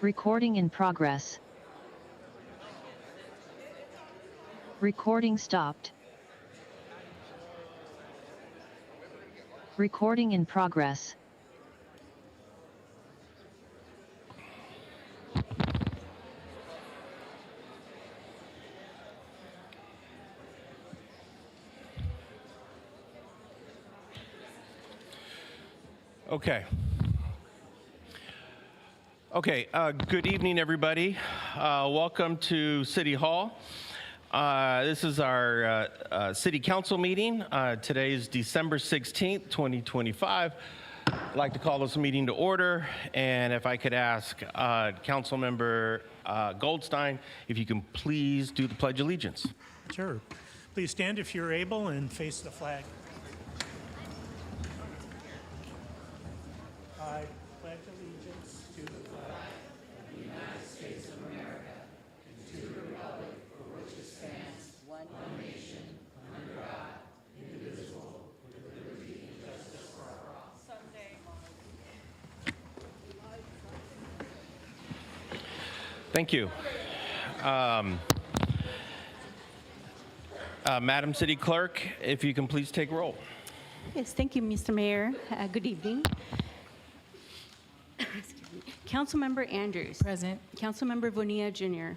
Recording in progress. Recording stopped. Recording in progress. Okay. Good evening, everybody. Welcome to City Hall. This is our City Council meeting. Today is December 16th, 2025. I'd like to call this meeting to order, and if I could ask Councilmember Goldstein if you can please do the Pledge of Allegiance. Sure. Please stand if you're able and face the flag. I pledge allegiance to the flag of the United States of America and to the republic for which it stands, one nation, under God, indivisible, with liberty and justice for all. Thank you. Madam City Clerk, if you can please take roll. Yes, thank you, Mr. Mayor. Good evening. Councilmember Andrews. Present. Councilmember Bonilla Jr.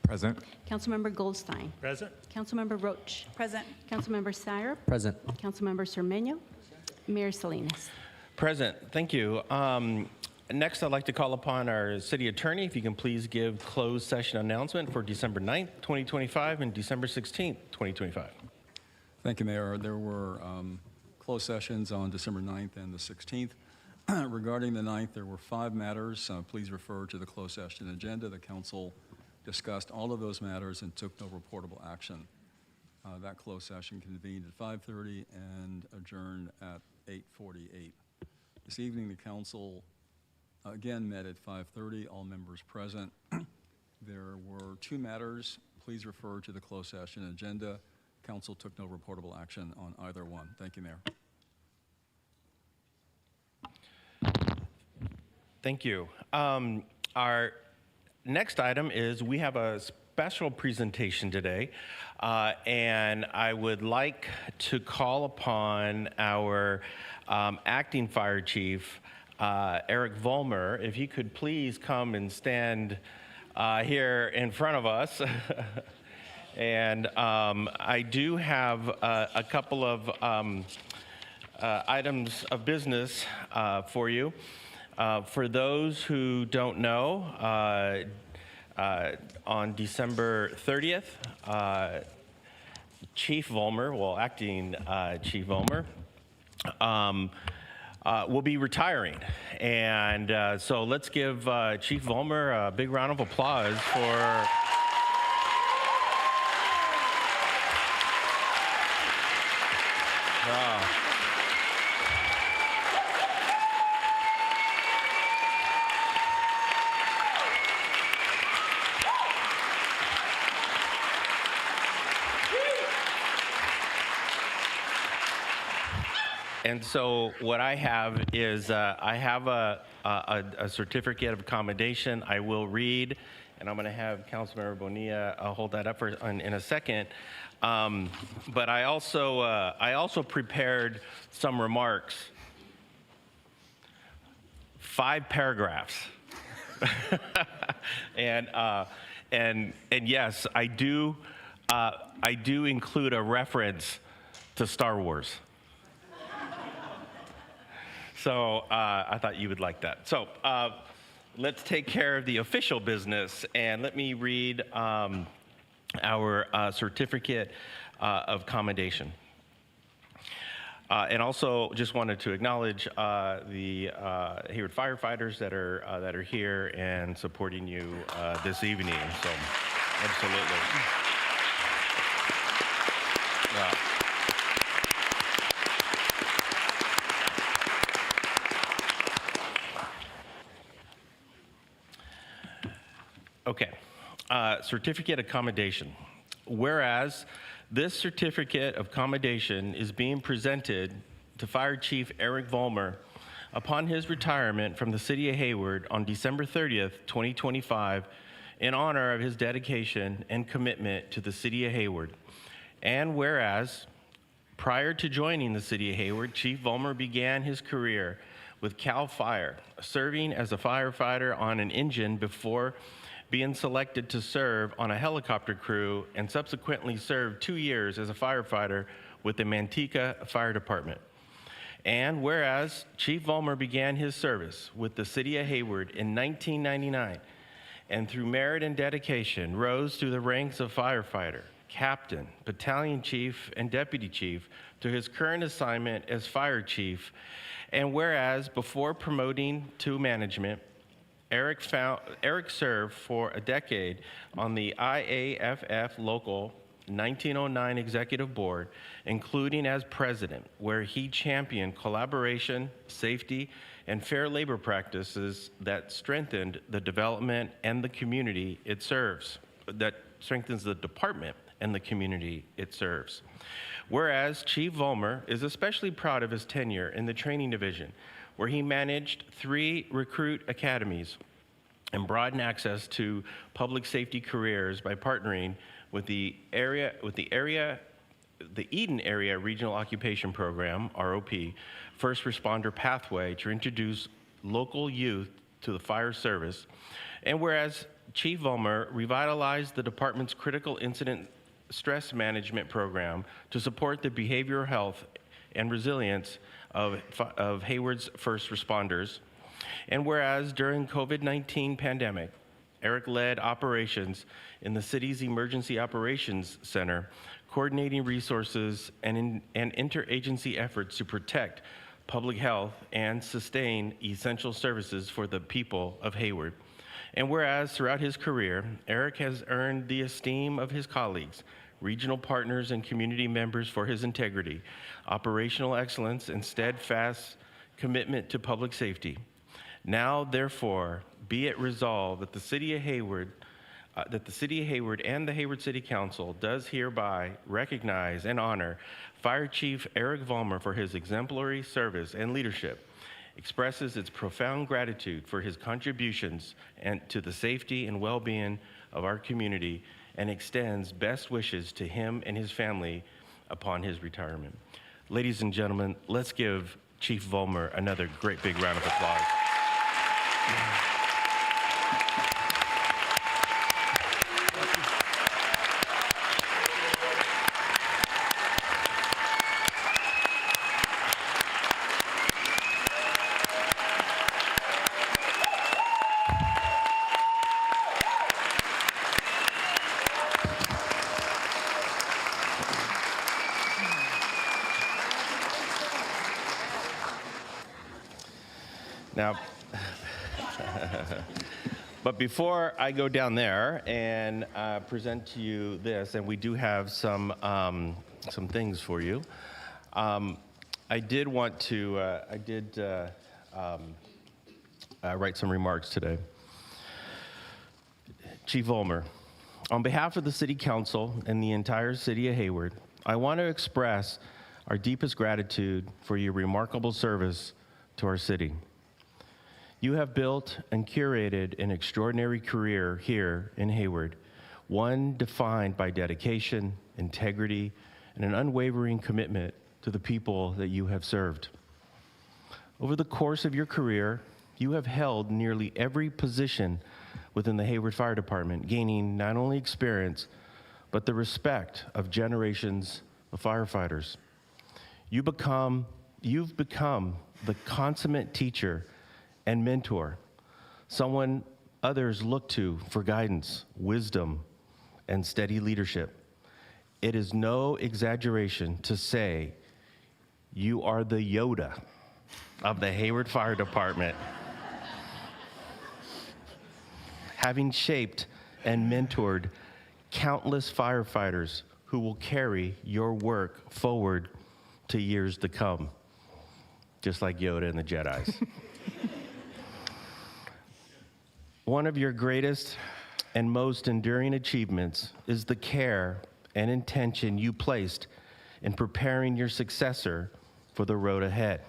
Present. Councilmember Goldstein. Present. Councilmember Roach. Present. Councilmember Syrup. Present. Councilmember Cermeño. Mayor Salinas. Present. Thank you. Next, I'd like to call upon our city attorney, if you can please give closed session announcement for December 9th, 2025 and December 16th, 2025. Thank you, Mayor. There were closed sessions on December 9th and the 16th. Regarding the 9th, there were 5 matters. Please refer to the closed session agenda. The council discussed all of those matters and took no reportable action. That closed session convened at 5:30 and adjourned at 8:48. This evening, the council again met at 5:30, all members present. There were 2 matters. Please refer to the closed session agenda. Council took no reportable action on either one. Thank you, Mayor. Thank you. Our next item is we have a special presentation today, and I would like to call upon our acting fire chief, Eric Vollmer, if he could please come and stand here in front of us. And I do have a couple of items of business for you. For those who don't know, on December 30th, Chief Vollmer, acting Chief Vollmer, will be retiring. And so let's give Chief Vollmer a big round of applause for And so what I have is I have a certificate of accommodation I will read, and I'm going to have Councilmember Bonilla hold that up in a second. But I also prepared some remarks, 5 paragraphs, and yes, I do include a reference to Star Wars. So I thought you would like that. So let's take care of the official business, and let me read our certificate of commendation. And also just wanted to acknowledge the Hayward firefighters that are here and supporting you this evening. So absolutely. Okay, certificate of commendation. Whereas this certificate of commendation is being presented to Fire Chief Eric Vollmer upon his retirement from the City of Hayward on December 30th, 2025, in honor of his dedication and commitment to the City of Hayward. And whereas, prior to joining the City of Hayward, Chief Vollmer began his career with CAL FIRE, serving as a firefighter on an engine before being selected to serve on a helicopter crew, and subsequently served 2 years as a firefighter with the Manteca Fire Department. And whereas Chief Vollmer began his service with the City of Hayward in 1999, and through merit and dedication rose through the ranks of firefighter, captain, battalion chief, and deputy chief to his current assignment as fire chief. And whereas before promoting to management, Eric served for a decade on the IAFF Local 1909 Executive Board, including as president, where he championed collaboration, safety, and fair labor practices that strengthened the development and the community it serves, that strengthens the department and the community it serves. Whereas Chief Vollmer is especially proud of his tenure in the training division, where he managed 3 recruit academies and broadened access to public safety careers by partnering with the Eden Area Regional Occupation Program, ROP, First Responder Pathway to introduce local youth to the fire service. And whereas Chief Vollmer revitalized the department's critical incident stress management program to support the behavioral health and resilience of Hayward's first responders. And whereas during COVID-19 pandemic, Eric led operations in the city's Emergency Operations Center, coordinating resources and interagency efforts to protect public health and sustain essential services for the people of Hayward. And whereas throughout his career, Eric has earned the esteem of his colleagues, regional partners, and community members for his integrity, operational excellence, and steadfast commitment to public safety. Now, therefore, be it resolved that the City of Hayward and the Hayward City Council does hereby recognize and honor Fire Chief Eric Vollmer for his exemplary service and leadership, expresses its profound gratitude for his contributions and to the safety and well-being of our community, and extends best wishes to him and his family upon his retirement. Ladies and gentlemen, let's give Chief Vollmer another great big round of applause. Now, but before I go down there and present to you this, and we do have some things for you, I did want to, write some remarks today. Chief Vollmer, on behalf of the City Council and the entire City of Hayward, I want to express our deepest gratitude for your remarkable service to our city. You have built and curated an extraordinary career here in Hayward, one defined by dedication, integrity, and an unwavering commitment to the people that you have served. Over the course of your career, you have held nearly every position within the Hayward Fire Department, gaining not only experience, but the respect of generations of firefighters. You've become the consummate teacher and mentor, someone others look to for guidance, wisdom, and steady leadership. It is no exaggeration to say you are the Yoda of the Hayward Fire Department, having shaped and mentored countless firefighters who will carry your work forward to years to come, just like Yoda and the Jedis. One of your greatest and most enduring achievements is the care and intention you placed in preparing your successor for the road ahead.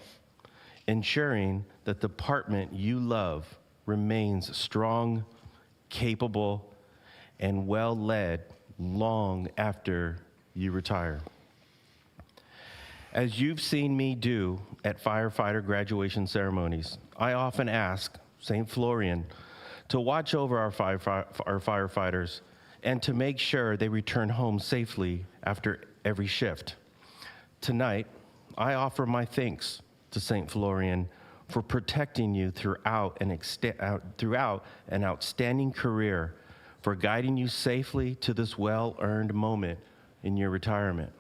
ensuring that the department you love remains strong, capable, and well-led long after you retire. As you've seen me do at firefighter graduation ceremonies, I often ask St. Florian to watch over our firefighters and to make sure they return home safely after every shift. Tonight, I offer my thanks to St. Florian for protecting you throughout an outstanding career, for guiding you safely to this well-earned moment in your retirement.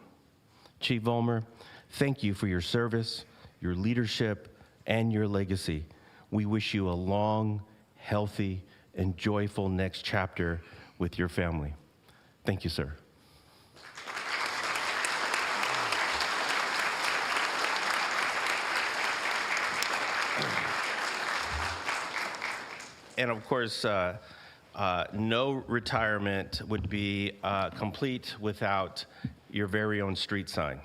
Chief Vollmer, thank you for your service, your leadership, and your legacy. We wish you a long, healthy, and joyful next chapter with your family. Thank you, sir. And of course, no retirement would be complete without your very own street sign.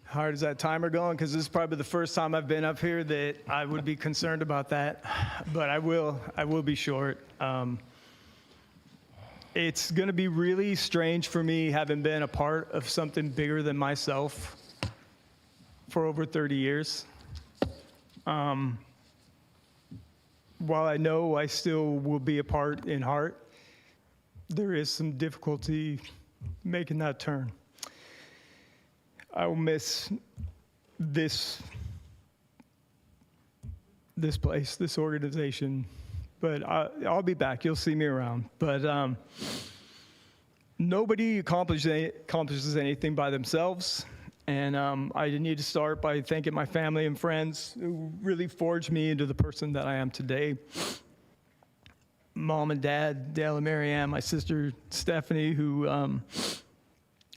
Hard is that timer going? Because this is probably the first time I've been up here that I would be concerned about that, but I will be short. It's going to be really strange for me having been a part of something bigger than myself for over 30 years. While I know I still will be a part in heart, there is some difficulty making that turn. I will miss this place, this organization, but I'll be back. You'll see me around. But nobody accomplishes anything by themselves, and I need to start by thanking my family and friends who really forged me into the person that I am today. Mom and Dad, Dale and Mary Ann, my sister Stephanie, who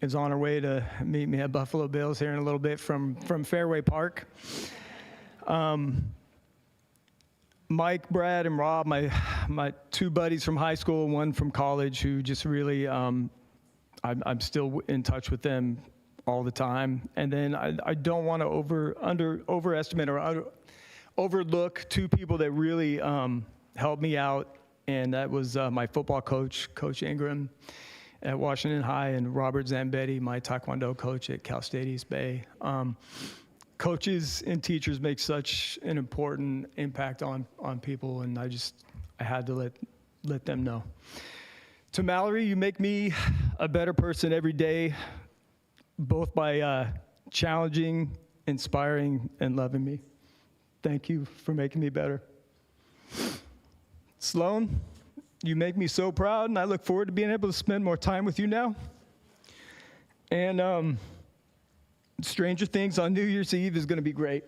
is on her way to meet me at Buffalo Bills here in a little bit from Fairway Park. Mike, Brad, and Rob, my two buddies from high school, one from college, who just really, I'm still in touch with them all the time. And then I don't want to overestimate or overlook two people that really helped me out, and that was my football coach, Coach Ingram at Washington High, and Robert Zambetti, my Taekwondo coach at Cal State East Bay. Coaches and teachers make such an important impact on people, and I had to let them know. To Mallory, you make me a better person every day, both by challenging, inspiring, and loving me. Thank you for making me better. Sloan, you make me so proud, and I look forward to being able to spend more time with you now. And Stranger Things on New Year's Eve is going to be great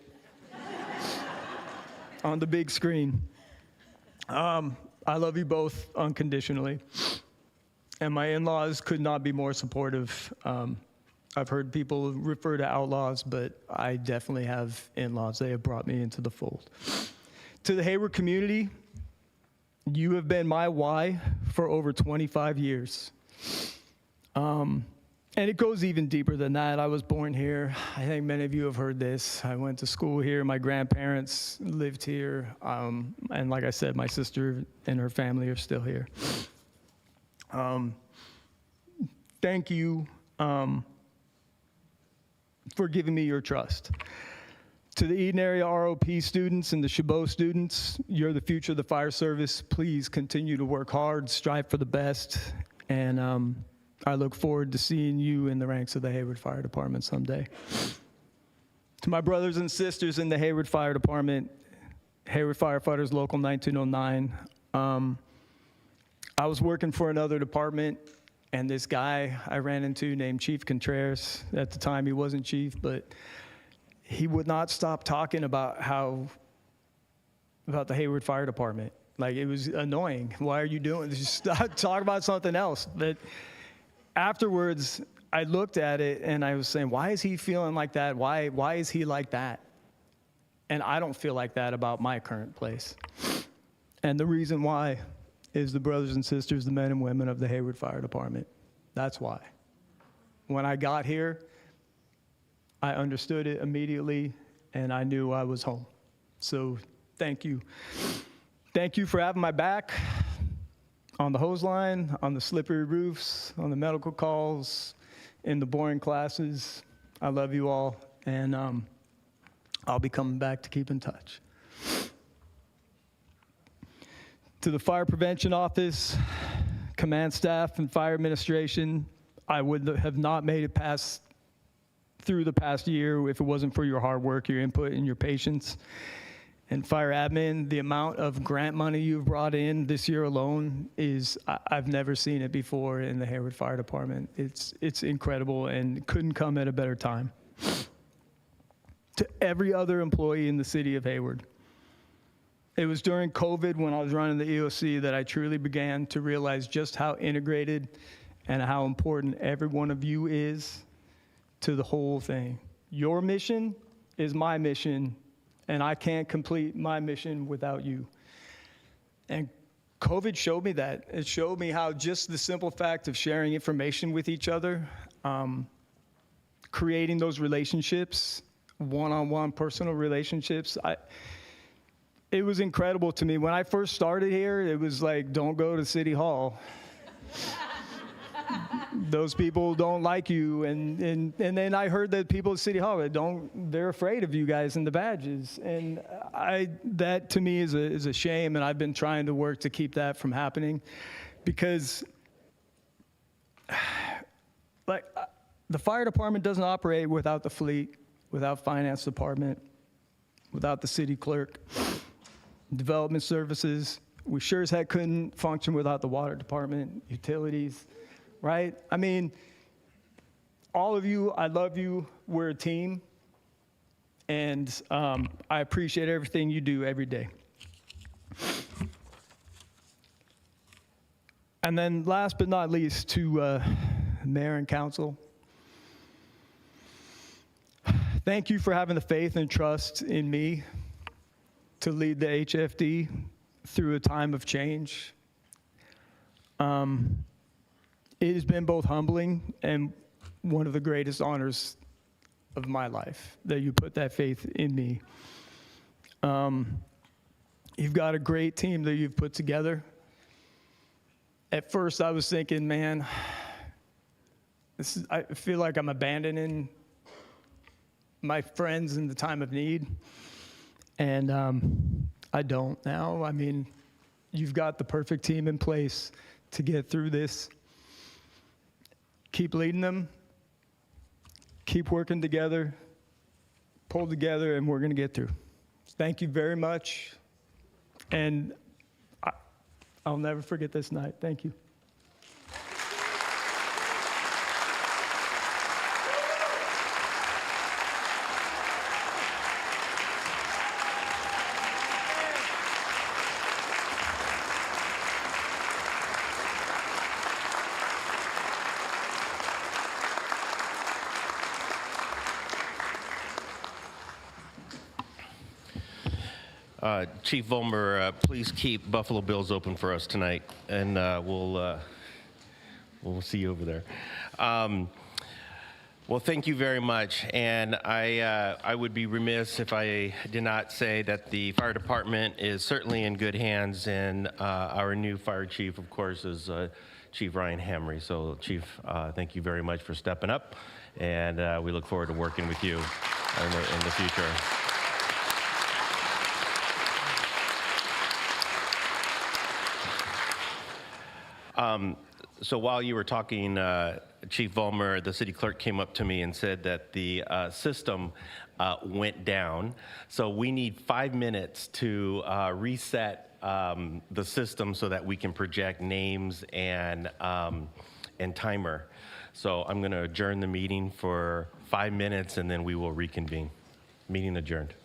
on the big screen. I love you both unconditionally, and my in-laws could not be more supportive. I've heard people refer to outlaws, but I definitely have in-laws. They have brought me into the fold. To the Hayward community, you have been my why for over 25 years. And it goes even deeper than that. I was born here. I think many of you have heard this. I went to school here. My grandparents lived here. And like I said, my sister and her family are still here. Thank you for giving me your trust. To the Eden Area ROP students and the Chabot students, you're the future of the fire service. Please continue to work hard, strive for the best, and I look forward to seeing you in the ranks of the Hayward Fire Department someday. To my brothers and sisters in the Hayward Fire Department, Hayward Firefighters Local 1909, I was working for another department, and this guy I ran into named Chief Contreras, at the time he wasn't chief, but he would not stop talking about the Hayward Fire Department. Like, it was annoying. Why are you doing this? Just talk about something else. But afterwards, I looked at it and I was saying, why is he feeling like that? Why is he like that? And I don't feel like that about my current place. And the reason why is the brothers and sisters, the men and women of the Hayward Fire Department. That's why. When I got here, I understood it immediately, and I knew I was home. So thank you. Thank you for having my back on the hose line, on the slippery roofs, on the medical calls, in the boring classes. I love you all, and I'll be coming back to keep in touch. To the Fire Prevention Office, command staff, and fire administration, I would have not made it through the past year if it wasn't for your hard work, your input, and your patience. And fire admin, the amount of grant money you've brought in this year alone is, I've never seen it before in the Hayward Fire Department. It's incredible and couldn't come at a better time. To every other employee in the city of Hayward, it was during COVID when I was running the EOC that I truly began to realize just how integrated and how important every one of you is to the whole thing. Your mission is my mission, and I can't complete my mission without you. And COVID showed me that. It showed me how just the simple fact of sharing information with each other, creating those relationships, one-on-one personal relationships, it was incredible to me. When I first started here, it was like, don't go to City Hall. Those people don't like you. And then I heard that people at City Hall, they're afraid of you guys and the badges. And that to me is a shame, and I've been trying to work to keep that from happening, because the fire department doesn't operate without the fleet, without finance department, without the city clerk, development services. We sure as heck couldn't function without the water department, utilities, right? I mean, all of you, I love you. We're a team. And I appreciate everything you do every day. And then last but not least, to Mayor and Council, thank you for having the faith and trust in me to lead the HFD through a time of change. It has been both humbling and one of the greatest honors of my life that you put that faith in me. You've got a great team that you've put together. At first I was thinking, man, I feel like I'm abandoning my friends in the time of need. And I don't now. I mean, you've got the perfect team in place to get through this. Keep leading them. Keep working together. Pull together, and we're going to get through. Thank you very much. And I'll never forget this night. Thank you. Chief Vollmer, please keep Buffalo Bills open for us tonight, and we'll see you over there. Well, thank you very much, and I would be remiss if I did not say that the fire department is certainly in good hands, and our new fire chief, of course, is Chief Ryan Hamry. So, Chief, thank you very much for stepping up, and we look forward to working with you in the future. So while you were talking, Chief Vollmer, the city clerk came up to me and said that the system went down. So we need 5 minutes to reset the system so that we can project names and timer. So I'm going to adjourn the meeting for 5 minutes, and then we will reconvene. Meeting adjourned.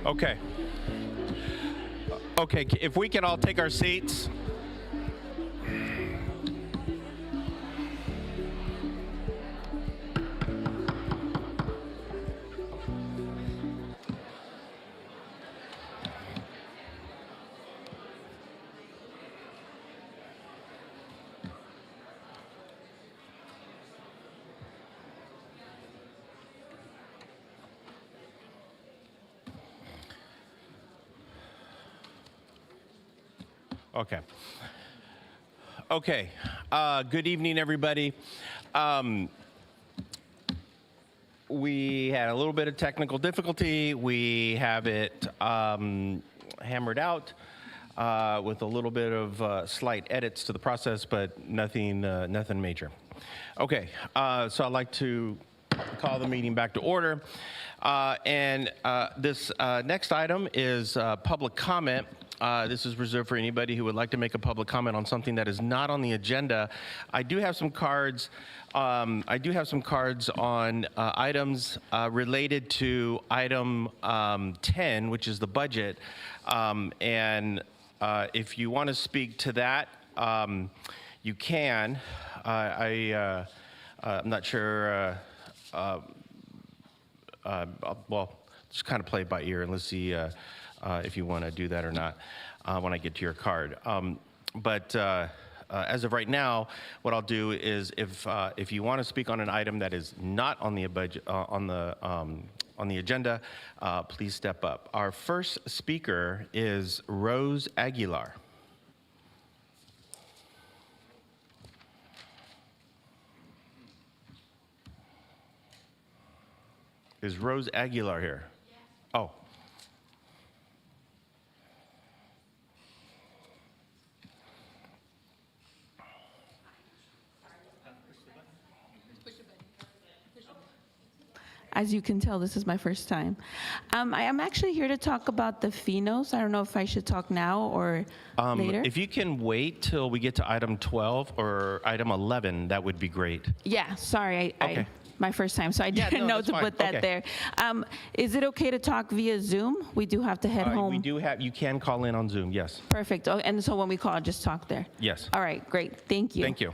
Okay. Okay, if we can all take our seats. Okay. Okay. Good evening, everybody. We had a little bit of technical difficulty. We have it hammered out with a little bit of slight edits to the process, but nothing major. Okay. So I'd like to call the meeting back to order. This next item is public comment. This is reserved for anybody who would like to make a public comment on something that is not on the agenda. I do have some cards. On items related to item 10, which is the budget. If you want to speak to that, you can. I'm not sure. Well, just kind of play it by ear, and let's see if you want to do that or not when I get to your card. As of right now, what I'll do is, if you want to speak on an item that is not on the budget on the agenda, please step up. Our first speaker is Rose Aguilar. Is Rose Aguilar here? Yes. Oh. As you can tell, this is my first time. I am actually here to talk about the phenos. I don't know if I should talk now or later. If you can wait till we get to item 12 or item 11, that would be great. Yeah, sorry, Okay. my first time, so I didn't know that's to fine. put that Okay. there. Is it okay to talk via Zoom? We do have to head home. We do have, you can call in on Zoom, yes. Perfect. Oh, and so when we call, just talk there. Yes. All right, great. Thank you. Thank you.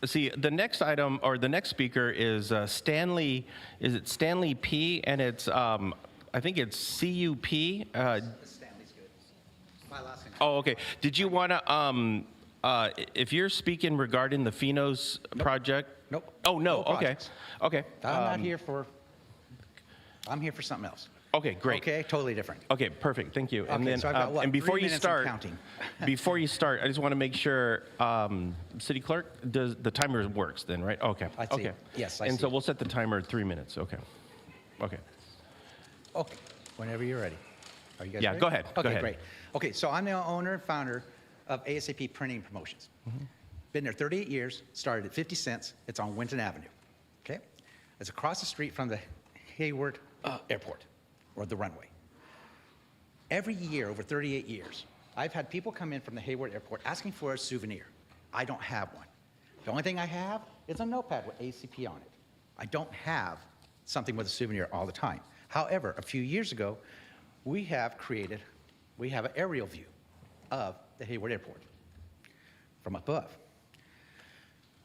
See, the next item, or the next speaker is Stanley, is it Stanley P? And it's, I think it's CUP. Stanley's good. My last name. Oh, okay. Did you want to, if you're speaking regarding the Phenos project? Nope. Oh, no, No okay. projects. Okay. I'm not here for, I'm here for something else. Okay, great. Okay, totally different. Okay, perfect. Thank you. And Okay, then, so I've got, what, and before 3 you minutes and start, counting. before you start, I just want to make sure, City Clerk, does the timer works then, right? Okay. I see. Okay. Yes, I And see so it. we'll set the timer at 3 minutes. Okay. Okay. Okay, whenever you're ready. Are you guys Yeah, ready? go ahead. Go Okay, ahead. great. Okay, so I'm the owner and founder of ASAP Printing Promotions. Been there 38 years, started at 50 cents. It's on Winton Avenue, okay? It's across the street from the Hayward Airport, or the runway. Every year, over 38 years, I've had people come in from the Hayward Airport asking for a souvenir. I don't have one. The only thing I have is a notepad with ACP on it. I don't have something with a souvenir all the time. However, a few years ago, we have an aerial view of the Hayward Airport from above.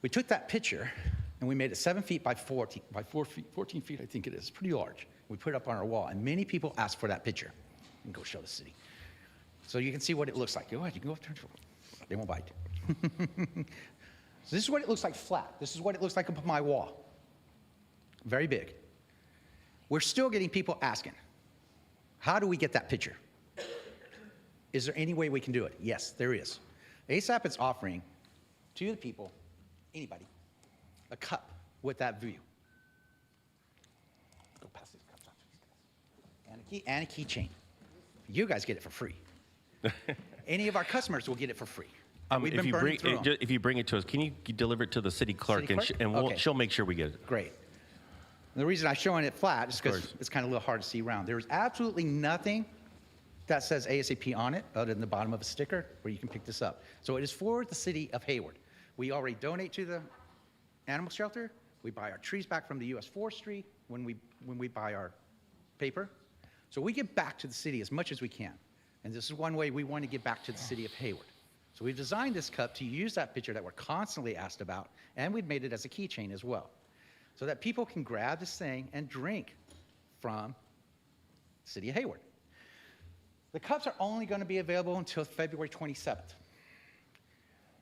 We took that picture and we made it 7 feet by 14 feet, I think it is. It's pretty large. We put it up on our wall, and many people asked for that picture. You can go show the city. So you can see what it looks like. Go ahead, you can go up there. They won't bite. So this is what it looks like flat. This is what it looks like up on my wall. Very big. We're still getting people asking, how do we get that picture? Is there any way we can do it? Yes, there is. ASAP is offering to the people, anybody, a cup with that view. Go pass these cups out to these guys. And a keychain. You guys get it for free. Any of our customers will get it for free. We've been burning through them. If you bring it to us, can you deliver it to the city clerk, City clerk? and Okay. she'll make sure we get it. Great. The reason I'm showing it flat is because course. it's kind of a little hard to see around. There's absolutely nothing that says ASAP on it other than the bottom of a sticker where you can pick this up. So it is for the city of Hayward. We already donate to the animal shelter. We buy our trees back from the U.S. Forestry when we buy our paper. So we give back to the city as much as we can. And this is one way we want to give back to the city of Hayward. So we've designed this cup to use that picture that we're constantly asked about, and we've made it as a keychain as well, so that people can grab this thing and drink from the city of Hayward. The cups are only going to be available until February 27th,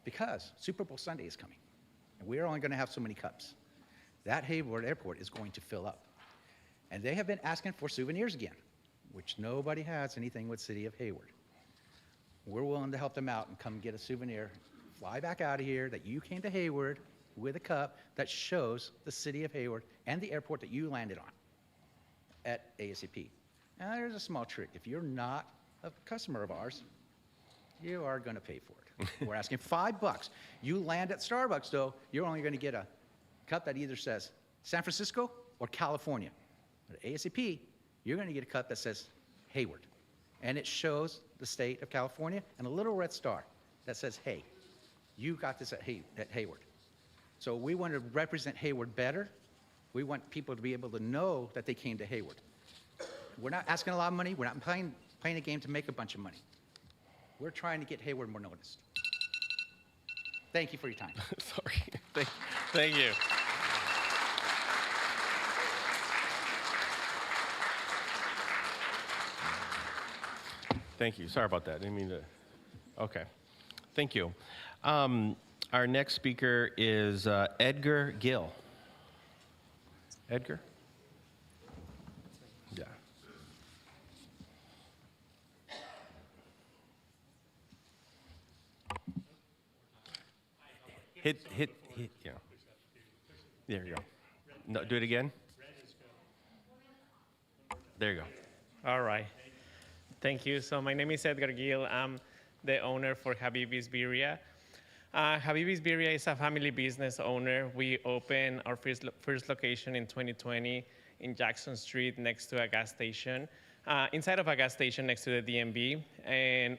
because Super Bowl Sunday is coming, and we're only going to have so many cups. That Hayward Airport is going to fill up. And they have been asking for souvenirs again, which nobody has anything with City of Hayward. We're willing to help them out and come get a souvenir, fly back out of here, that you came to Hayward with a cup that shows the City of Hayward and the airport that you landed on at ASAP. Now, there's a small trick. If you're not a customer of ours, you are going to pay for it. We're asking $5. You land at Starbucks, though, you're only going to get a cup that either says San Francisco or California. But at ASAP, you're going to get a cup that says Hayward. And it shows the state of California and a little red star that says, hey, you got this at Hayward. So we want to represent Hayward better. We want people to be able to know that they came to Hayward. We're not asking a lot of money. We're not playing a game to make a bunch of money. We're trying to get Hayward more noticed. Thank you for your time. Sorry. Thank you. Thank you. Sorry about that. I didn't mean to. Okay. Thank you. Our next speaker is Edgar Gill. Edgar? Yeah. Hit, yeah. There you go. No, do it again. There you go. All right. Thank you. So my name is Edgar Gill. I'm the owner for Habibi's Birria. Habibi's Birria is a family business owner. We opened our first location in 2020 in Jackson Street next to a gas station, inside of a gas station next to the DMV. And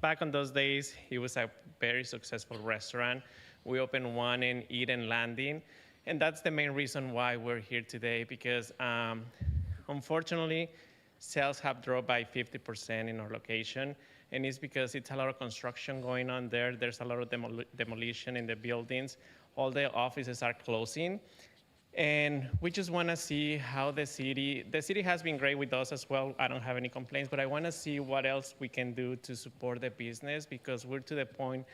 back on those days, it was a very successful restaurant. We opened one in Eden Landing. And that's the main reason why we're here today, because unfortunately, sales have dropped by 50% in our location, and it's because it's a lot of construction going on there. There's a lot of demolition in the buildings. All the offices are closing, and we just want to see how the city has been great with us as well. I don't have any complaints, but I want to see what else we can do to support the business, because we're to the point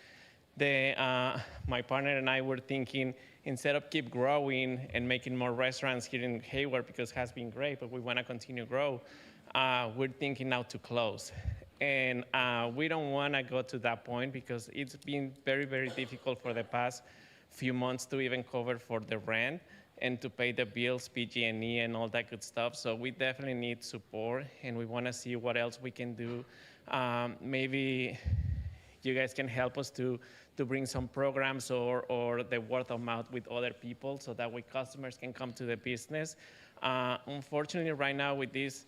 that my partner and I were thinking, instead of keep growing and making more restaurants here in Hayward, because it has been great, but we want to continue grow, we're thinking now to close. And we don't want to go to that point, because it's been very, very difficult for the past few months to even cover for the rent and to pay the bills, PG&E, and all that good stuff. So we definitely need support, and we want to see what else we can do. Maybe you guys can help us to bring some programs or the word of mouth with other people, so that way customers can come to the business. Unfortunately, right now with this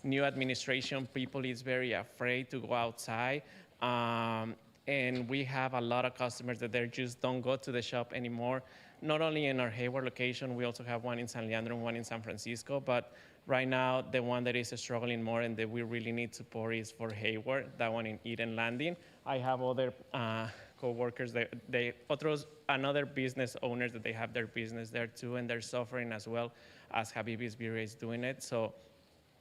new administration, people is very afraid to go outside. And we have a lot of customers that they just don't go to the shop anymore. Not only in our Hayward location, we also have one in San Leandro and one in San Francisco, but right now, the one that is struggling more and that we really need support is for Hayward, that one in Eden Landing. I have other co-workers, another business owners that they have their business there too, and they're suffering as well as Habibi's Birria is doing it. So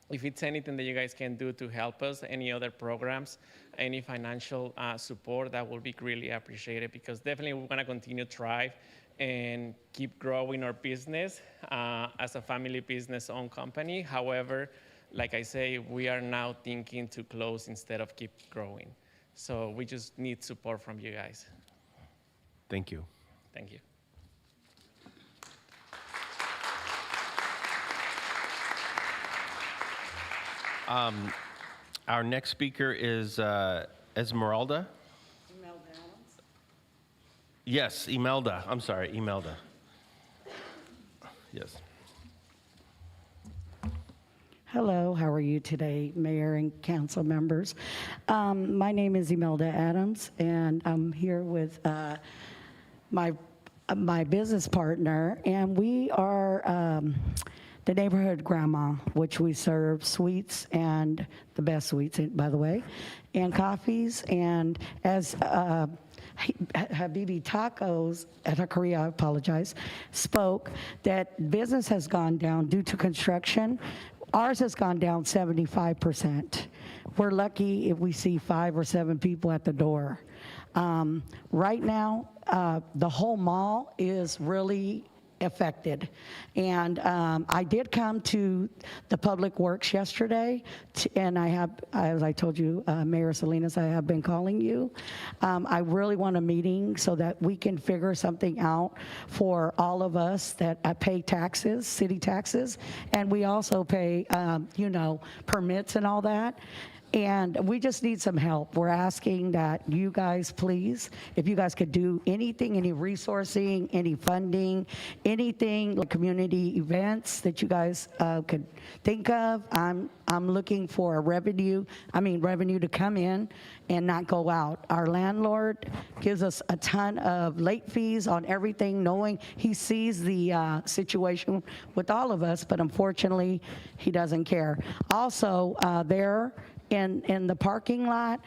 if it's anything that you guys can do to help us, any other programs, any financial support, that will be greatly appreciated, because definitely we want to continue to thrive and keep growing our business as a family business-owned company. However, like I say, we are now thinking to close instead of keep growing. So we just need support from you guys. Thank you. Thank you. Our next speaker is Esmeralda. Yes, Imelda. I'm sorry, Imelda. Yes. Hello, how are you today, Mayor and council members? My name is Imelda Adams, and I'm here with my business partner, and we are the neighborhood grandma, which we serve sweets and the best sweets, by the way, and coffees. And as Habibi Tacos at Korea, I apologize, spoke that business has gone down due to construction. Ours has gone down 75%. We're lucky if we see 5 or 7 people at the door. Right now, the whole mall is really affected. And I did come to the Public Works yesterday, and I have, as I told you, Mayor Salinas, I have been calling you. I really want a meeting so that we can figure something out for all of us that pay taxes, city taxes, and we also pay, you know, permits and all that. And we just need some help. We're asking that you guys, please, if you guys could do anything, any resourcing, any funding, anything, like community events that you guys could think of. I'm looking for revenue to come in and not go out. Our landlord gives us a ton of late fees on everything, knowing he sees the situation with all of us, but unfortunately, he doesn't care. Also, there, in the parking lot,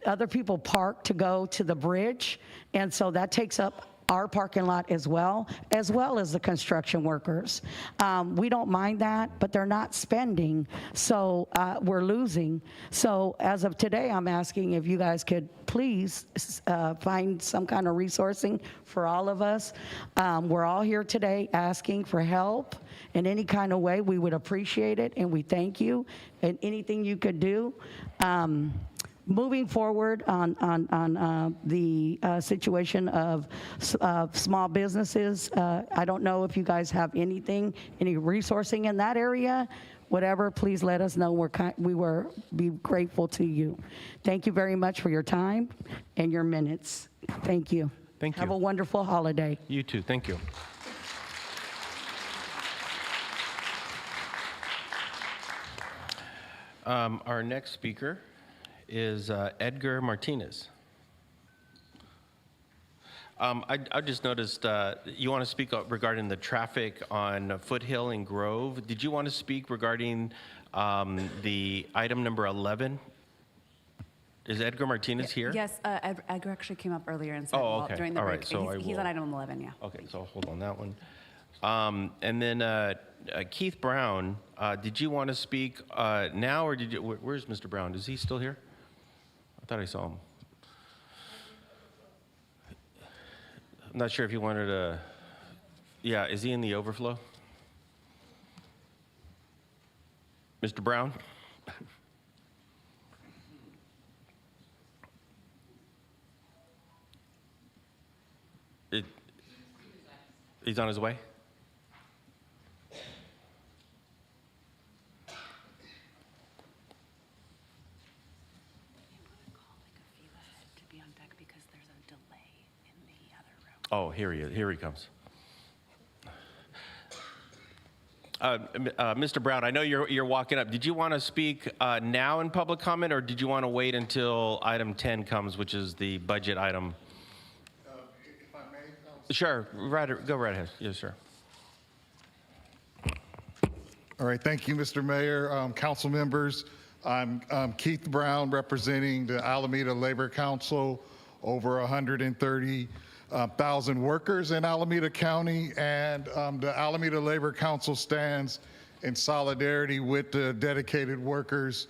other people park to go to the bridge, and so that takes up our parking lot as well as the construction workers. We don't mind that, but they're not spending, so we're losing. So as of today, I'm asking if you guys could please find some kind of resourcing for all of us. We're all here today asking for help in any kind of way. We would appreciate it, and we thank you. And anything you could do. Moving forward on the situation of small businesses, I don't know if you guys have any resourcing in that area. Whatever, please let us know. We will be grateful to you. Thank you very much for your time and your minutes. Thank you. Thank you. Have a wonderful holiday. You too. Thank you. Our next speaker is Edgar Martinez. I just noticed you want to speak regarding the traffic on Foothill and Grove. Did you want to speak regarding the item number 11? Is Edgar Martinez here? Yes, Edgar actually came up earlier and said Oh, okay. during the All break. right, so He's on item 11, yeah. Okay, so I'll hold on that one. And then Keith Brown, did you want to speak now, or did you? Where's Mr. Brown? Is he still here? I thought I saw him. I'm not sure if he wanted to. Yeah, is he in the overflow? Mr. Brown? He's on his way? Oh, here he is. Here he comes. Mr. Brown, I know you're walking up. Did you want to speak now in public comment, or did you want to wait until item 10 comes, which is the budget item? If I may, Sure. Go right ahead. Yes, sir. All right. Thank you, Mr. Mayor, council members. I'm Keith Brown, representing the Alameda Labor Council, over 130,000 workers in Alameda County, and the Alameda Labor Council stands in solidarity with the dedicated workers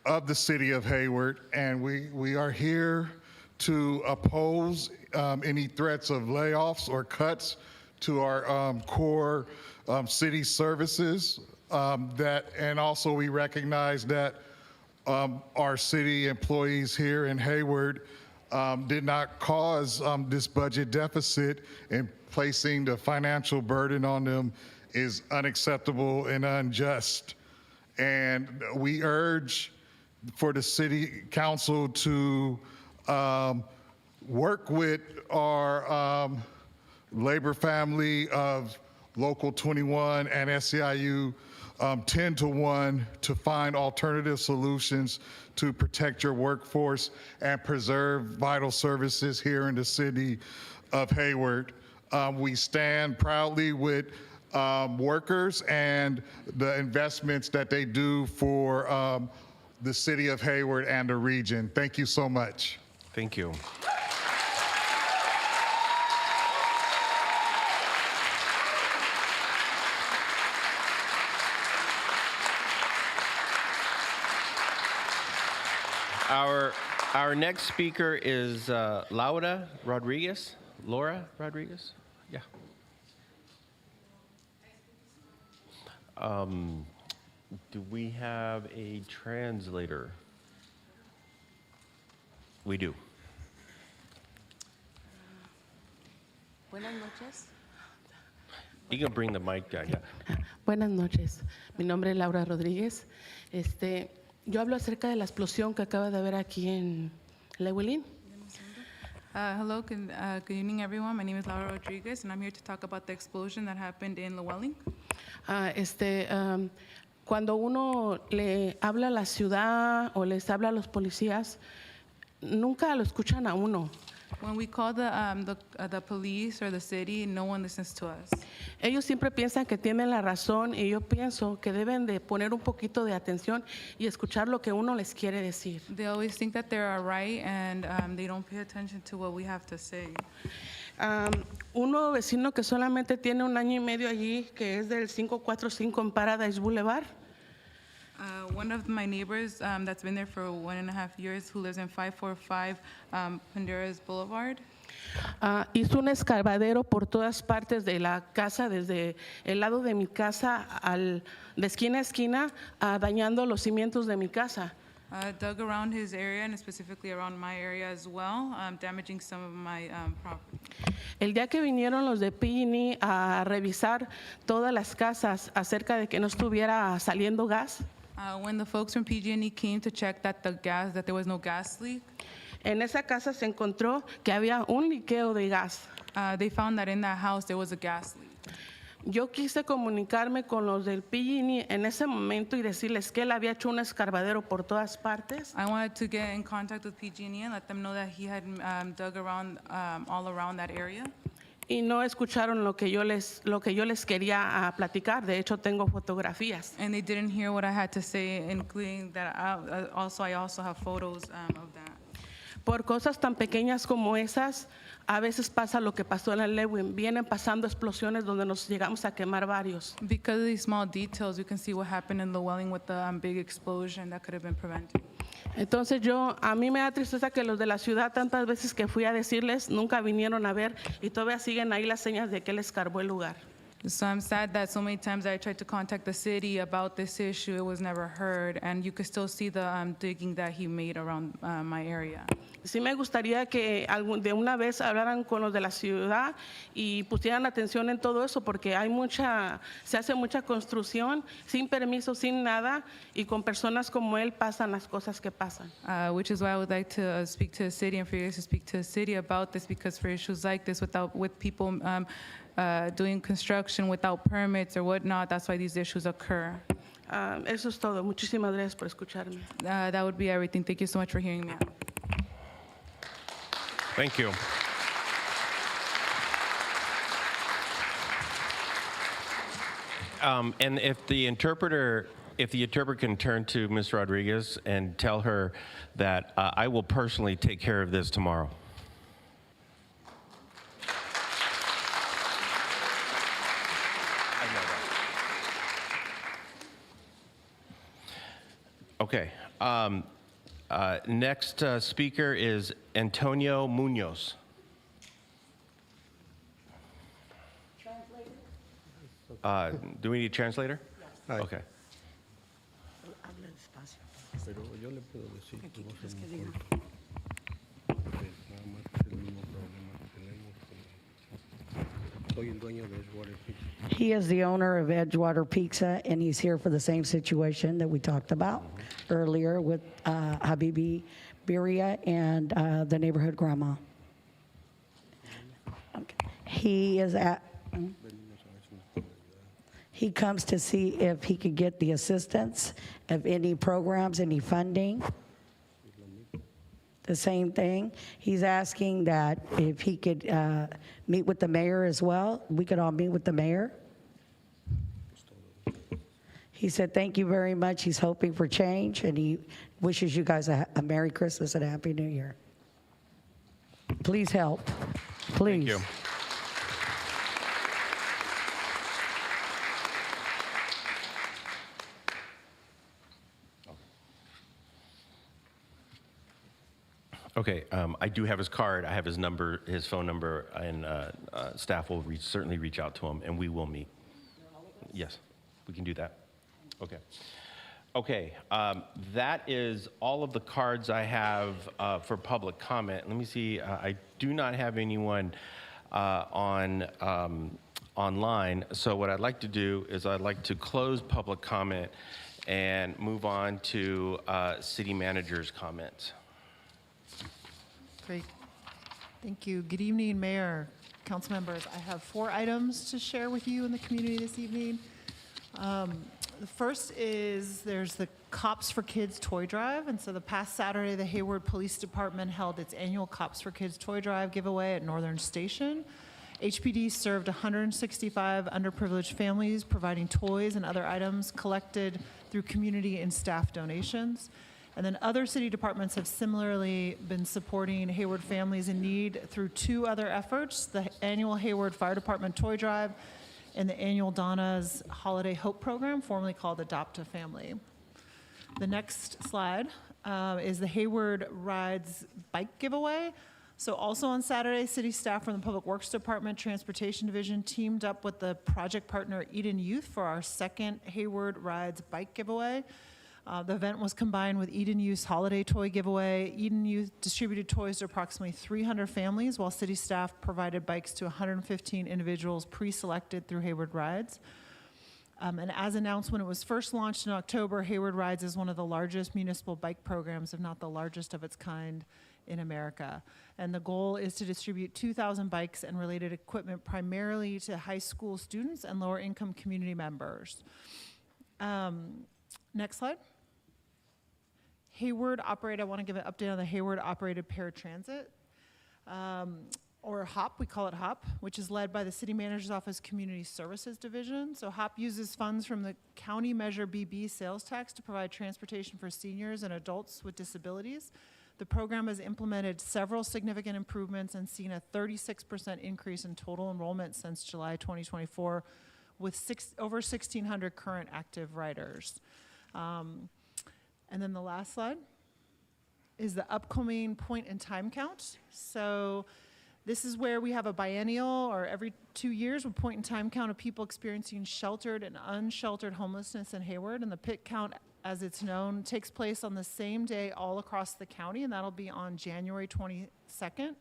of the city of Hayward, and we are here to oppose any threats of layoffs or cuts to our core city services. And also we recognize that our city employees here in Hayward did not cause this budget deficit, and placing the financial burden on them is unacceptable and unjust. And we urge for the city council to work with our labor family of Local 21 and SEIU 10-1 to find alternative solutions to protect your workforce and preserve vital services here in the city of Hayward. We stand proudly with workers and the investments that they do for the city of Hayward and the region. Thank you so much. Thank you. Our next speaker is Laura Rodriguez. Laura Rodriguez? Yeah. Do we have a translator? We do. Buenas noches. You can bring the mic down. Yeah. Buenas noches. Mi nombre es Laura Rodríguez. Yo hablo acerca de la explosión que acaba de haber aquí en Llewellyn. Hello, good evening, everyone. My name is Laura Rodriguez, and I'm here to talk about the explosion that happened in Llewellyn. Cuando uno le habla a la ciudad o les habla a los policías, nunca lo escuchan a uno. When we call the police or the city, no one listens to us. Ellos siempre piensan que tienen la razón y yo pienso que deben de poner un poquito de atención y escuchar lo que uno les quiere decir. They always think that they're right, and they don't pay attention to what we have to say. Uno vecino que solamente tiene 1 año y medio allí, que es del 545 en Paradise Boulevard. One of my neighbors that's been there for 1.5 years, who lives in 545 Honduras Boulevard. Hizo un escarbadero por todas partes de la casa, desde el lado de mi casa de esquina a esquina, dañando los cimientos de mi casa. Dug around his area, and specifically around my area as well, damaging some of my property. El día que vinieron los de PG&E a revisar todas las casas acerca de que no estuviera saliendo gas, When the folks from PG&E came to check that there was no gas leak, en esa casa se encontró que había un liqueo de gas. they found that in that house there was a gas leak. Yo quise comunicarme con los del PG&E en ese momento y decirles que él había hecho un escarbadero por todas partes. I wanted to get in contact with PG&E and let them know that he had dug around all around that area. Y no escucharon lo que yo les quería platicar. De hecho, tengo fotografías. And they didn't hear what I had to say, including that I also have photos of that. Por cosas tan pequeñas como esas, a veces pasa lo que pasó en el Lewin. Vienen pasando explosiones donde nos llegamos a quemar varios. Because of these small details, you can see what happened in Llewellyn with the big explosion that could have been prevented. Entonces a mí me da tristeza que los de la ciudad, tantas veces que fui a decirles, nunca vinieron a ver y todavía siguen ahí las señas de que él escarbó el lugar. So I'm sad that so many times I tried to contact the city about this issue, it was never heard, and you could still see the digging that he made around my area. Sí me gustaría que de una vez hablaran con los de la ciudad y pusieran atención en todo eso, porque se hace mucha construcción sin permiso, sin nada, y con personas como él pasan las cosas que pasan. Which is why I would like to speak to the city and for you guys to speak to the city about this, because for issues like this, with people doing construction without permits or whatnot, that's why these issues occur. Eso es todo. Muchísimas gracias por escucharme. That would be everything. Thank you so much for hearing me out. Thank you. And if the interpreter can turn to Ms. Rodriguez and tell her that I will personally take care of this tomorrow. Okay. Next speaker is Antonio Munoz. Do we need a translator? Hi. Okay. Pero yo le puedo decir que no se me importa. Nada más es el mismo problema que tenemos. Soy el dueño de Edgewater Pizza. He is the owner of Edgewater Pizza, and he's here for the same situation that we talked about earlier with Habibi Biria and the neighborhood grandma. Okay. He comes to see if he could get the assistance of any programs, any funding. The same thing. He's asking that if he could meet with the mayor as well. We could all meet with the mayor. He said thank you very much. He's hoping for change, and he wishes you guys a Merry Christmas and a Happy New Year. Please help. Please. Thank you. Okay, I do have his card. I have his number, his phone number, and staff will certainly reach out to him, and we will meet. Yes, we can do that. Okay. Okay, that is all of the cards I have for public comment. Let me see. I do not have anyone online. So what I'd like to do is I'd like to close public comment and move on to city manager's comments. Great. Thank you. Good evening, Mayor, council members. I have 4 items to share with you in the community this evening. The first is there's the Cops for Kids toy drive. And so the past Saturday, the Hayward Police Department held its annual Cops for Kids toy drive giveaway at Northern Station. HPD served 165 underprivileged families, providing toys and other items collected through community and staff donations. And then other city departments have similarly been supporting Hayward families in need through 2 other efforts, the annual Hayward Fire Department Toy Drive and the annual Donna's Holiday Hope Program, formerly called Adopt a Family. The next slide is the Hayward Rides Bike Giveaway. So also on Saturday, city staff from the Public Works Department, Transportation Division teamed up with the project partner Eden Youth for our second Hayward Rides Bike Giveaway. The event was combined with Eden Youth's holiday toy giveaway. Eden Youth distributed toys to approximately 300 families, while city staff provided bikes to 115 individuals pre-selected through Hayward Rides. And as announced when it was first launched in October, Hayward Rides is one of the largest municipal bike programs, if not the largest of its kind in America. And the goal is to distribute 2,000 bikes and related equipment primarily to high school students and lower income community members. Next slide. Hayward operated, I want to give an update on the Hayward operated paratransit, or HOP, we call it HOP, which is led by the City Manager's Office Community Services Division. So HOP uses funds from the County Measure BB sales tax to provide transportation for seniors and adults with disabilities. The program has implemented several significant improvements and seen a 36% increase in total enrollment since July 2024, with over 1,600 current active riders. And then the last slide is the upcoming point in time count. So this is where we have a biennial, or every 2 years, a point in time count of people experiencing sheltered and unsheltered homelessness in Hayward. And the PIT count, as it's known, takes place on the same day all across the county, and that'll be on January 22nd.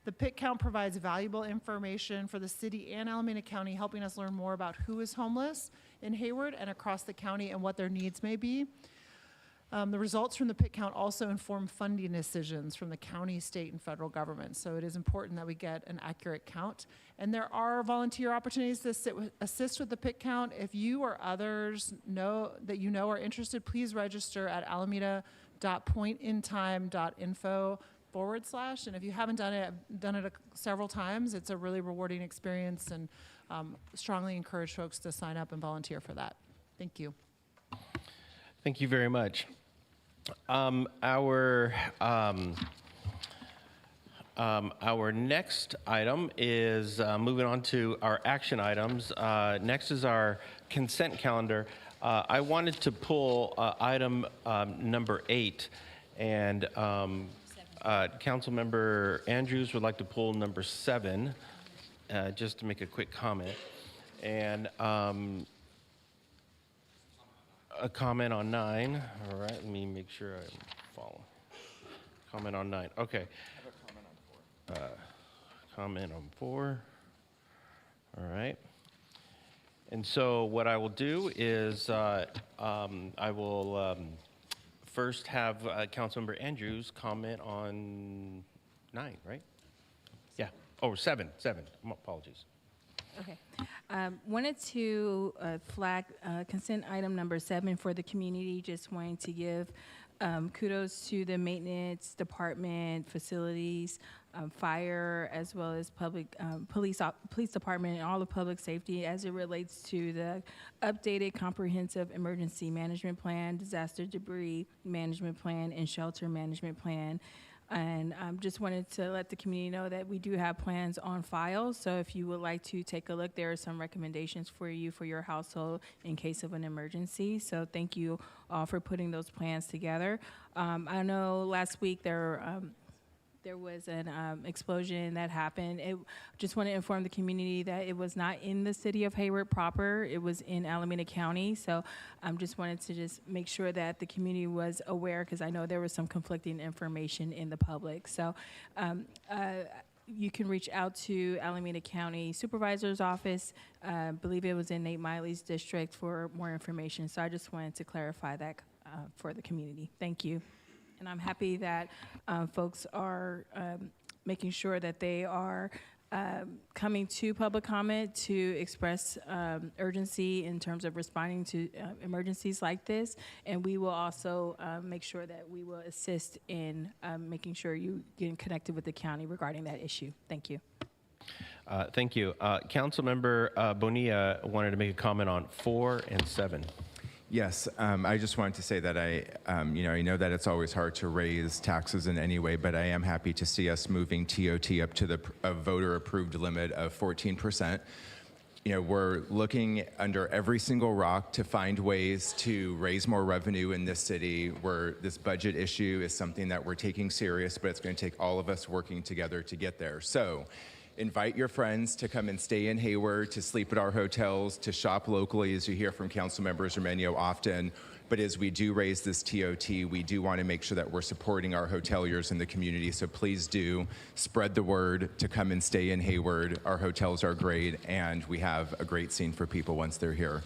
The PIT count provides valuable information for the city and Alameda County, helping us learn more about who is homeless in Hayward and across the county and what their needs may be. The results from the PIT count also inform funding decisions from the county, state, and federal government. So it is important that we get an accurate count. And there are volunteer opportunities to assist with the PIT count. If you or others know that you know are interested, please register at alameda.pointintime.info/. And if you haven't done it several times, it's a really rewarding experience, and strongly encourage folks to sign up and volunteer for that. Thank you. Thank you very much. Our next item is moving on to our action items. Next is our consent calendar. I wanted to pull item number 8, and Councilmember Andrews would like to pull number 7, just to make a quick comment. And a comment on 9. All right, let me make sure I follow. Comment on 9. Okay. I have a comment on 4. All right. And so what I will do is I will first have Councilmember Andrews comment on 9, right? Yeah. Oh, 7. Apologies. Okay. Wanted to flag consent item number 7 for the community. Just wanting to give kudos to the maintenance department, facilities, fire, as well as police department and all of public safety as it relates to the updated comprehensive emergency management plan, disaster debris management plan, and shelter management plan. And just wanted to let the community know that we do have plans on file. So if you would like to take a look, there are some recommendations for you for your household in case of an emergency. So thank you all for putting those plans together. I know last week there was an explosion that happened. Just want to inform the community that it was not in the city of Hayward proper. It was in Alameda County. So just wanted to just make sure that the community was aware, because I know there was some conflicting information in the public. So you can reach out to Alameda County Supervisor's Office. I believe it was in Nate Miley's district for more information. So I just wanted to clarify that for the community. Thank you. And I'm happy that folks are making sure that they are coming to public comment to express urgency in terms of responding to emergencies like this. And we will also make sure that we will assist in making sure you get connected with the county regarding that issue. Thank you. Thank you. Councilmember Bonilla wanted to make a comment on 4 and 7. Yes, I just wanted to say that I know that it's always hard to raise taxes in any way, but I am happy to see us moving TOT up to the voter-approved limit of 14%. We're looking under every single rock to find ways to raise more revenue in this city, where this budget issue is something that we're taking serious, but it's going to take all of us working together to get there. So invite your friends to come and stay in Hayward, to sleep at our hotels, to shop locally, as you hear from Councilmember Zermenio often. But as we do raise this TOT, we do want to make sure that we're supporting our hoteliers in the community. So please do spread the word to come and stay in Hayward. Our hotels are great, and we have a great scene for people once they're here.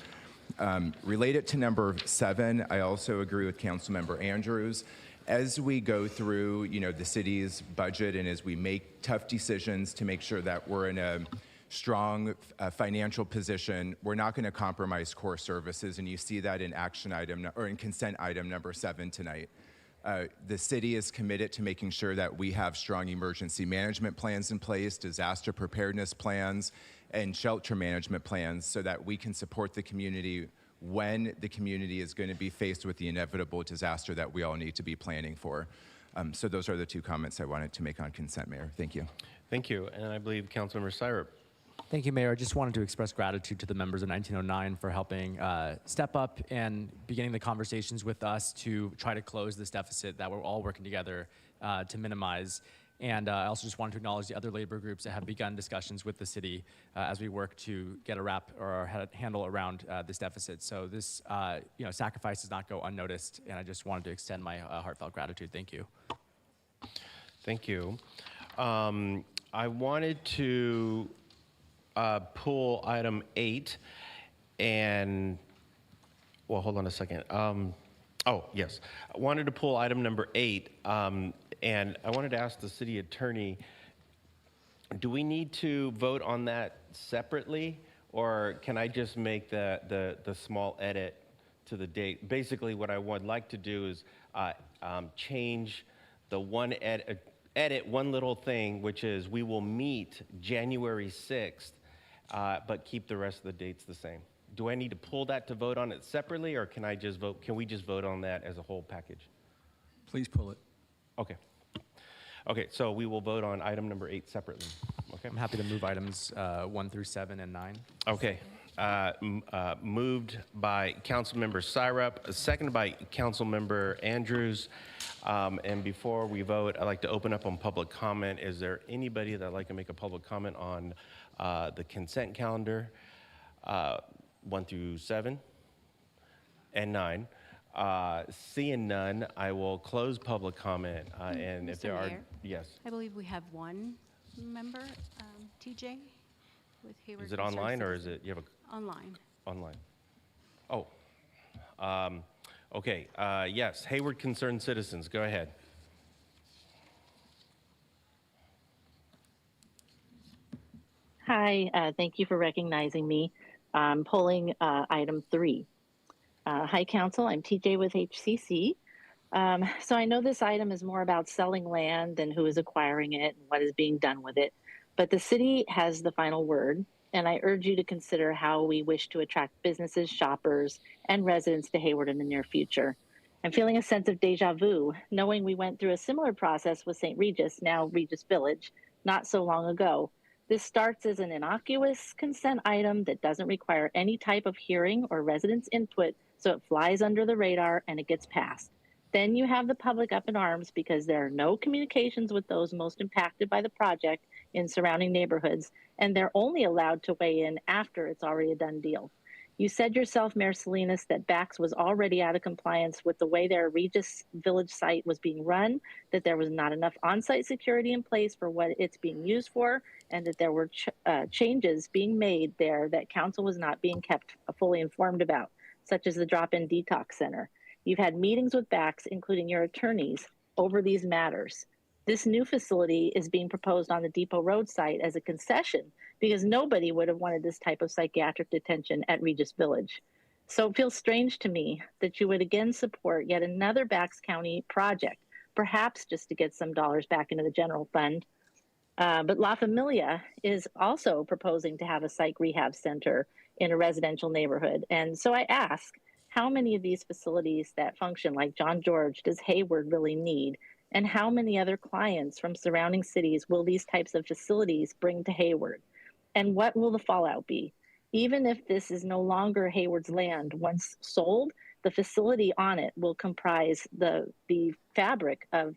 Related to number 7, I also agree with Councilmember Andrews. As we go through, the city's budget, and as we make tough decisions to make sure that we're in a strong financial position, we're not going to compromise core services, and you see that in in consent item number 7 tonight. The city is committed to making sure that we have strong emergency management plans in place, disaster preparedness plans, and shelter management plans, so that we can support the community when the community is going to be faced with the inevitable disaster that we all need to be planning for. So those are the 2 comments I wanted to make on consent, Mayor. Thank you. Thank you. And I believe Councilmember Syrup. Thank you, Mayor. I just wanted to express gratitude to the members of 1909 for helping step up and beginning the conversations with us to try to close this deficit that we're all working together to minimize. And I also just wanted to acknowledge the other labor groups that have begun discussions with the city as we work to get a wrap or a handle around this deficit. So this sacrifice does not go unnoticed, and I just wanted to extend my heartfelt gratitude. Thank you. Thank you. I wanted to pull item 8 and, well, hold on a second. Oh, yes. I wanted to pull item number 8. And I wanted to ask the city attorney, do we need to vote on that separately, or can I just make the small edit to the date? Basically, what I would like to do is change the one edit one little thing, which is we will meet January 6th, but keep the rest of the dates the same. Do I need to pull that to vote on it separately, or can I just vote? Can we just vote on that as a whole package? Please pull it. Okay. Okay, so we will vote on item number 8 separately. Okay. I'm happy to move items 1 through 7 and 9. Okay. Moved by Councilmember Syrup, seconded by Councilmember Andrews. And before we vote, I'd like to open up on public comment. Is there anybody that'd like to make a public comment on the consent calendar, 1 through 7 and 9? Seeing none, I will close public comment. And if Mr. there are, Mayor? yes. I believe we have one member, TJ, with Hayward. Is it Concerned online or is Citizens. it, you have Online. online? Oh, okay. Yes, Hayward Concerned Citizens, go ahead. Hi, thank you for recognizing me. I'm pulling item 3. Hi, Council. I'm TJ with HCC. So I know this item is more about selling land than who is acquiring it and what is being done with it, but the city has the final word, and I urge you to consider how we wish to attract businesses, shoppers, and residents to Hayward in the near future. I'm feeling a sense of deja vu, knowing we went through a similar process with St. Regis, now Regis Village, not so long ago. This starts as an innocuous consent item that doesn't require any type of hearing or residents' input, so it flies under the radar and it gets passed. Then you have the public up in arms because there are no communications with those most impacted by the project in surrounding neighborhoods, and they're only allowed to weigh in after it's already a done deal. You said yourself, Mayor Salinas, that Bax was already out of compliance with the way their Regis Village site was being run, that there was not enough on-site security in place for what it's being used for, and that there were changes being made there that council was not being kept fully informed about, such as the drop-in detox center. You've had meetings with Bax, including your attorneys, over these matters. This new facility is being proposed on the Depot Road site as a concession because nobody would have wanted this type of psychiatric detention at Regis Village. So it feels strange to me that you would again support yet another Bax County project, perhaps just to get some dollars back into the general fund. But La Familia is also proposing to have a psych rehab center in a residential neighborhood. And so I ask, how many of these facilities that function like John George does Hayward really need? And how many other clients from surrounding cities will these types of facilities bring to Hayward? And what will the fallout be? Even if this is no longer Hayward's land, once sold, the facility on it will comprise the fabric of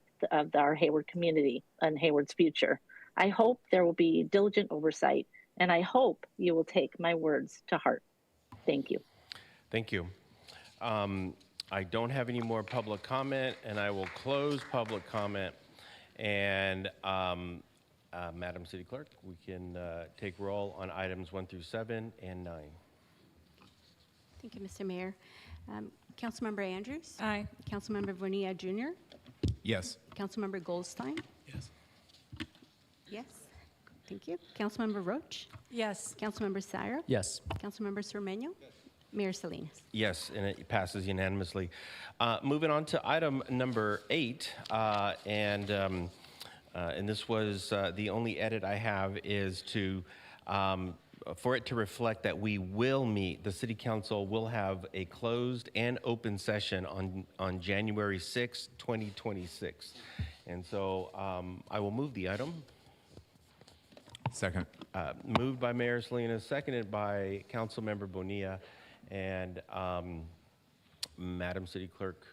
our Hayward community and Hayward's future. I hope there will be diligent oversight, and I hope you will take my words to heart. Thank you. Thank you. I don't have any more public comment, and I will close public comment. And Madam City Clerk, we can take roll on items 1 through 7 and 9. Thank you, Mr. Mayor. Councilmember Andrews? Aye. Councilmember Bonilla Jr.? Yes. Councilmember Goldstein? Yes. Yes. Thank you. Councilmember Roach? Yes. Councilmember Syrup? Yes. Councilmember Cermeño? Mayor Salinas? Yes, and it passes unanimously. Moving on to item number 8, and this was the only edit I have is to for it to reflect that we will meet. The City Council will have a closed and open session on January 6, 2026, and so I will move the item. Second. Moved by Mayor Salinas, seconded by Councilmember Bonilla. And Madam City Clerk,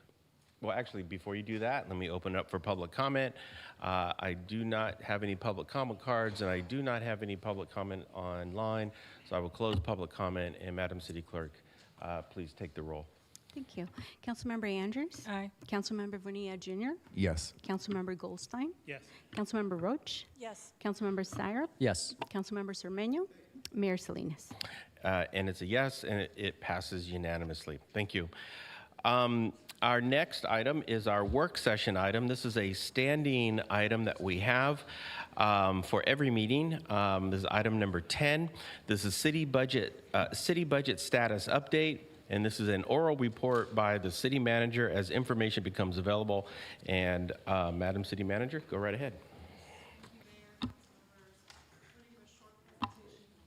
well, actually, before you do that, let me open up for public comment. I do not have any public comment cards, and I do not have any public comment online, so I will close public comment, and Madam City Clerk, please take the roll. Thank you. Councilmember Andrews? Aye. Councilmember Bonilla Jr.? Yes. Councilmember Goldstein? Yes. Councilmember Roach? Yes. Councilmember Syrup? Yes. Councilmember Cermeño? Mayor Salinas? And it's a yes, and it passes unanimously. Thank you. Our next item is our work session item. This is a standing item that we have for every meeting. This is item number 10. This is city budget status update, and this is an oral report by the city manager as information becomes available. And Madam City Manager, go right ahead.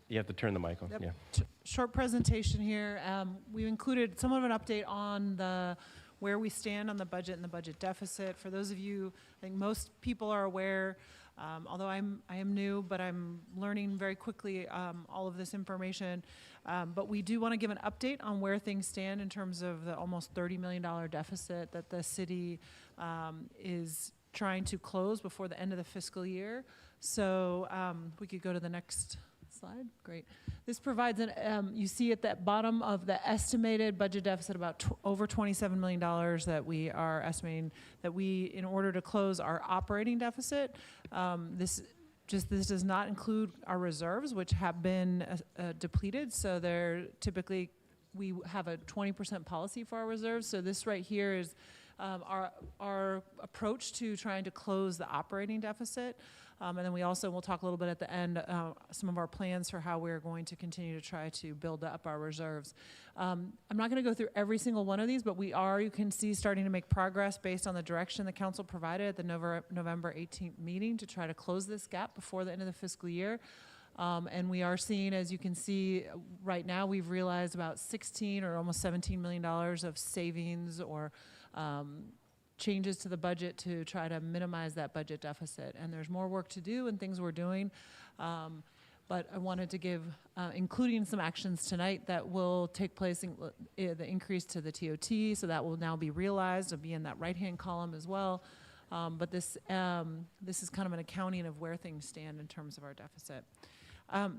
You have to turn the mic on. Yep. Yeah. Short presentation here. We've included somewhat of an update on where we stand on the budget and the budget deficit. For those of you, I think most people are aware, although I am new, but I'm learning very quickly all of this information. But we do want to give an update on where things stand in terms of the almost $30 million deficit that the city is trying to close before the end of the fiscal year. So we could go to the next slide. Great. This provides you see at the bottom of the estimated budget deficit about over $27 million that we are estimating that in order to close our operating deficit. This does not include our reserves, which have been depleted. So typically we have a 20% policy for our reserves. So this right here is our approach to trying to close the operating deficit. And then we also will talk a little bit at the end, some of our plans for how we're going to continue to try to build up our reserves. I'm not going to go through every single one of these, but we are, you can see, starting to make progress based on the direction the council provided at the November 18th meeting to try to close this gap before the end of the fiscal year. And we are seeing, as you can see, right now we've realized about 16 or almost $17 million of savings or changes to the budget to try to minimize that budget deficit. And there's more work to do and things we're doing. But I wanted to give, including some actions tonight that will take place, in, the increase to the TOT, so that will now be realized. It'll be in that right-hand column as well. But this is kind of an accounting of where things stand in terms of our deficit.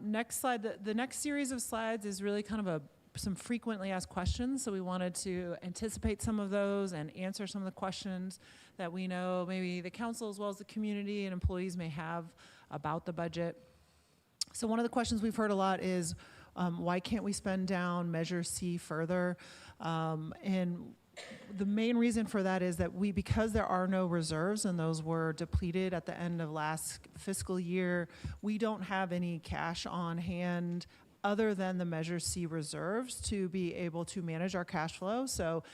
Next slide, the next series of slides is really kind of some frequently asked questions. So we wanted to anticipate some of those and answer some of the questions that we know maybe the council as well as the community and employees may have about the budget. So one of the questions we've heard a lot is, why can't we spend down Measure C further? And the main reason for that is that because there are no reserves and those were depleted at the end of last fiscal year, we don't have any cash on hand other than the Measure C reserves to be able to manage our cash flow. So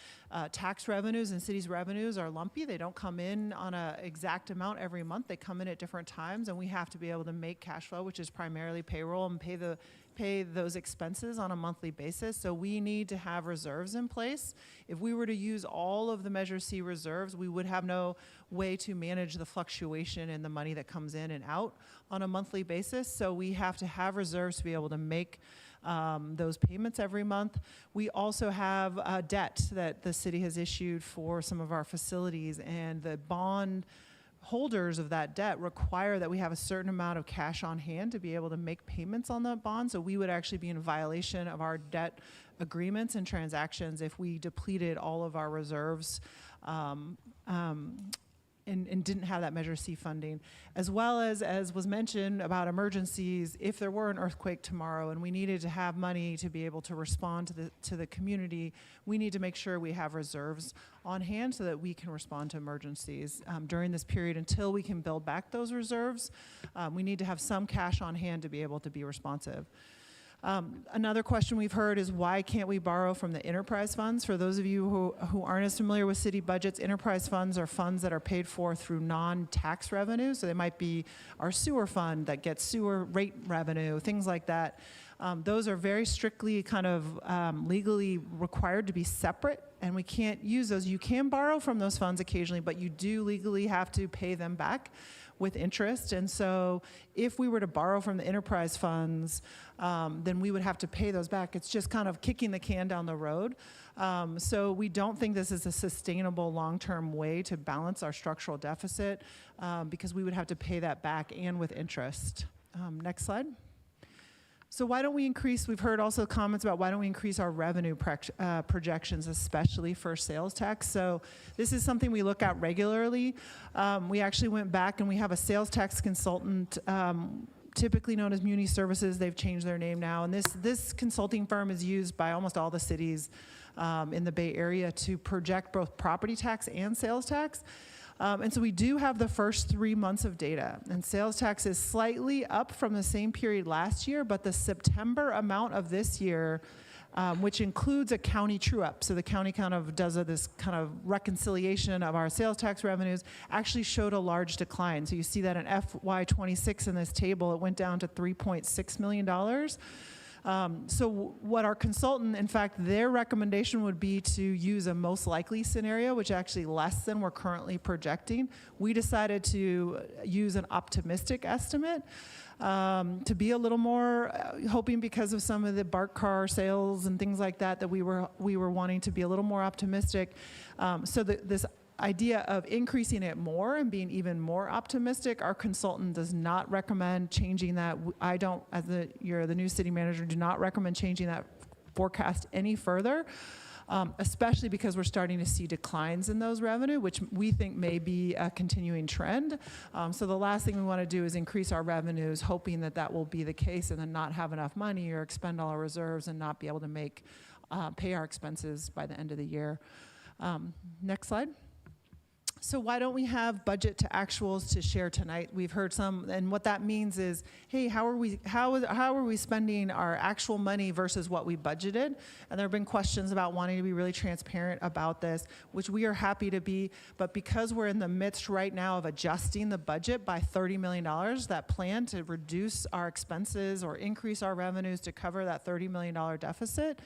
tax revenues and cities revenues are lumpy. They don't come in on an exact amount every month. They come in at different times, and we have to be able to make cash flow, which is primarily payroll, and pay those expenses on a monthly basis. So we need to have reserves in place. If we were to use all of the Measure C reserves, we would have no way to manage the fluctuation in the money that comes in and out on a monthly basis. So we have to have reserves to be able to make those payments every month. We also have debt that the city has issued for some of our facilities, and the bond holders of that debt require that we have a certain amount of cash on hand to be able to make payments on the bond. So we would actually be in violation of our debt agreements and transactions if we depleted all of our reserves and didn't have that Measure C funding. As well as was mentioned about emergencies, if there were an earthquake tomorrow and we needed to have money to be able to respond to the community, we need to make sure we have reserves on hand so that we can respond to emergencies. During this period, until we can build back those reserves, we need to have some cash on hand to be able to be responsive. Another question we've heard is, why can't we borrow from the enterprise funds? For those of you who aren't as familiar with city budgets, enterprise funds are funds that are paid for through non-tax revenue. So they might be our sewer fund that gets sewer rate revenue, things like that. Those are very strictly kind of legally required to be separate, and we can't use those. You can borrow from those funds occasionally, but you do legally have to pay them back with interest. And so if we were to borrow from the enterprise funds, then we would have to pay those back. It's just kind of kicking the can down the road. So we don't think this is a sustainable long-term way to balance our structural deficit because we would have to pay that back and with interest. Next slide. So why don't we increase, we've heard also comments about why don't we increase our revenue projections, especially for sales tax. So this is something we look at regularly. We actually went back and we have a sales tax consultant, typically known as Muni Services. They've changed their name now. And this consulting firm is used by almost all the cities in the Bay Area to project both property tax and sales tax. And so we do have the first 3 months of data, and sales tax is slightly up from the same period last year, but the September amount of this year, which includes a county true-up, so the county kind of does this kind of reconciliation of our sales tax revenues, actually showed a large decline. So you see that in FY26 in this table, it went down to $3.6 million. So what our consultant, in fact, their recommendation would be to use a most likely scenario, which actually less than we're currently projecting. We decided to use an optimistic estimate to be a little more, hoping because of some of the BART car sales and things like that, that we were wanting to be a little more optimistic. So this idea of increasing it more and being even more optimistic, our consultant does not recommend changing that. I don't, as the new city manager, do not recommend changing that forecast any further, especially because we're starting to see declines in those revenue, which we think may be a continuing trend. So the last thing we want to do is increase our revenues, hoping that that will be the case, and then not have enough money or expend all our reserves and not be able to pay our expenses by the end of the year. Next slide. So why don't we have budget to actuals to share tonight? We've heard some, and what that means is, hey, how are we spending our actual money versus what we budgeted? And there have been questions about wanting to be really transparent about this, which we are happy to be, but because we're in the midst right now of adjusting the budget by $30 million, that plan to reduce our expenses or increase our revenues to cover that $30 million deficit,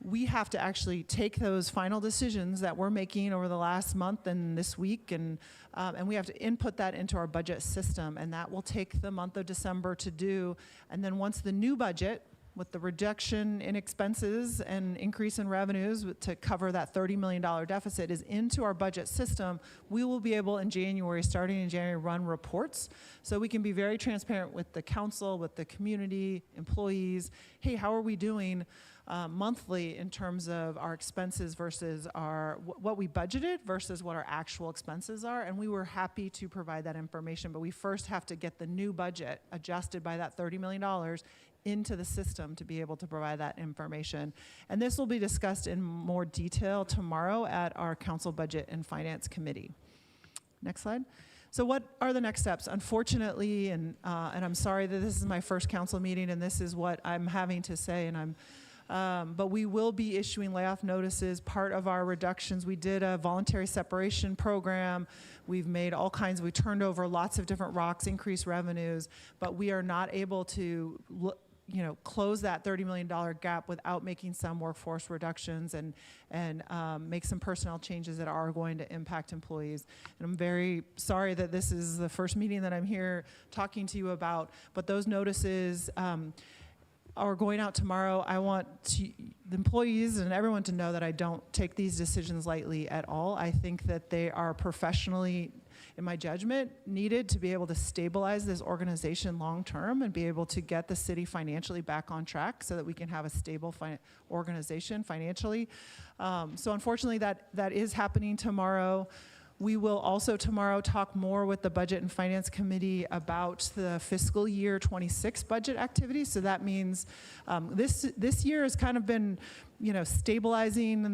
we have to actually take those final decisions that we're making over the last month and this week, and we have to input that into our budget system, and that will take the month of December to do. And then once the new budget, with the reduction in expenses and increase in revenues to cover that $30 million deficit, is into our budget system, we will be able in January, starting in January, run reports so we can be very transparent with the council, with the community, employees. Hey, how are we doing monthly in terms of our expenses versus what we budgeted versus what our actual expenses are? And we were happy to provide that information, but we first have to get the new budget adjusted by that $30 million into the system to be able to provide that information. And this will be discussed in more detail tomorrow at our Council Budget and Finance Committee. Next slide. So what are the next steps? Unfortunately, and I'm sorry that this is my first council meeting and this is what I'm having to say, and but we will be issuing layoff notices. Part of our reductions, we did a voluntary separation program. We've made all kinds, we turned over lots of different rocks, increased revenues, but we are not able to close that $30 million gap without making some workforce reductions and make some personnel changes that are going to impact employees. And I'm very sorry that this is the first meeting that I'm here talking to you about, but those notices are going out tomorrow. I want the employees and everyone to know that I don't take these decisions lightly at all. I think that they are professionally, in my judgment, needed to be able to stabilize this organization long term and be able to get the city financially back on track so that we can have a stable organization financially. So unfortunately that is happening tomorrow. We will also tomorrow talk more with the Budget and Finance Committee about the fiscal year 26 budget activities. So that means this year has kind of been, stabilizing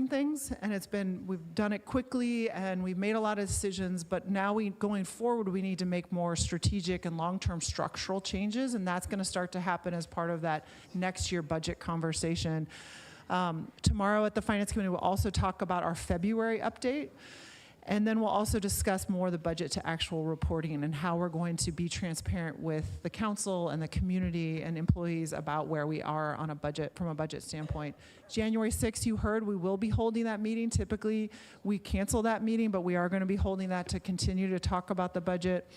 things, and we've done it quickly and we've made a lot of decisions, but now going forward, we need to make more strategic and long-term structural changes, and that's going to start to happen as part of that next year budget conversation. Tomorrow at the Finance Committee, we'll also talk about our February update, and then we'll also discuss more the budget to actual reporting and how we're going to be transparent with the council and the community and employees about where we are on a budget, from a budget standpoint. January 6th, you heard, we will be holding that meeting. Typically, we cancel that meeting, but we are going to be holding that to continue to talk about the budget.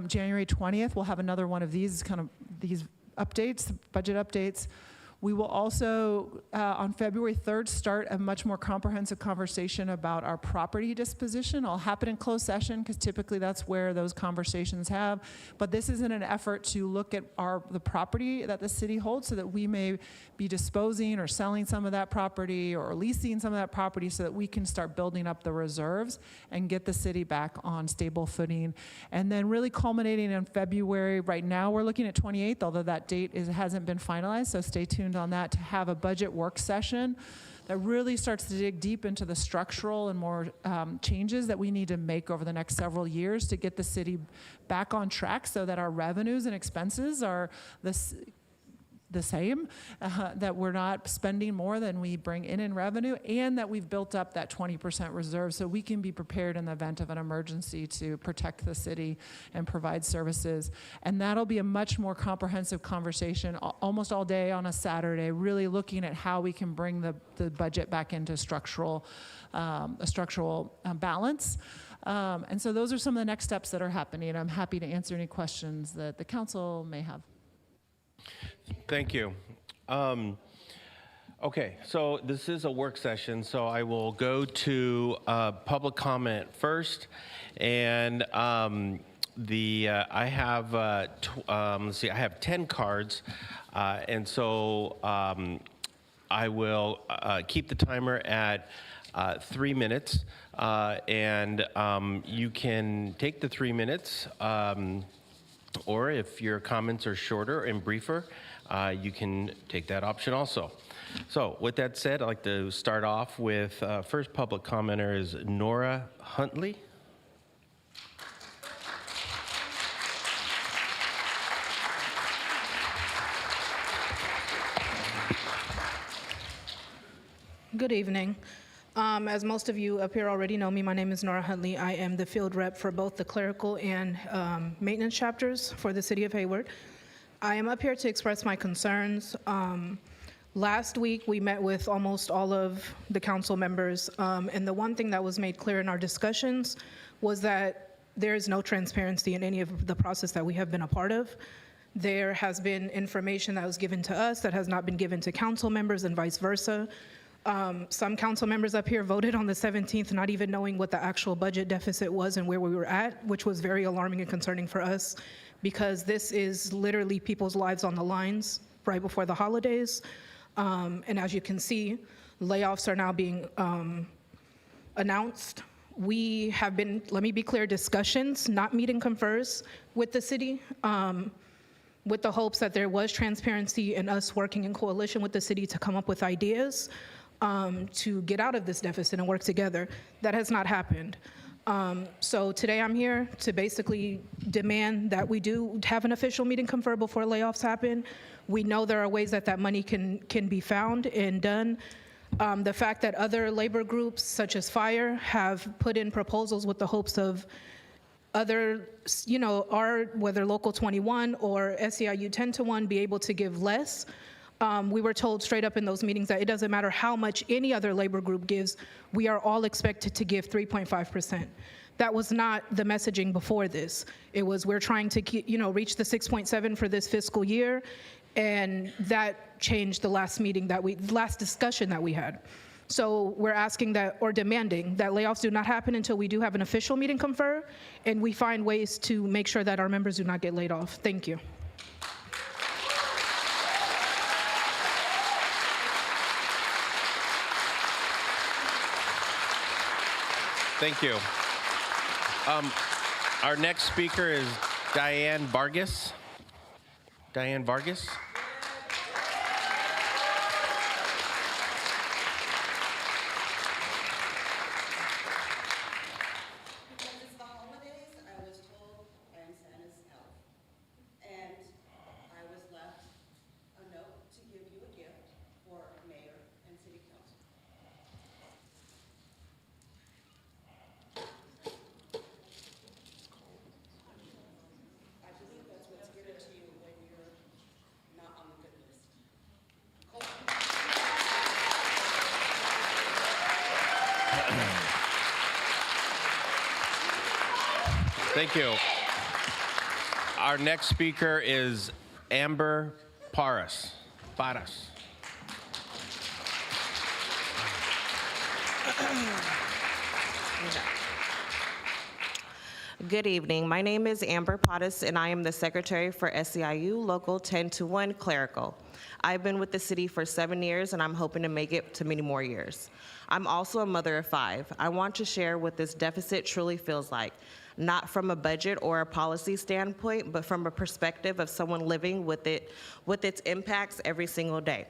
January 20th, we'll have another one of these updates, budget updates. We will also, on February 3rd, start a much more comprehensive conversation about our property disposition. It'll happen in closed session because typically that's where those conversations have. But this is in an effort to look at the property that the city holds so that we may be disposing or selling some of that property or leasing some of that property so that we can start building up the reserves and get the city back on stable footing. And then really culminating in February, right now we're looking at 28th, although that date hasn't been finalized, so stay tuned on that, to have a budget work session that really starts to dig deep into the structural and more changes that we need to make over the next several years to get the city back on track so that our revenues and expenses are the same, that we're not spending more than we bring in revenue, and that we've built up that 20% reserve so we can be prepared in the event of an emergency to protect the city and provide services. And that'll be a much more comprehensive conversation almost all day on a Saturday, really looking at how we can bring the budget back into a structural balance. And so those are some of the next steps that are happening. I'm happy to answer any questions that the council may have. Thank you. Okay, so this is a work session, so I will go to public comment first, and I have let's see, I have 10 cards, and so I will keep the timer at 3 minutes, and you can take the 3 minutes. Or if your comments are shorter and briefer, you can take that option also. So with that said, I'd like to start off with first public commenter is Nora Huntley. Good evening. As most of you up here already know me, my name is Nora Huntley. I am the field rep for both the clerical and maintenance chapters for the city of Hayward. I am up here to express my concerns. Last week, we met with almost all of the council members, and the one thing that was made clear in our discussions was that there is no transparency in any of the process that we have been a part of. There has been information that was given to us that has not been given to council members and vice versa. Some council members up here voted on the 17th not even knowing what the actual budget deficit was and where we were at, which was very alarming and concerning for us because this is literally people's lives on the lines right before the holidays. And as you can see, layoffs are now being announced. We have been, let me be clear, discussions, not meet and confers with the city, with the hopes that there was transparency and us working in coalition with the city to come up with ideas to get out of this deficit and work together. That has not happened. So today I'm here to basically demand that we do have an official meet and confer before layoffs happen. We know there are ways that that money can be found and done. The fact that other labor groups such as FIRE have put in proposals with the hopes of other, whether Local 21 or SEIU 10-to-1 be able to give less. We were told straight up in those meetings that it doesn't matter how much any other labor group gives, we are all expected to give 3.5%. That was not the messaging before this. It was we're trying to reach the 6.7 for this fiscal year, and that changed the last discussion that we had. So we're asking that, or demanding, that layoffs do not happen until we do have an official meet and confer, and we find ways to make sure that our members do not get laid off. Thank you. Thank you. Our next speaker is Diane Vargas. Diane Vargas. Thank you. Our next speaker is Amber Paras. Good evening. My name is Amber Pottis, and I am the secretary for SEIU Local 10-to-1 Clerical. I've been with the city for 7 years, and I'm hoping to make it to many more years. I'm also a mother of 5. I want to share what this deficit truly feels like, not from a budget or a policy standpoint, but from a perspective of someone living with its impacts every single day.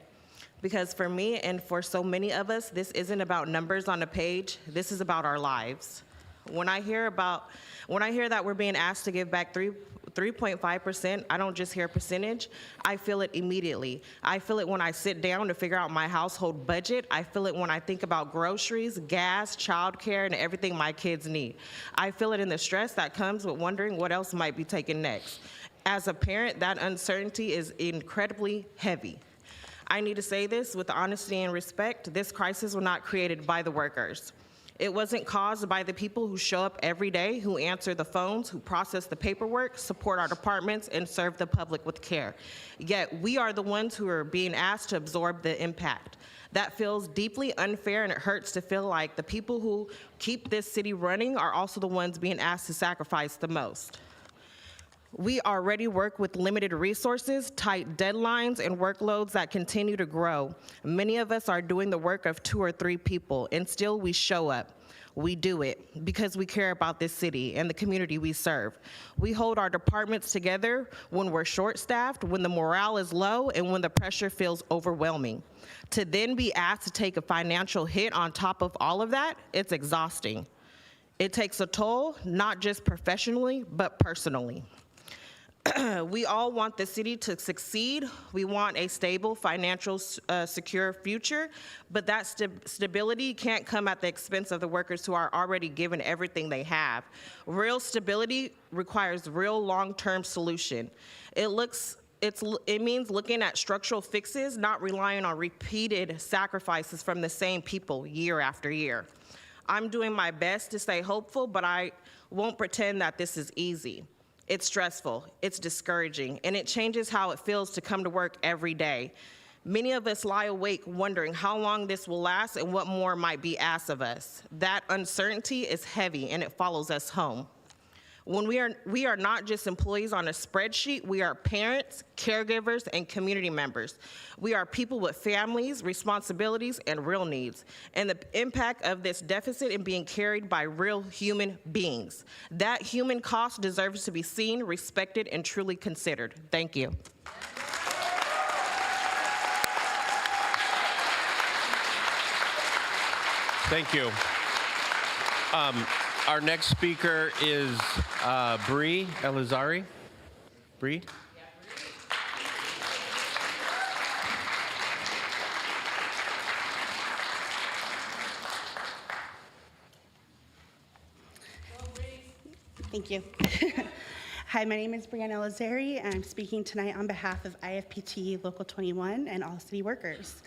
Because for me and for so many of us, this isn't about numbers on a page, this is about our lives. When I hear that we're being asked to give back 3.5%, I don't just hear a percentage, I feel it immediately. I feel it when I sit down to figure out my household budget. I feel it when I think about groceries, gas, childcare, and everything my kids need. I feel it in the stress that comes with wondering what else might be taken next. As a parent, that uncertainty is incredibly heavy. I need to say this with honesty and respect. This crisis was not created by the workers. It wasn't caused by the people who show up every day, who answer the phones, who process the paperwork, support our departments, and serve the public with care. Yet we are the ones who are being asked to absorb the impact. That feels deeply unfair, and it hurts to feel like the people who keep this city running are also the ones being asked to sacrifice the most. We already work with limited resources, tight deadlines, and workloads that continue to grow. Many of us are doing the work of 2 or 3 people, and still we show up. We do it because we care about this city and the community we serve. We hold our departments together when we're short-staffed, when the morale is low, and when the pressure feels overwhelming. To then be asked to take a financial hit on top of all of that, it's exhausting. It takes a toll, not just professionally, but personally. We all want the city to succeed. We want a stable, financial, secure future, but that stability can't come at the expense of the workers who are already given everything they have. Real stability requires real long-term solution. It means looking at structural fixes, not relying on repeated sacrifices from the same people year after year. I'm doing my best to stay hopeful, but I won't pretend that this is easy. It's stressful, it's discouraging, and it changes how it feels to come to work every day. Many of us lie awake wondering how long this will last and what more might be asked of us. That uncertainty is heavy and it follows us home. When we are not just employees on a spreadsheet, we are parents, caregivers, and community members. We are people with families, responsibilities, and real needs. And the impact of this deficit is being carried by real human beings. That human cost deserves to be seen, respected, and truly considered. Thank you. Thank you. Our next speaker is Bree Elizari. Bree? Thank you. Hi, my name is Brianna Lazari, and I'm speaking tonight on behalf of IFPT Local 21 and all city workers.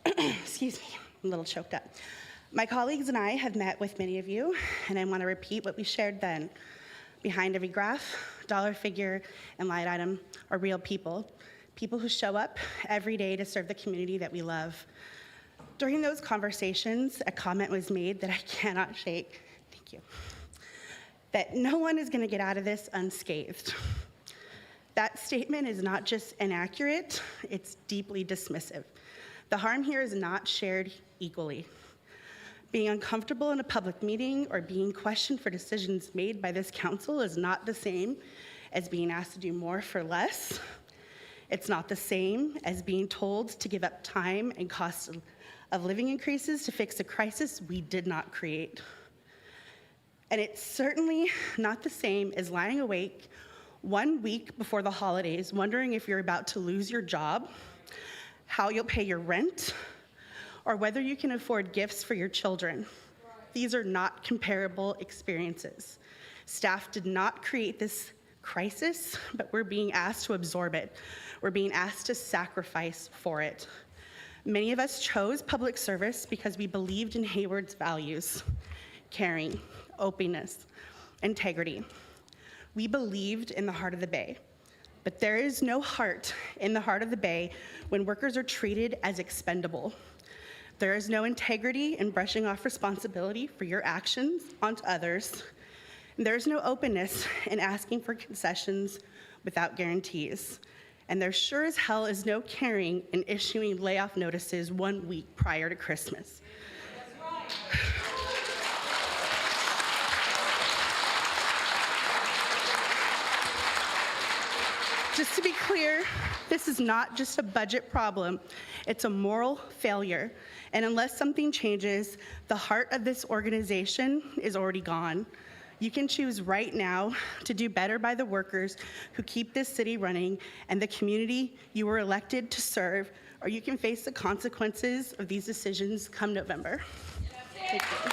Excuse me, I'm a little choked up. My colleagues and I have met with many of you, and I want to repeat what we shared then. Behind every graph, dollar figure, and line item are real people, people who show up every day to serve the community that we love. During those conversations, a comment was made that I cannot shake. Thank you. That no one is going to get out of this unscathed. That statement is not just inaccurate, it's deeply dismissive. The harm here is not shared equally. Being uncomfortable in a public meeting or being questioned for decisions made by this council is not the same as being asked to do more for less. It's not the same as being told to give up time and cost of living increases to fix a crisis we did not create. And it's certainly not the same as lying awake 1 week before the holidays, wondering if you're about to lose your job, how you'll pay your rent, or whether you can afford gifts for your children. These are not comparable experiences. Staff did not create this crisis, but we're being asked to absorb it. We're being asked to sacrifice for it. Many of us chose public service because we believed in Hayward's values: caring, openness, integrity. We believed in the heart of the Bay. But there is no heart in the heart of the Bay when workers are treated as expendable. There is no integrity in brushing off responsibility for your actions onto others. And there is no openness in asking for concessions without guarantees. And there sure as hell is no caring in issuing layoff notices 1 week prior to Christmas. That's right. Just to be clear, this is not just a budget problem, it's a moral failure. And unless something changes, the heart of this organization is already gone. You can choose right now to do better by the workers who keep this city running and the community you were elected to serve, or you can face the consequences of these decisions come November. Thank you.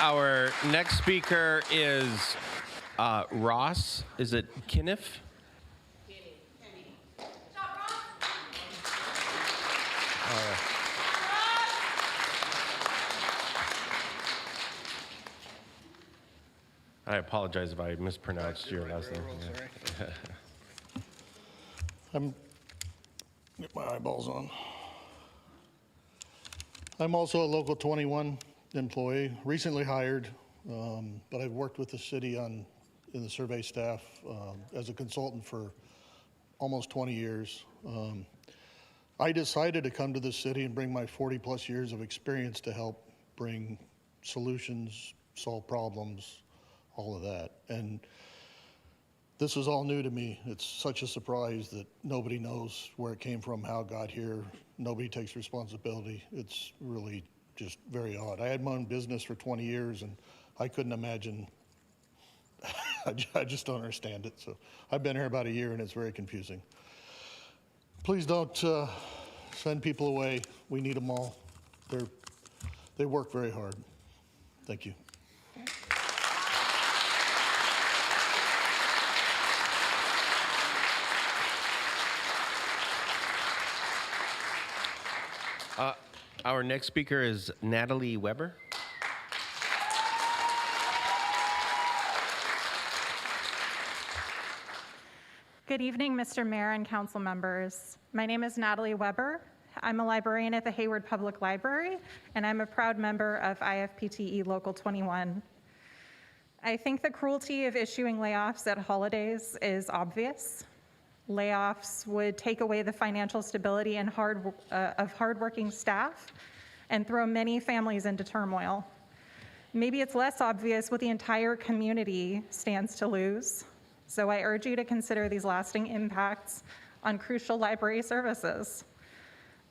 Our next speaker is Ross. Is it Kniff? I apologize if I mispronounced your last name. Get my eyeballs on. I'm also a Local 21 employee, recently hired, but I've worked with the city in the survey staff as a consultant for almost 20 years. I decided to come to the city and bring my 40-plus years of experience to help bring solutions, solve problems, all of that. And this is all new to me. It's such a surprise that nobody knows where it came from, how it got here. Nobody takes responsibility. It's really just very odd. I had my own business for 20 years, and I couldn't imagine. I just don't understand it. So I've been here about a year, and it's very confusing. Please don't send people away. We need them all. They work very hard. Thank you. Our next speaker is Natalie Weber. Good evening, Mr. Mayor and council members. My name is Natalie Weber. I'm a librarian at the Hayward Public Library, and I'm a proud member of IFPTE Local 21. I think the cruelty of issuing layoffs at holidays is obvious. Layoffs would take away the financial stability and of hardworking staff and throw many families into turmoil. Maybe it's less obvious what the entire community stands to lose. So I urge you to consider these lasting impacts on crucial library services.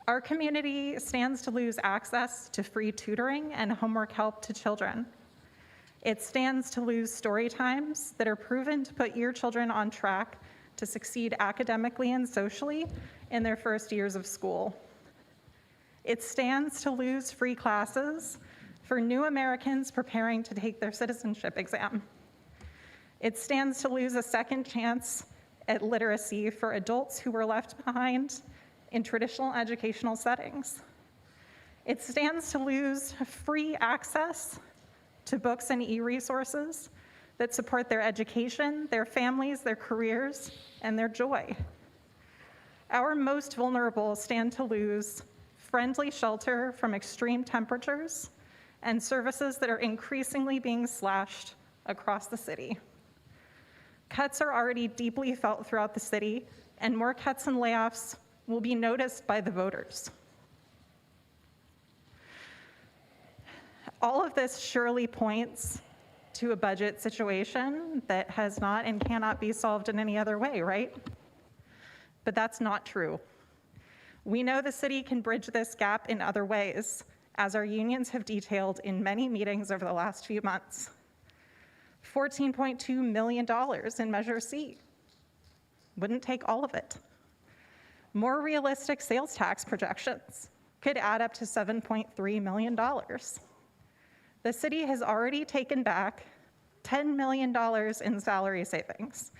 Our community stands to lose access to free tutoring and homework help to children. It stands to lose story times that are proven to put your children on track to succeed academically and socially in their first years of school. It stands to lose free classes for new Americans preparing to take their citizenship exam. It stands to lose a second chance at literacy for adults who were left behind in traditional educational settings. It stands to lose free access to books and e-resources that support their education, their families, their careers, and their joy. Our most vulnerable stand to lose friendly shelter from extreme temperatures and services that are increasingly being slashed across the city. Cuts are already deeply felt throughout the city, and more cuts and layoffs will be noticed by the voters. All of this surely points to a budget situation that has not and cannot be solved in any other way, right? But that's not true. We know the city can bridge this gap in other ways, as our unions have detailed in many meetings over the last few months. $14.2 million in Measure C. Wouldn't take all of it. More realistic sales tax projections could add up to $7.3 million. The city has already taken back $10 million in salary savings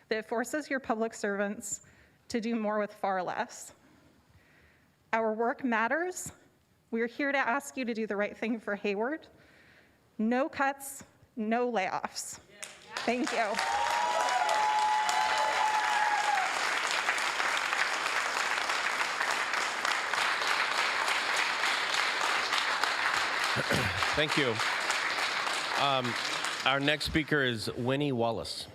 that forces your public servants to do more with far less. Our work matters. We're here to ask you to do the right thing for Hayward. No cuts, no layoffs. Thank you. Thank you. Our next speaker is Winnie Wallace.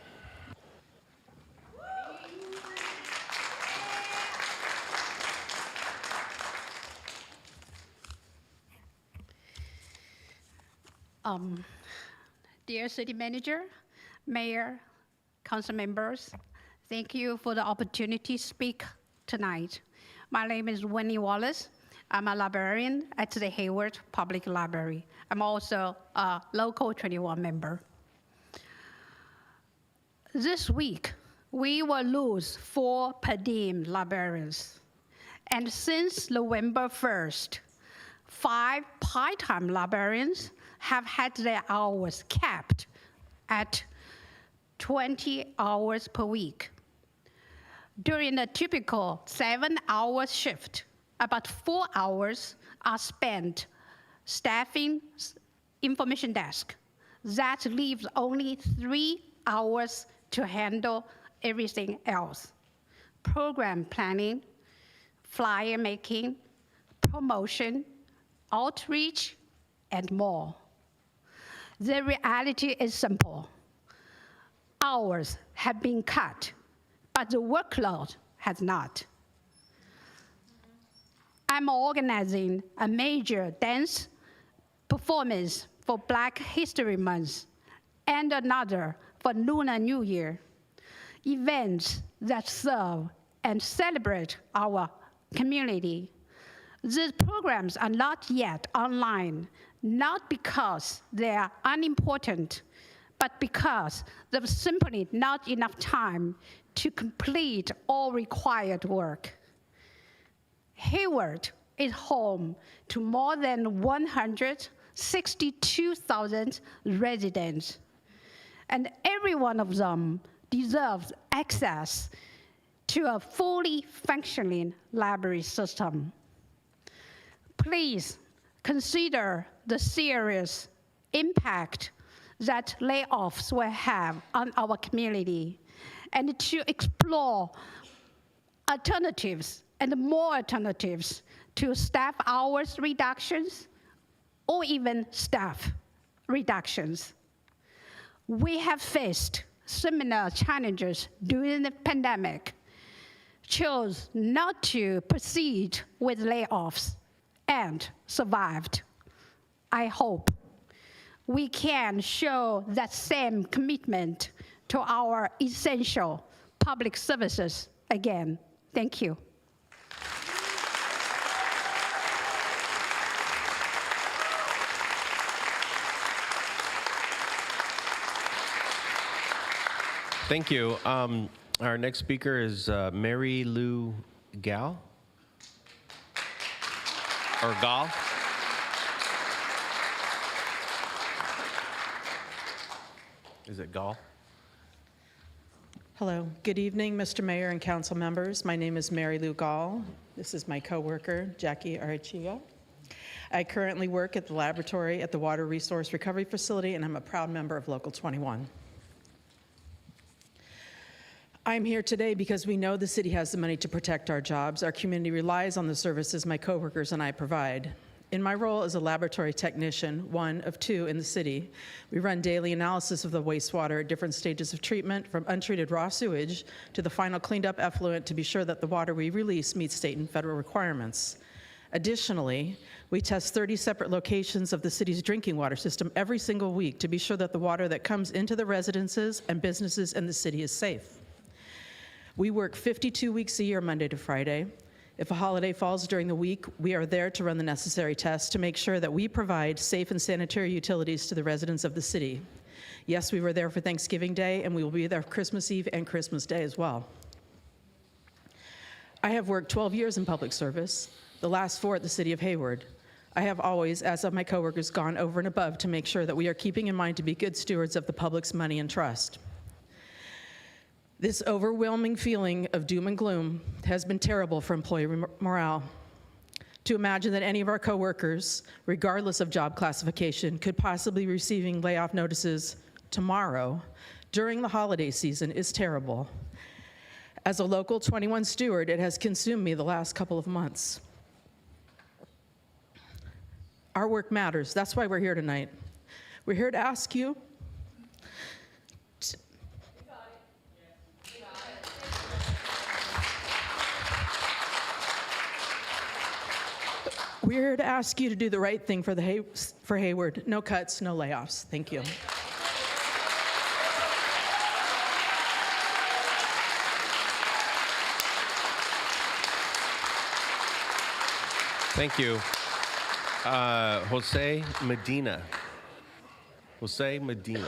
Dear City Manager, Mayor, Council members, thank you for the opportunity to speak tonight. My name is Winnie Wallace. I'm a librarian at the Hayward Public Library. I'm also a Local 21 member. This week, we will lose 4 per diem librarians. And since November 1st, 5 part-time librarians have had their hours capped at 20 hours per week. During a typical 7-hour shift, about 4 hours are spent staffing information desk. That leaves only 3 hours to handle everything else. program planning, flyer making, promotion, outreach, and more. The reality is simple. Hours have been cut, but the workload has not. I'm organizing a major dance performance for Black History Month and another for Lunar New Year, events that serve and celebrate our community. These programs are not yet online, not because they are unimportant, but because there's simply not enough time to complete all required work. Hayward is home to more than 162,000 residents, and every one of them deserves access to a fully functioning library system. Please consider the serious impact that layoffs will have on our community, and to explore alternatives and more alternatives to staff hours reductions or even staff reductions. We have faced similar challenges during the pandemic, chose not to proceed with layoffs, and survived. I hope we can show that same commitment to our essential public services again. Thank you. Thank you. Our next speaker is Mary Lou Gal, or Gal. Is it Gal? Hello. Good evening, Mr. Mayor and council members. My name is Mary Lou Gall. This is my coworker, Jackie Arachiga. I currently work at the laboratory at the Water Resource Recovery Facility, and I'm a proud member of Local 21. I'm here today because we know the city has the money to protect our jobs. Our community relies on the services my coworkers and I provide. In my role as a laboratory technician, one of two in the city, we run daily analysis of the wastewater at different stages of treatment, from untreated raw sewage to the final cleaned up effluent, to be sure that the water we release meets state and federal requirements. Additionally, we test 30 separate locations of the city's drinking water system every single week to be sure that the water that comes into the residences and businesses in the city is safe. We work 52 weeks a year, Monday to Friday. If a holiday falls during the week, we are there to run the necessary tests to make sure that we provide safe and sanitary utilities to the residents of the city. Yes, we were there for Thanksgiving Day, and we will be there for Christmas Eve and Christmas Day as well. I have worked 12 years in public service, the last 4 at the city of Hayward. I have always, as have my coworkers, gone over and above to make sure that we are keeping in mind to be good stewards of the public's money and trust. This overwhelming feeling of doom and gloom has been terrible for employee morale. To imagine that any of our coworkers, regardless of job classification, could possibly be receiving layoff notices tomorrow during the holiday season is terrible. As a Local 21 steward, it has consumed me the last couple of months. Our work matters. That's why we're here tonight. We're here to ask you We're here to ask you to do the right thing for Hayward. No cuts, no layoffs. Thank you. Thank you. Jose Medina. Jose Medina.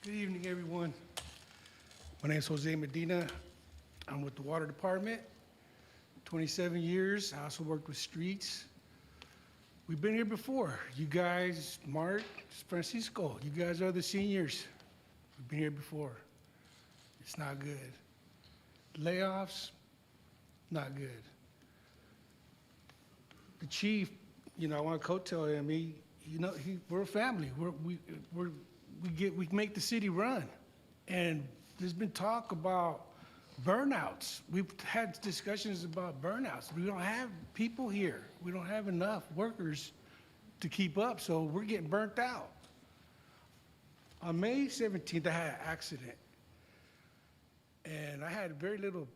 Good evening, everyone. My name is Jose Medina. I'm with the Water Department, 27 years. I also worked with streets. We've been here before. You guys, Mark, Francisco, you guys are the seniors. We've been here before. It's not good. Layoffs, not good. the chief, you know, I want to coattail him. We're a family. We make the city run. And there's been talk about burnouts. We've had discussions about burnouts. We don't have people here. We don't have enough workers to keep up, so we're getting burnt out. On May 17th, I had an accident, and I had very little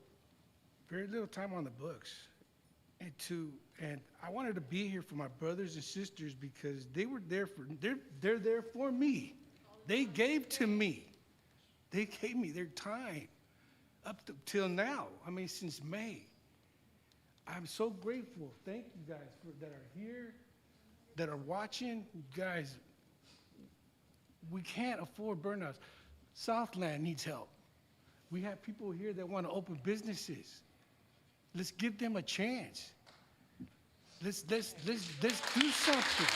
time on the books. And I wanted to be here for my brothers and sisters because they're there for me. They gave to me. They gave me their time up till now. I mean, since May. I'm so grateful. Thank you guys that are here, that are watching. You guys, we can't afford burnouts. Southland needs help. We have people here that want to open businesses. Let's give them a chance. Let's do something.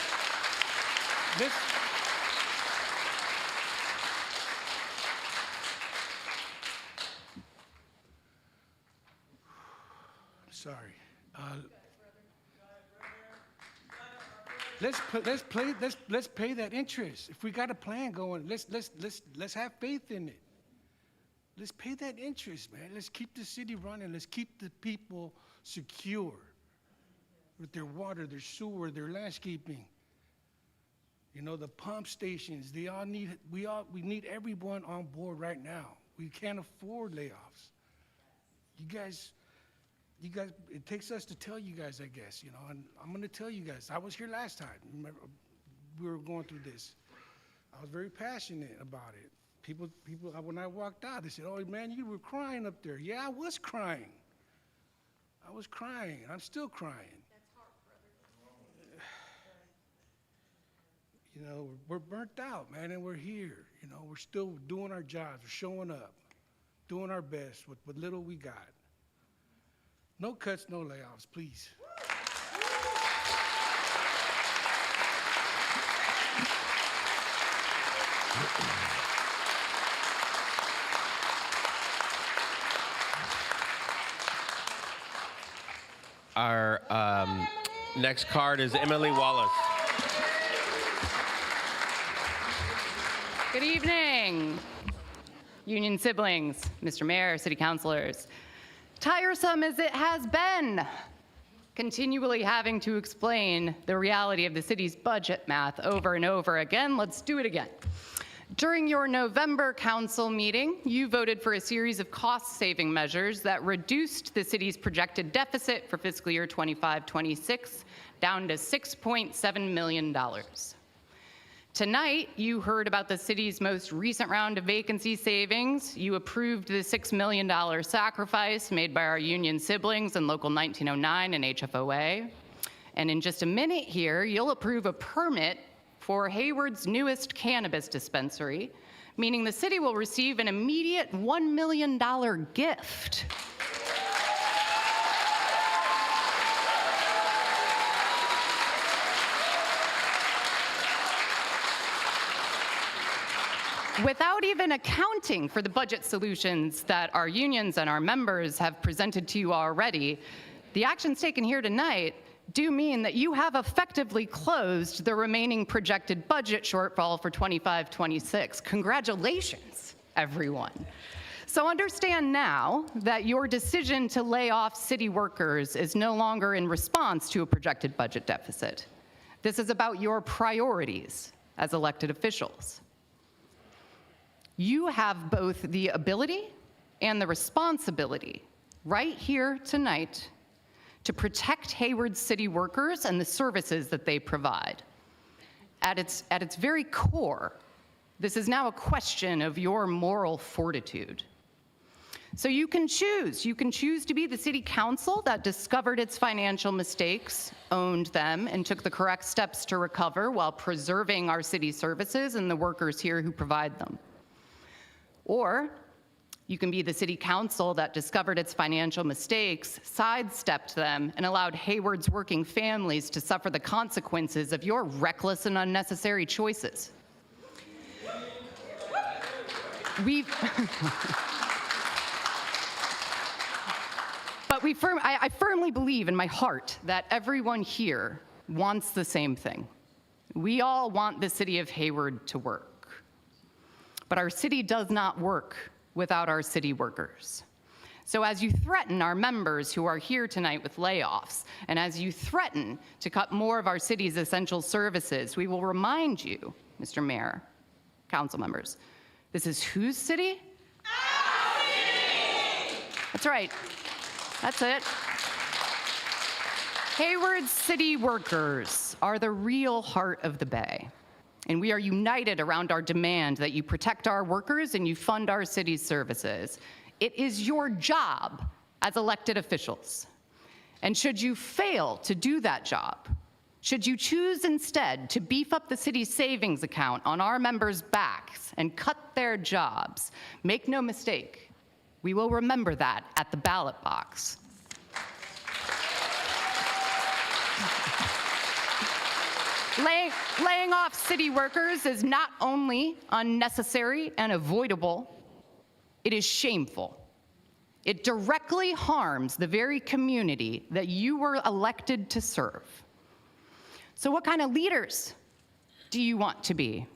Sorry. Let's pay that interest. If we got a plan going, let's have faith in it. Let's pay that interest, man. Let's keep the city running. Let's keep the people secure with their water, their sewer, their landscaping. You know, the pump stations, we need everyone on board right now. We can't afford layoffs. You guys, it takes us to tell you guys, I guess, you know, and I'm going to tell you guys. I was here last time. Remember, we were going through this. I was very passionate about it. People, when I walked out, they said, "Oh, man, you were crying up there." Yeah, I was crying. I was crying. I'm still crying. That's hard, brother. You know, we're burnt out, man, and we're here. You know, we're still doing our jobs. We're showing up, doing our best with what little we got. No cuts, no layoffs, please. Our next card is Emily Wallace. Good evening, union siblings, Mr. Mayor, city councilors. Tiresome as it has been, continually having to explain the reality of the city's budget math over and over again, let's do it again. During your November council meeting, you voted for a series of cost-saving measures that reduced the city's projected deficit for fiscal year 25-26 down to $6.7 million. Tonight, you heard about the city's most recent round of vacancy savings. You approved the $6 million sacrifice made by our union siblings in Local 1909 and HFOA. And in just a minute here, you'll approve a permit for Hayward's newest cannabis dispensary, meaning the city will receive an immediate $1 million gift. Without even accounting for the budget solutions that our unions and our members have presented to you already, the actions taken here tonight do mean that you have effectively closed the remaining projected budget shortfall for 25-26. Congratulations, everyone. So understand now that your decision to lay off city workers is no longer in response to a projected budget deficit. This is about your priorities as elected officials. You have both the ability and the responsibility right here tonight to protect Hayward city workers and the services that they provide. At its very core, this is now a question of your moral fortitude. So you can choose. You can choose to be the city council that discovered its financial mistakes, owned them, and took the correct steps to recover while preserving our city services and the workers here who provide them. Or you can be the city council that discovered its financial mistakes, sidestepped them, and allowed Hayward's working families to suffer the consequences of your reckless and unnecessary choices. But I firmly believe in my heart that everyone here wants the same thing. We all want the city of Hayward to work. But our city does not work without our city workers. So as you threaten our members who are here tonight with layoffs, and as you threaten to cut more of our city's essential services, we will remind you, Mr. Mayor, council members, this is whose city? Our city! That's right. That's it. Hayward city workers are the real heart of the Bay. And we are united around our demand that you protect our workers and you fund our city's services. It is your job as elected officials. And should you fail to do that job, should you choose instead to beef up the city's savings account on our members' backs and cut their jobs, make no mistake, we will remember that at the ballot box. Laying off city workers is not only unnecessary and avoidable, it is shameful. It directly harms the very community that you were elected to serve. So what kind of leaders do you want to be?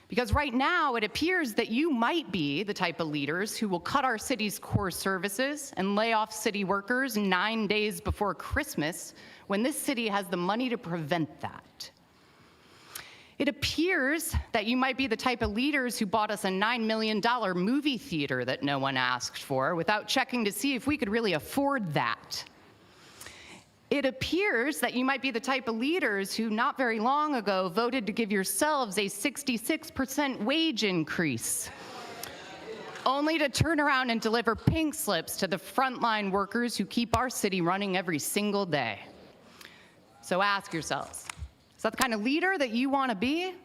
Because right now it appears that you might be the type of leaders who will cut our city's core services and lay off city workers 9 days before Christmas when this city has the money to prevent that. It appears that you might be the type of leaders who bought us a $9 million movie theater that no one asked for without checking to see if we could really afford that. It appears that you might be the type of leaders who not very long ago voted to give yourselves a 66% wage increase, only to turn around and deliver pink slips to the frontline workers who keep our city running every single day. So ask yourselves, is that the kind of leader that you want to be?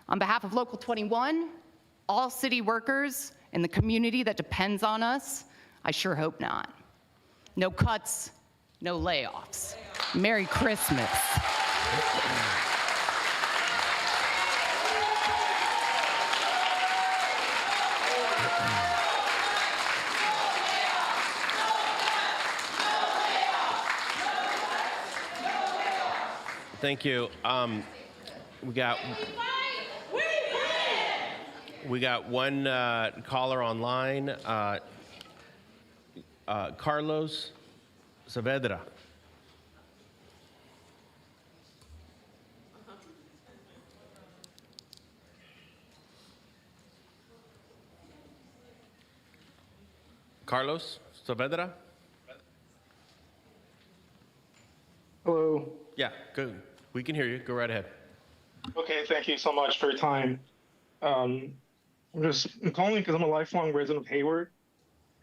On behalf of Local 21, all city workers, and the community that depends on us, I sure hope not. No cuts, no layoffs. Merry Christmas. Thank you. We got one caller online, Carlos Saavedra. Carlos Saavedra? Hello. Yeah, good. We can hear you. Go right ahead. Okay, thank you so much for your time. I'm calling because I'm a lifelong resident of Hayward,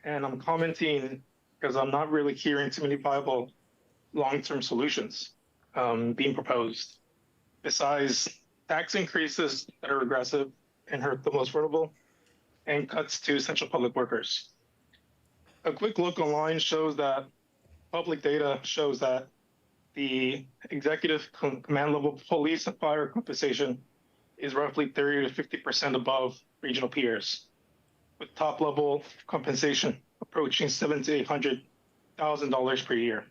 and I'm commenting because I'm not really hearing too many viable long-term solutions being proposed, besides tax increases that are regressive and hurt the most vulnerable, and cuts to essential public workers. A quick look online shows that public data shows that the executive command level police and fire compensation is roughly 30 to 50% above regional peers, with top level compensation approaching $700,000 to $800,000 per year.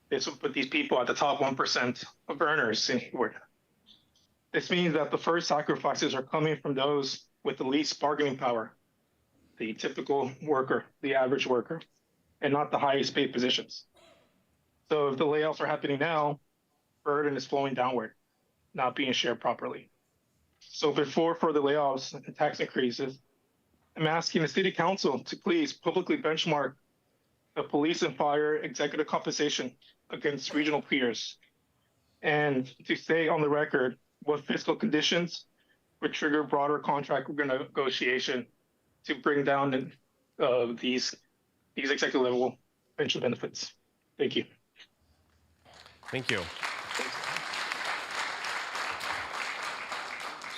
This would put these people at the top 1% of earners in Hayward. This means that the first sacrifices are coming from those with the least bargaining power, the typical worker, the average worker, and not the highest paid positions. So if the layoffs are happening now, burden is flowing downward, not being shared properly. So before further layoffs and tax increases, I'm asking the city council to please publicly benchmark the police and fire executive compensation against regional peers, and to say on the record what fiscal conditions would trigger broader contract negotiation to bring down these executive level pension benefits. Thank you. Thank you.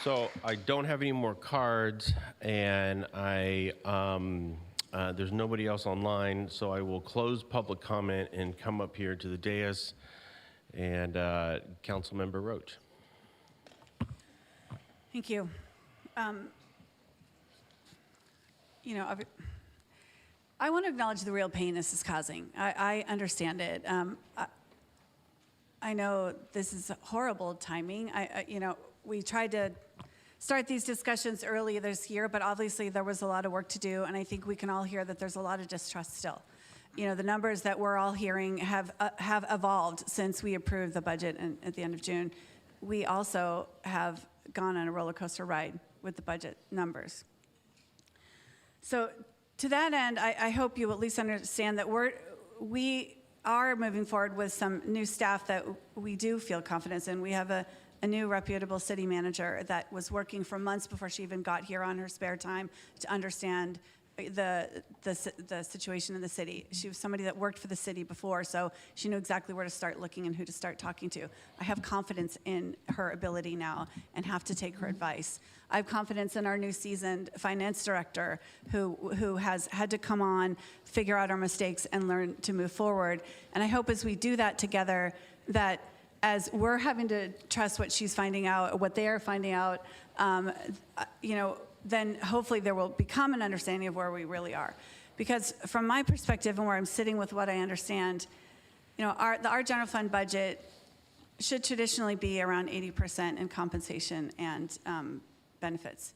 So I don't have any more cards, and there's nobody else online, so I will close public comment and come up here to the dais. And Councilmember Roach. Thank you. I want to acknowledge the real pain this is causing. I understand it. I know this is horrible timing. We tried to start these discussions early this year, but obviously there was a lot of work to do, and I think we can all hear that there's a lot of distrust still. The numbers that we're all hearing have evolved since we approved the budget at the end of June. We also have gone on a roller coaster ride with the budget numbers. So to that end, I hope you at least understand that we are moving forward with some new staff that we do feel confidence in. We have a new reputable city manager that was working for months before she even got here on her spare time to understand the situation in the city. She was somebody that worked for the city before, so she knew exactly where to start looking and who to start talking to. I have confidence in her ability now and have to take her advice. I have confidence in our new seasoned finance director who has had to come on, figure out our mistakes, and learn to move forward. And I hope as we do that together, that as we're having to trust what she's finding out, what they are finding out, then hopefully there will become an understanding of where we really are. Because from my perspective and where I'm sitting with what I understand, our general fund budget should traditionally be around 80% in compensation and benefits.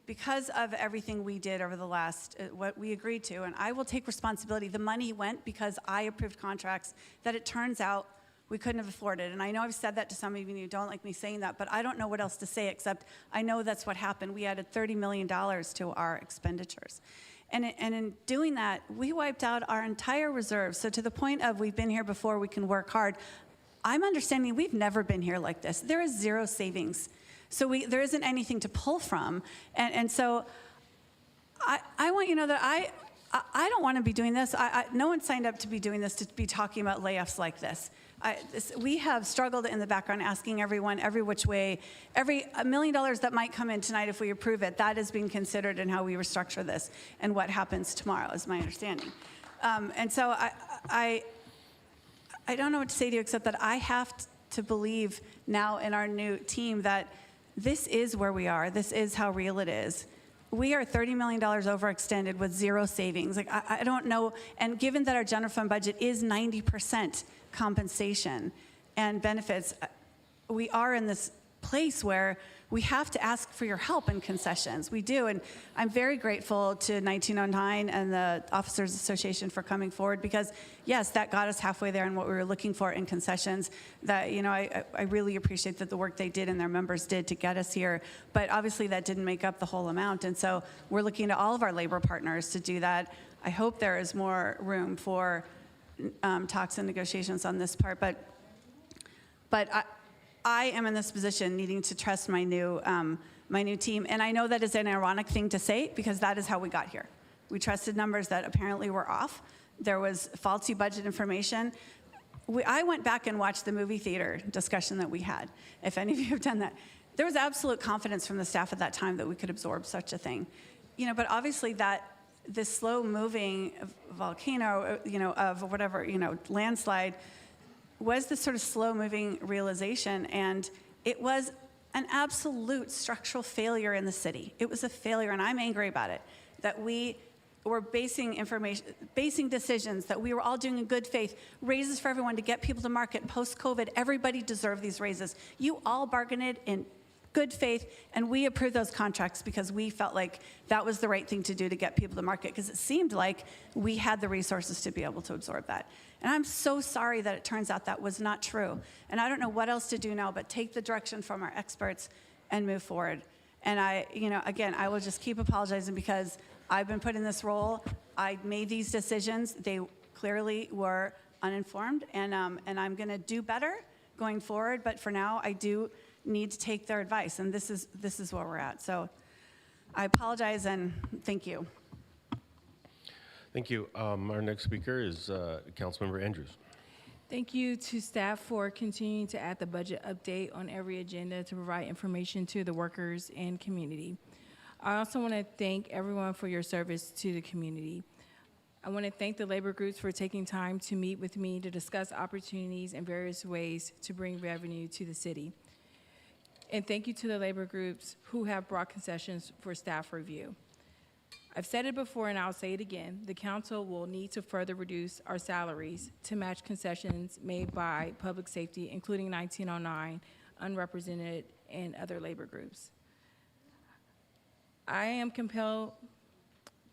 Because of everything we did over the last, what we agreed to, and I will take responsibility, the money went because I approved contracts that it turns out we couldn't have afforded. And I know I've said that to some of you, and you don't like me saying that, but I don't know what else to say except I know that's what happened. We added $30 million to our expenditures. And in doing that, we wiped out our entire reserve. So to the point of we've been here before, we can work hard, I'm understanding we've never been here like this. There is zero savings. So there isn't anything to pull from. And so I want you to know that I don't want to be doing this. No one signed up to be doing this, to be talking about layoffs like this. We have struggled in the background asking everyone every which way, every $1 million that might come in tonight if we approve it, that is being considered in how we restructure this and what happens tomorrow is my understanding. And so I don't know what to say to you except that I have to believe now in our new team that this is where we are. This is how real it is. We are $30 million overextended with zero savings. Like, I don't know, and given that our general fund budget is 90% compensation and benefits, we are in this place where we have to ask for your help and concessions. We do, and I'm very grateful to 1909 and the Officers Association for coming forward because, yes, that got us halfway there in what we were looking for in concessions. That, I really appreciate that the work they did and their members did to get us here, but obviously that didn't make up the whole amount, and so we're looking to all of our labor partners to do that. I hope there is more room for talks and negotiations on this part, but I am in this position needing to trust my new team, and I know that is an ironic thing to say because that is how we got here. We trusted numbers that apparently were off. There was faulty budget information. I went back and watched the movie theater discussion that we had, if any of you have done that. There was absolute confidence from the staff at that time that we could absorb such a thing. But obviously this slow-moving volcano, of whatever, landslide, was this sort of slow-moving realization, and it was an absolute structural failure in the city. It was a failure, and I'm angry about it, that we were basing decisions that we were all doing in good faith, raises for everyone to get people to market post-COVID. Everybody deserved these raises. You all bargained it in good faith, and we approved those contracts because we felt like that was the right thing to do to get people to market, because it seemed like we had the resources to be able to absorb that. And I'm so sorry that it turns out that was not true. And I don't know what else to do now but take the direction from our experts and move forward. And again, I will just keep apologizing because I've been put in this role. I made these decisions. They clearly were uninformed, and I'm going to do better going forward. But for now, I do need to take their advice, and this is where we're at. So I apologize, and thank you. Thank you. Our next speaker is Councilmember Andrews. Thank you to staff for continuing to add the budget update on every agenda to provide information to the workers and community. I also want to thank everyone for your service to the community. I want to thank the labor groups for taking time to meet with me to discuss opportunities and various ways to bring revenue to the city. And thank you to the labor groups who have brought concessions for staff review. I've said it before and I'll say it again. The council will need to further reduce our salaries to match concessions made by public safety, including 1909, unrepresented, and other labor groups. I am compelled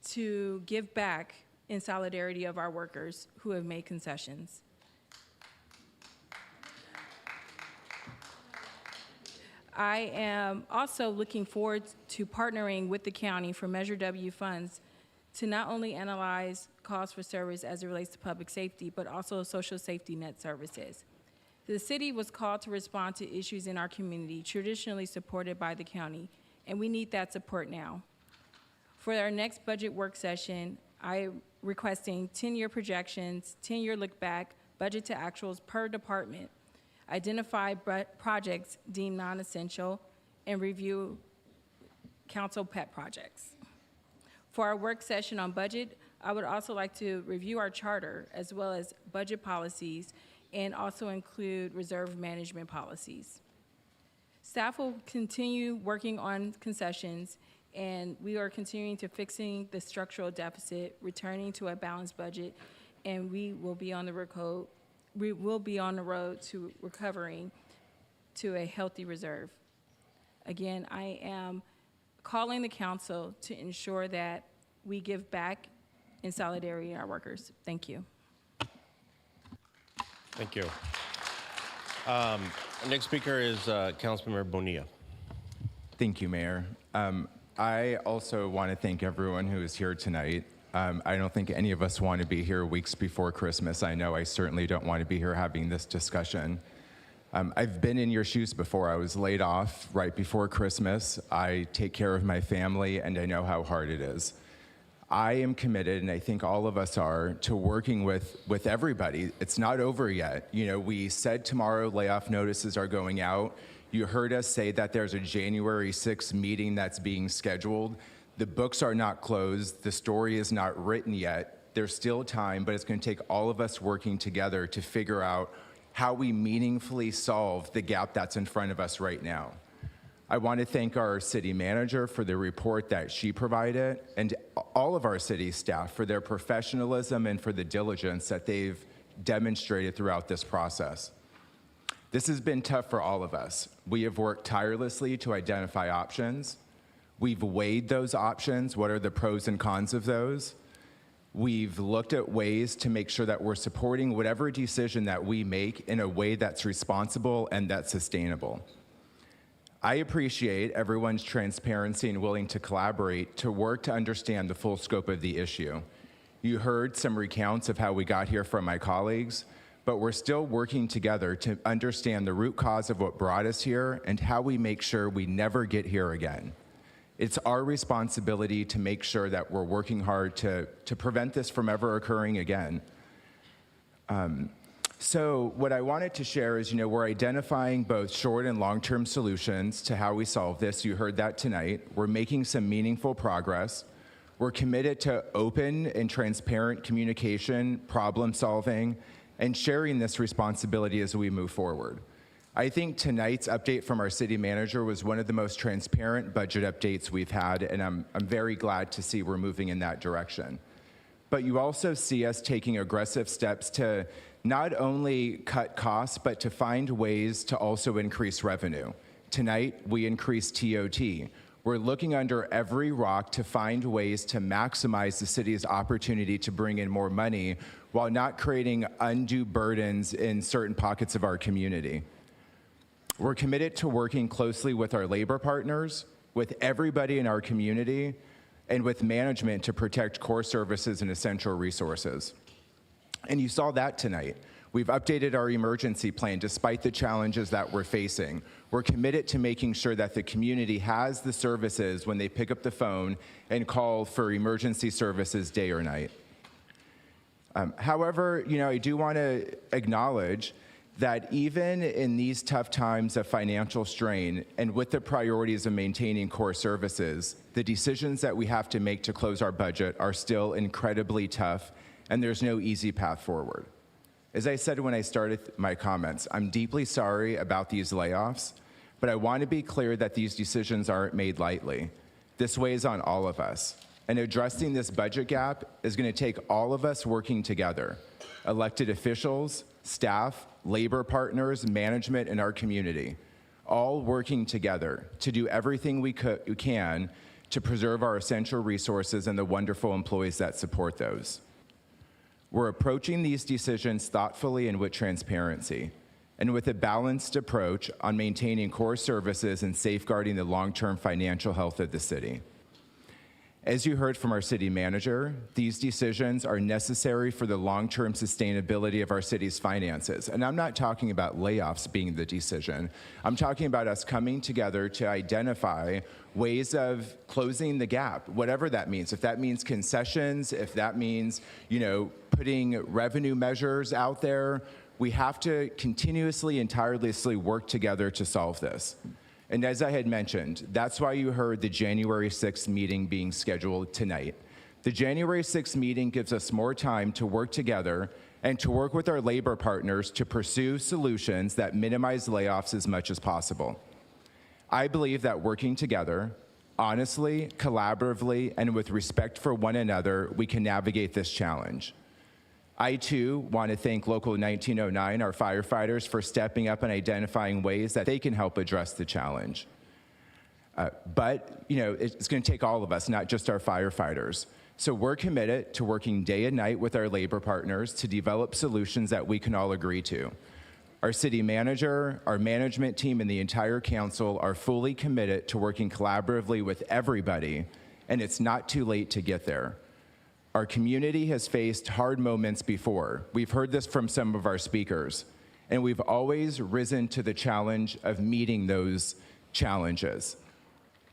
to give back in solidarity of our workers who have made concessions. I am also looking forward to partnering with the county for Measure W funds to not only analyze costs for service as it relates to public safety, but also social safety net services. The city was called to respond to issues in our community traditionally supported by the county, and we need that support now. For our next budget work session, I am requesting 10-year projections, 10-year look back, budget to actuals per department, identify projects deemed non-essential, and review council pet projects. For our work session on budget, I would also like to review our charter as well as budget policies and also include reserve management policies. Staff will continue working on concessions, and we are continuing to fixing the structural deficit, returning to a balanced budget, and we will be on the road to recovering to a healthy reserve. Again, I am calling the council to ensure that we give back in solidarity to our workers. Thank you. Thank you. Next speaker is Councilmember Bonilla. Thank you, Mayor. I also want to thank everyone who is here tonight. I don't think any of us want to be here weeks before Christmas. I know I certainly don't want to be here having this discussion. I've been in your shoes before. I was laid off right before Christmas. I take care of my family, and I know how hard it is. I am committed, and I think all of us are, to working with everybody. It's not over yet. You know, we said tomorrow layoff notices are going out. You heard us say that there's a January 6th meeting that's being scheduled. The books are not closed. The story is not written yet. There's still time, but it's going to take all of us working together to figure out how we meaningfully solve the gap that's in front of us right now. I want to thank our city manager for the report that she provided, and all of our city staff for their professionalism and for the diligence that they've demonstrated throughout this process. This has been tough for all of us. We have worked tirelessly to identify options. We've weighed those options. What are the pros and cons of those? We've looked at ways to make sure that we're supporting whatever decision that we make in a way that's responsible and that's sustainable. I appreciate everyone's transparency and willing to collaborate to work to understand the full scope of the issue. You heard some recounts of how we got here from my colleagues, but we're still working together to understand the root cause of what brought us here and how we make sure we never get here again. It's our responsibility to make sure that we're working hard to prevent this from ever occurring again. So what I wanted to share is, we're identifying both short and long-term solutions to how we solve this. You heard that tonight. We're making some meaningful progress. We're committed to open and transparent communication, problem solving, and sharing this responsibility as we move forward. I think tonight's update from our city manager was one of the most transparent budget updates we've had, and I'm very glad to see we're moving in that direction. But you also see us taking aggressive steps to not only cut costs, but to find ways to also increase revenue. Tonight, we increased TOT. We're looking under every rock to find ways to maximize the city's opportunity to bring in more money while not creating undue burdens in certain pockets of our community. We're committed to working closely with our labor partners, with everybody in our community, and with management to protect core services and essential resources. And you saw that tonight. We've updated our emergency plan despite the challenges that we're facing. We're committed to making sure that the community has the services when they pick up the phone and call for emergency services day or night. However, I do want to acknowledge that even in these tough times of financial strain and with the priorities of maintaining core services, the decisions that we have to make to close our budget are still incredibly tough, and there's no easy path forward. As I said when I started my comments, I'm deeply sorry about these layoffs, but I want to be clear that these decisions aren't made lightly. This weighs on all of us. And addressing this budget gap is going to take all of us working together, elected officials, staff, labor partners, management, and our community, all working together to do everything we can to preserve our essential resources and the wonderful employees that support those. We're approaching these decisions thoughtfully and with transparency, and with a balanced approach on maintaining core services and safeguarding the long-term financial health of the city. As you heard from our city manager, these decisions are necessary for the long-term sustainability of our city's finances. And I'm not talking about layoffs being the decision. I'm talking about us coming together to identify ways of closing the gap, whatever that means. If that means concessions, if that means, putting revenue measures out there, we have to continuously and tirelessly work together to solve this. And as I had mentioned, that's why you heard the January 6th meeting being scheduled tonight. The January 6th meeting gives us more time to work together and to work with our labor partners to pursue solutions that minimize layoffs as much as possible. I believe that working together, honestly, collaboratively, and with respect for one another, we can navigate this challenge. I, too, want to thank Local 1909, our firefighters, for stepping up and identifying ways that they can help address the challenge. But it's going to take all of us, not just our firefighters. So we're committed to working day and night with our labor partners to develop solutions that we can all agree to. Our city manager, our management team, and the entire council are fully committed to working collaboratively with everybody, and it's not too late to get there. Our community has faced hard moments before. We've heard this from some of our speakers, and we've always risen to the challenge of meeting those challenges.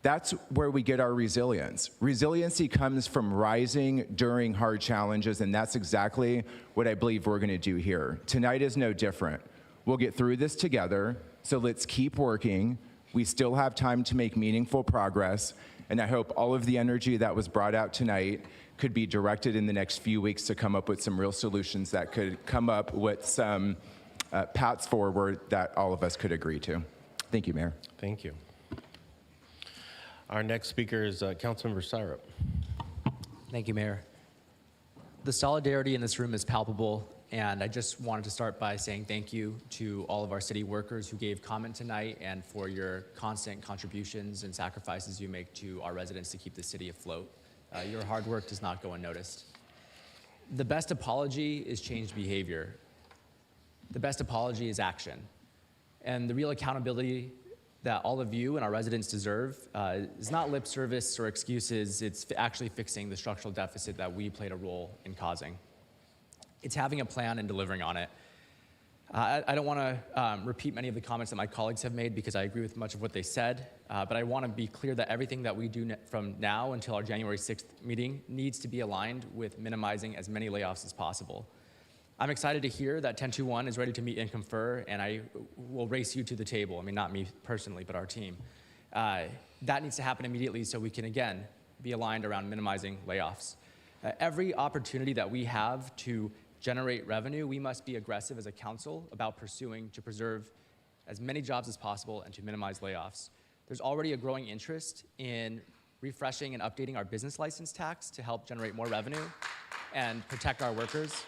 That's where we get our resilience. Resiliency comes from rising during hard challenges, and that's exactly what I believe we're going to do here. Tonight is no different. We'll get through this together, so let's keep working. We still have time to make meaningful progress, and I hope all of the energy that was brought out tonight could be directed in the next few weeks to come up with some real solutions that could come up with some paths forward that all of us could agree to. Thank you, Mayor. Thank you. Our next speaker is Councilmember Syrup. Thank you, Mayor. The solidarity in this room is palpable, and I just wanted to start by saying thank you to all of our city workers who gave comment tonight and for your constant contributions and sacrifices you make to our residents to keep the city afloat. Your hard work does not go unnoticed. The best apology is changed behavior. The best apology is action. And the real accountability that all of you and our residents deserve is not lip service or excuses, it's actually fixing the structural deficit that we played a role in causing. It's having a plan and delivering on it. I don't want to repeat many of the comments that my colleagues have made because I agree with much of what they said, but I want to be clear that everything that we do from now until our January 6th meeting needs to be aligned with minimizing as many layoffs as possible. I'm excited to hear that 1021 is ready to meet and confer, and I will race you to the table. I mean, not me personally, but our team. That needs to happen immediately so we can, again, be aligned around minimizing layoffs. Every opportunity that we have to generate revenue, we must be aggressive as a council about pursuing to preserve as many jobs as possible and to minimize layoffs. There's already a growing interest in refreshing and updating our business license tax to help generate more revenue and protect our workers.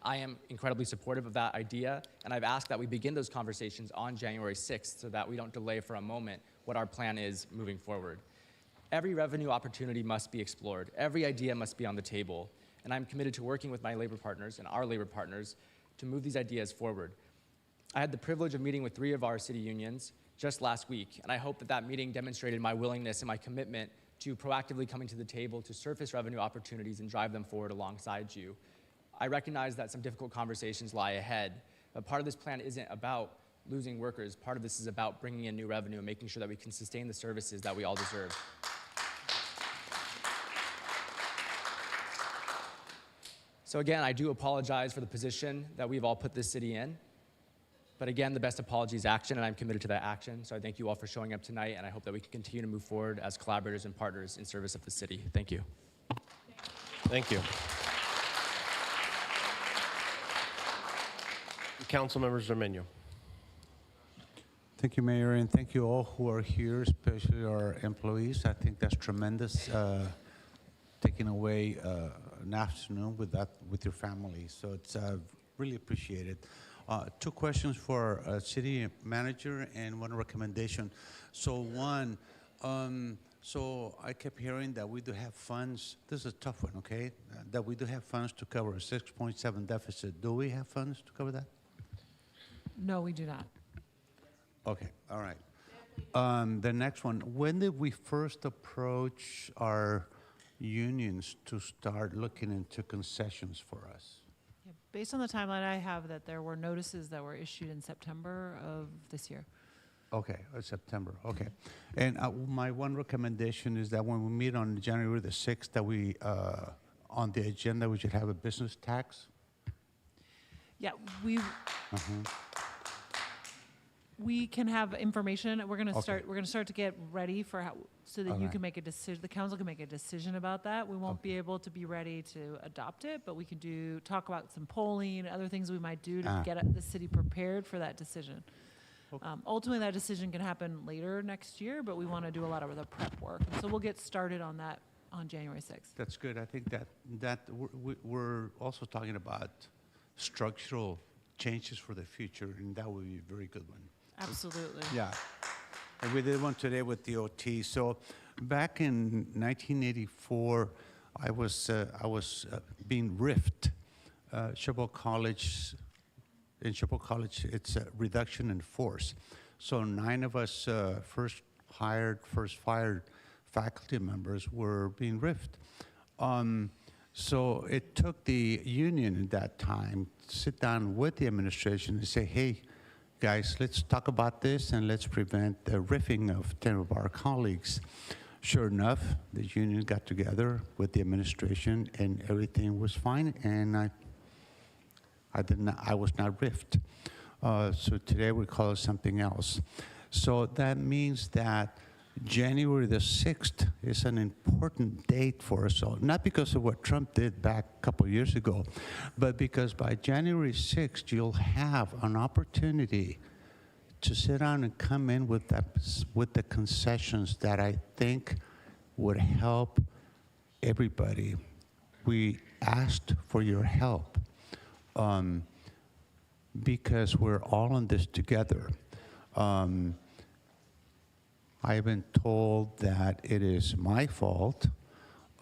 I am incredibly supportive of that idea, and I've asked that we begin those conversations on January 6th so that we don't delay for a moment what our plan is moving forward. Every revenue opportunity must be explored. Every idea must be on the table. And I'm committed to working with my labor partners and our labor partners to move these ideas forward. I had the privilege of meeting with 3 of our city unions just last week, and I hope that that meeting demonstrated my willingness and my commitment to proactively coming to the table to surface revenue opportunities and drive them forward alongside you. I recognize that some difficult conversations lie ahead, but part of this plan isn't about losing workers. Part of this is about bringing in new revenue and making sure that we can sustain the services that we all deserve. So again, I do apologize for the position that we've all put this city in. But again, the best apology is action, and I'm committed to that action. So I thank you all for showing up tonight, and I hope that we can continue to move forward as collaborators and partners in service of the city. Thank you. Thank you. Councilmember Zermeño. Thank you, Mayor, and thank you all who are here, especially our employees. I think that's tremendous taking away an afternoon with your family. So it's really appreciated. Two questions for city manager and one recommendation. So one, so I kept hearing that we do have funds. This is a tough one, okay? That we do have funds to cover a 6.7 deficit. Do we have funds to cover that? No, we do not. Okay, all right. The next one, when did we first approach our unions to start looking into concessions for us? Yeah, based on the timeline I have, that there were notices that were issued in September of this year. Okay, September, okay. And my one recommendation is that when we meet on January the 6th, that we, on the agenda, we should have a business tax. Yeah, we can have information. We're going to start. We're going to start to get ready for how, so that you can make a decision. The council can make a decision about that. We won't be able to be ready to adopt it, but we can talk about some polling, other things we might do to get the city prepared for that decision. Ultimately, that decision can happen later next year, but we want to do a lot of the prep work. And so we'll get started on that on January 6th. That's good. I think that we're also talking about structural changes for the future, and that would be a very good one. Absolutely. Yeah. And we did one today with the OT. So back in 1984, I was being riffed. Chabot College, in Chabot College, it's a reduction in force. So 9 of us first fired faculty members were being riffed. So it took the union at that time to sit down with the administration and say, hey, guys, let's talk about this and let's prevent the riffing of 10 of our colleagues. Sure enough, the union got together with the administration and everything was fine, and I was not riffed. So today we call it something else. So that means that January the 6th is an important date for us all, not because of what Trump did back a couple years ago, but because by January 6th, you'll have an opportunity to sit down and come in with the concessions that I think would help everybody. We asked for your help because we're all in this together. I've been told that it is my fault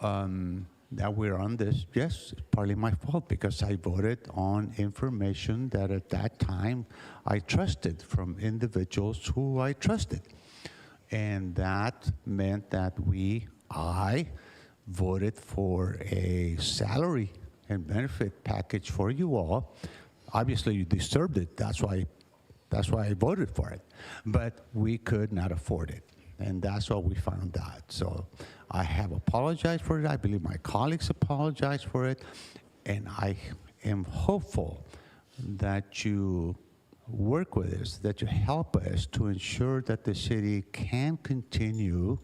that we're on this. Yes, it's partly my fault because I voted on information that at that time I trusted from individuals who I trusted. And that meant that I voted for a salary and benefit package for you all. Obviously, you deserved it. That's why I voted for it. But we could not afford it. And that's what we found out. So I have apologized for it. I believe my colleagues apologized for it. And I am hopeful that you work with us, that you help us to ensure that the city can continue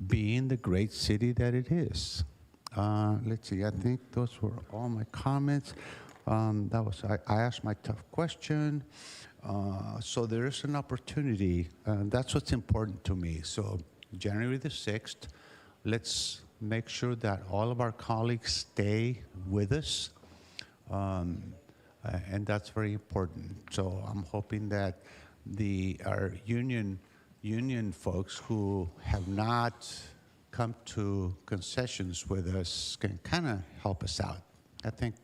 being the great city that it is. Let's see, I think those were all my comments. I asked my tough question. So there is an opportunity. That's what's important to me. So January the 6th, let's make sure that all of our colleagues stay with us. And that's very important. So I'm hoping that our union folks who have not come to concessions with us can kind of help us out. I think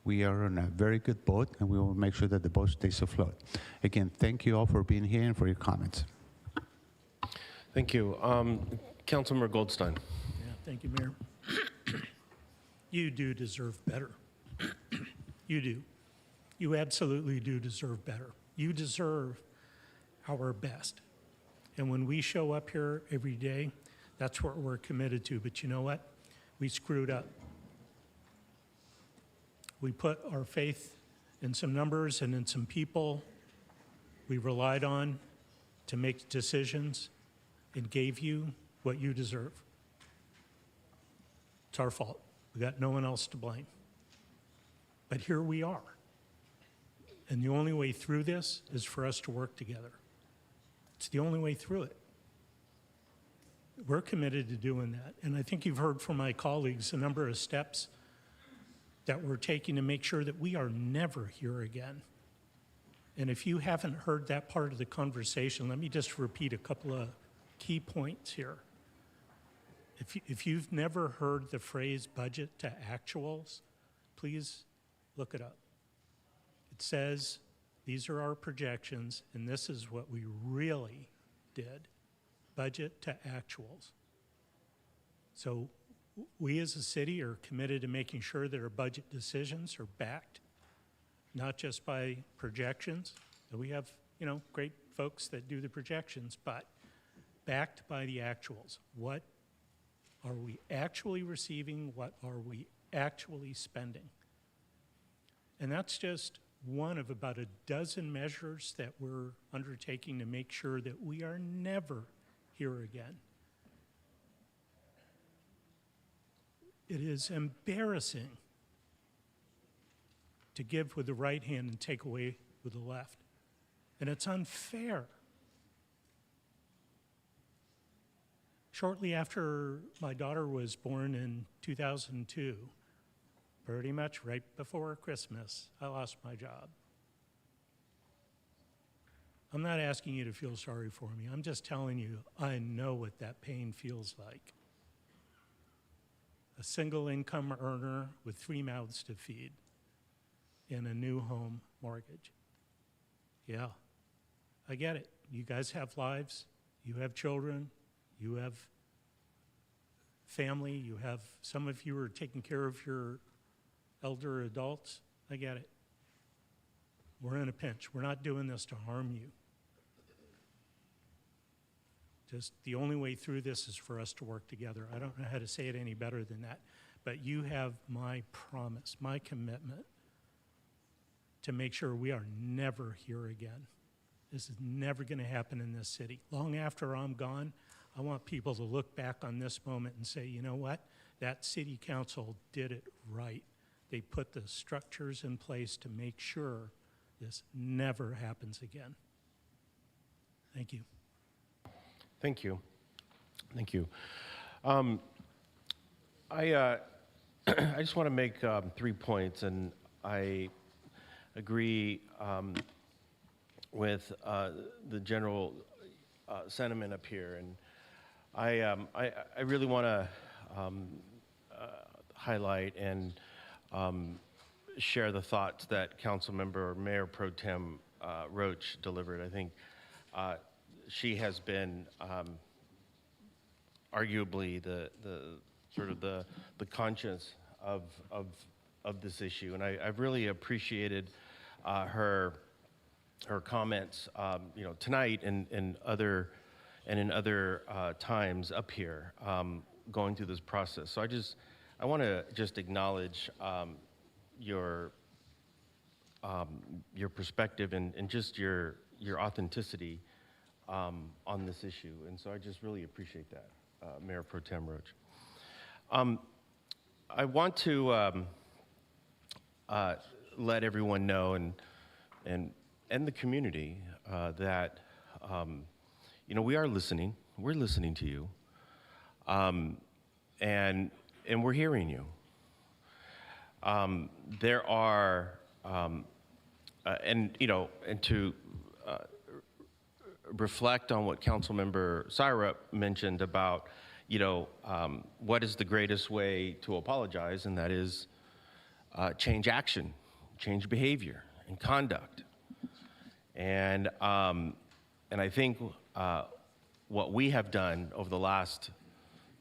we are on a very good boat, and we will make sure that the boat stays afloat. Again, thank you all for being here and for your comments. Thank you. Councilmember Goldstein. Yeah, thank you, Mayor. You do deserve better. You do. You absolutely do deserve better. You deserve our best. And when we show up here every day, that's what we're committed to. But you know what? We screwed up. We put our faith in some numbers and in some people we relied on to make decisions and gave you what you deserve. It's our fault. We got no one else to blame. But here we are. And the only way through this is for us to work together. It's the only way through it. We're committed to doing that. And I think you've heard from my colleagues a number of steps that we're taking to make sure that we are never here again. And if you haven't heard that part of the conversation, let me just repeat a couple of key points here. If you've never heard the phrase budget to actuals, please look it up. It says, these are our projections, and this is what we really did, budget to actuals. So we as a city are committed to making sure that our budget decisions are backed, not just by projections. And we have, great folks that do the projections, but backed by the actuals. What are we actually receiving? What are we actually spending? And that's just one of about a dozen measures that we're undertaking to make sure that we are never here again. It is embarrassing to give with the right hand and take away with the left. And it's unfair. Shortly after my daughter was born in 2002, pretty much right before Christmas, I lost my job. I'm not asking you to feel sorry for me. I'm just telling you, I know what that pain feels like. A single income earner with 3 mouths to feed in a new home mortgage. Yeah, I get it. You guys have lives, you have children, you have family, you have, some of you are taking care of your elder adults. I get it. We're in a pinch. We're not doing this to harm you. Just the only way through this is for us to work together. I don't know how to say it any better than that, but you have my promise, my commitment to make sure we are never here again. This is never going to happen in this city. Long after I'm gone, I want people to look back on this moment and say, you know what? That city council did it right. They put the structures in place to make sure this never happens again. Thank you. Thank you. Thank you. I just want to make 3 points, and I agree with the general sentiment up here, and I really want to highlight and share the thoughts that Councilmember Mayor Pro Tem Roach delivered. I think she has been arguably the sort of the conscience of this issue, and I've really appreciated her comments, tonight and in other times up here, going through this process. So I want to just acknowledge your perspective and just your authenticity on this issue, and so I just really appreciate that, Mayor Pro Tem Roach. I want to let everyone know and the community that we are listening. We're listening to you, and we're hearing you. There are and to reflect on what Councilmember Syrup mentioned about, what is the greatest way to apologize, and that is change action, change behavior and conduct. And I think what we have done over the last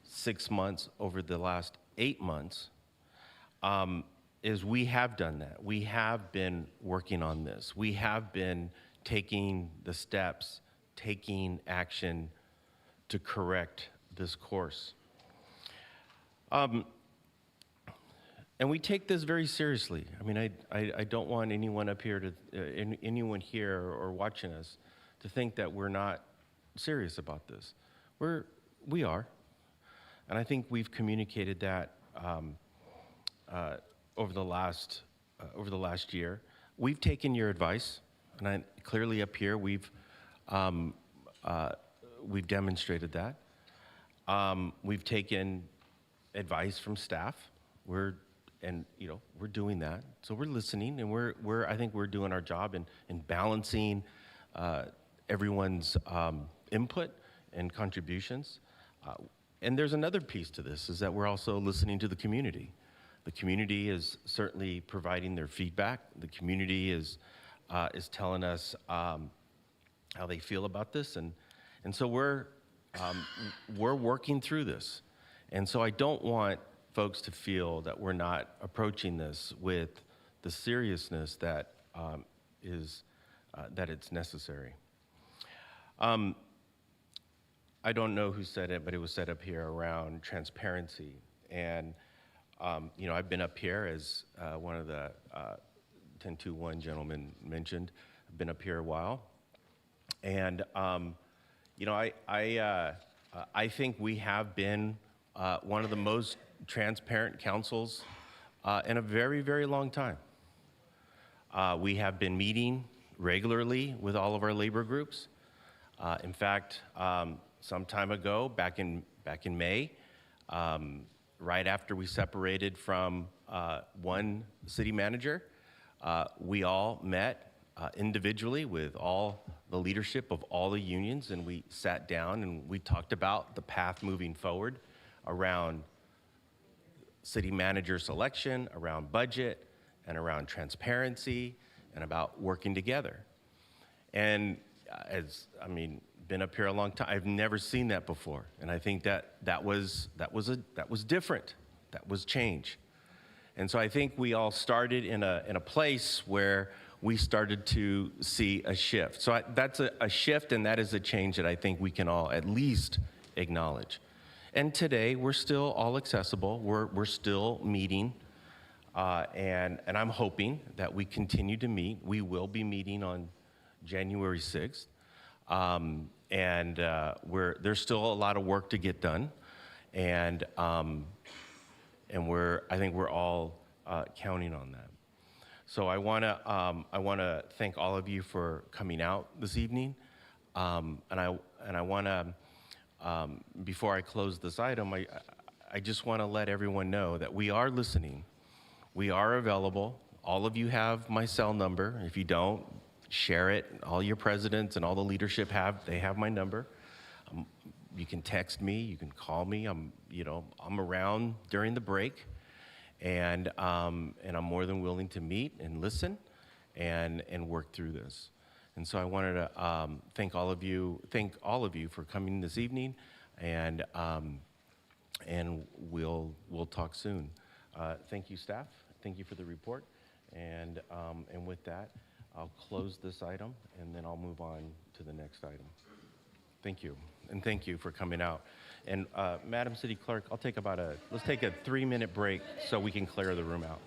6 months, over the last 8 months, is we have done that. We have been working on this. We have been taking the steps, taking action to correct this course. And we take this very seriously. I mean, I don't want anyone up here anyone here or watching us to think that we're not serious about this. We are. And I think we've communicated that over the last year. We've taken your advice, and clearly up here we've demonstrated that. We've taken advice from staff. We're doing that. So we're listening, and I think we're doing our job in balancing everyone's input and contributions. And there's another piece to this, is that we're also listening to the community. The community is certainly providing their feedback. The community is telling us how they feel about this, and so we're working through this. And so I don't want folks to feel that we're not approaching this with the seriousness that that it's necessary. I don't know who said it, but it was said up here around transparency. And, I've been up here, as one of the 1021 gentlemen mentioned. I've been up here a while. And, I think we have been one of the most transparent councils in a very, very long time. We have been meeting regularly with all of our labor groups. In fact, some time ago, back in May, right after we separated from one city manager, we all met individually with all the leadership of all the unions, and we sat down and we talked about the path moving forward around city manager selection, around budget, and around transparency, and about working together. And been up here a long time. I've never seen that before, and I think that was different. That was change. And so I think we all started in a place where we started to see a shift. So that's a shift, and that is a change that I think we can all at least acknowledge. And today we're still all accessible. We're still meeting, and I'm hoping that we continue to meet. We will be meeting on January 6th. And there's still a lot of work to get done, and I think we're all counting on that. So I want to thank all of you for coming out this evening, and I want to before I close this item, I just want to let everyone know that we are listening, we are available. All of you have my cell number. If you don't, share it. All your presidents and all the leadership have my number. You can text me, you can call me. I'm around during the break, and I'm more than willing to meet and listen and work through this. And so I wanted to thank all of you for coming this evening, and we'll talk soon. Thank you, staff. Thank you for the report, and with that, I'll close this item, and then I'll move on to the next item. Thank you, and thank you for coming out. And Madam City Clerk, let's take a 3-minute break so we can clear the room out.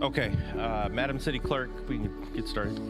Okay, Madam City Clerk, we can get started.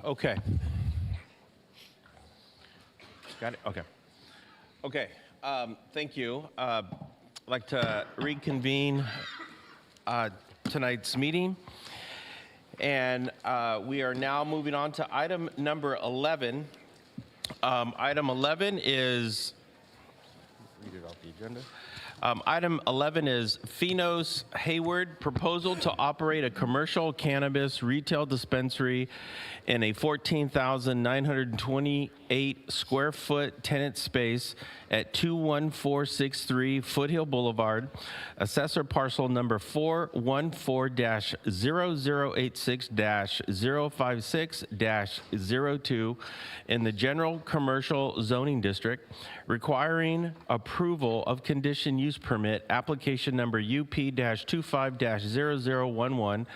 Okay. Got it? Okay. Okay, thank you. I'd like to reconvene tonight's meeting. And we are now moving on to item number 11. Item 11 is, read it off the agenda. Item 11 is Finos Hayward proposal to operate a commercial cannabis retail dispensary in a 14,928 square foot tenant space at 21463 Foothill Boulevard, assessor parcel number 414-0086-056-02 in the general commercial zoning district, requiring approval of condition use permit application number UP-25-0011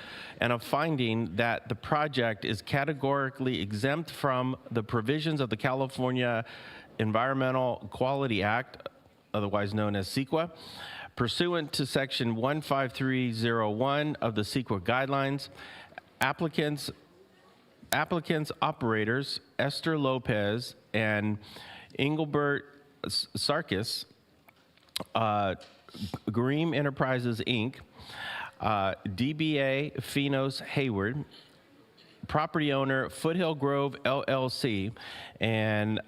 and a finding that the project is categorically exempt from the provisions of the California Environmental Quality Act, otherwise known as CEQA, pursuant to section 15301 of the CEQA guidelines. Applicants operators Esther Lopez and Engelbert Sarkis, Greem Enterprises, Inc., DBA Finos Hayward, property owner Foothill Grove LLC, and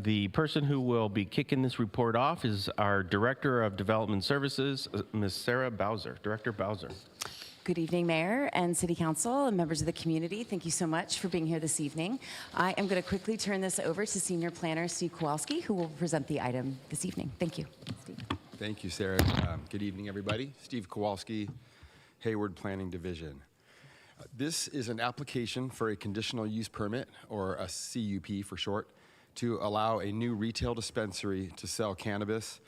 the person who will be kicking this report off is our Director of Development Services, Ms. Sarah Bowser. Director Bowser. Good evening, Mayor and City Council and members of the community. Thank you so much for being here this evening. I am going to quickly turn this over to Senior Planner Steve Kowalski, who will present the item this evening. Thank you, Steve. Thank you, Sarah. Good evening, everybody. Steve Kowalski, Hayward Planning Division. This is an application for a conditional use permit, or a CUP for short, to allow a new retail dispensary to sell cannabis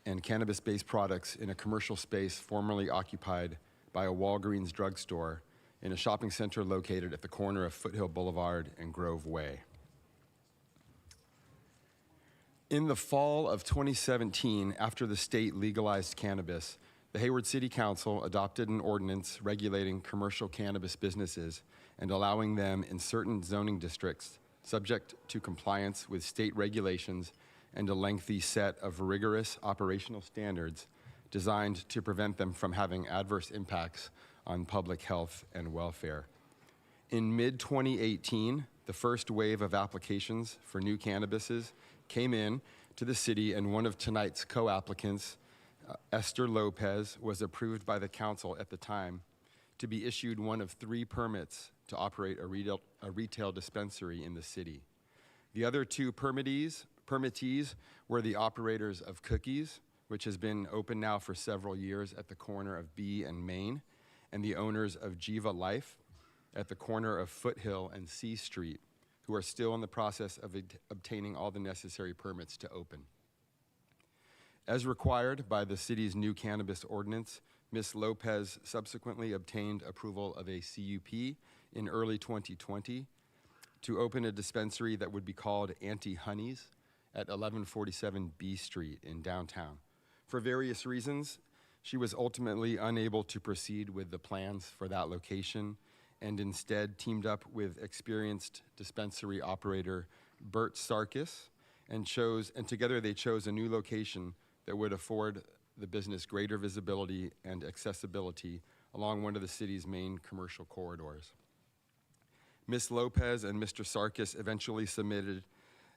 and cannabis-based products in a commercial space formerly occupied by a Walgreens drugstore in a shopping center located at the corner of Foothill Boulevard and Grove Way. In the fall of 2017, after the state legalized cannabis, the Hayward City Council adopted an ordinance regulating commercial cannabis businesses and allowing them in certain zoning districts, subject to compliance with state regulations and a lengthy set of rigorous operational standards designed to prevent them from having adverse impacts on public health and welfare. In mid-2018, the first wave of applications for new cannabises came in to the city, and one of tonight's co-applicants, Esther Lopez, was approved by the council at the time to be issued one of 3 permits to operate a retail dispensary in the city. The other 2 permittees were the operators of Cookies, which has been open now for several years at the corner of B and Main, and the owners of Jiva Life at the corner of Foothill and C Street, who are still in the process of obtaining all the necessary permits to open. As required by the city's new cannabis ordinance, Ms. Lopez subsequently obtained approval of a CUP in early 2020 to open a dispensary that would be called Auntie Honey's at 1147 B Street in downtown. For various reasons, she was ultimately unable to proceed with the plans for that location and instead teamed up with experienced dispensary operator Bert Sarkis and together they chose a new location that would afford the business greater visibility and accessibility along one of the city's main commercial corridors. Ms. Lopez and Mr. Sarkis eventually submitted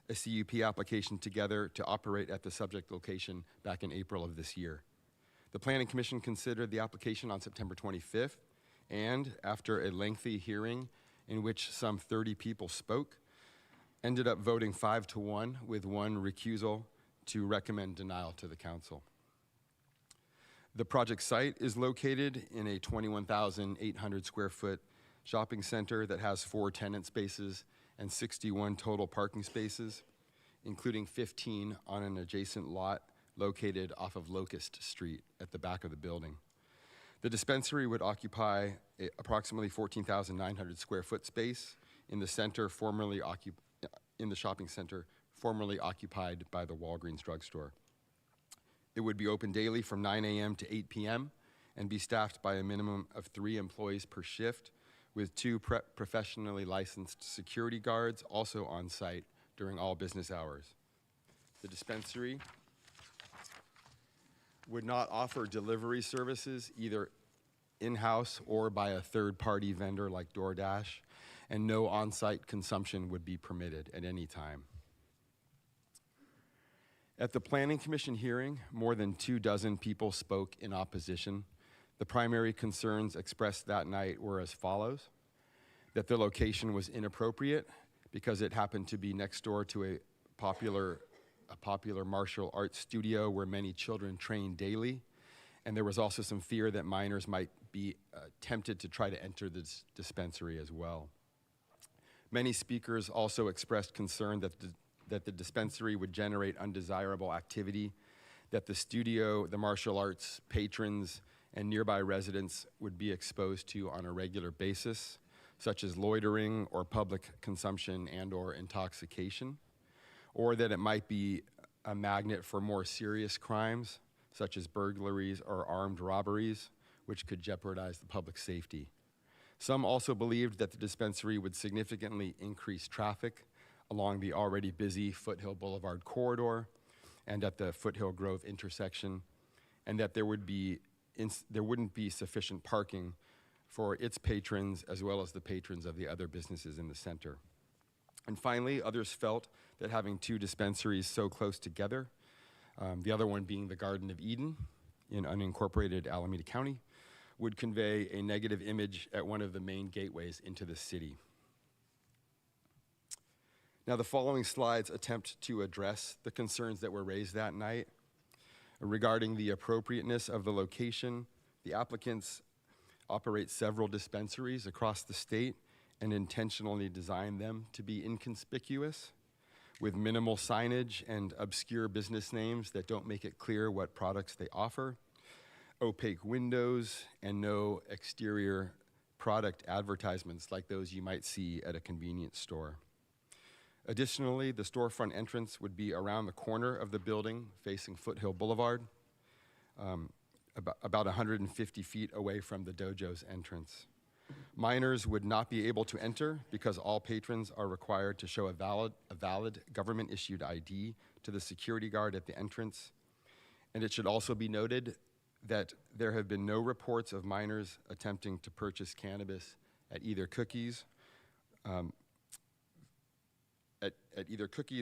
a CUP application together to operate at the subject location back in April of this year. The Planning Commission considered the application on September 25th and after a lengthy hearing in which some 30 people spoke, ended up voting 5-1 with one recusal to recommend denial to the council. The project site is located in a 21,800 square foot shopping center that has 4 tenant spaces and 61 total parking spaces, including 15 on an adjacent lot located off of Locust Street at the back of the building. The dispensary would occupy approximately 14,900 square foot space in the center in the shopping center formerly occupied by the Walgreens drugstore. It would be open daily from 9 a.m. to 8 p.m. and be staffed by a minimum of 3 employees per shift, with 2 professionally licensed security guards also on site during all business hours. The dispensary would not offer delivery services either in-house or by a third-party vendor like DoorDash, and no on-site consumption would be permitted at any time. At the Planning Commission hearing, more than 24 people spoke in opposition. The primary concerns expressed that night were as follows: that the location was inappropriate because it happened to be next door to a popular martial arts studio where many children train daily, and there was also some fear that minors might be tempted to try to enter this dispensary as well. Many speakers also expressed concern that the dispensary would generate undesirable activity, that the studio, the martial arts patrons, and nearby residents would be exposed to on a regular basis, such as loitering or public consumption and/or intoxication, or that it might be a magnet for more serious crimes, such as burglaries or armed robberies, which could jeopardize the public safety. Some also believed that the dispensary would significantly increase traffic along the already busy Foothill Boulevard corridor and at the Foothill Grove intersection, and that there wouldn't be sufficient parking for its patrons as well as the patrons of the other businesses in the center. And finally, others felt that having 2 dispensaries so close together, the other one being the Garden of Eden in unincorporated Alameda County, would convey a negative image at one of the main gateways into the city. Now, the following slides attempt to address the concerns that were raised that night. Regarding the appropriateness of the location, the applicants operate several dispensaries across the state and intentionally design them to be inconspicuous, with minimal signage and obscure business names that don't make it clear what products they offer, opaque windows, and no exterior product advertisements like those you might see at a convenience store. Additionally, the storefront entrance would be around the corner of the building facing Foothill Boulevard, about 150 feet away from the dojo's entrance. Minors would not be able to enter because all patrons are required to show a valid government-issued ID to the security guard at the entrance. And it should also be noted that there have been no reports of minors attempting to purchase cannabis at either Cookies,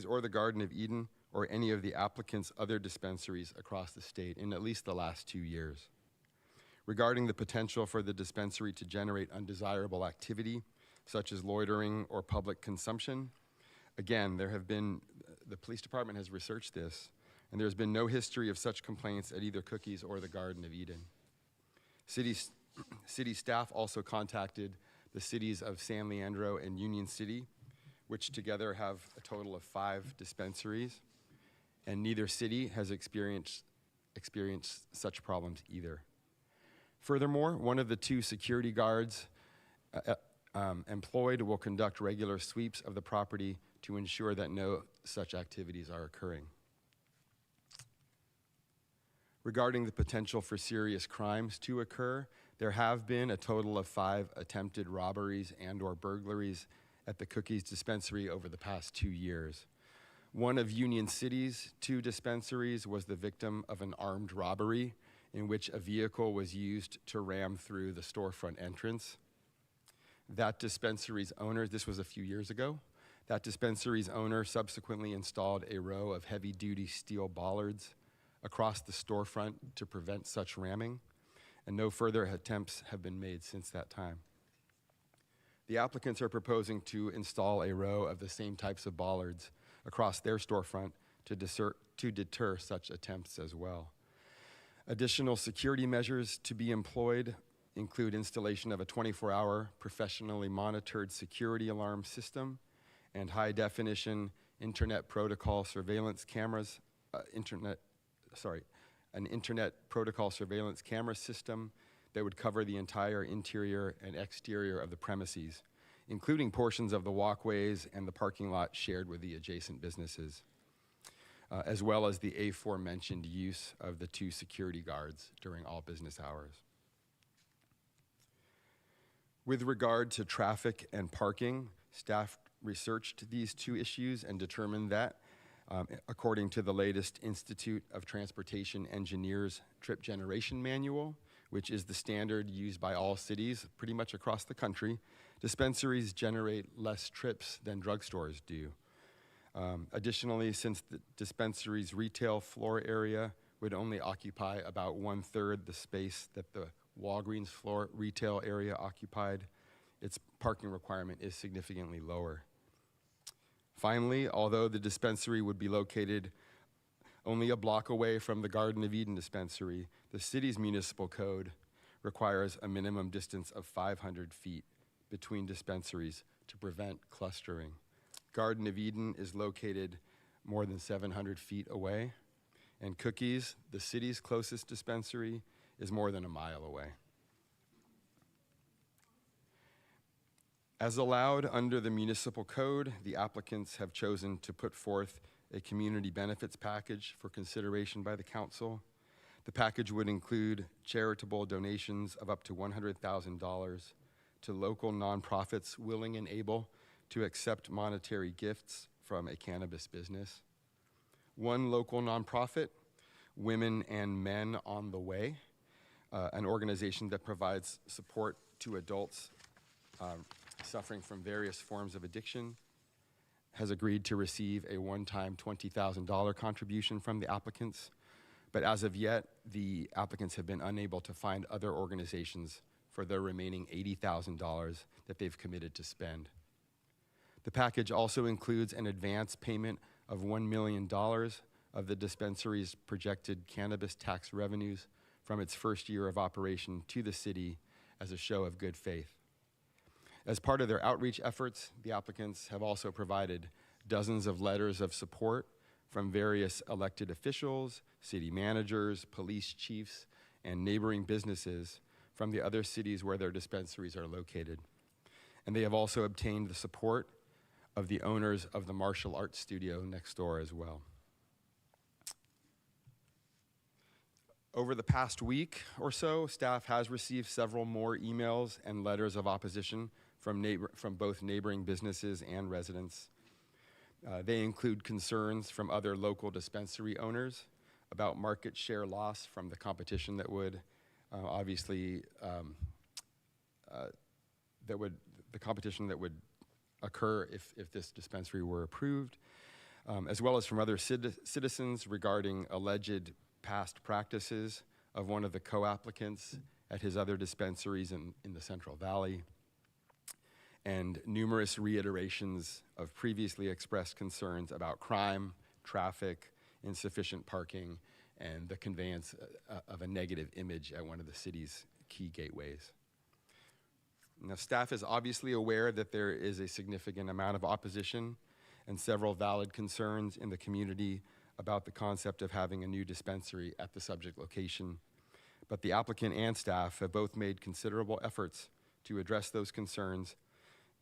or the Garden of Eden, or any of the applicants' other dispensaries across the state in at least the last 2 years. Regarding the potential for the dispensary to generate undesirable activity, such as loitering or public consumption, again, the police department has researched this, and there's been no history of such complaints at either Cookies or the Garden of Eden. City staff also contacted the cities of San Leandro and Union City, which together have a total of 5 dispensaries, and neither city has experienced such problems either. Furthermore, one of the 2 security guards employed will conduct regular sweeps of the property to ensure that no such activities are occurring. Regarding the potential for serious crimes to occur, there have been a total of 5 attempted robberies and/or burglaries at the Cookies dispensary over the past 2 years. One of Union City's 2 dispensaries was the victim of an armed robbery in which a vehicle was used to ram through the storefront entrance. That dispensary's owner, this was a few years ago, that dispensary's owner subsequently installed a row of heavy-duty steel bollards across the storefront to prevent such ramming, and no further attempts have been made since that time. The applicants are proposing to install a row of the same types of bollards across their storefront to deter such attempts as well. Additional security measures to be employed include installation of a 24-hour professionally monitored security alarm system and high-definition internet protocol surveillance cameras, an internet protocol surveillance camera system that would cover the entire interior and exterior of the premises, including portions of the walkways and the parking lot shared with the adjacent businesses, as well as the aforementioned use of the 2 security guards during all business hours. With regard to traffic and parking, staff researched these 2 issues and determined that, according to the latest Institute of Transportation Engineers Trip Generation Manual, which is the standard used by all cities pretty much across the country, dispensaries generate less trips than drugstores do. Additionally, since the dispensary's retail floor area would only occupy about 1/3 the space that the Walgreens floor retail area occupied, its parking requirement is significantly lower. Finally, although the dispensary would be located only a block away from the Garden of Eden dispensary, the city's municipal code requires a minimum distance of 500 feet between dispensaries to prevent clustering. Garden of Eden is located more than 700 feet away, and Cookies, the city's closest dispensary, is more than a mile away. As allowed under the municipal code, the applicants have chosen to put forth a community benefits package for consideration by the council. The package would include charitable donations of up to $100,000 to local nonprofits willing and able to accept monetary gifts from a cannabis business. One local nonprofit, Women and Men on the Way, an organization that provides support to adults suffering from various forms of addiction, has agreed to receive a one-time $20,000 contribution from the applicants. But as of yet, the applicants have been unable to find other organizations for their remaining $80,000 that they've committed to spend. The package also includes an advance payment of $1 million of the dispensary's projected cannabis tax revenues from its first year of operation to the city as a show of good faith. As part of their outreach efforts, the applicants have also provided dozens of letters of support from various elected officials, city managers, police chiefs, and neighboring businesses from the other cities where their dispensaries are located. And they have also obtained the support of the owners of the martial arts studio next door as well. Over the past week or so, staff has received several more emails and letters of opposition from both neighboring businesses and residents. They include concerns from other local dispensary owners about market share loss from the competition that would the competition that would occur if this dispensary were approved, as well as from other citizens regarding alleged past practices of one of the co-applicants at his other dispensaries in the Central Valley, and numerous reiterations of previously expressed concerns about crime, traffic, insufficient parking, and the conveyance of a negative image at one of the city's key gateways. Now, staff is obviously aware that there is a significant amount of opposition and several valid concerns in the community about the concept of having a new dispensary at the subject location. But the applicant and staff have both made considerable efforts to address those concerns,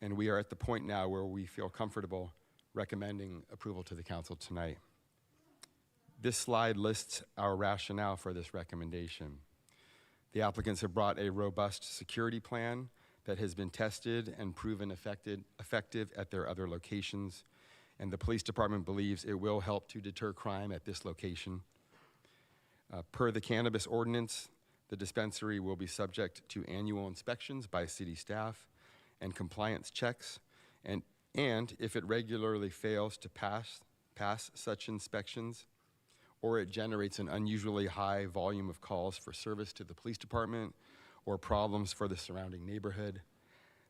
and we are at the point now where we feel comfortable recommending approval to the council tonight. This slide lists our rationale for this recommendation. The applicants have brought a robust security plan that has been tested and proven effective at their other locations, and the police department believes it will help to deter crime at this location. Per the cannabis ordinance, the dispensary will be subject to annual inspections by city staff and compliance checks, and if it regularly fails to pass such inspections or it generates an unusually high volume of calls for service to the police department or problems for the surrounding neighborhood,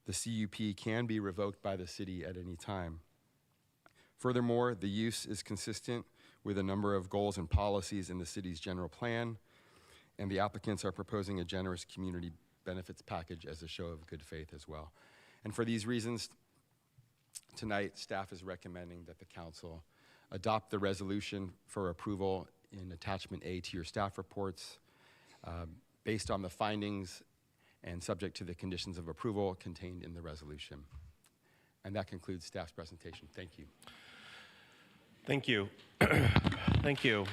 the CUP can be revoked by the city at any time. Furthermore, the use is consistent with a number of goals and policies in the city's general plan, and the applicants are proposing a generous community benefits package as a show of good faith as well. And for these reasons, tonight, staff is recommending that the council adopt the resolution for approval in attachment A to your staff reports, based on the findings and subject to the conditions of approval contained in the resolution. And that concludes staff's presentation. Thank you. Thank you. Thank you.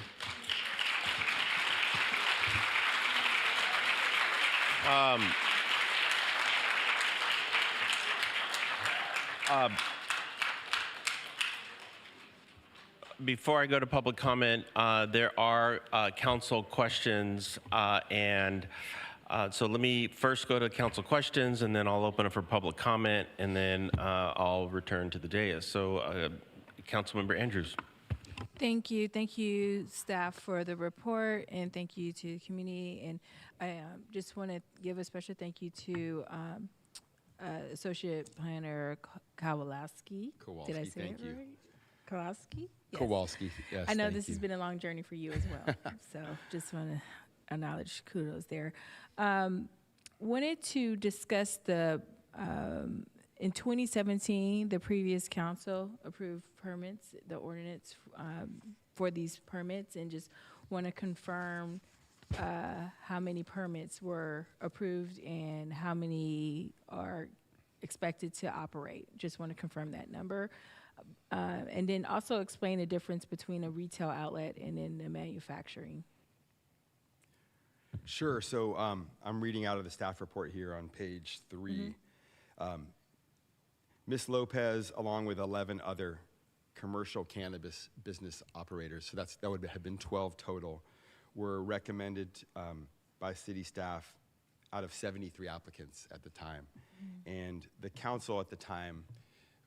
Before I go to public comment, there are council questions, so let me first go to council questions, and then I'll open it for public comment, and then I'll return to the dais. So, Councilmember Andrews. Thank you, staff, for the report, and thank you to the community. And I just want to give a special thank you to Associate Planner Kowalski. Did I say thank it you. right? Kowalski? Yes. Kowalski, yes. I know thank this you. has been a long journey for you as well, so just want to acknowledge kudos there. Wanted to discuss the in 2017, the previous council approved permits, the ordinance for these permits, and just want to confirm how many permits were approved and how many are expected to operate. Just want to confirm that number. And then also explain the difference between a retail outlet and then the manufacturing. Sure. So I'm reading out of the staff report here on page 3. Ms. Lopez, along with 11 other commercial cannabis business operators, so that would have been 12 total, were recommended by city staff out of 73 applicants at the time. And the council at the time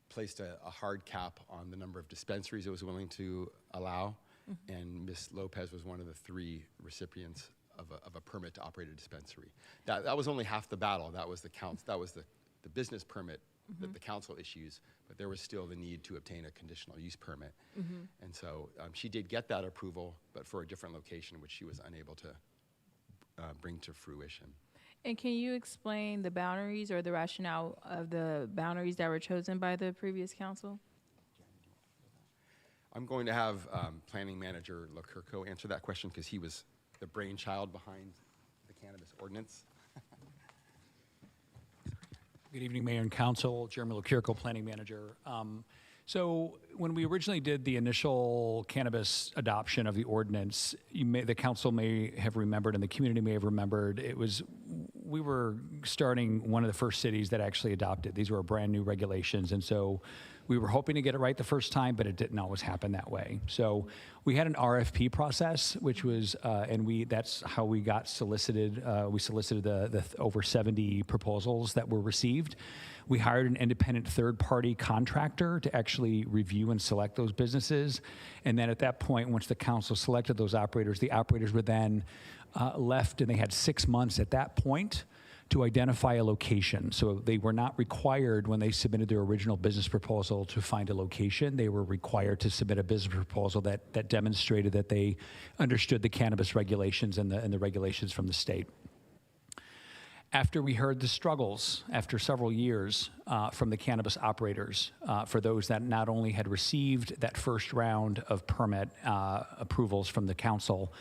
placed a hard cap on the number of dispensaries it was willing to allow, and Ms. Lopez was one of the 3 recipients of a permit to operate a dispensary. That was only half the battle. That was the business permit that the council issues, but there was still the need to obtain a conditional use permit. And so she did get that approval, but for a different location, which she was unable to bring to fruition. And can you explain the boundaries or the rationale of the boundaries that were chosen by the previous council? I'm going to have Planning Manager LaCurco answer that question because he was the brainchild behind the cannabis ordinance. Good evening, Mayor and Council. Jeremy LaCurco, Planning Manager. So when we originally did the initial cannabis adoption of the ordinance, the council may have remembered and the community may have remembered, we were starting one of the first cities that actually adopted. These were brand new regulations, and so we were hoping to get it right the first time, but it didn't always happen that way. So we had an RFP process, which was, that's how we got solicited. We solicited the over 70 proposals that were received. We hired an independent third-party contractor to actually review and select those businesses. And then at that point, once the council selected those operators, the operators were then left, and they had 6 months at that point to identify a location. So they were not required when they submitted their original business proposal to find a location. They were required to submit a business proposal that demonstrated that they understood the cannabis regulations and the regulations from the state. After we heard the struggles, after several years, from the cannabis operators, for those that not only had received that first round of permit approvals from the council,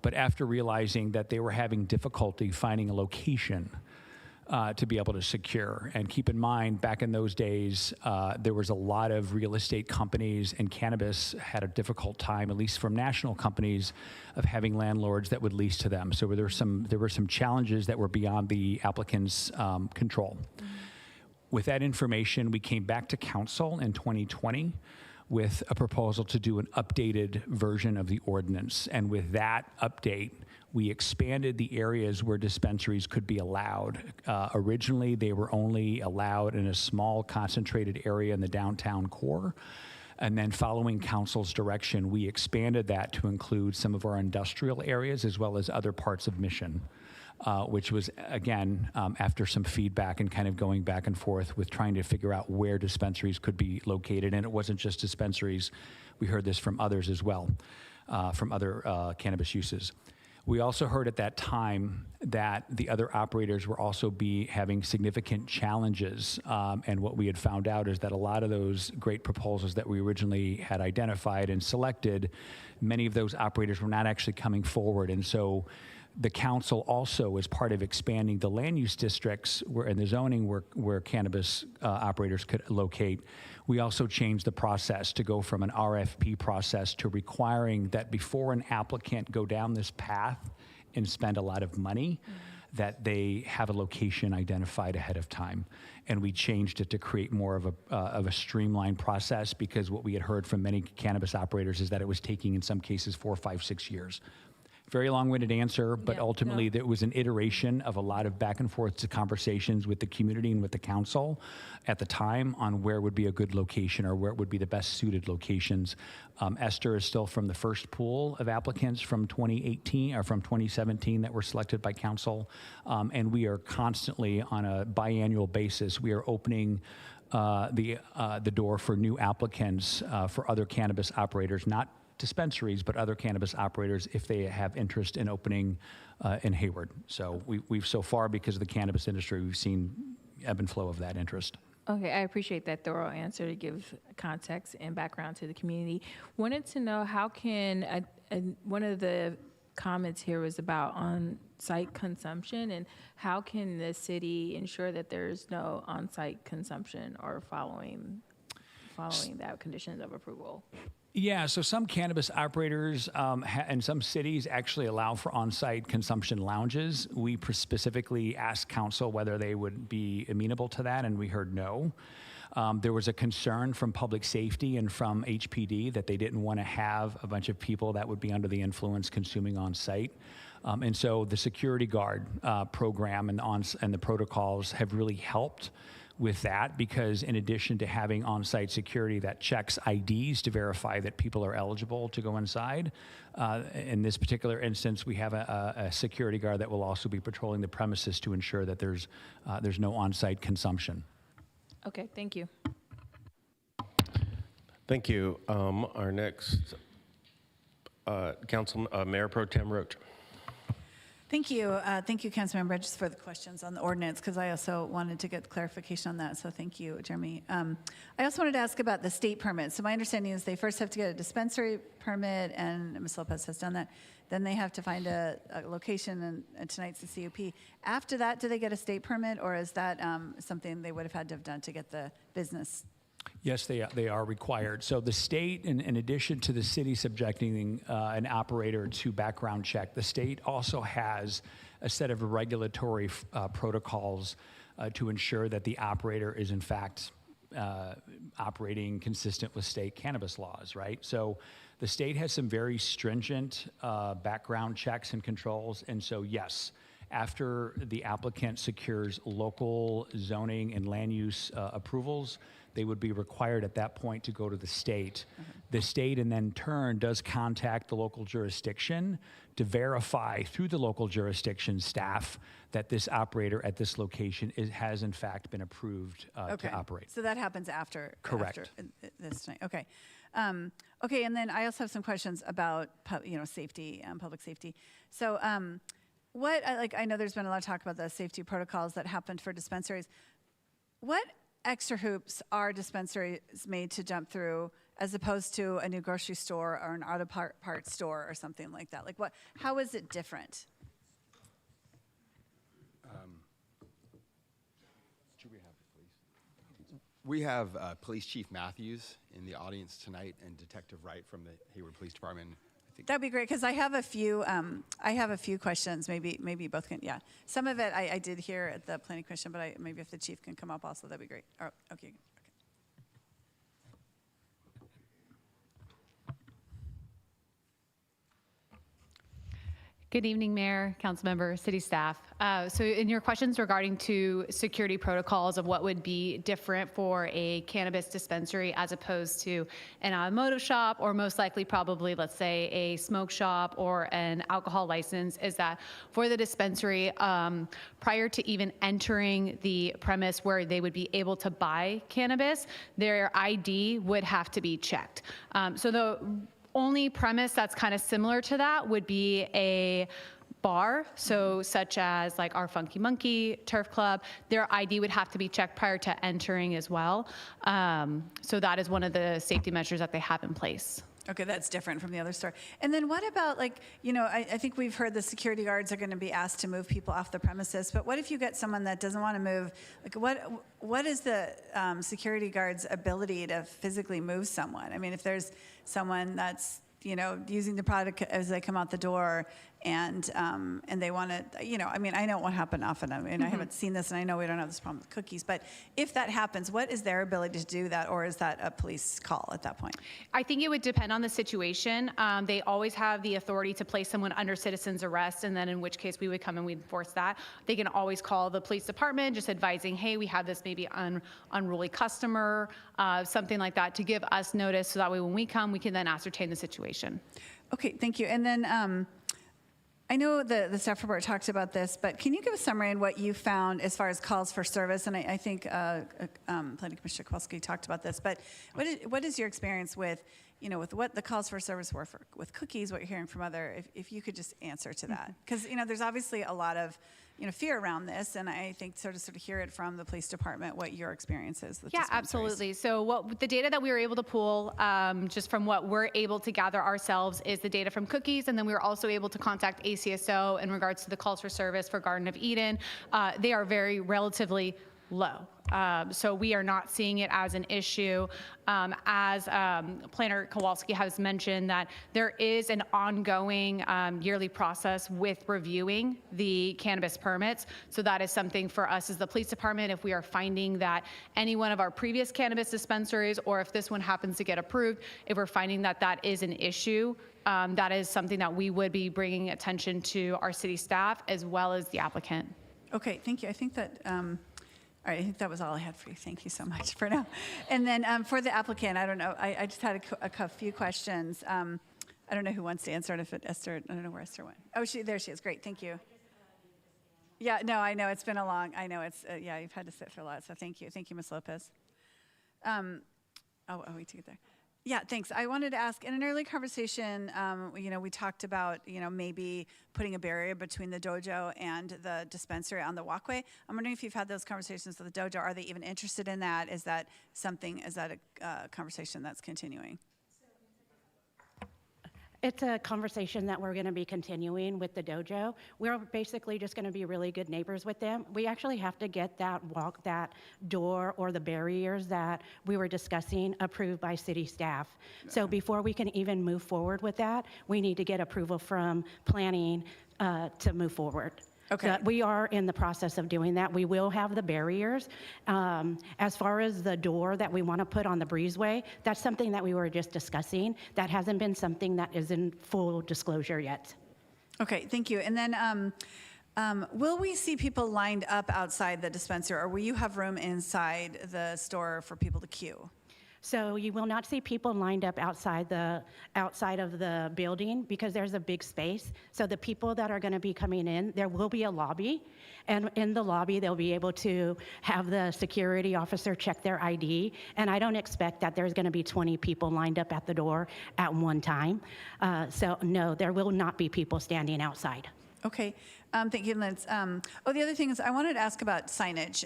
but after realizing that they were having difficulty finding a location to be able to secure. And keep in mind, back in those days, there was a lot of real estate companies, and cannabis had a difficult time, at least from national companies, of having landlords that would lease to them. So there were some challenges that were beyond the applicant's control. With that information, we came back to council in 2020 with a proposal to do an updated version of the ordinance. And with that update, we expanded the areas where dispensaries could be allowed. Originally, they were only allowed in a small concentrated area in the downtown core. And then following council's direction, we expanded that to include some of our industrial areas as well as other parts of Mission, which was, again, after some feedback and kind of going back and forth with trying to figure out where dispensaries could be located. And it wasn't just dispensaries. We heard this from others as well, from other cannabis uses. We also heard at that time that the other operators were also having significant challenges. And what we had found out is that a lot of those great proposals that we originally had identified and selected, many of those operators were not actually coming forward. And so the council also, as part of expanding the land use districts and the zoning where cannabis operators could locate, we also changed the process to go from an RFP process to requiring that before an applicant go down this path and spend a lot of money, that they have a location identified ahead of time. And we changed it to create more of a streamlined process, because what we had heard from many cannabis operators is that it was taking, in some cases, 4, 5, 6 years. Very long-winded answer, but ultimately there was an iteration of a lot of back and forth to conversations with the community and with the council at the time on where would be a good location or where would be the best suited locations. Esther is still from the first pool of applicants from 2018 or from 2017 that were selected by council, and we are constantly on a biannual basis. We are opening the door for new applicants for other cannabis operators, not dispensaries, but other cannabis operators if they have interest in opening in Hayward. So we've so far, because of the cannabis industry, we've seen ebb and flow of that interest. Okay, I appreciate that thorough answer to give context and background to the community. Wanted to know how can, one of the comments here was about on-site consumption, and how can the city ensure that there's no on-site consumption or following that conditions of approval? Yeah, so some cannabis operators and some cities actually allow for on-site consumption lounges. We specifically asked council whether they would be amenable to that, and we heard no. There was a concern from public safety and from HPD that they didn't want to have a bunch of people that would be under the influence consuming on-site. And so the security guard program and the protocols have really helped with that, because in addition to having on-site security that checks IDs to verify that people are eligible to go inside, in this particular instance, we have a security guard that will also be patrolling the premises to ensure that there's no on-site consumption. Okay, thank you. Thank you. Our next Mayor Pro Tem Roach. Thank you. Thank you, Councilmember Bridges, for the questions on the ordinance, because I also wanted to get clarification on that. So thank you, Jeremy. I also wanted to ask about the state permit. So my understanding is they first have to get a dispensary permit, and Ms. Lopez has done that. Then they have to find a location, and tonight's the CUP. After that, do they get a state permit, or is that something they would have had to have done to get the business? Yes, they are required. So the state, in addition to the city subjecting an operator to background check, the state also has a set of regulatory protocols to ensure that the operator is in fact operating consistent with state cannabis laws, right? So the state has some very stringent background checks and controls. And so yes, after the applicant secures local zoning and land use approvals, they would be required at that point to go to the state. The state, in then turn, does contact the local jurisdiction to verify through the local jurisdiction staff that this operator at this location has in fact been approved to operate. So that happens after. Correct. After this tonight. Okay. Okay, and then I also have some questions about safety, public safety. So I know there's been a lot of talk about the safety protocols that happened for dispensaries. What extra hoops are dispensaries made to jump through as opposed to a new grocery store or an auto parts store or something like that? Like how is it different? Should we have police? We have Police Chief Matthews in the audience tonight, and Detective Wright from the Hayward Police Department. That'd be great, because I have a few. I have a few questions. Maybe you both can. Yeah, some of it I did hear at the planning commission, but maybe if the chief can come up also, that'd be great. Oh, okay. Good evening, Mayor, council member, city staff. So in your questions regarding to security protocols of what would be different for a cannabis dispensary as opposed to an automotive shop, or most likely probably, let's say, a smoke shop or an alcohol license, is that for the dispensary, prior to even entering the premise where they would be able to buy cannabis, their ID would have to be checked. So the only premise that's kind of similar to that would be a bar, so such as like our Funky Monkey, Turf Club, their ID would have to be checked prior to entering as well. So that is one of the safety measures that they have in place. Okay, that's different from the other store. And then what about, like, you know, I think we've heard the security guards are going to be asked to move people off the premises, but what if you get someone that doesn't want to move? Like, what is the security guard's ability to physically move someone? I mean, if there's someone that's, you know, using the product as they come out the door and they want to, you know, I mean, I know it won't happen often. I mean, I haven't seen this, and I know we don't have this problem with cookies, but if that happens, what is their ability to do that, or is that a police call at that point? I think it would depend on the situation. They always have the authority to place someone under citizen's arrest, and then in which case we would come and we'd enforce that. They can always call the police department just advising, hey, we have this maybe unruly customer, something like that, to give us notice, so that way when we come, we can then ascertain the situation. Okay, thank you. And then I know the staff report talked about this, but can you give a summary on what you found as far as calls for service? And I think Planning Commissioner Kowalski talked about this, but what is your experience with, you know, with what the calls for service were with cookies, what you're hearing from other, if you could just answer to that? Because, you know, there's obviously a lot of, you know, fear around this, and I think sort of hear it from the police department, what your experience is with dispensaries. Absolutely. So the data that we were able to pull, just from what we're able to gather ourselves, is the data from cookies, and then we were also able to contact ACSO in regards to the calls for service for Garden of Eden. They are very relatively low. So we are not seeing it as an issue. As Planner Kowalski has mentioned, that there is an ongoing yearly process with reviewing the cannabis permits. So that is something for us as the police department, if we are finding that any one of our previous cannabis dispensaries, or if this one happens to get approved, if we're finding that that is an issue, that is something that we would be bringing attention to our city staff as well as the applicant. Okay, thank you. I think that all right, I think that was all I had for you. Thank you so much for now. And then for the applicant, I don't know, I just had a few questions. I don't know who wants to answer it, if Esther, I don't know where Esther went. Oh, there she is, great, thank you. Yeah, no, I know, it's been a long, I know it's, yeah, you've had to sit for a lot, so thank you, Ms. Lopez. Wait to get there. Yeah, thanks. I wanted to ask, in an early conversation, you know, we talked about, you know, maybe putting a barrier between the dojo and the dispensary on the walkway. I'm wondering if you've had those conversations with the dojo. Are they even interested in that? Is that a conversation that's continuing? It's a conversation that we're going to be continuing with the dojo. We're basically just going to be really good neighbors with them. We actually have to get that door or the barriers that we were discussing approved by city staff. So before we can even move forward with that, we need to get approval from planning to move forward. Okay. So we are in the process of doing that. We will have the barriers. As far as the door that we want to put on the breezeway, that's something that we were just discussing. That hasn't been something that is in full disclosure yet. Okay, thank you. And then will we see people lined up outside the dispensary, or will you have room inside the store for people to queue? So you will not see people lined up outside of the building because there's a big space. So the people that are going to be coming in, there will be a lobby, and in the lobby they'll be able to have the security officer check their ID. And I don't expect that there's going to be 20 people lined up at the door at one time. So no, there will not be people standing outside. Okay, thank you, Liz. The other thing is I wanted to ask about signage.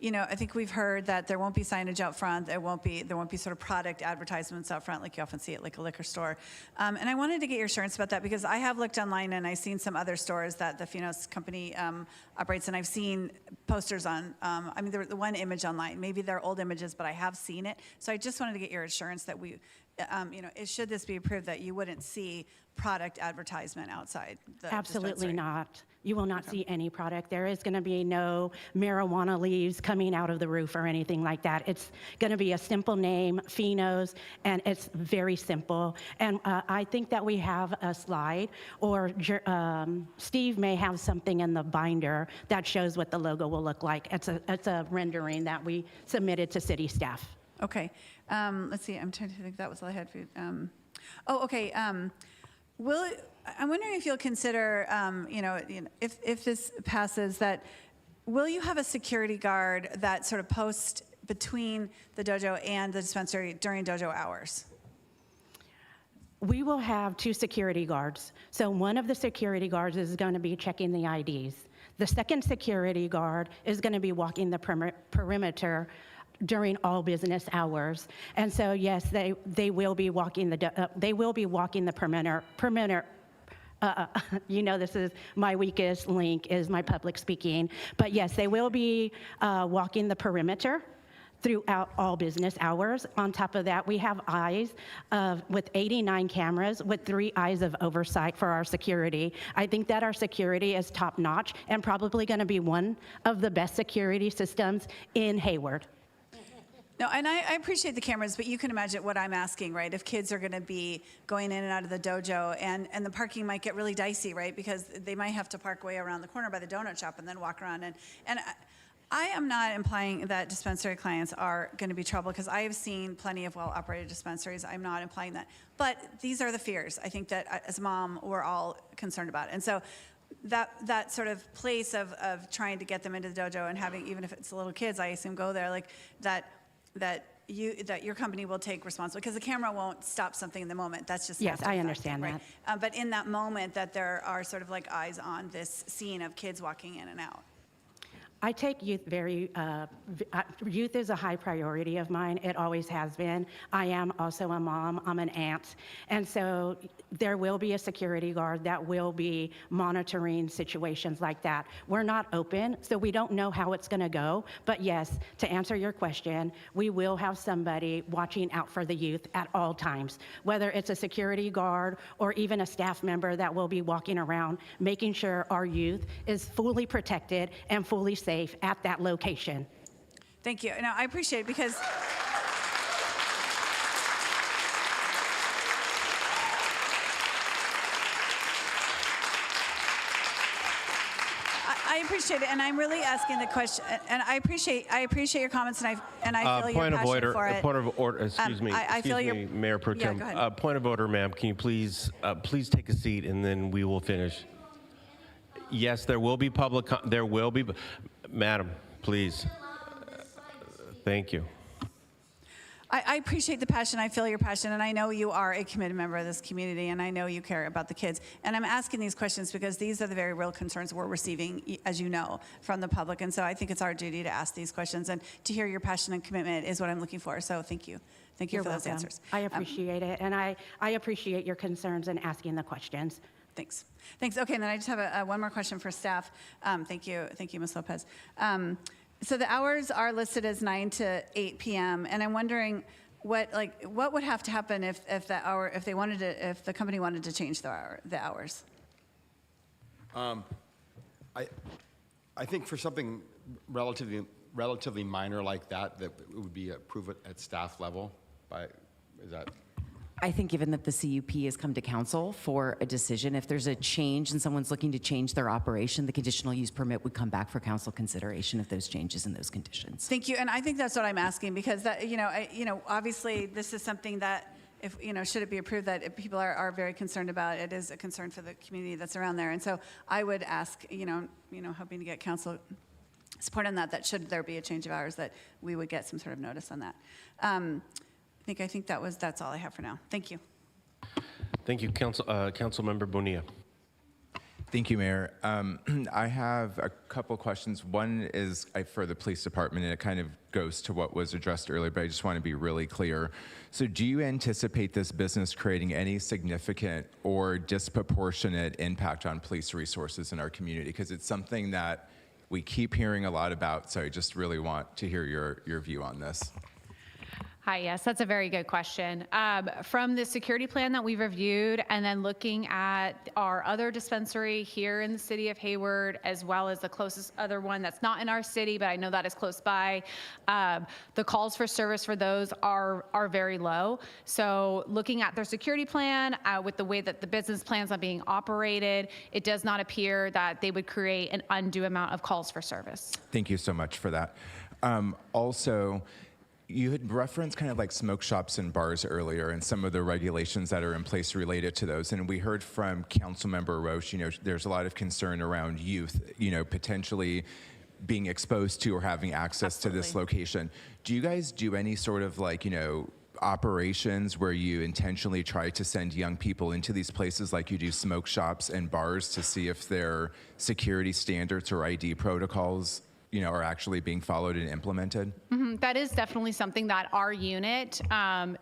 You know, I think we've heard that there won't be signage out front. There won't be sort of product advertisements out front like you often see at like a liquor store. And I wanted to get your assurance about that because I have looked online and I've seen some other stores that the Finos company operates, and I've seen posters on. I mean, there was the one image online. Maybe they're old images, but I have seen it. So I just wanted to get your assurance that should this be approved, that you wouldn't see product advertisement outside the Absolutely dispensary? not. You will not see any product. There is going to be no marijuana leaves coming out of the roof or anything like that. It's going to be a simple name, Finos, and it's very simple. And I think that we have a slide, or Steve may have something in the binder that shows what the logo will look like. It's a rendering that we submitted to city staff. Okay. Let's see. I'm trying to think. That was all I had for you. Okay. I'm wondering if you'll consider, if this passes, that will you have a security guard that sort of posts between the dojo and the dispensary during dojo hours? We will have 2 security guards. So one of the security guards is going to be checking the IDs. The second security guard is going to be walking the perimeter during all business hours. And so yes, they will be walking the perimeter. This is my weakest link, is my public speaking. But yes, they will be walking the perimeter throughout all business hours. On top of that, we have eyes with 89 cameras with 3 eyes of oversight for our security. I think that our security is top notch and probably going to be one of the best security systems in Hayward. No, and I appreciate the cameras, but you can imagine what I'm asking, right? If kids are going to be going in and out of the dojo, and the parking might get really dicey, right? Because they might have to park way around the corner by the donut shop and then walk around. And I am not implying that dispensary clients are going to be trouble, because I have seen plenty of well-operated dispensaries. I'm not implying that. But these are the fears, I think, that as a mom, we're all concerned about. And so that sort of place of trying to get them into the dojo and having, even if it's little kids, I assume, go there, like that your company will take responsibility, because the camera won't stop something in the moment. That's just Yes, I understand right? But in that moment, that there are sort of like eyes on this scene of kids walking in and out. I take youth youth is a high priority of mine. It always has been. I am also a mom. I'm an aunt. And so there will be a security guard that will be monitoring situations like that. We're not open, so we don't know how it's going to go. But yes, to answer your question, we will have somebody watching out for the youth at all times, whether it's a security guard or even a staff member that will be walking around, making sure our youth is fully protected and fully safe at that location. Thank you. No, I appreciate it, because I appreciate it, and I'm really asking the question. And I appreciate your comments, and I feel your passion for it. Point of order. Excuse me. I feel Excuse me, Mayor Pro Tem. Yeah, go ahead. Point of order, ma'am. Can you please take a seat, and then we will finish. Yes, there will be there will be. Madam, please. Thank you. I appreciate the passion. I feel your passion, and I know you are a committed member of this community, and I know you care about the kids. And I'm asking these questions because these are the very real concerns we're receiving, as you know, from the public. And so I think it's our duty to ask these questions, and to hear your passion and commitment is what I'm looking for. So thank you. Thank you You're for those welcome. answers. I appreciate it, and I appreciate your concerns and asking the questions. Thanks. Okay, and then I just have one more question for staff. Thank you, Ms. Lopez. So the hours are listed as 9 to 8 p.m. and I'm wondering what would have to happen if the company wanted to change the hours. I think for something relatively minor like that it would be approved at staff level. I think given that the CUP has come to council for a decision, if there's a change and someone's looking to change their operation, the conditional use permit would come back for council consideration of those changes and those conditions. Thank you, and I think that's what I'm asking, because that, obviously this is something that, if should it be approved, that people are very concerned about. It is a concern for the community that's around there, and so I would ask, hoping to get council support on that should there be a change of hours, that we would get some sort of notice on that. I think that's all I have for now. Thank you. Thank you, Councilmember Bonilla. Thank you, Mayor. I have a couple questions. One is for the police department, and it kind of goes to what was addressed earlier, but I just want to be really clear. So do you anticipate this business creating any significant or disproportionate impact on police resources in our community? Because it's something that we keep hearing a lot about, so I just really want to hear your view on this. Hi, yes, that's a very good question. From the security plan that we've reviewed and then looking at our other dispensary here in the city of Hayward, as well as the closest other one that's not in our city, but I know that is close by, the calls for service for those are very low. So looking at their security plan, with the way that the business plans are being operated, it does not appear that they would create an undue amount of calls for service. Thank you so much for that. Also, you had referenced kind of like smoke shops and bars earlier and some of the regulations that are in place related to those. And we heard from Councilmember Roche, there's a lot of concern around youth, potentially being exposed to or having access to this location. Do you guys do any sort of operations where you intentionally try to send young people into these places like you do smoke shops and bars to see if their security standards or ID protocols are actually being followed and implemented? That is definitely something that our unit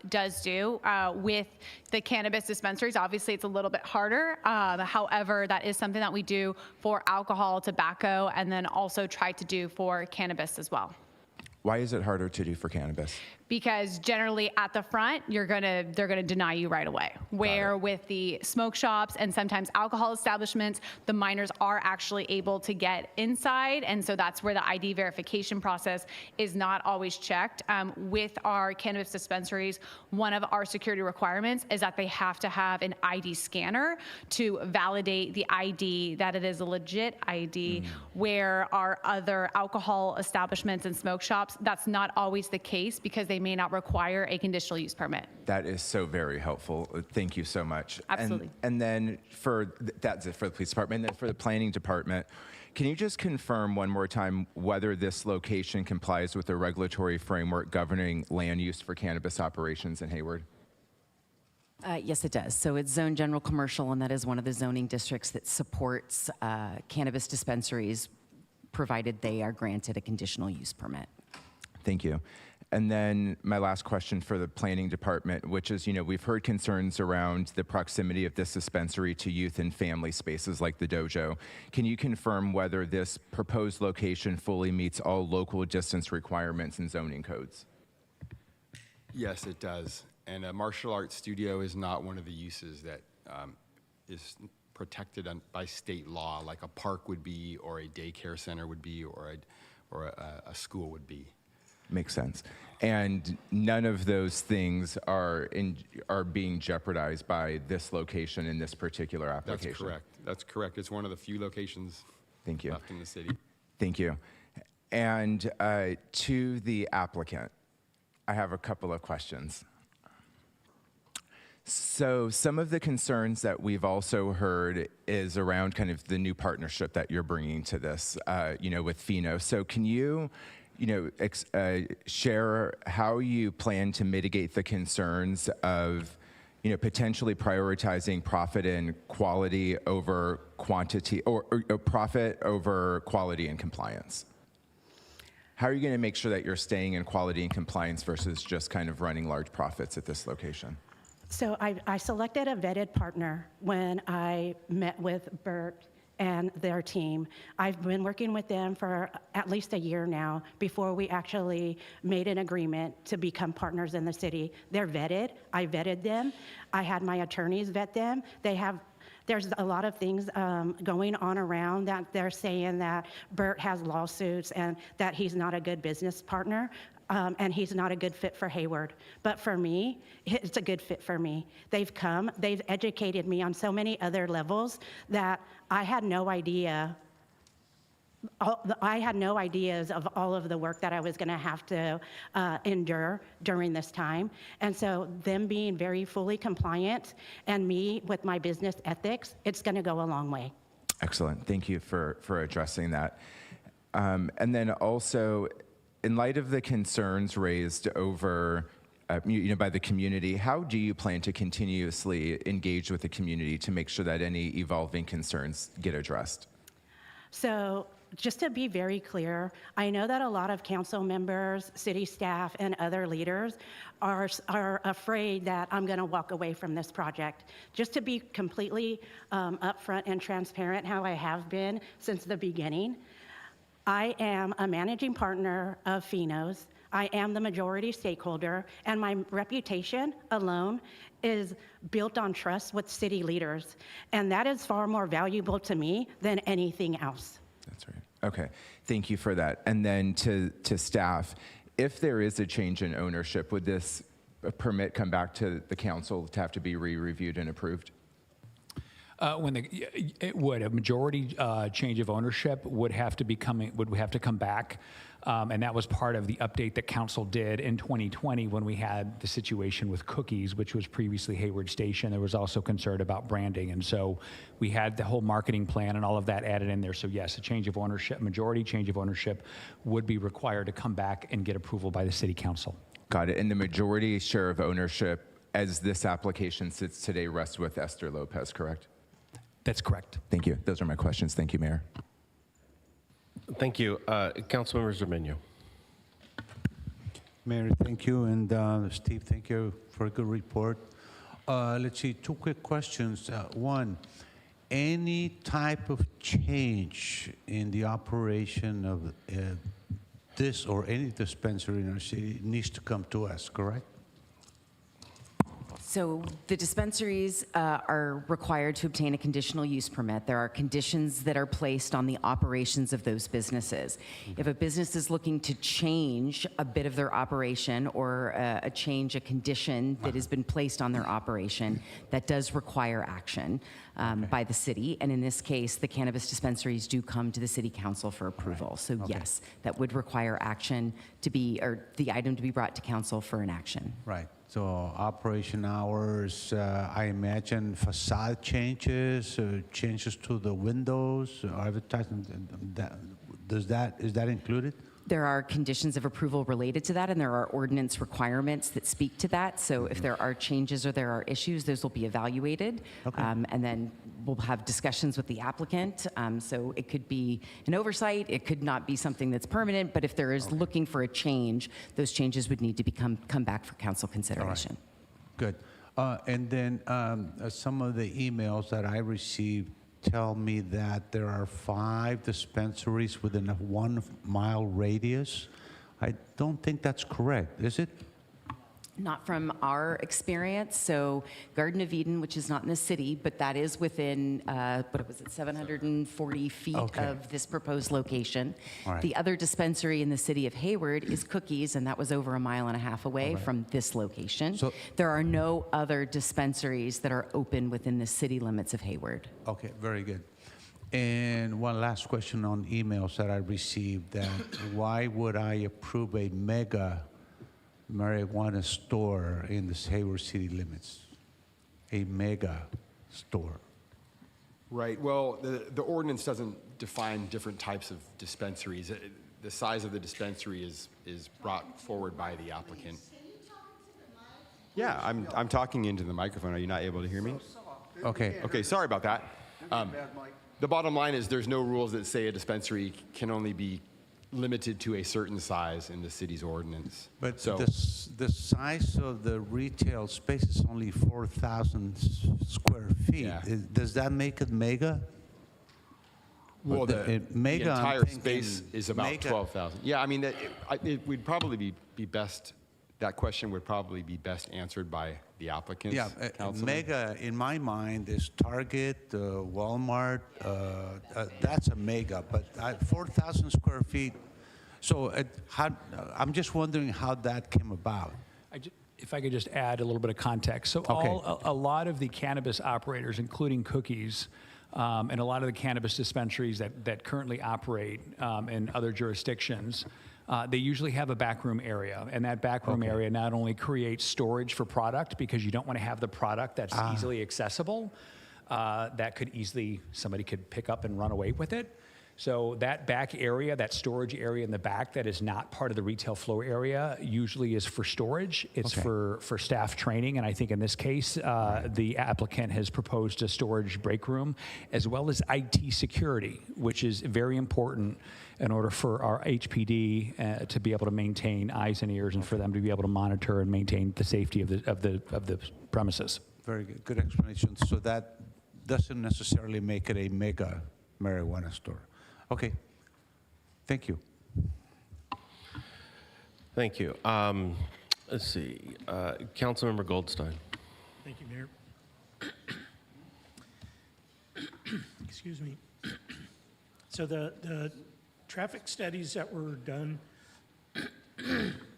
does do with the cannabis dispensaries. Obviously, it's a little bit harder. However, that is something that we do for alcohol, tobacco, and then also try to do for cannabis as well. Why is it harder to do for cannabis? Because generally at the front, they're gonna deny you right away. Where with the smoke shops and sometimes alcohol establishments, the minors are actually able to get inside, and so that's where the ID verification process is not always checked. With our cannabis dispensaries, one of our security requirements is that they have to have an ID scanner to validate the ID, that it is a legit ID, where our other alcohol establishments and smoke shops, that's not always the case because they may not require a conditional use permit. That is so very helpful. Thank you so much. Absolutely. And then that's it for the police department. And then for the planning department, can you just confirm one more time whether this location complies with the regulatory framework governing land use for cannabis operations in Hayward? Yes, it does. So it's zone general commercial, and that is one of the zoning districts that supports cannabis dispensaries, provided they are granted a conditional use permit. Thank you. And then my last question for the planning department, which is, we've heard concerns around the proximity of this dispensary to youth and family spaces like the dojo. Can you confirm whether this proposed location fully meets all local distance requirements and zoning codes? Yes, it does. And a martial arts studio is not one of the uses that is protected by state law, like a park would be, or a daycare center would be, or a school would be. Makes sense. And none of those things are being jeopardized by this location in this particular application. That's correct. That's correct. It's one of the few locations Thank you. left in the city. Thank you. And to the applicant, I have a couple of questions. So some of the concerns that we've also heard is around kind of the new partnership that you're bringing to this, with Pheno. So can you share how you plan to mitigate the concerns of, potentially prioritizing profit and quality over quantity, or profit over quality and compliance? How are you going to make sure that you're staying in quality and compliance versus just kind of running large profits at this location? So I selected a vetted partner when I met with Bert and their team. I've been working with them for at least a year now before we actually made an agreement to become partners in the city. They're vetted. I vetted them. I had my attorneys vet them. There's a lot of things going on around that they're saying that Bert has lawsuits and that he's not a good business partner. And he's not a good fit for Hayward. But for me, it's a good fit for me. They've educated me on so many other levels that I had no idea. I had no ideas of all of the work that I was going to have to endure during this time. And so them being very fully compliant and me with my business ethics, it's going to go a long way. Excellent. Thank you for addressing that. And then also, in light of the concerns raised over, by the community, how do you plan to continuously engage with the community to make sure that any evolving concerns get addressed? So just to be very clear, I know that a lot of council members, city staff, and other leaders are afraid that I'm going to walk away from this project. Just to be completely upfront and transparent, how I have been since the beginning, I am a managing partner of Pheno's. I am the majority stakeholder, and my reputation alone is built on trust with city leaders. And that is far more valuable to me than anything else. That's right. Okay, thank you for that. And then to staff, if there is a change in ownership, would this permit come back to the council to have to be re-reviewed and approved? It would. A majority change of ownership would have to come back. And that was part of the update that council did in 2020 when we had the situation with Cookies, which was previously Hayward Station. There was also concern about branding. And so we had the whole marketing plan and all of that added in there. So yes, a change of ownership, majority change of ownership would be required to come back and get approval by the city council. Got it. And the majority share of ownership as this application sits today rests with Esther Lopez, correct? That's correct. Thank you. Those are my questions. Thank you, Mayor. Thank you. Councilmember Zermenio. Mayor, thank you, and Steve, thank you for a good report. Let's see, two quick questions. One, any type of change in the operation of this or any dispensary in our city needs to come to us, correct? So the dispensaries are required to obtain a conditional use permit. There are conditions that are placed on the operations of those businesses. If a business is looking to change a bit of their operation or a condition that has been placed on their operation, that does require action by the city. And in this case, the cannabis dispensaries do come to the city council for approval. So yes, that would require action to be, or the item to be brought to council for an action. Right. So operation hours, I imagine facade changes, changes to the windows, advertising. Is that included? There are conditions of approval related to that, and there are ordinance requirements that speak to that. So if there are changes or there are issues, those will be evaluated. And then we'll have discussions with the applicant. So it could be an oversight. It could not be something that's permanent. But if there is looking for a change, those changes would need to come back for council consideration. Good. And then some of the emails that I received tell me that there are 5 dispensaries within a 1-mile radius. I don't think that's correct, is it? Not from our experience. So Garden of Eden, which is not in the city, but that is within, 740 feet of this proposed location. Right. The other dispensary in the city of Hayward is Cookies, and that was over 1.5 miles away from this location. So there are no other dispensaries that are open within the city limits of Hayward. Okay, very good. And one last question on emails that I received, that why would I approve a mega marijuana store in the Hayward city limits? A mega store. Right. Well, the ordinance doesn't define different types of dispensaries. The size of the dispensary is brought forward by the applicant. Yeah, I'm talking into the microphone. Are you not able to hear me? Okay. Okay, sorry about that. The bottom line is there's no rules that say a dispensary can only be limited to a certain size in the city's ordinance. But so, the size of the retail space is only 4,000 square feet. Yeah. Does that make it mega? well, the mega, I'm entire thinking space is about mega. 12,000. Yeah, I mean, it would probably be best, that question would probably be best answered by the applicants. Yeah, mega in my mind is Target, Walmart. That's a mega, but 4,000 square feet. So I'm just wondering how that came about. If I could just add a little bit of context. So a lot of the cannabis operators, including Cookies, and a lot of the cannabis dispensaries that currently operate in other jurisdictions, they usually have a backroom area. And that backroom area not only creates storage for product, because you don't want to have the product that's easily accessible, that could easily, somebody could pick up and run away with it. So that back area, that storage area in the back that is not part of the retail floor area, usually is for storage. It's for staff training. And I think in this case, the applicant has proposed a storage break room, as well as IT security, which is very important in order for our HPD to be able to maintain eyes and ears, and for them to be able to monitor and maintain the safety of the premises. Very good, good explanation. So that doesn't necessarily make it a mega marijuana store. Okay, thank you. Thank you. Let's see. Councilmember Goldstein. Thank you, Mayor. Excuse me. So the traffic studies that were done,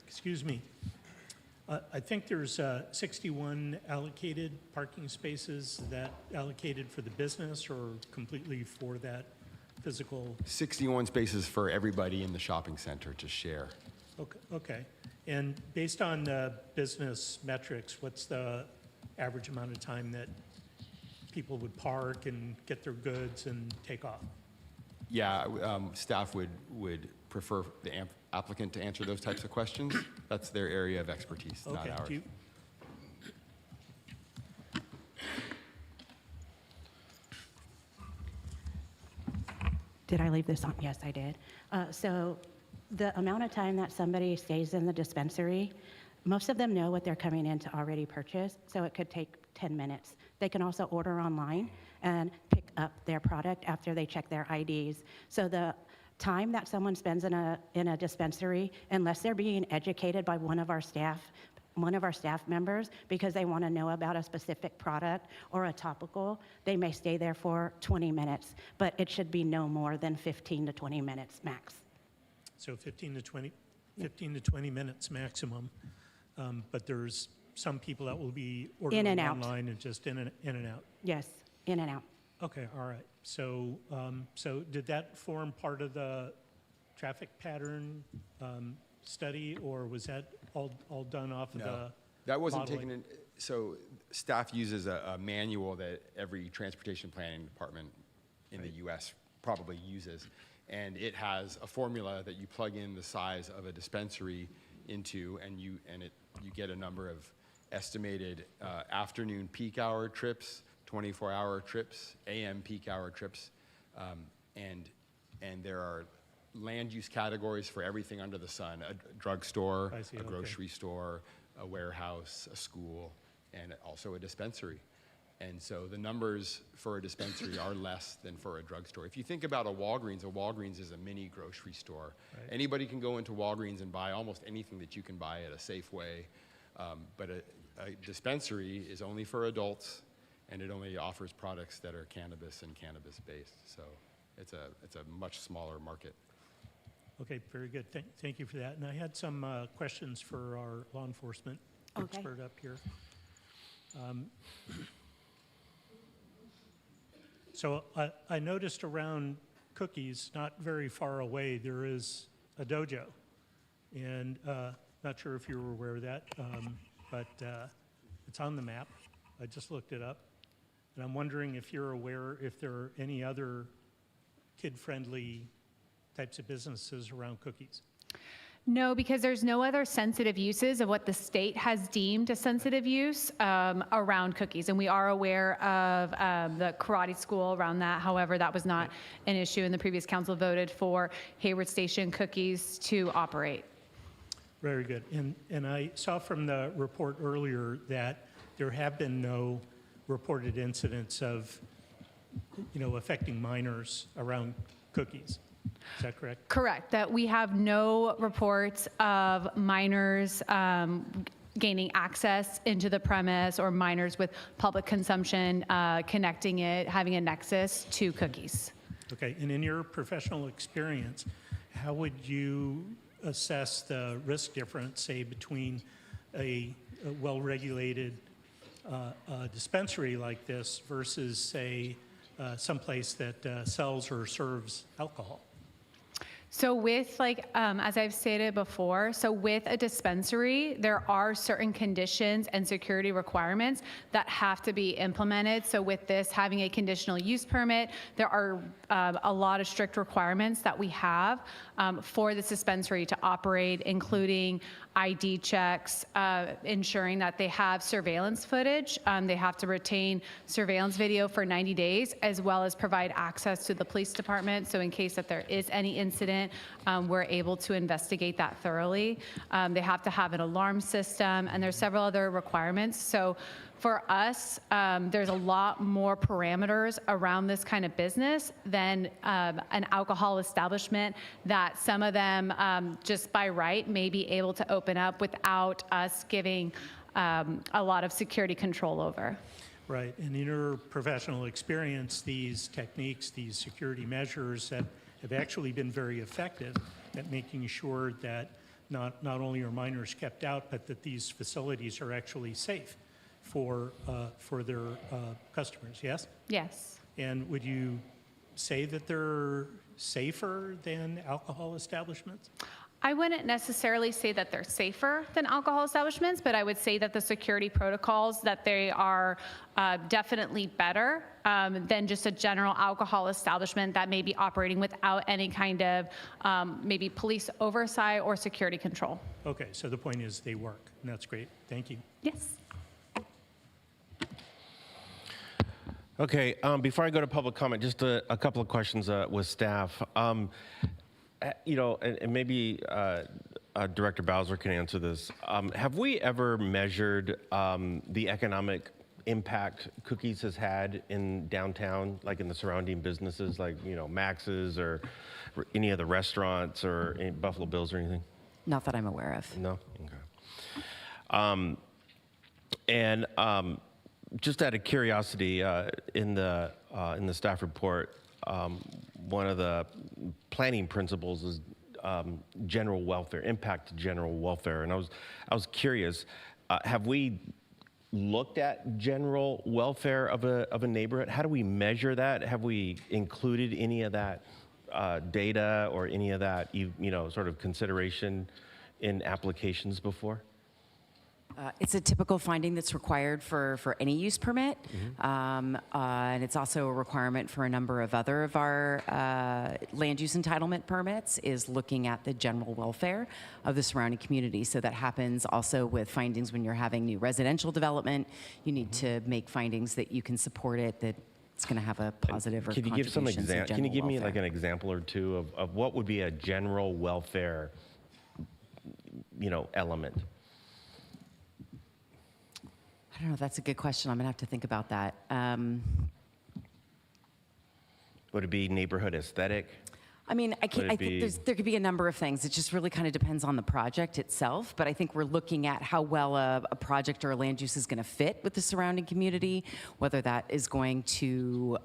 excuse me, I think there's 61 allocated parking spaces that allocated for the business or completely for that physical. 61 spaces for everybody in the shopping center to share. Okay. And based on the business metrics, what's the average amount of time that people would park and get their goods and take off? Yeah, staff would prefer the applicant to answer those types of questions. That's their area of expertise, not Okay. ours. Did I leave this on? Yes, I did. So the amount of time that somebody stays in the dispensary, most of them know what they're coming in to already purchase, so it could take 10 minutes. They can also order online and pick up their product after they check their IDs. So the time that someone spends in a dispensary, unless they're being educated by one of our staff members because they want to know about a specific product or a topical, they may stay there for 20 minutes, but it should be no more than 15 to 20 minutes max. So 15 to 20 minutes maximum, but there's some people that will be ordering In and out. online and just in and out. Yes, in and out. Okay, all right. So, so did that form part of the traffic pattern study, or was that all done off of the That wasn't modeling? taken in. So staff uses a manual that every transportation planning department in the U.S. probably uses. And it has a formula that you plug in the size of a dispensary into, and you get a number of estimated afternoon peak hour trips, 24-hour trips, AM peak hour trips, and there are land use categories for everything under the sun: a drugstore, I see, a okay. grocery store, a warehouse, a school, and also a dispensary. And so the numbers for a dispensary are less than for a drugstore. If you think about a Walgreens is a mini grocery store. Right. Anybody can go into Walgreens and buy almost anything that you can buy at a Safeway, but a dispensary is only for adults, and it only offers products that are cannabis and cannabis-based. So it's a much smaller market. Okay, very good. Thank you for that. And I had some questions for our law enforcement expert up here. So I noticed around Cookies, not very far away, there is a dojo. And not sure if you were aware of that, but it's on the map. I just looked it up. And I'm wondering if you're aware if there are any other kid-friendly types of businesses around Cookies. No, because there's no other sensitive uses of what the state has deemed a sensitive use around Cookies. And we are aware of the karate school around that. However, that was not an issue, and the previous council voted for Hayward Station Cookies to operate. Very good. And I saw from the report earlier that there have been no reported incidents of, affecting minors around Cookies. Is that correct? Correct, that we have no reports of minors gaining access into the premise or minors with public consumption connecting it, having a nexus to Cookies. Okay, and in your professional experience, how would you assess the risk difference, say, between a well-regulated dispensary like this versus, say, someplace that sells or serves alcohol? So with as I've stated before, so with a dispensary, there are certain conditions and security requirements that have to be implemented. So with this having a conditional use permit, there are a lot of strict requirements that we have for this dispensary to operate, including ID checks, ensuring that they have surveillance footage. They have to retain surveillance video for 90 days, as well as provide access to the police department. So in case that there is any incident, we're able to investigate that thoroughly. They have to have an alarm system, and there's several other requirements. So For us, there's a lot more parameters around this kind of business than an alcohol establishment that some of them, just by right, may be able to open up without us giving a lot of security control over. Right, and in your professional experience, these techniques, these security measures have actually been very effective at making sure that not only are minors kept out, but that these facilities are actually safe for their customers, yes? Yes. And would you say that they're safer than alcohol establishments? I wouldn't necessarily say that they're safer than alcohol establishments, but I would say that the security protocols, that they are definitely better than just a general alcohol establishment that may be operating without any kind of maybe police oversight or security control. Okay, so the point is they work, and that's great. Thank you. Yes. Okay, before I go to public comment, just a couple of questions with staff. You know, and maybe Director Bowser can answer this. Have we ever measured the economic impact Cookies has had in downtown, like in the surrounding businesses, like, you know, Max's or any of the restaurants or any Buffalo Bills or anything? Not that I'm aware of. No? Okay. Just out of curiosity, in the staff report, one of the planning principles is general welfare, impact to general welfare. And I was curious, have we looked at general welfare of a neighborhood? How do we measure that? Have we included any of that data or any of that, you know, sort of consideration in applications before? It's a typical finding that's required for any use permit, and it's also a requirement for a number of other of our land use entitlement permits, is looking at the general welfare of the surrounding community. So that happens also with findings when you're having new residential development. You need to make findings that you can support it, that it's going to have a positive or Can you give some contributions to Can you give me general like an example or two of what would be a general welfare, you know, element? I don't know. That's a good question. I'm going to have to think about that. Would it be neighborhood aesthetic? I mean, I think there could be a number of things. It just really kind of depends on the project itself. But I think we're looking at how well a project or a land use is going to fit with the surrounding community, whether that is going to,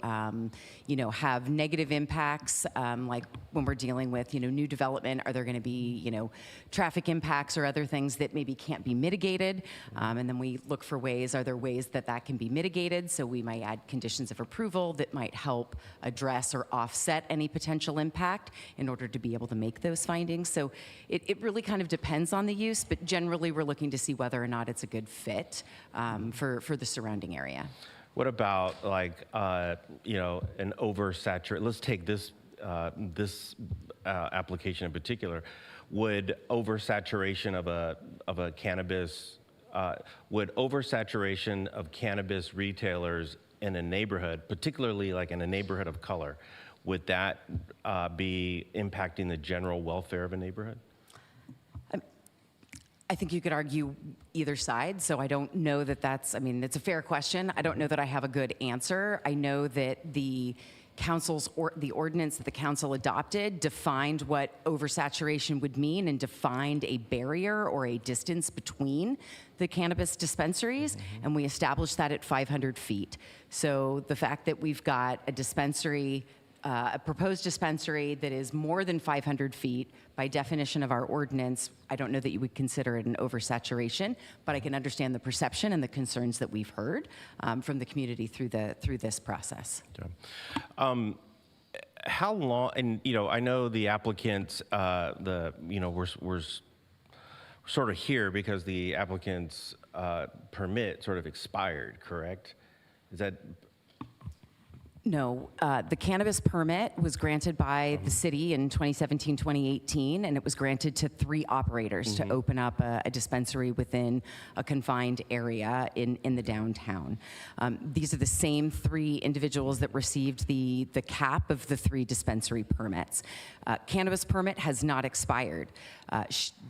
you know, have negative impacts, like when we're dealing with, you know, new development. Are there going to be, you know, traffic impacts or other things that maybe can't be mitigated? And then we look for ways. Are there ways that that can be mitigated? So we might add conditions of approval that might help address or offset any potential impact in order to be able to make those findings. So it really kind of depends on the use, but generally we're looking to see whether or not it's a good fit for the surrounding area. What about like, you know, an oversaturated, let's take this, application in particular. Would oversaturation of a cannabis, would oversaturation of cannabis retailers in a neighborhood, particularly like in a neighborhood of color, would that be impacting the general welfare of a neighborhood? I think you could argue either side, so I don't know that that's, I mean, it's a fair question. I don't know that I have a good answer. I know that the council's, or the ordinance that the council adopted defined what oversaturation would mean and defined a barrier or a distance between the cannabis dispensaries, and we established that at 500 feet. So the fact that we've got a dispensary, a proposed dispensary that is more than 500 feet, by definition of our ordinance, I don't know that you would consider it an oversaturation, but I can understand the perception and the concerns that we've heard from the community through this process. How long? And you know, I know the applicants, we're sort of here because the applicant's permit sort of expired. Correct? Is that? No, the cannabis permit was granted by the city in 2017, 2018, and it was granted to 3 operators to open up a dispensary within a confined area in the downtown. These are the same 3 individuals that received the cap of the 3 dispensary permits. Cannabis permit has not expired.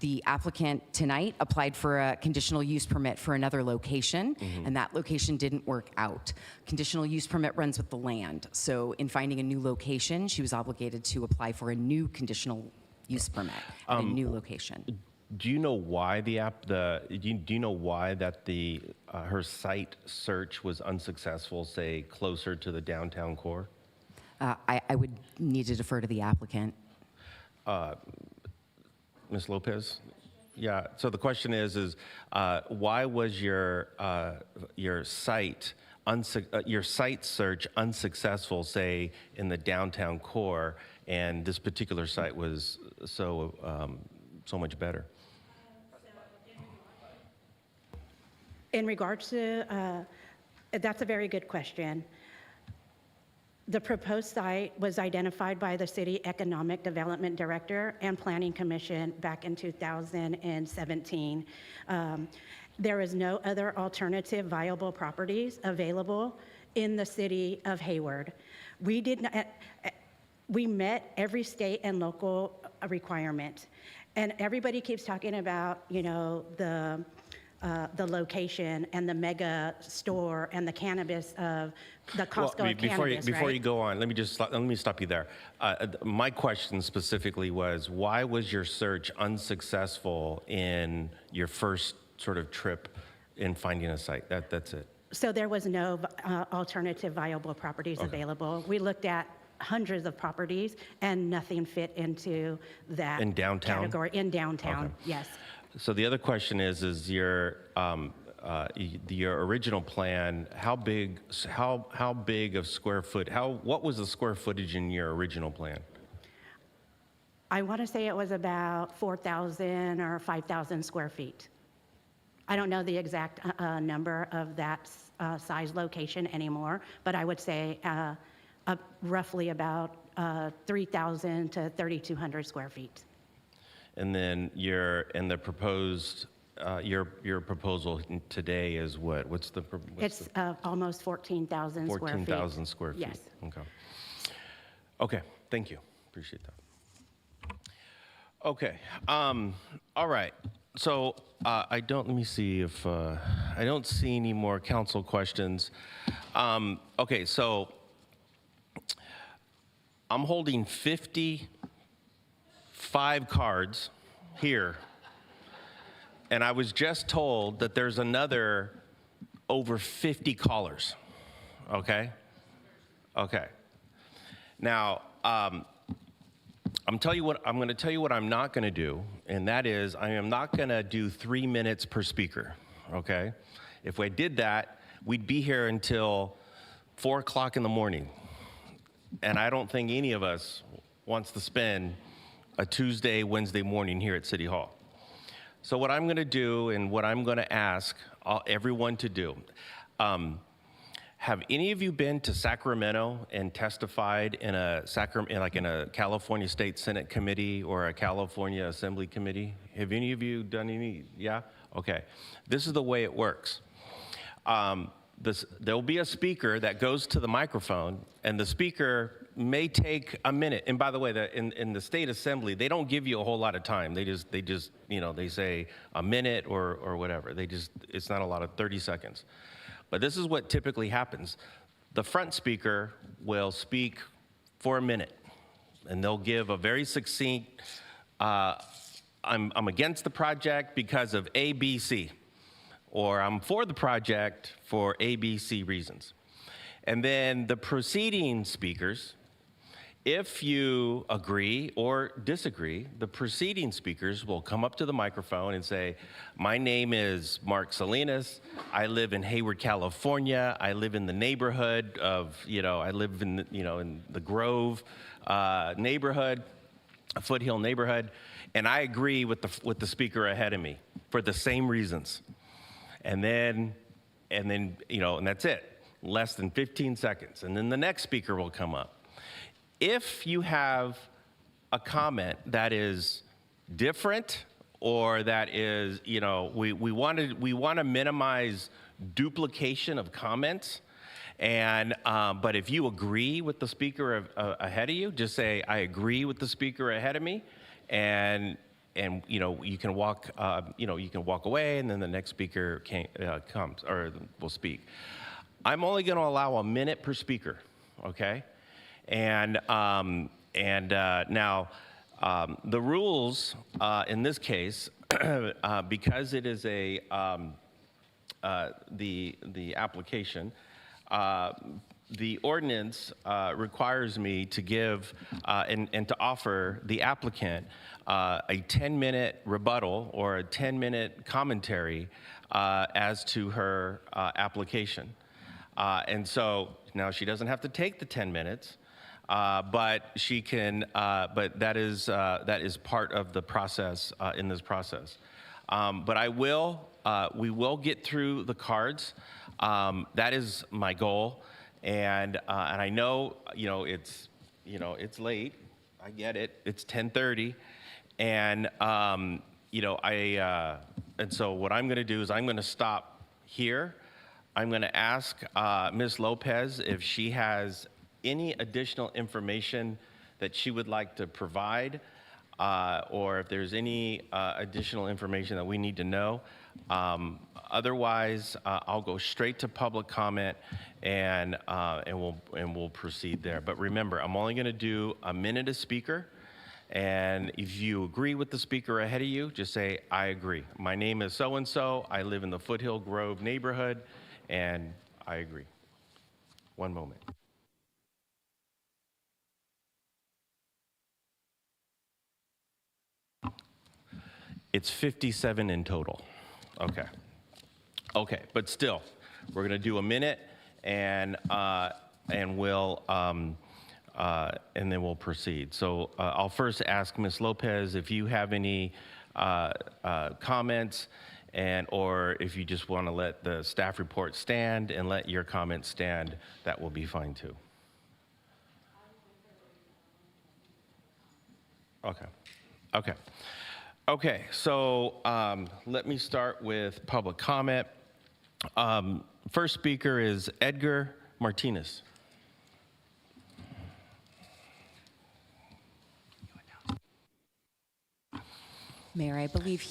The applicant tonight applied for a conditional use permit for another location, and that location didn't work out. Conditional use permit runs with the land, so in finding a new location, she was obligated to apply for a new conditional use permit at a new location. Do you know why do you know why that her site search was unsuccessful, say closer to the downtown core? I would need to defer to the applicant. Ms. Lopez? Yeah, so the question is why was your site search unsuccessful, say, in the downtown core, and this particular site was so much better? In regards to, that's a very good question. The proposed site was identified by the City Economic Development Director and Planning Commission back in 2017. There is no other alternative viable properties available in the city of Hayward. We met every state and local requirement. And everybody keeps talking about, the location and the mega store and the cannabis of the Costco of cannabis, before right? you go on, let me stop you there. My question specifically was, why was your search unsuccessful in your first sort of trip in finding a site? That's it. So there was no alternative viable properties available. We looked at hundreds of properties and nothing fit into that In downtown? category. In downtown, Okay. yes. So the other question is your original plan, how big of square foot, what was the square footage in your original plan? I want to say it was about 4,000 or 5,000 square feet. I don't know the exact number of that size location anymore, but I would say roughly about 3,000 to 3,200 square feet. And then your proposal today is what? It's almost 14,000 square feet. 14,000 square feet. Yes. Okay, thank you. Appreciate that. Okay, all right. So let me see if, I don't see any more council questions. Okay, so I'm holding 55 cards here, and I was just told that there's another over 50 callers. Okay? Now, I'm going to tell you what I'm not going to do, and that is I am not going to do 3 minutes per speaker. Okay? If we did that, we'd be here until 4 o'clock in the morning, and I don't think any of us wants to spend a Tuesday, Wednesday morning here at City Hall. So what I'm going to do and what I'm going to ask everyone to do, have any of you been to Sacramento and testified in a California State Senate committee or a California Assembly committee? Have any of you done any? Yeah? Okay. This is the way it works. There'll be a speaker that goes to the microphone, and the speaker may take a minute. And by the way, in the state assembly, they don't give you a whole lot of time. They just they say a minute or whatever. It's not a lot of 30 seconds. But this is what typically happens. The front speaker will speak for a minute, and they'll give a very succinct, I'm against the project because of A, B, C, or I'm for the project for A, B, C reasons. And then the preceding speakers, if you agree or disagree, the preceding speakers will come up to the microphone and say, my name is Mark Salinas. I live in Hayward, California. I live in the neighborhood of, I live in, in the Grove neighborhood, a Foothill neighborhood. And I agree with the speaker ahead of me for the same reasons. And then, and that's it. less than 15 seconds, and then the next speaker will come up. If you have a comment that is different or that is, you know, we want to minimize duplication of comments. And but if you agree with the speaker ahead of you, just say, I agree with the speaker ahead of me, and you know, you can walk away, and then the next speaker comes or will speak. I'm only going to allow a minute per speaker, okay? And now the rules in this case, because it is the application. The ordinance requires me to give and to offer the applicant a 10-minute rebuttal or a 10-minute commentary as to her application. And so now she doesn't have to take the 10 minutes, but she can. But that is part of the process in this process. But we will get through the cards. That is my goal, and I know it's late. I get it. It's 10:30, and and so what I'm going to do is I'm going to stop here. I'm going to ask Ms. Lopez if she has any additional information that she would like to provide, or if there's any additional information that we need to know. Otherwise, I'll go straight to public comment, and we'll proceed there. But remember, I'm only going to do a minute a speaker, and if you agree with the speaker ahead of you, just say, I agree. My name is so-and-so. I live in the Foothill Grove neighborhood, and I agree. One moment. It's 57 in total. Okay. Okay, but still, we're going to do a minute, and we'll and then we'll proceed. So I'll first ask Ms. Lopez if you have any comments, or if you just want to let the staff report stand and let your comments stand, that will be fine too. Okay. Okay. Okay, so let me start with public comment. First speaker is Edgar Martinez. Mayor, I believe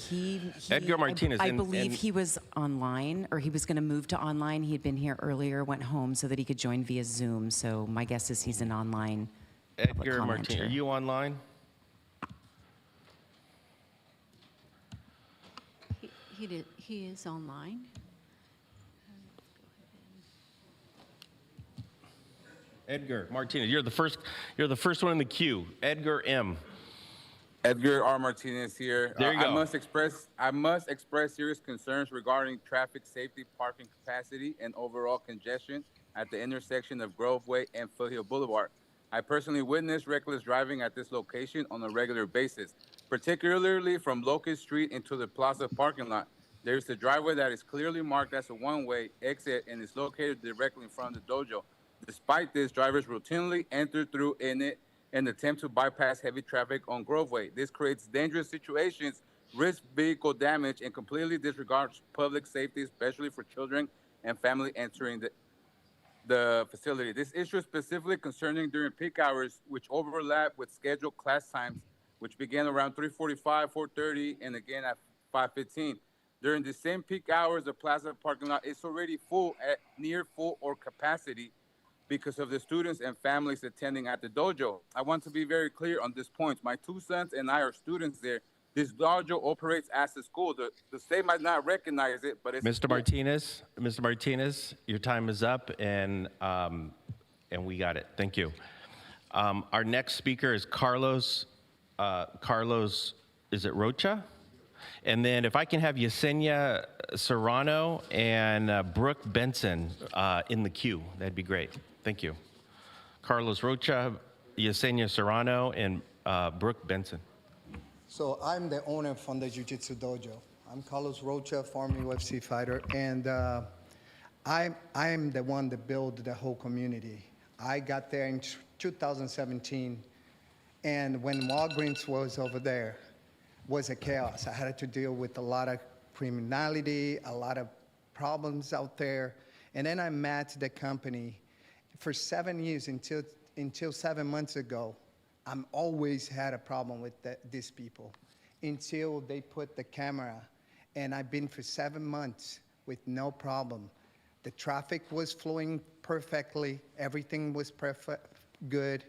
Edgar Martinez. I believe he was online, or he was going to move to online. He had been here earlier, went home so that he could join via Zoom. So my guess is he's an online public Edgar Martinez, commenter. are you online? He is online. Edgar Martinez, you're the first one in the queue. Edgar M. Edgar R. Martinez here. There you go. I must express serious concerns regarding traffic safety, parking capacity, and overall congestion at the intersection of Groveway and Foothill Boulevard. I personally witnessed reckless driving at this location on a regular basis, particularly from Locust Street into the Plaza parking lot. There's a driveway that is clearly marked as a one-way exit and is located directly in front of the dojo. Despite this, drivers routinely enter through in it and attempt to bypass heavy traffic on Groveway. This creates dangerous situations, risks vehicle damage, and completely disregards public safety, especially for children and family entering the facility. This issue is specifically concerning during peak hours, which overlap with scheduled class times, which begin around 3:45, 4:30, and again at 5:15. During the same peak hours, the Plaza parking lot is already full at near full or capacity because of the students and families attending at the dojo. I want to be very clear on this point. My two sons and I are students there. This dojo operates as a school. The state might not recognize it, but it's Mr. Martinez, your time is up, and we got it. Thank you. Our next speaker is Carlos. Is it Rocha? And then if I can have Yesenia Serrano and Brooke Benson in the queue, that'd be great. Thank you. Carlos Rocha, Yesenia Serrano, and Brooke Benson. So I'm the owner from the Jiu-Jitsu Dojo. I'm Carlos Rocha, former UFC fighter, and I'm the one that built the whole community. I got there in 2017, and when Walgreens was over there, was a chaos. I had to deal with a lot of criminality, a lot of problems out there, and then I met the company for 7 years until 7 months ago. I'm always had a problem with these people until they put the camera, and I've been for 7 months with no problem. The traffic was flowing perfectly, everything was perfect, good,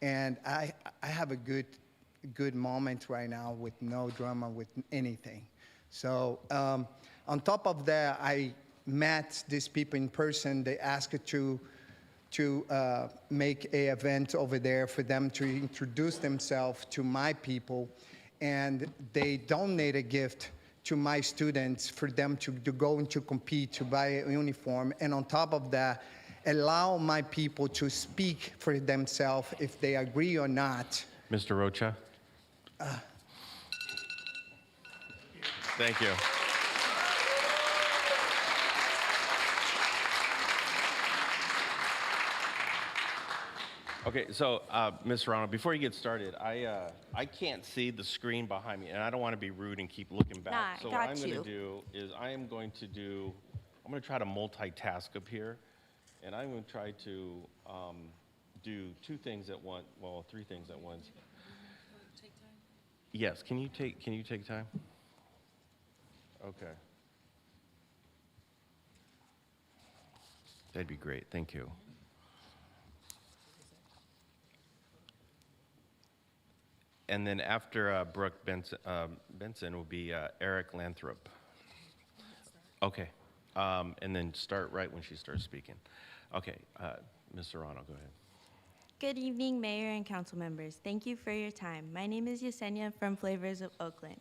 and I have a good moment right now with no drama with anything. So on top of that, I met these people in person. They asked to make an event over there for them to introduce themselves to my people, and they donate a gift to my students for them to go and to compete, to buy a uniform, and on top of that, allow my people to speak for themselves if they agree or not. Mr. Rocha? Thank you. Okay, so, Ms. Serrano, before you get started, I can't see the screen behind me, and I don't want to be rude and keep looking back. Nah, I So got what I'm going you. to do is I'm going to try to multitask up here, and I'm going to try to do 2 things at once, well, 3 things at once. Yes, can you take time? Okay. That'd be great, thank you. And then after Brooke Benson will be Eric Lathrop. Okay, and then start right when she starts speaking. Okay, Ms. Serrano, go ahead. Good evening, Mayor and council members. Thank you for your time. My name is Yesenia from Flavors of Oakland.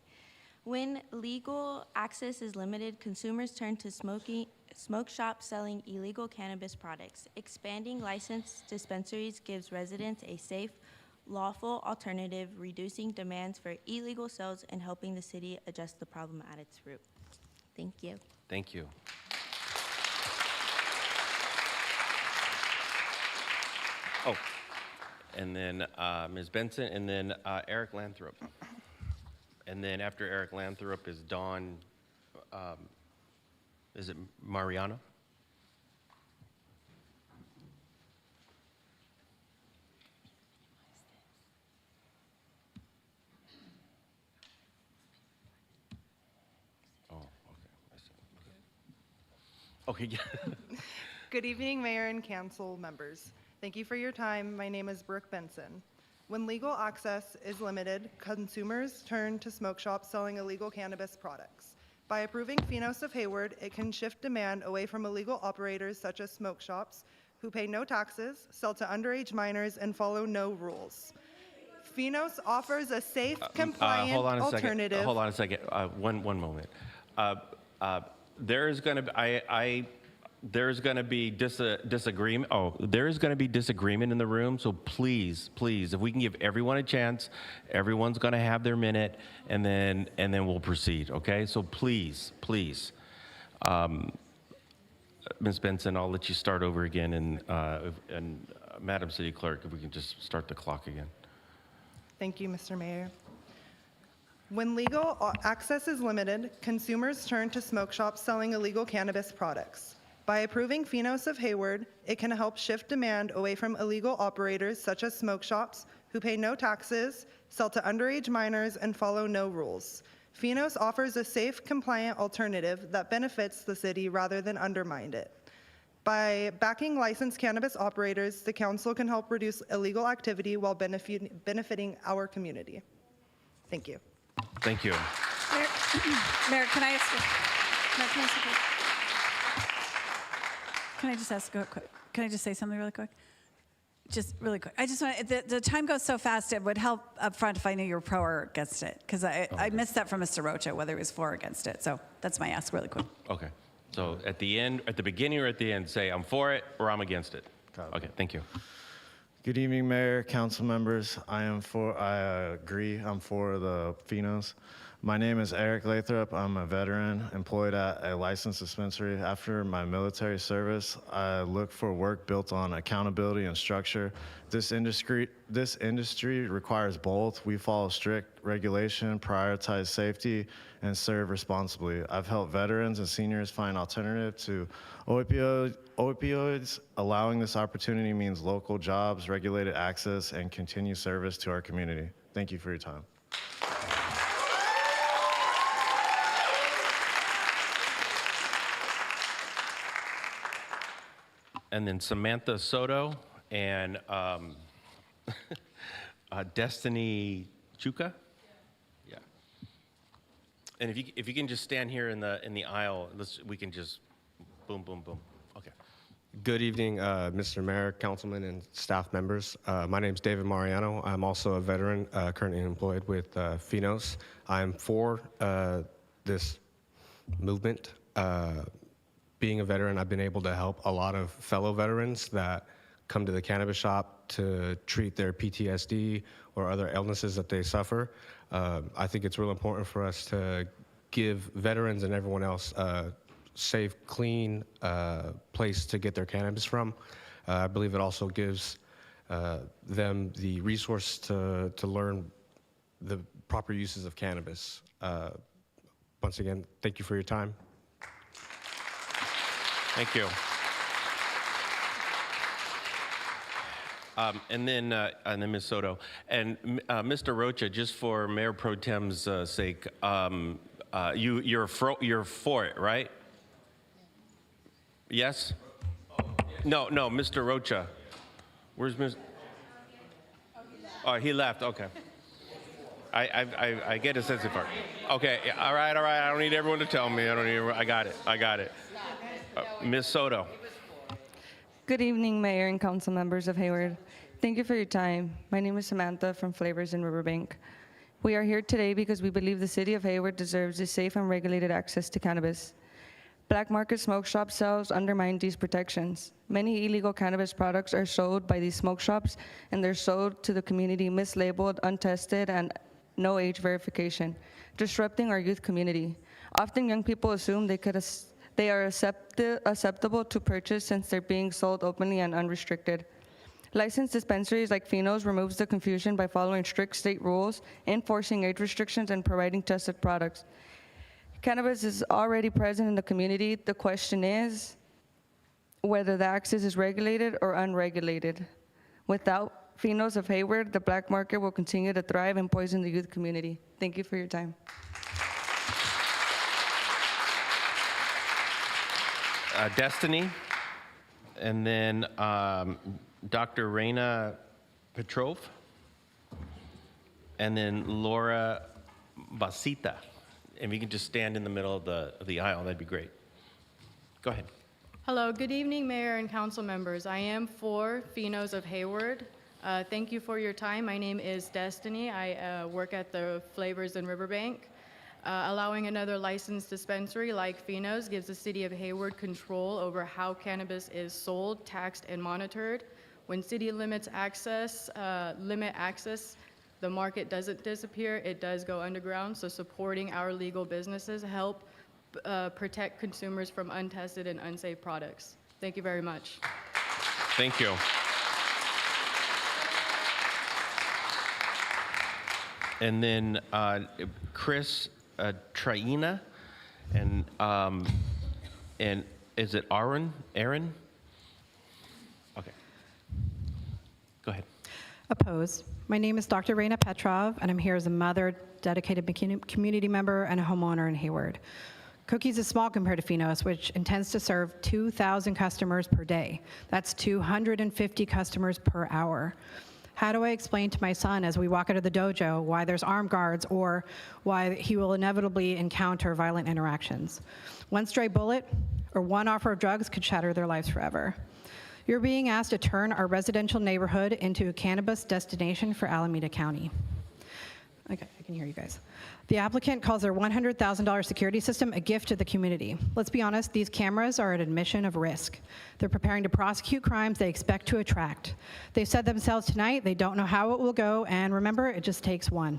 When legal access is limited, consumers turn to smoke shops selling illegal cannabis products. Expanding licensed dispensaries gives residents a safe, lawful alternative, reducing demands for illegal sales and helping the city address the problem at its root. Thank you. Thank you. Oh, and then Ms. Benson, and then Eric Lathrop. And then after Eric Lathrop is Dawn, is it Mariano? Oh, okay. I see. Okay, yeah. Good evening, Mayor and Council members. Thank you for your time. My name is Brooke Benson. When legal access is limited, consumers turn to smoke shops selling illegal cannabis products. By approving Finos of Hayward, it can shift demand away from illegal operators such as smoke shops who pay no taxes, sell to underage minors, and follow no rules. Finos offers a safe, compliant alternative. Hold on a second. One moment. There is going to be there's going to be disagreement. Oh, there is going to be disagreement in the room. So please, if we can give everyone a chance, everyone's going to have their minute, and then we'll proceed. Okay? So please, Ms. Benson, I'll let you start over again, and Madam City Clerk, if we can just start the clock again. Thank you, Mr. Mayor. When legal access is limited, consumers turn to smoke shops selling illegal cannabis products. By approving Finos of Hayward, it can help shift demand away from illegal operators such as smoke shops who pay no taxes, sell to underage minors, and follow no rules. Finos offers a safe, compliant alternative that benefits the city rather than undermine it. By backing licensed cannabis operators, the council can help reduce illegal activity while benefiting our community. Thank you. Thank you. Mayor, can I ask you? Can I just ask a quick? Can I just say something really quick? Just really quick. I just want the time goes so fast. It would help up front if I knew you were pro or against it, because I missed that from Mr. Rocha, whether he was for or against it. So that's my ask, really quick. Okay. So at the end, at the beginning or at the end, say I'm for it or I'm against it. Okay. Thank you. Good evening, Mayor, council members. I agree. I'm for the Finos. My name is Eric Lathrop. I'm a veteran employed at a licensed dispensary. After my military service, I look for work built on accountability and structure. This industry requires both. We follow strict regulation, prioritize safety, and serve responsibly. I've helped veterans and seniors find alternative to opioids. Allowing this opportunity means local jobs, regulated access, and continued service to our community. Thank you for your time. And then Samantha Soto and Destiny Chuka. Yeah. And if you can just stand here in the aisle, we can just boom, boom, boom. Okay. Good evening, Mr. Mayor, councilmen, and staff members. My name is David Mariano. I'm also a veteran currently employed with Finos. I'm for this movement. Being a veteran, I've been able to help a lot of fellow veterans that come to the cannabis shop to treat their PTSD or other illnesses that they suffer. I think it's real important for us to give veterans and everyone else a safe, clean place to get their cannabis from. I believe it also gives them the resource to learn the proper uses of cannabis. Once again, thank you for your time. Thank you. And then Ms. Soto. And Mr. Rocha, just for Mayor Pro Tem's sake, you're for it, right? Yes? No, Mr. Rocha. Where's Mr. Oh, he left, okay. I get a sense of it. Okay, all right, I don't need everyone to tell me. I got it. Ms. Soto. Good evening, Mayor and council members of Hayward. Thank you for your time. My name is Samantha from Flavors in Riverbank. We are here today because we believe the city of Hayward deserves a safe and regulated access to cannabis. Black market smoke shop sales undermine these protections. Many illegal cannabis products are sold by these smoke shops, and they're sold to the community mislabeled, untested, and no age verification, disrupting our youth community. Often young people assume they are acceptable to purchase since they're being sold openly and unrestricted. Licensed dispensaries like Finos removes the confusion by following strict state rules, enforcing age restrictions, and providing tested products. Cannabis is already present in the community. The question is whether the access is regulated or unregulated. Without Finos of Hayward, the black market will continue to thrive and poison the youth community. Thank you for your time. Destiny, and then Dr. Raina Petrov, and then Laura Basita. If you can just stand in the middle of the aisle, that'd be great. Go ahead. Hello, good evening, Mayor and council members. I am for Finos of Hayward. Thank you for your time. My name is Destiny. I work at the Flavors in Riverbank. Allowing another licensed dispensary like Finos gives the city of Hayward control over how cannabis is sold, taxed, and monitored. When city limit access, the market doesn't disappear, it does go underground. So supporting our legal businesses help protect consumers from untested and unsafe products. Thank you very much. Thank you. And then Chris Traina, and is it Aaron? Okay. Go ahead. Oppose. My name is Dr. Raina Petrov, and I'm here as a mother, dedicated community member, and a homeowner in Hayward. Cookies is small compared to Finos, which intends to serve 2,000 customers per day. That's 250 customers per hour. How do I explain to my son as we walk out of the dojo why there's armed guards or why he will inevitably encounter violent interactions? One stray bullet or one offer of drugs could shatter their lives forever. You're being asked to turn our residential neighborhood into a cannabis destination for Alameda County. Okay, I can hear you guys. The applicant calls their $100,000 security system a gift to the community. Let's be honest, these cameras are an admission of risk. They're preparing to prosecute crimes they expect to attract. They've said themselves tonight they don't know how it will go, and remember, it just takes one.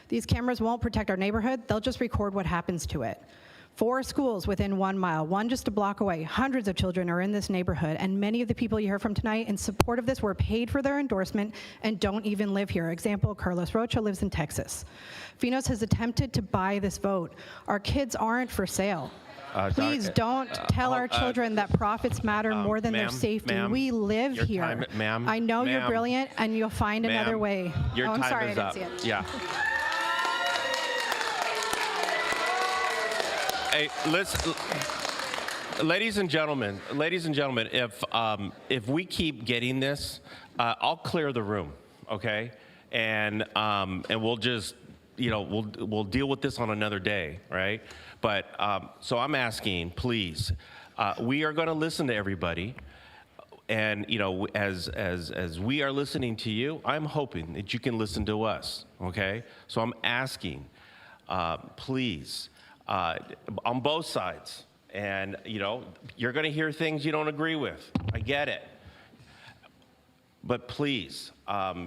These cameras won't protect our neighborhood, they'll just record what happens to it. 4 schools within 1 mile, one just a block away. Hundreds of children are in this neighborhood, and many of the people you hear from tonight in support of this were paid for their endorsement and don't even live here. Example, Carlos Rocha lives in Texas. Finos has attempted to buy this vote. Our kids aren't for sale. Please don't tell our children that profits matter more than their safety. We live your here. time- ma'am, I know you're ma'am, brilliant, and you'll find another ma'am, way. Your Oh, I'm time sorry, is I up. didn't see it. Yeah. Hey, listen, ladies and gentlemen, if we keep getting this, I'll clear the room, okay? And we'll just, we'll deal with this on another day, right? But so I'm asking, please, we are going to listen to everybody. And as we are listening to you, I'm hoping that you can listen to us, okay? So I'm asking, please, on both sides, and you're going to hear things you don't agree with. I get it, but please,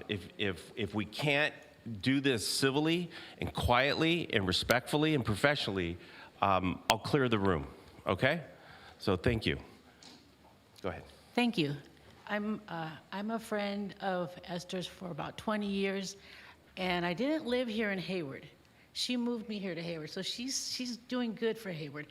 if we can't do this civilly and quietly and respectfully and professionally, I'll clear the room. Okay? So thank you. Go ahead. Thank you. I'm a friend of Esther's for about 20 years, and I didn't live here in Hayward. She moved me here to Hayward, so she's doing good for Hayward.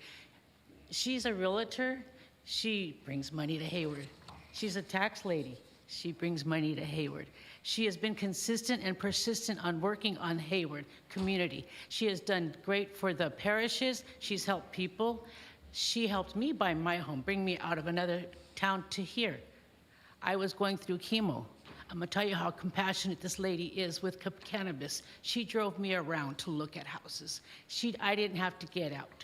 She's a realtor. She brings money to Hayward. She's a tax lady. She brings money to Hayward. She has been consistent and persistent on working on Hayward community. She has done great for the parishes. She's helped people. She helped me buy my home, bring me out of another town to here. I was going through chemo. I'm gonna tell you how compassionate this lady is with cannabis. She drove me around to look at houses. I didn't have to get out.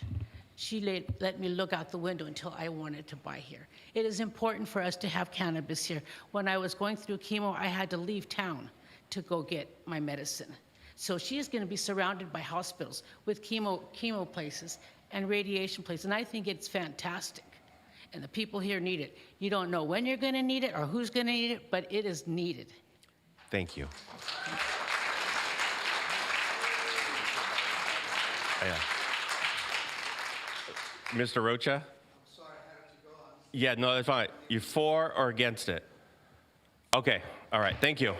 She let me look out the window until I wanted to buy here. It is important for us to have cannabis here. When I was going through chemo, I had to leave town to go get my medicine. So she is gonna be surrounded by hospitals with chemo places and radiation places, and I think it's fantastic. And the people here need it. You don't know when you're gonna need it or who's gonna need it, but it is needed. Thank you. Yeah. Mr. Rocha? I'm sorry, I had to go on. Yeah, no, that's fine. You for or against it? Okay, all right, thank you.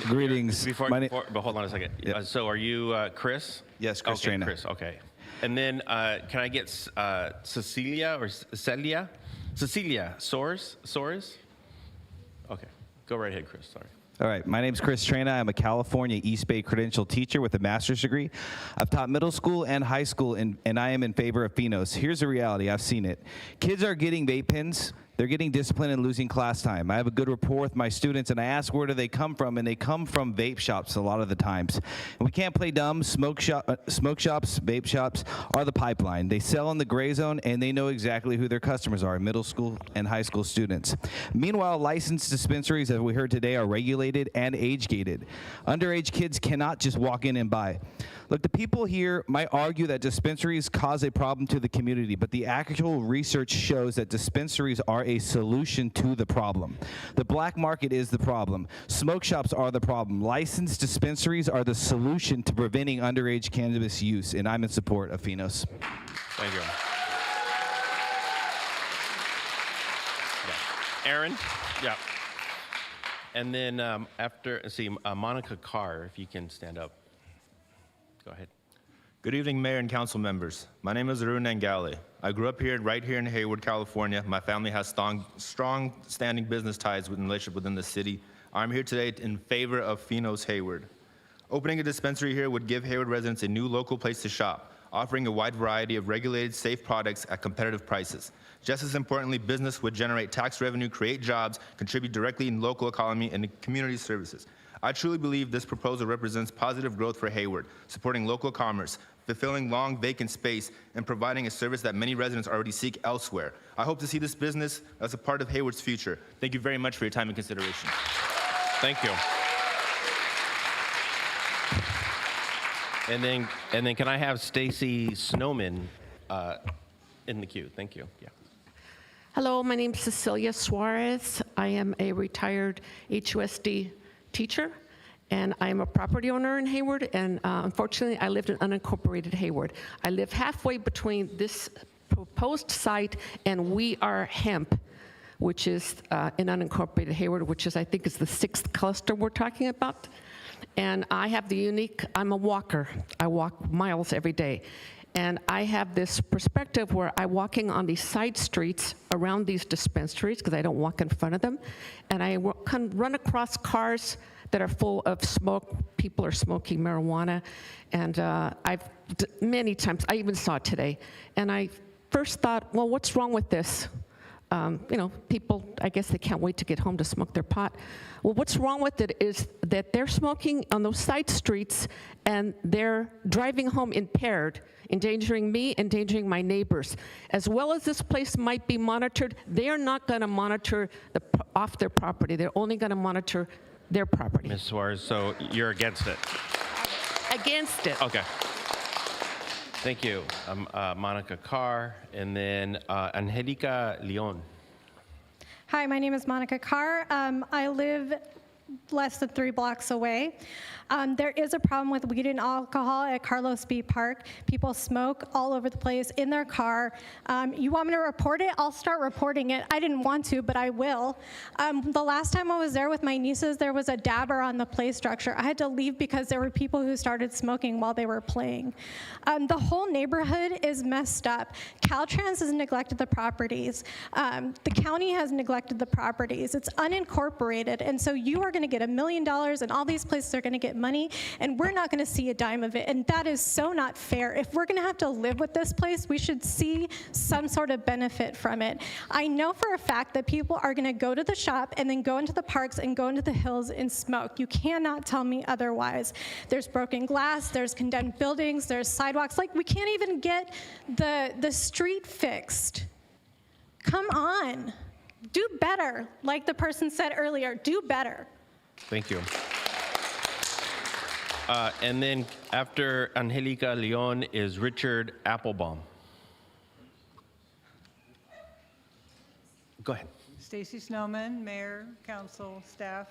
Greetings. But hold on a second. So are you Chris? Yes, Chris Okay, Traina. Chris, okay. And then can I get Cecilia or Celia? Cecilia Soares? Okay, go right ahead, Chris, sorry. All right, my name's Chris Traina. I'm a California East Bay credentialed teacher with a master's degree. I've taught middle school and high school, and I am in favor of Finos. Here's the reality, I've seen it. Kids are getting vape pens. They're getting disciplined and losing class time. I have a good rapport with my students, and I ask where do they come from, and they come from vape shops a lot of the times. And we can't play dumb. Smoke shops, vape shops are the pipeline. They sell in the gray zone, and they know exactly who their customers are, middle school and high school students. Meanwhile, licensed dispensaries, as we heard today, are regulated and age-gated. Underage kids cannot just walk in and buy. Look, the people here might argue that dispensaries cause a problem to the community, but the actual research shows that dispensaries are a solution to the problem. The black market is the problem. Smoke shops are the problem. Licensed dispensaries are the solution to preventing underage cannabis use, and I'm in support of Finos. Thank you. Yeah. Aaron? Yeah. And then Monica Carr, if you can stand up. Go ahead. Good evening, Mayor and Council members. My name is Arun Nangale. I grew up right here in Hayward, California. My family has strong standing business ties and relationship within the city. I'm here today in favor of Finos Hayward. Opening a dispensary here would give Hayward residents a new local place to shop, offering a wide variety of regulated, safe products at competitive prices. Just as importantly, business would generate tax revenue, create jobs, contribute directly in local economy and community services. I truly believe this proposal represents positive growth for Hayward, supporting local commerce, fulfilling long vacant space, and providing a service that many residents already seek elsewhere. I hope to see this business as a part of Hayward's future. Thank you very much for your time and consideration. Thank you. And then can I have Stacy Snowman in the queue? Thank you. Yeah. Hello, my name is Cecilia Suarez. I am a retired HUSD teacher, and I am a property owner in Hayward, and unfortunately, I lived in unincorporated Hayward. I live halfway between this proposed site and We Are Hemp, which is in unincorporated Hayward, which is, I think, is the 6th cluster we're talking about. And I have the unique, I'm a walker. I walk miles every day. And I have this perspective where I'm walking on these side streets around these dispensaries, because I don't walk in front of them, and I can run across cars that are full of smoke. People are smoking marijuana, and many times, I even saw it today, and I first thought, well, what's wrong with this? People, I guess they can't wait to get home to smoke their pot. Well, what's wrong with it is that they're smoking on those side streets and they're driving home impaired, endangering me, endangering my neighbors. As well as this place might be monitored, they are not going to monitor off their property. They're only going to monitor their property. Ms. Suarez, so you're against it? Against it. Okay. Thank you. Monica Carr, and then Angelica Leon. Hi, my name is Monica Carr. I live less than 3 blocks away. There is a problem with weed and alcohol at Carlos B. Park. People smoke all over the place in their car. You want me to report it? I'll start reporting it. I didn't want to, but I will. The last time I was there with my nieces, there was a dabber on the play structure. I had to leave because there were people who started smoking while they were playing. The whole neighborhood is messed up. Caltrans has neglected the properties. The county has neglected the properties. It's unincorporated, and so you are going to get $1 million, and all these places are going to get money, and we're not going to see a dime of it, and that is so not fair. If we're going to have to live with this place, we should see some sort of benefit from it. I know for a fact that people are going to go to the shop and then go into the parks and go into the hills and smoke. You cannot tell me otherwise. There's broken glass, there's condemned buildings, there's sidewalks. Like, we can't even get the street fixed. Come on. Do better. Like the person said earlier, do better. Thank you. And then after Angelica Leon is Richard Applebaum. Go ahead. Stacy Snowman, Mayor, Council, staff.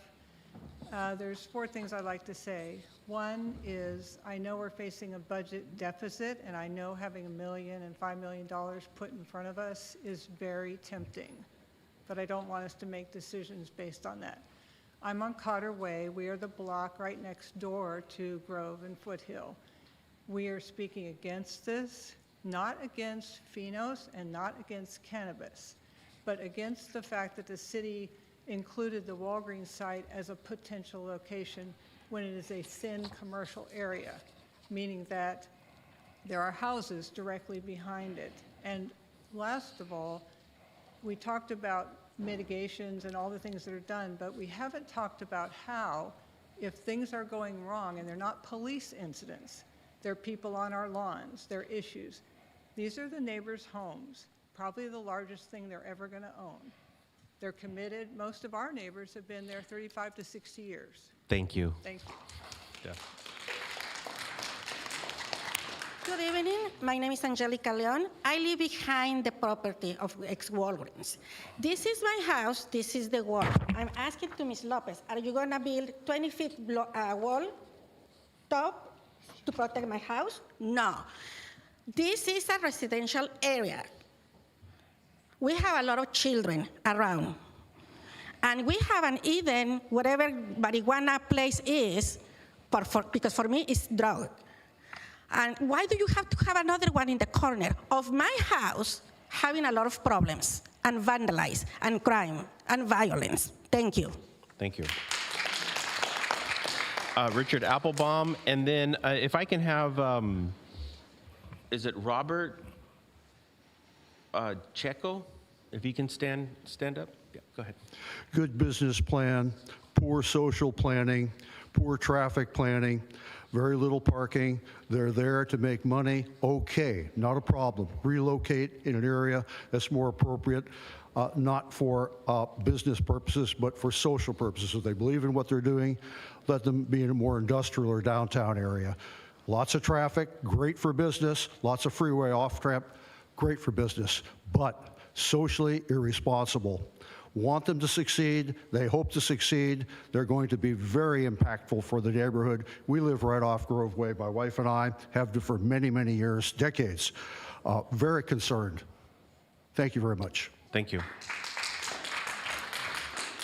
There's 4 things I'd like to say. One is, I know we're facing a budget deficit, and I know having $1 million and $5 million put in front of us is very tempting, but I don't want us to make decisions based on that. I'm on Cotter Way. We are the block right next door to Grove and Foothill. We are speaking against this, not against phenos and not against cannabis, but against the fact that the city included the Walgreens site as a potential location when it is a thin commercial area, meaning that there are houses directly behind it. And last of all, we talked about mitigations and all the things that are done, but we haven't talked about how, if things are going wrong, and they're not police incidents, they're people on our lawns, they're issues. These are the neighbors' homes, probably the largest thing they're ever going to own. They're committed. Most of our neighbors have been there 35 to 60 years. Thank you. Thank you. Yeah. Good evening. My name is Angelica Leon. I live behind the property of ex-Walgreens. This is my house. This is the wall. I'm asking to Ms. Lopez, are you going to build 20-feet wall top to protect my house? No. This is a residential area. We have a lot of children around. And we haven't even, whatever marijuana place is, because for me it's drug. And why do you have to have another one in the corner of my house having a lot of problems and vandalize and crime and violence? Thank you. Thank you. Richard Applebaum, and then if I can have, is it Robert Checo? If you can stand up? Yeah, go ahead. Good business plan, poor social planning, poor traffic planning, very little parking. They're there to make money. Okay, not a problem. Relocate in an area that's more appropriate, not for business purposes, but for social purposes. If they believe in what they're doing, let them be in a more industrial or downtown area. Lots of traffic, great for business. Lots of freeway off-ramp, great for business, but socially irresponsible. want them to succeed. They hope to succeed. They're going to be very impactful for the neighborhood. We live right off Grove Way. My wife and I have for many, many years, decades. Very concerned. Thank you very much. Thank you.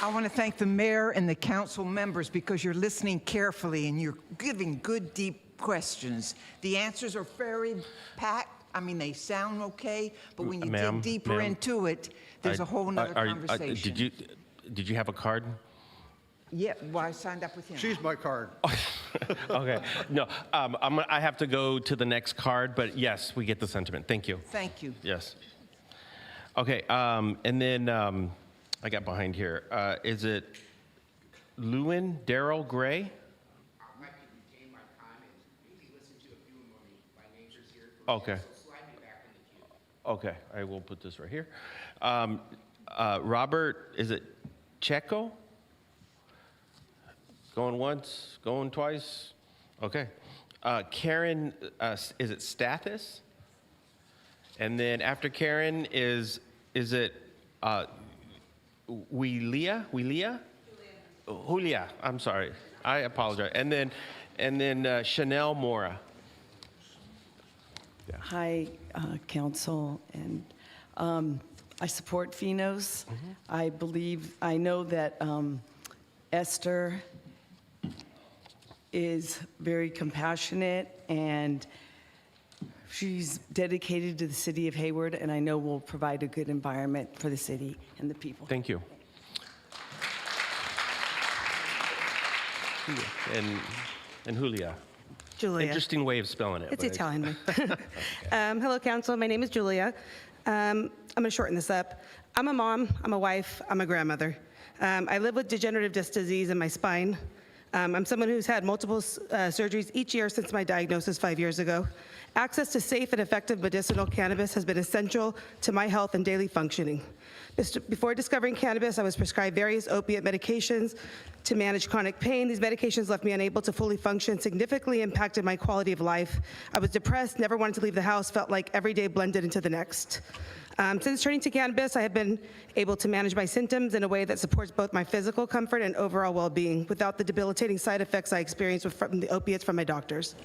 I want to thank the mayor and the council members because you're listening carefully and you're giving good, deep questions. The answers are very packed. I mean, they sound okay, but when you dig deeper into it, there's a whole nother conversation. Did you have a card? Yeah, well, I signed up with him. She's my card. Okay. No, I have to go to the next card, but yes, we get the sentiment. Thank you. Thank you. Yes. Okay, and then I got behind here. Is it Lewin Darrell Gray? Okay. Okay, I will put this right here. Robert, is it Checo? Going once, going twice? Okay. Karen, is it Stathis? And then after Karen, is it Julia? I'm sorry. I apologize. And then Chanel Mora. Yeah. Hi, Council, and I support Finos. I know that Esther is very compassionate and she's dedicated to the city of Hayward, and I know will provide a good environment for the city and the people. Thank you. And Julia. Julia. Interesting way of spelling it. It's but Italian. Hello, Council. My name is Julia. I'm going to shorten this up. I'm a mom, I'm a wife, I'm a grandmother. I live with degenerative disc disease in my spine. I'm someone who's had multiple surgeries each year since my diagnosis 5 years ago. Access to safe and effective medicinal cannabis has been essential to my health and daily functioning. Before discovering cannabis, I was prescribed various opiate medications to manage chronic pain. These medications left me unable to fully function, significantly impacted my quality of life. I was depressed, never wanted to leave the house, felt like every day blended into the next. Since turning to cannabis, I have been able to manage my symptoms in a way that supports both my physical comfort and overall well-being without the debilitating side effects I experienced from the opiates from my doctors.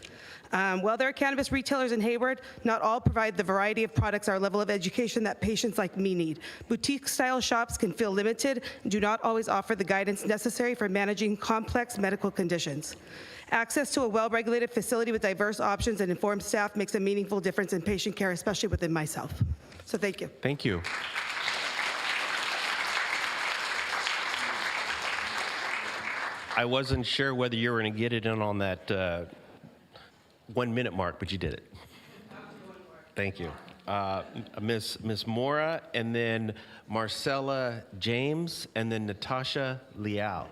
While there are cannabis retailers in Hayward, not all provide the variety of products or level of education that patients like me need. Boutique-style shops can feel limited and do not always offer the guidance necessary for managing complex medical conditions. Access to a well-regulated facility with diverse options and informed staff makes a meaningful difference in patient care, especially within myself. So thank you. Thank you. I wasn't sure whether you were going to get it in on that 1 minute mark, but you did it. Thank you. Miss Mora, and then Marcella James, and then Natasha Leal.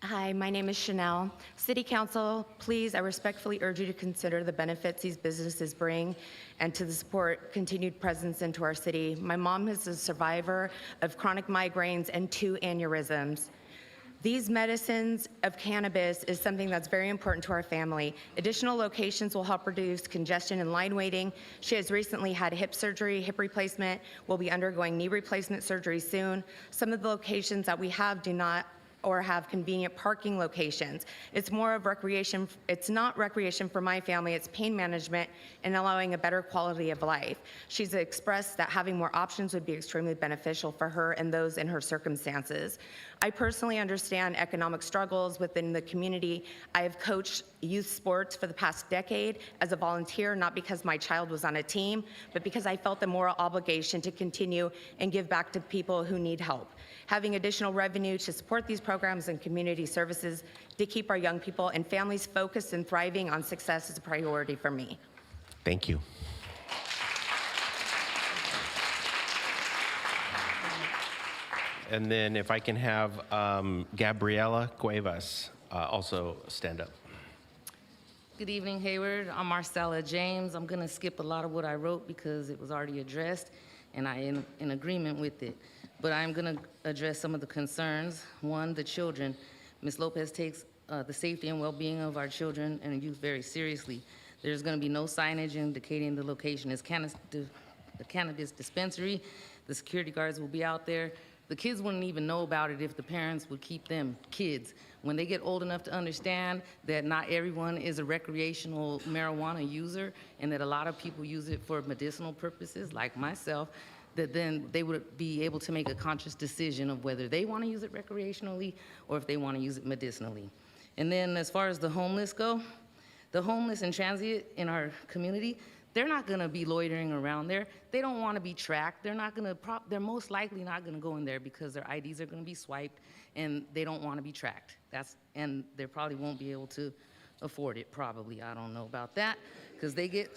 Hi, my name is Chanel. City Council, please, I respectfully urge you to consider the benefits these businesses bring and to support continued presence into our city. My mom is a survivor of chronic migraines and 2 aneurysms. These medicines of cannabis is something that's very important to our family. Additional locations will help reduce congestion and line waiting. She has recently had hip surgery, hip replacement, will be undergoing knee replacement surgery soon. Some of the locations that we have do not or have convenient parking locations. It's more of recreation. It's not recreation for my family, it's pain management and allowing a better quality of life. She's expressed that having more options would be extremely beneficial for her and those in her circumstances. I personally understand economic struggles within the community. I have coached youth sports for the past decade as a volunteer, not because my child was on a team, but because I felt the moral obligation to continue and give back to people who need help. Having additional revenue to support these programs and community services to keep our young people and families focused and thriving on success is a priority for me. Thank you. And then if I can have Gabriela Cuevas also stand up. Good evening, Hayward. I'm Marcella James. I'm going to skip a lot of what I wrote because it was already addressed, and I am in agreement with it. But I'm going to address some of the concerns. One, the children. Ms. Lopez takes the safety and well-being of our children and youth very seriously. There's going to be no signage indicating the location is the cannabis dispensary. The security guards will be out there. The kids wouldn't even know about it if the parents would keep them kids. When they get old enough to understand that not everyone is a recreational marijuana user and that a lot of people use it for medicinal purposes, like myself, that then they would be able to make a conscious decision of whether they want to use it recreationally or if they want to use it medicinally. And then as far as the homeless go, the homeless and transient in our community, they're not going to be loitering around there. They don't want to be tracked. They're most likely not going to go in there because their IDs are going to be swiped and they don't want to be tracked. And they probably won't be able to afford it, probably. I don't know about that, because they get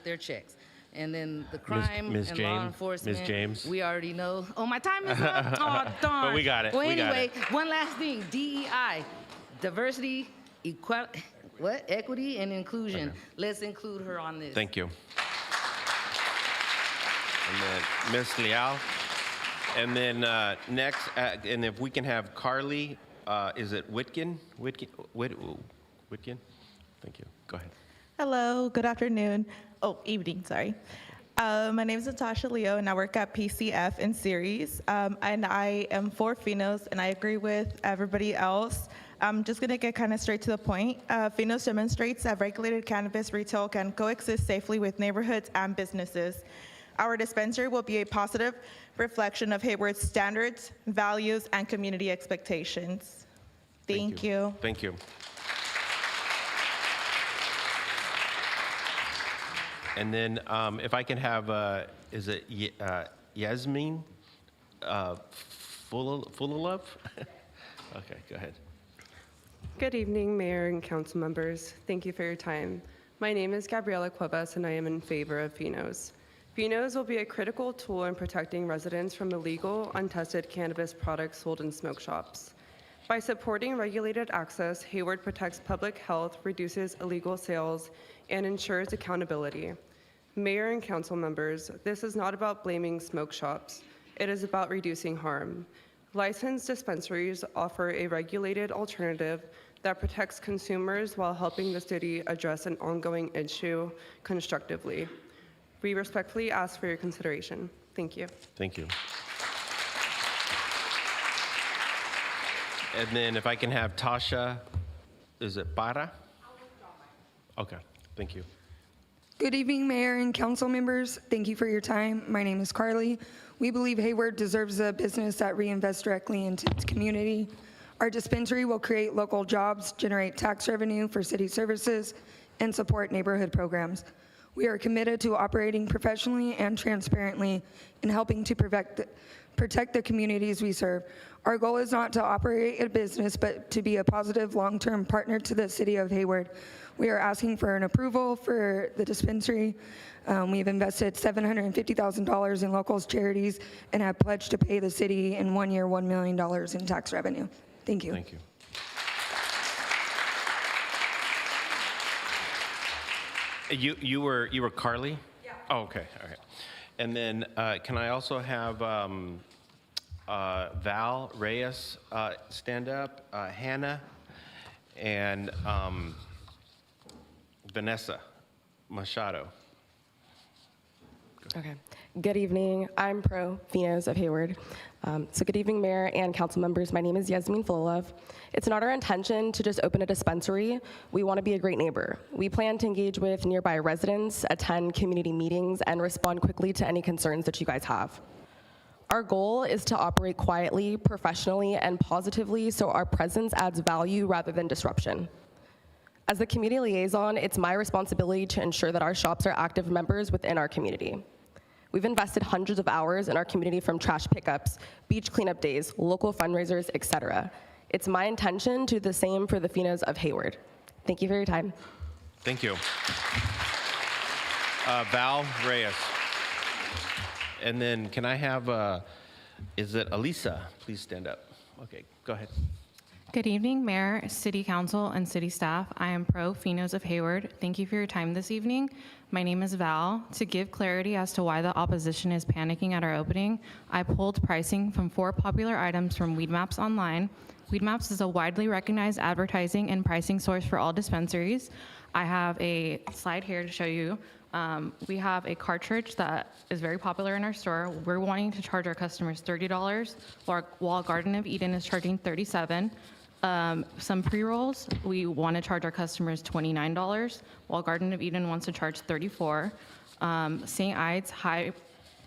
their checks. And then the crime Ms. and James, law enforcement, Ms. James. we already know. Oh, my time is up? Oh, darn. But we got it. Well, We got anyway, it. one last thing, DEI, diversity, equity, and inclusion. Okay. Let's include her on this. Thank you. And then Ms. Leal. And then next, and if we can have Carly, is it Whitkin? Whitkin? Thank you. Go ahead. Hello, good afternoon. Oh, evening, sorry. My name is Natasha Leo, and I work at PCF in Ceres. And I am for Finos, and I agree with everybody else. I'm just going to get kind of straight to the point. Finos demonstrates that regulated cannabis retail can coexist safely with neighborhoods and businesses. Our dispensary will be a positive reflection of Hayward's standards, values, and community expectations. Thank you. Thank you. And then if I can have, is it Yasmin Fulalov? Okay, go ahead. Good evening, Mayor and council members. Thank you for your time. My name is Gabriela Cuevas, and I am in favor of Finos. Finos will be a critical tool in protecting residents from illegal, untested cannabis products sold in smoke shops. By supporting regulated access, Hayward protects public health, reduces illegal sales, and ensures accountability. Mayor and council members, this is not about blaming smoke shops. It is about reducing harm. Licensed dispensaries offer a regulated alternative that protects consumers while helping the city address an ongoing issue constructively. We respectfully ask for your consideration. Thank you. Thank you. And then if I can have Tasha, is it Para? Okay, thank you. Good evening, Mayor and council members. Thank you for your time. My name is Carly. We believe Hayward deserves a business that reinvests directly into its community. Our dispensary will create local jobs, generate tax revenue for city services, and support neighborhood programs. We are committed to operating professionally and transparently in helping to protect the communities we serve. Our goal is not to operate a business, but to be a positive long-term partner to the city of Hayward. We are asking for an approval for the dispensary. We've invested $750,000 in local charities and have pledged to pay the city in 1 year $1 million in tax revenue. Thank you. Thank you. You were Carly? Yeah. Oh, okay, all right. And then can I also have Val Reyes stand up, Hannah, and Vanessa Machado. Okay. Good evening. I'm Pro Finos of Hayward. So good evening, Mayor and council members. My name is Yasmin Fulalov. It's not our intention to just open a dispensary. We want to be a great neighbor. We plan to engage with nearby residents, attend community meetings, and respond quickly to any concerns that you guys have. Our goal is to operate quietly, professionally, and positively so our presence adds value rather than disruption. As the community liaison, it's my responsibility to ensure that our shops are active members within our community. We've invested hundreds of hours in our community, from trash pickups, beach cleanup days, local fundraisers, etc. It's my intention to do the same for the Finos of Hayward. Thank you for your time. Thank you. Val Reyes. And then can I have, is it Elisa? Please stand up. Okay, go ahead. Good evening, Mayor, City Council, and City staff. I am Pro Finos of Hayward. Thank you for your time this evening. My name is Val. To give clarity as to why the opposition is panicking at our opening, I pulled pricing from 4 popular items from Weed Maps online. Weed Maps is a widely recognized advertising and pricing source for all dispensaries. I have a slide here to show you We have a cartridge that is very popular in our store. We're wanting to charge our customers $30, while Garden of Eden is charging $37. Some pre-rolls, we want to charge our customers $29, while Garden of Eden wants to charge $34. St. Ides High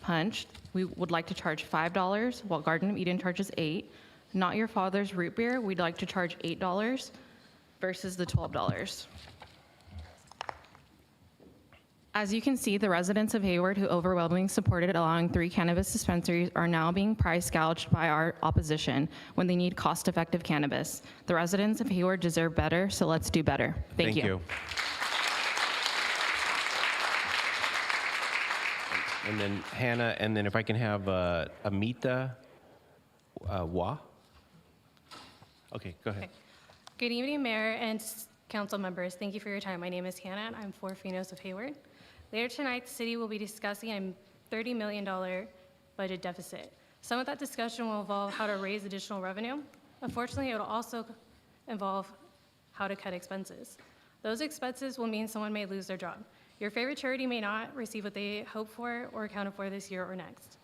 Punch, we would like to charge $5, while Garden of Eden charges $8. Not Your Father's Root Beer, we'd like to charge $8 versus the $12. As you can see, the residents of Hayward who overwhelmingly supported allowing 3 cannabis dispensaries are now being price gouged by our opposition when they need cost-effective cannabis. The residents of Hayward deserve better, so let's do better. Thank you. And then Hannah, and then if I can have Amita Wah. Okay, go ahead. Good evening, Mayor and Council members. Thank you for your time. My name is Hannah, and I'm for Finos of Hayward. Later tonight, the city will be discussing a $30 million budget deficit. Some of that discussion will involve how to raise additional revenue. Unfortunately, it will also involve how to cut expenses. Those expenses will mean someone may lose their job. Your favorite charity may not receive what they hope for or accounted for this year or next.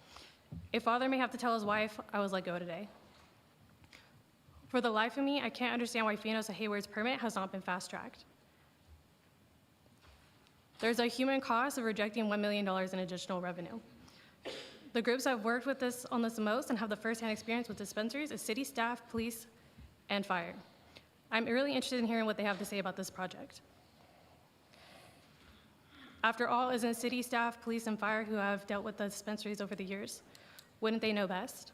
A father may have to tell his wife, I was let go today. For the life of me, I can't understand why Finos of Hayward's permit has not been fast-tracked. There's a human cost of rejecting $1 million in additional revenue. The groups that have worked with us on this the most and have the first-hand experience with dispensaries is city staff, police, and fire. I'm really interested in hearing what they have to say about this project. After all, isn't city staff, police, and fire who have dealt with the dispensaries over the years? Wouldn't they know best?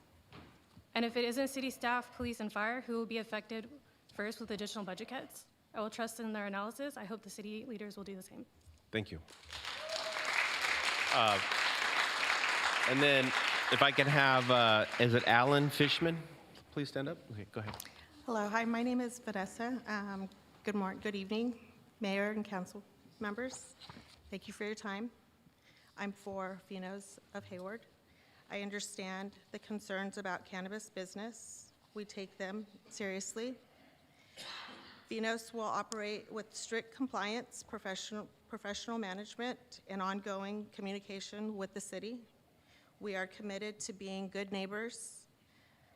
And if it isn't city staff, police, and fire who will be affected first with additional budget cuts, I will trust in their analysis. I hope the city leaders will do the same. Thank you. And then if I can have, is it Alan Fishman? Please stand up. Okay, go ahead. Hello, hi, my name is Vanessa. Good evening, Mayor and Council members. Thank you for your time. I'm for Finos of Hayward. I understand the concerns about cannabis business. We take them seriously. Finos will operate with strict compliance, professional management, and ongoing communication with the city. We are committed to being good neighbors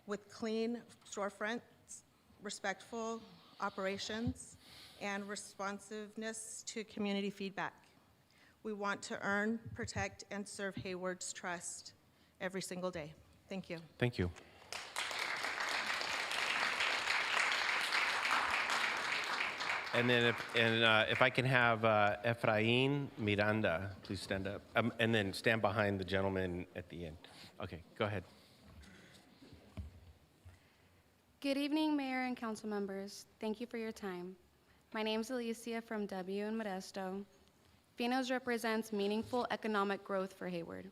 with clean storefronts, respectful operations, and responsiveness to community feedback. We want to earn, protect, and serve Hayward's trust every single day. Thank you. Thank you. And then if I can have Efrain Miranda, please stand up. And then stand behind the gentleman at the end. Okay, go ahead. Good evening, Mayor and Council members. Thank you for your time. My name is Alicia from W in Modesto. Finos represents meaningful economic growth for Hayward,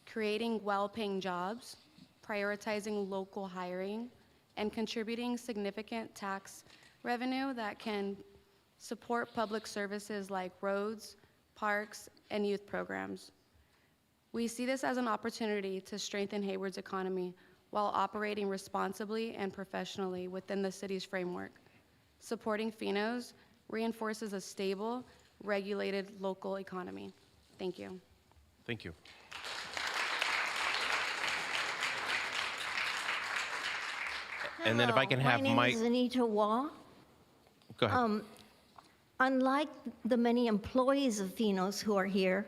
creating well-paying jobs, prioritizing local hiring, and contributing significant tax revenue that can support public services like roads, parks, and youth programs. We see this as an opportunity to strengthen Hayward's economy while operating responsibly and professionally within the city's framework. Supporting Finos reinforces a stable, regulated local economy. Thank you. Thank you. And then if I can have My Mike. name is Anita Waugh. Go ahead. Unlike the many employees of Finos who are here,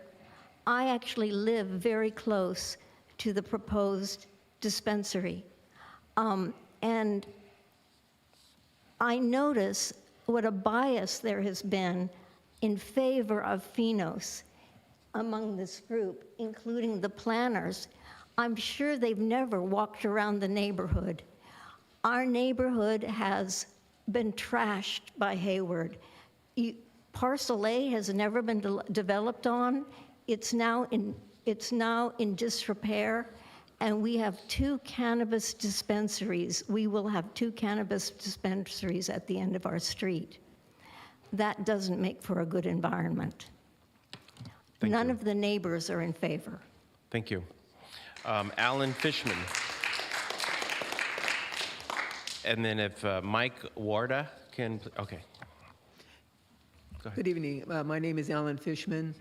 I actually live very close to the proposed dispensary. And I notice what a bias there has been in favor of Finos among this group, including the planners. I'm sure they've never walked around the neighborhood. Our neighborhood has been trashed by Hayward. Parcel A has never been developed on. It's now in disrepair, and we have 2 cannabis dispensaries. We will have 2 cannabis dispensaries at the end of our street. That doesn't make for a good environment. None of the neighbors are in favor. Thank you. Alan Fishman. And then if Mike Warda can, okay. Go ahead. Good evening. My name is Alan Fishman.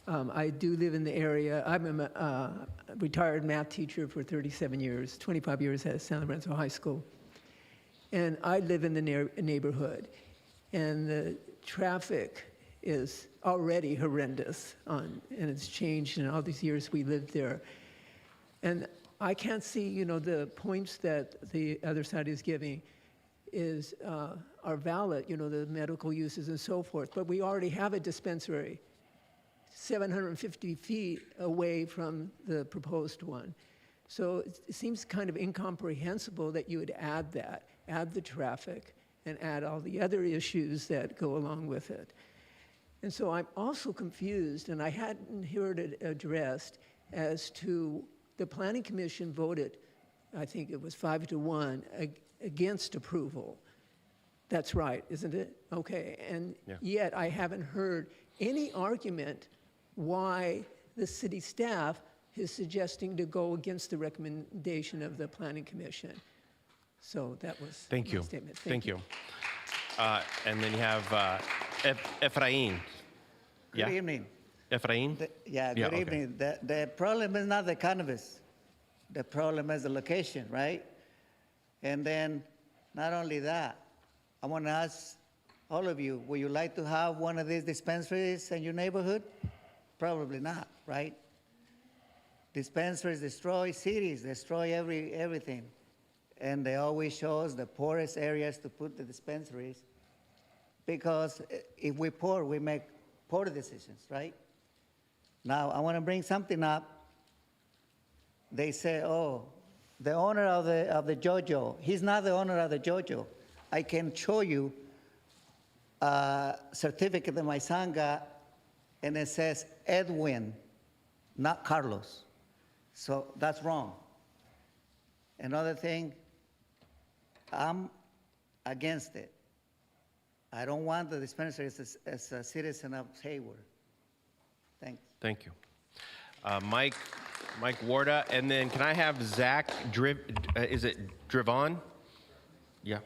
I do live in the area. I'm a retired math teacher for 37 years, 25 years at San Lorenzo High School. And I live in the neighborhood. And the traffic is already horrendous, and it's changed in all these years we lived there. And I can't see, the points that the other side is giving are valid, the medical uses and so forth. But we already have a dispensary 750 feet away from the proposed one. So it seems kind of incomprehensible that you would add that, add the traffic, and add all the other issues that go along with it. And so I'm also confused, and I hadn't heard it addressed, as to the Planning Commission voted, I think it was 5-1, against approval. That's right, isn't it? Okay, and yet I haven't heard any argument why the city staff is suggesting to go against the recommendation of the Planning Commission. So that was my statement. Thank you. And then you have Efrain. Good evening. Efrain? Good okay. evening. The problem is not the cannabis. The problem is the location, right? And then not only that, I want to ask all of you, would you like to have one of these dispensaries in your neighborhood? Probably not, right? Dispensaries destroy cities, destroy everything. And they always show us the poorest areas to put the dispensaries, because if we're poor, we make poor decisions, right? Now, I want to bring something up. They say, oh, the owner of the JoJo, he's not the owner of the JoJo. I can show you a certificate that my son got, and it says Edwin, not Carlos. So that's wrong. Another thing, I'm against it. I don't want the dispensary as a citizen of Hayward. Thanks. Thank you. Mike Warda, and then can I have Zach is it Drivon? Yeah.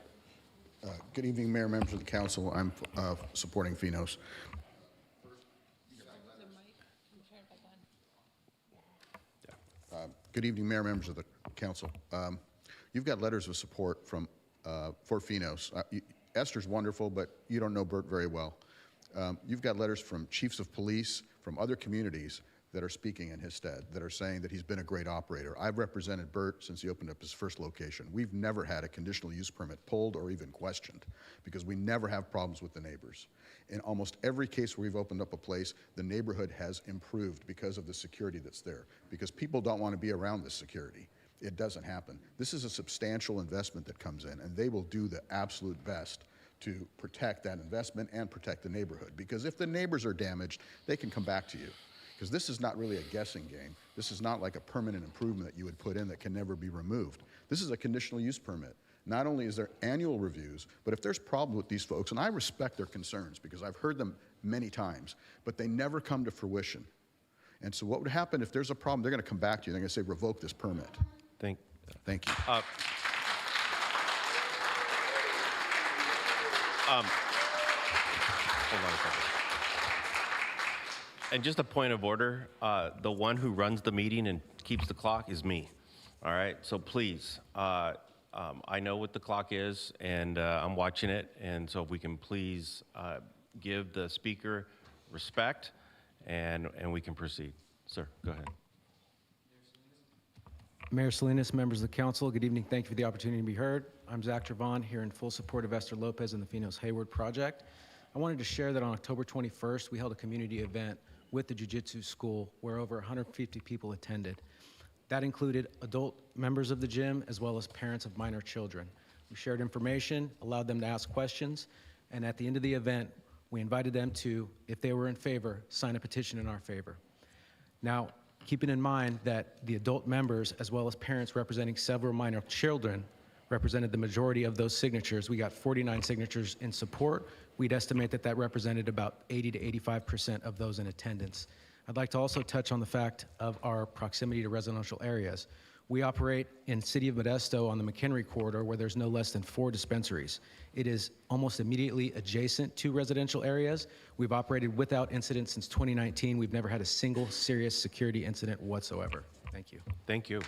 Good evening, Mayor, members of the council. I'm supporting Finos. Good evening, Mayor, members of the council. You've got letters of support from for Finos. Esther's wonderful, but you don't know Bert very well. You've got letters from chiefs of police from other communities that are speaking in his stead, that are saying that he's been a great operator. I've represented Bert since he opened up his first location. We've never had a conditional use permit pulled or even questioned, because we never have problems with the neighbors. In almost every case where we've opened up a place, the neighborhood has improved because of the security that's there, because people don't want to be around this security. It doesn't happen. This is a substantial investment that comes in, and they will do the absolute best to protect that investment and protect the neighborhood. Because if the neighbors are damaged, they can come back to you. Because this is not really a guessing game. This is not like a permanent improvement that you would put in that can never be removed. This is a conditional use permit. Not only is there annual reviews, but if there's problems with these folks, and I respect their concerns because I've heard them many times, but they never come to fruition. And so what would happen if there's a problem? They're going to come back to you. They're going to say, revoke this permit. Thank you. Hold on a second. And just a point of order, the one who runs the meeting and keeps the clock is me. All right, so please, I know what the clock is, and I'm watching it, and so if we can please give the speaker respect, and we can proceed. Sir, go ahead. Mayor Salinas, members of the council, good evening. Thank you for the opportunity to be heard. I'm Zach Trevon, here in full support of Esther Lopez and the Finos Hayward project. I wanted to share that on October 21st, we held a community event with the Jiu-Jitsu school where over 150 people attended. That included adult members of the gym as well as parents of minor children. We shared information, allowed them to ask questions, and at the end of the event, we invited them to, if they were in favor, sign a petition in our favor. Now, keeping in mind that the adult members as well as parents representing several minor children represented the majority of those signatures. We got 49 signatures in support. We'd estimate that that represented about 80 to 85% of those in attendance. I'd like to also touch on the fact of our proximity to residential areas. We operate in City of Modesto on the McHenry corridor where there's no less than 4 dispensaries. It is almost immediately adjacent to residential areas. We've operated without incident since 2019. We've never had a single serious security incident whatsoever. Thank you. Thank you.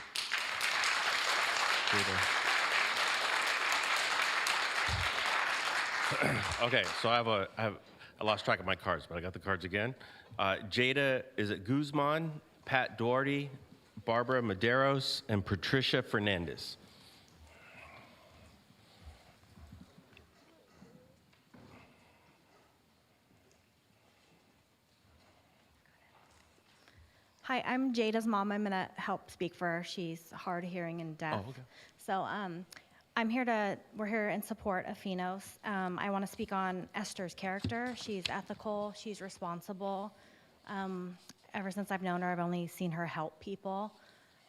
Okay, so I lost track of my cards, but I got the cards again. Jada, is it Guzman, Pat Doherty, Barbara Maderos, and Patricia Fernandez? Hi, I'm Jada's mom. I'm gonna help speak for her. She's hard of hearing and deaf. Oh, okay. So we're here in support of Finos. I wanna speak on Esther's character. She's ethical, she's responsible. Ever since I've known her, I've only seen her help people.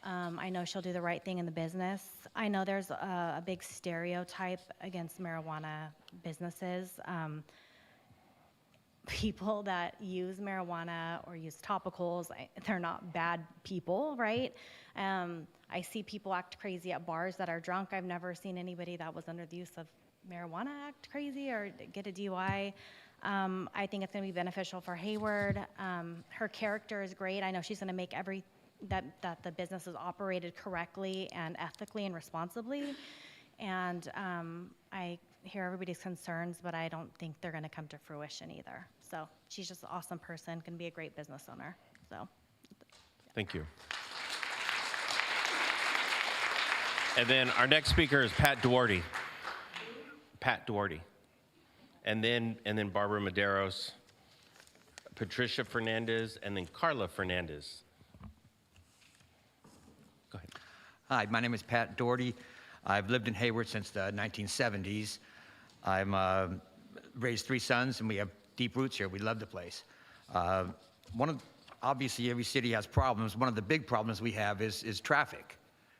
I know she'll do the right thing in the business. I know there's a big stereotype against marijuana businesses. People that use marijuana or use topicals, they're not bad people, right? I see people act crazy at bars that are drunk. I've never seen anybody that was under the use of marijuana act crazy or get a DUI. I think it's gonna be beneficial for Hayward. Her character is great. I know she's gonna make that the business is operated correctly and ethically and responsibly. And I hear everybody's concerns, but I don't think they're gonna come to fruition either. So she's just an awesome person, gonna be a great business owner, so. Thank you. And then our next speaker is Pat Doherty. Pat Doherty. And then Barbara Maderos, Patricia Fernandez, and then Carla Fernandez. Go ahead. Hi, my name is Pat Doherty. I've lived in Hayward since the 1970s. I'm raised 3 sons, and we have deep roots here. We love the place. Obviously, every city has problems. One of the big problems we have is traffic,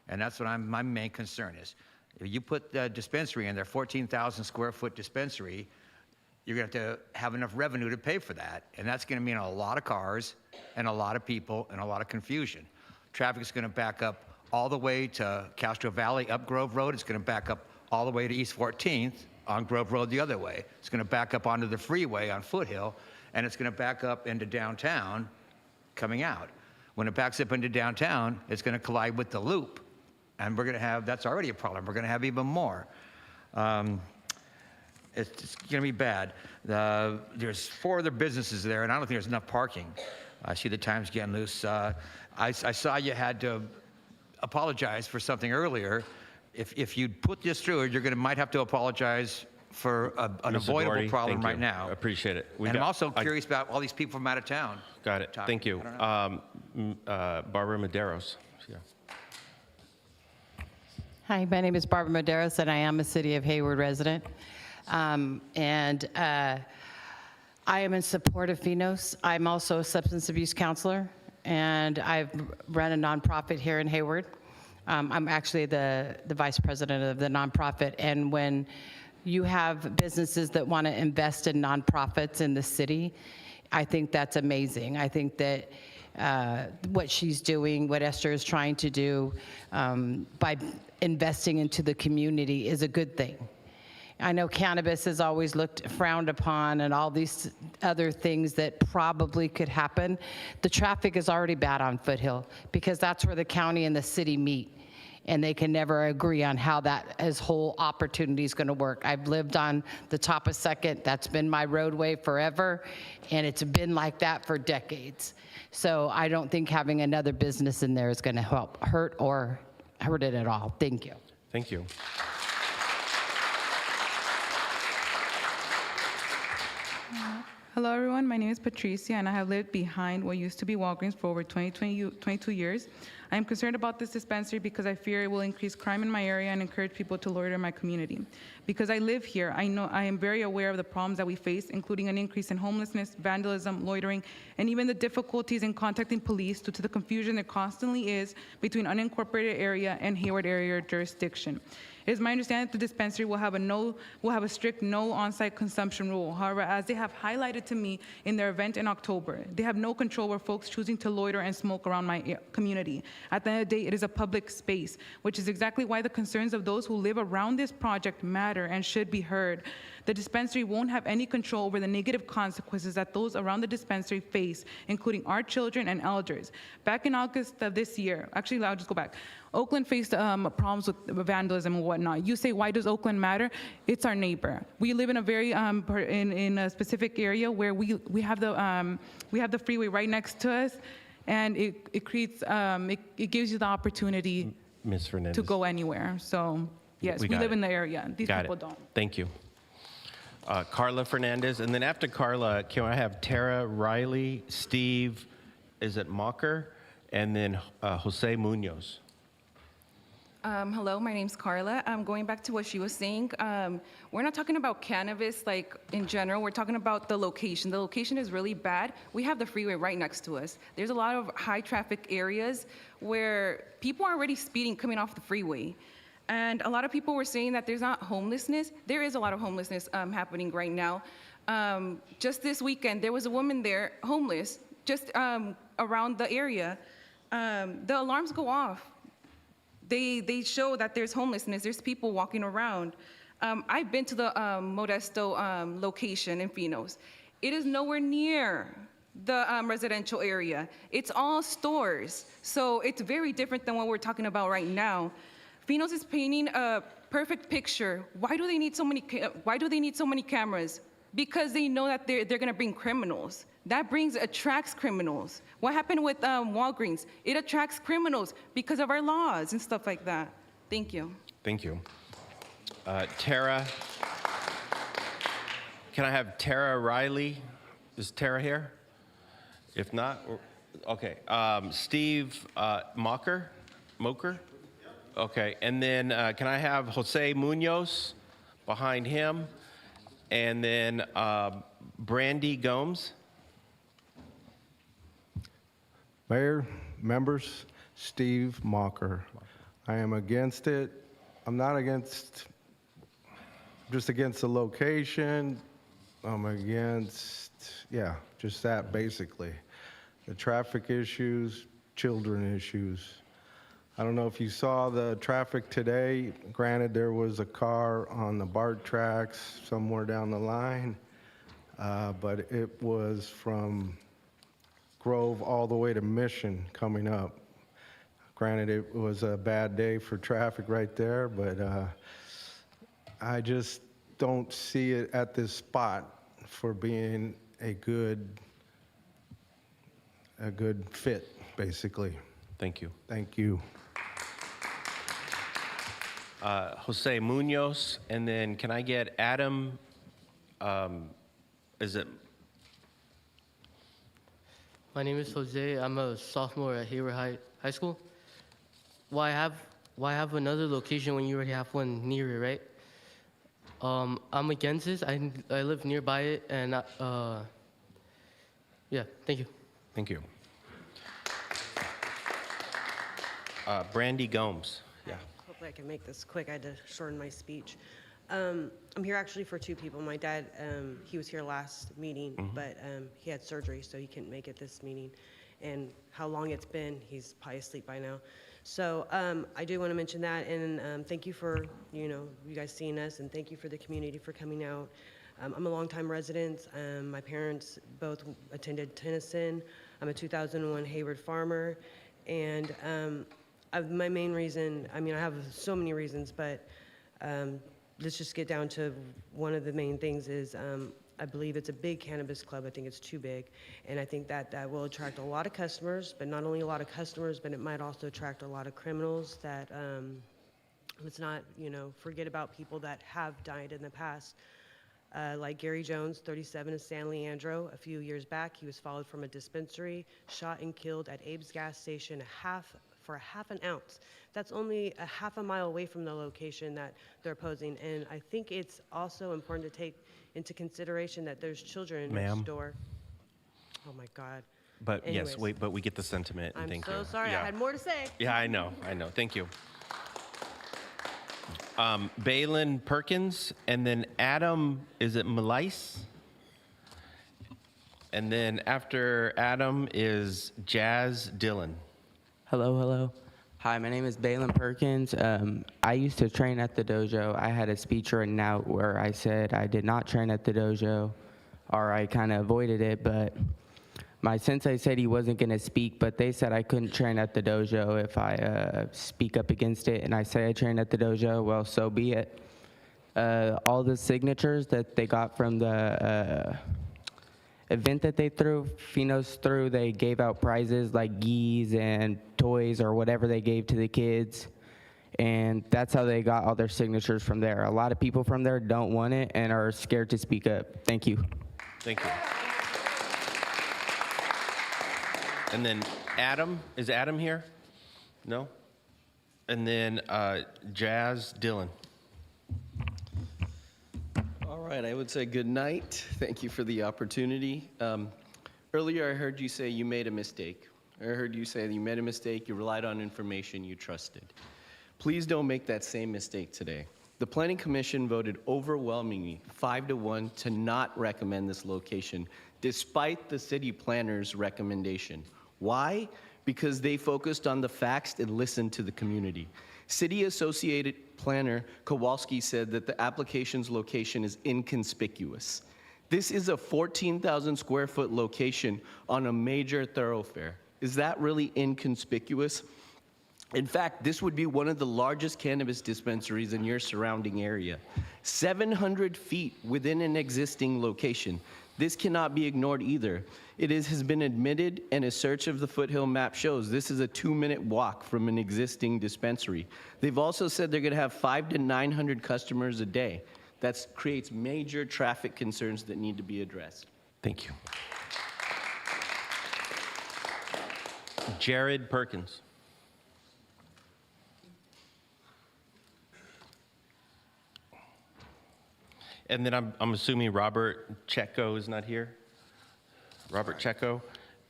and that's what my main concern is. If you put the dispensary in there, 14,000 square foot dispensary, you're going to have enough revenue to pay for that, and that's going to mean a lot of cars and a lot of people and a lot of confusion. Traffic is going to back up all the way to Castro Valley, up Grove Road. It's going to back up all the way to East 14th on Grove Road the other way. It's going to back up onto the freeway on Foothill, and it's going to back up into downtown coming out. When it backs up into downtown, it's going to collide with the loop, and we're going to have, that's already a problem. We're going to have even more. It's going to be bad. There's 4 other businesses there, and I don't think there's enough parking. I see the time's getting loose. I saw you had to apologize for something earlier. If you put this through, you're might have to apologize for an Mr. avoidable Doherty, problem thank right you. now. Appreciate it. And I'm also curious about all these people from out of town. Got it. talking. Thank you. I don't Barbara Maderos. Yeah. Hi, my name is Barbara Maderos, and I am a City of Hayward resident. I am in support of Finos. I'm also a substance abuse counselor, and I've run a nonprofit here in Hayward. I'm actually the vice president of the nonprofit, and when you have businesses that want to invest in nonprofits in the city, I think that's amazing. I think that what she's doing, what Esther is trying to do by investing into the community is a good thing. I know cannabis is always looked frowned upon and all these other things that probably could happen. The traffic is already bad on Foothill because that's where the county and the city meet, and they can never agree on how that whole opportunity is going to work. I've lived on the top of 2nd. That's been my roadway forever, and it's been like that for decades. So I don't think having another business in there is going to help hurt it at all. Thank you. Thank you. Hello, everyone. My name is Patricia, and I have lived behind what used to be Walgreens for over 22 years. I am concerned about this dispensary because I fear it will increase crime in my area and encourage people to loiter in my community. Because I live here, I am very aware of the problems that we face, including an increase in homelessness, vandalism, loitering, and even the difficulties in contacting police due to the confusion there constantly is between unincorporated area and Hayward area jurisdiction. It is my understanding that the dispensary will have a strict no on-site consumption rule. However, as they have highlighted it to me in their event in October. They have no control over folks choosing to loiter and smoke around my community. At the end of the day, it is a public space, which is exactly why the concerns of those who live around this project matter and should be heard. The dispensary won't have any control over the negative consequences that those around the dispensary face, including our children and elders. Back in August of this year, actually, I'll just go back. Oakland faced problems with vandalism and whatnot. You say, why does Oakland matter? It's our neighbor. We live in a very in a specific area where we have the freeway right next to us, and it creates it gives you the opportunity Ms. Fernandez. to go anywhere. So yes, we got live it. in the area. These Got people it. don't. Thank you. Carla Fernandez, and then after Carla, can I have Tara Riley, Steve, is it Mocker, and then Jose Munoz? Hello, my name's Carla. Going back to what she was saying, we're not talking about cannabis like in general. We're talking about the location. The location is really bad. We have the freeway right next to us. There's a lot of high traffic areas where people are already speeding coming off the freeway. And a lot of people were saying that there's not homelessness. There is a lot of homelessness happening right now. Just this weekend, there was a woman there, homeless, just around the area. The alarms go off. They show that there's homelessness. There's people walking around. I've been to the Modesto location in Pinos. It is nowhere near the residential area. It's all stores. So it's very different than what we're talking about right now. Pinos is painting a perfect picture. Why do they need so many cameras? Because they know that they're going to bring criminals. That attracts criminals. What happened with Walgreens? It attracts criminals because of our laws and stuff like that. Thank you. Thank you. Tara, can I have Tara Riley? Is Tara here? If not, okay. Steve Mocker? Okay, and then can I have Jose Munoz behind him? And then Brandy Gomes? Mayor, members, Steve Mocker. I am against it. I'm not against, just against the location. I'm against, just that basically. The traffic issues, children issues. I don't know if you saw the traffic today. Granted, there was a car on the BART tracks somewhere down the line, but it was from Grove all the way to Mission coming up. Granted, it was a bad day for traffic right there, but I just don't see it at this spot for being a good fit, basically. Thank you. Thank you. Jose Munoz, and then can I get Adam, is it? My name is Jose. I'm a sophomore at Hayward High School. Why have another location when you already have one near it, right? I'm against this. I live nearby it, and yeah, thank you. Thank you. Brandy Gomes. Yeah. Hopefully I can make this quick. I had to shorten my speech. I'm here actually for two people. My dad, he was here last meeting, but he had surgery, so he couldn't make it this meeting. And how long it's been, he's probably asleep by now. So I do want to mention that, and thank you for, you guys seeing us, and thank you for the community for coming out. I'm a longtime resident. My parents both attended Tennyson. I'm a 2001 Hayward farmer, and my main reason, I have so many reasons, but let's just get down to one of the main things is I believe it's a big cannabis club. I think it's too big. And I think that will attract a lot of customers, but not only a lot of customers, but it might also attract a lot of criminals that, let's not, forget about people that have died in the past. Like Gary Jones, 37 of San Leandro. A few years back, he was followed from a dispensary, shot and killed at Abe's gas station for a half an ounce. That's only a half a mile away from the location that they're opposing. And I think it's also important to take into consideration that there's children next door. Oh my God. But Anyways. yes, wait, but we get the sentiment. And I'm thank so you. sorry. Yeah. I had more to say. Yeah, I know. Thank you. Balin Perkins, and then Adam, is it Melise? And then after Adam is Jazz Dillon. Hello, hello. Hi, my name is Balin Perkins. I used to train at the dojo. I had a speech written out where I said I did not train at the dojo, or I kind of avoided it, but my sensei said he wasn't going to speak, but they said I couldn't train at the dojo if I speak up against it, and I say I train at the dojo, well, so be it. All the signatures that they got from the event that they threw, Finos threw, they gave out prizes like geese and toys or whatever they gave to the kids. And that's how they got all their signatures from there. A lot of people from there don't want it and are scared to speak up. Thank you. Thank you. And then Adam, is Adam here? No? And then Jazz Dillon. All right, I would say good night. Thank you for the opportunity. Earlier, I heard you say you made a mistake. I heard you say that you made a mistake, you relied on information you trusted. Please don't make that same mistake today. The Planning Commission voted overwhelmingly 5-1 to not recommend this location, despite the city planner's recommendation. Why? Because they focused on the facts and listened to the community. City Associated Planner Kowalski said that the application's location is inconspicuous. This is a 14,000 square foot location on a major thoroughfare. Is that really inconspicuous? In fact, this would be one of the largest cannabis dispensaries in your surrounding area. 700 feet within an existing location. This cannot be ignored either. Has been admitted, and a search of the Foothill map shows this is a 2-minute walk from an existing dispensary. They've also said they're gonna have 500 to 900 customers a day. That creates major traffic concerns that need to be addressed. Thank you. Jared Perkins. And then I'm assuming Robert Checo is not here? Robert Checo.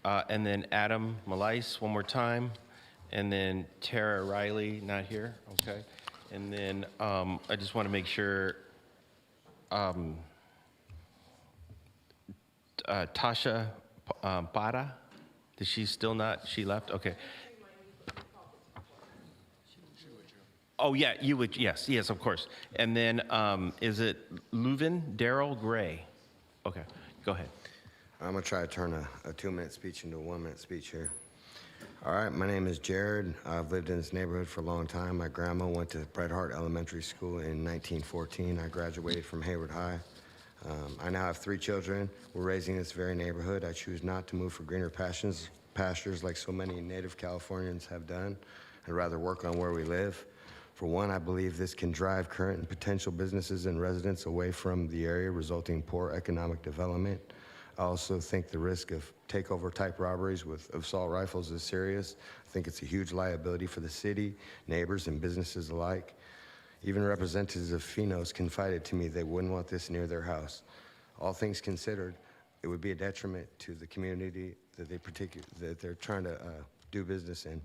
And then Adam Malais, one more time. And then Tara Riley, not here, okay. And then I just want to make sure, Tasha Para, is she still not, she left? Okay. Oh, yeah, you would, yes, of course. And then, is it Leuven Daryl Gray? Okay, go ahead. I'm gonna try to turn a 2-minute speech into a 1-minute speech here. All right, my name is Jared. I've lived in this neighborhood for a long time. My grandma went to Bret Harte Elementary School in 1914. I graduated from Hayward High. I now have 3 children. We're raising this very neighborhood. I choose not to move for greener pastures like so many native Californians have done. I'd rather work on where we live. For one, I believe this can drive current and potential businesses and residents away from the area, resulting in poor economic development. I also think the risk of takeover-type robberies with assault rifles is serious. I think it's a huge liability for the city, neighbors, and businesses alike. Even representatives of Finos confided to me they wouldn't want this near their house. All things considered, it would be a detriment to the community that they're trying to do business in.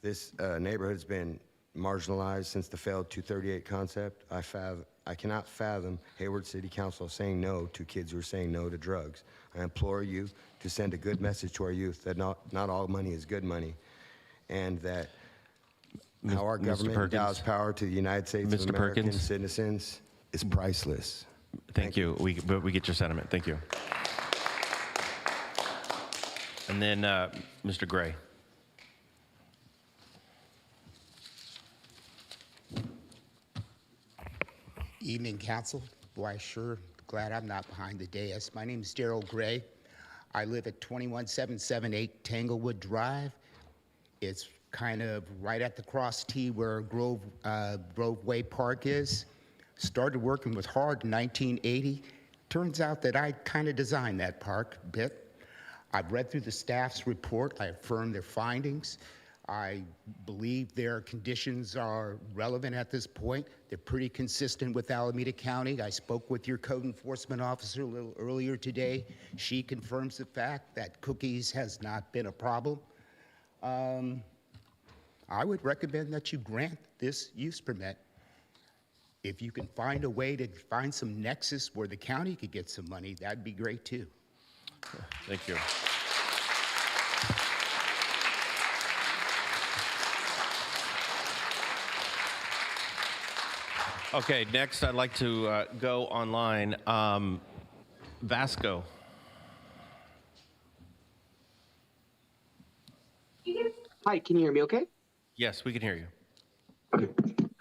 This neighborhood's been marginalized since the failed 238 concept. I cannot fathom Hayward City Council saying no to kids who are saying no to drugs. I implore you to send a good message to our youth that not all money is good money, and that how our government endows power to the United States of American citizens is priceless. Thank you. We get your sentiment. Thank you. And then Mr. Gray. Evening, Council. Boy, sure glad I'm not behind the dais. My name is Daryl Gray. I live at 21778 Tanglewood Drive. It's kind of right at the cross T where Grove Way Park is. Started working with Hard in 1980. Turns out that I kind of designed that park a bit. I've read through the staff's report. I affirm their findings. I believe their conditions are relevant at this point. They're pretty consistent with Alameda County. I spoke with your code enforcement officer a little earlier today. She confirms the fact that cookies has not been a problem. I would recommend that you grant this use permit. If you can find a way to find some nexus where the county could get some money, that'd be great too. Thank you. Okay, next I'd like to go online. Vasco. Hi, can you hear me okay? Yes, we can hear you.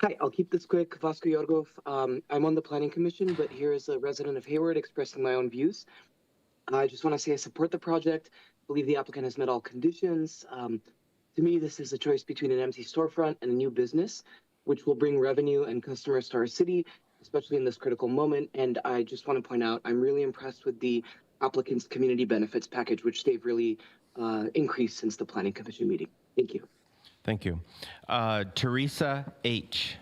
Hi, I'll keep this quick. Vasco Yorgov. I'm on the Planning Commission, but here is a resident of Hayward expressing my own views. I just want to say I support the project, believe the applicant has met all conditions. To me, this is a choice between an empty storefront and a new business, which will bring revenue and customers to our city, especially in this critical moment. And I just want to point out, I'm really impressed with the applicant's community benefits package, which they've really increased since the Planning Commission meeting. Thank you. Thank you. Teresa H.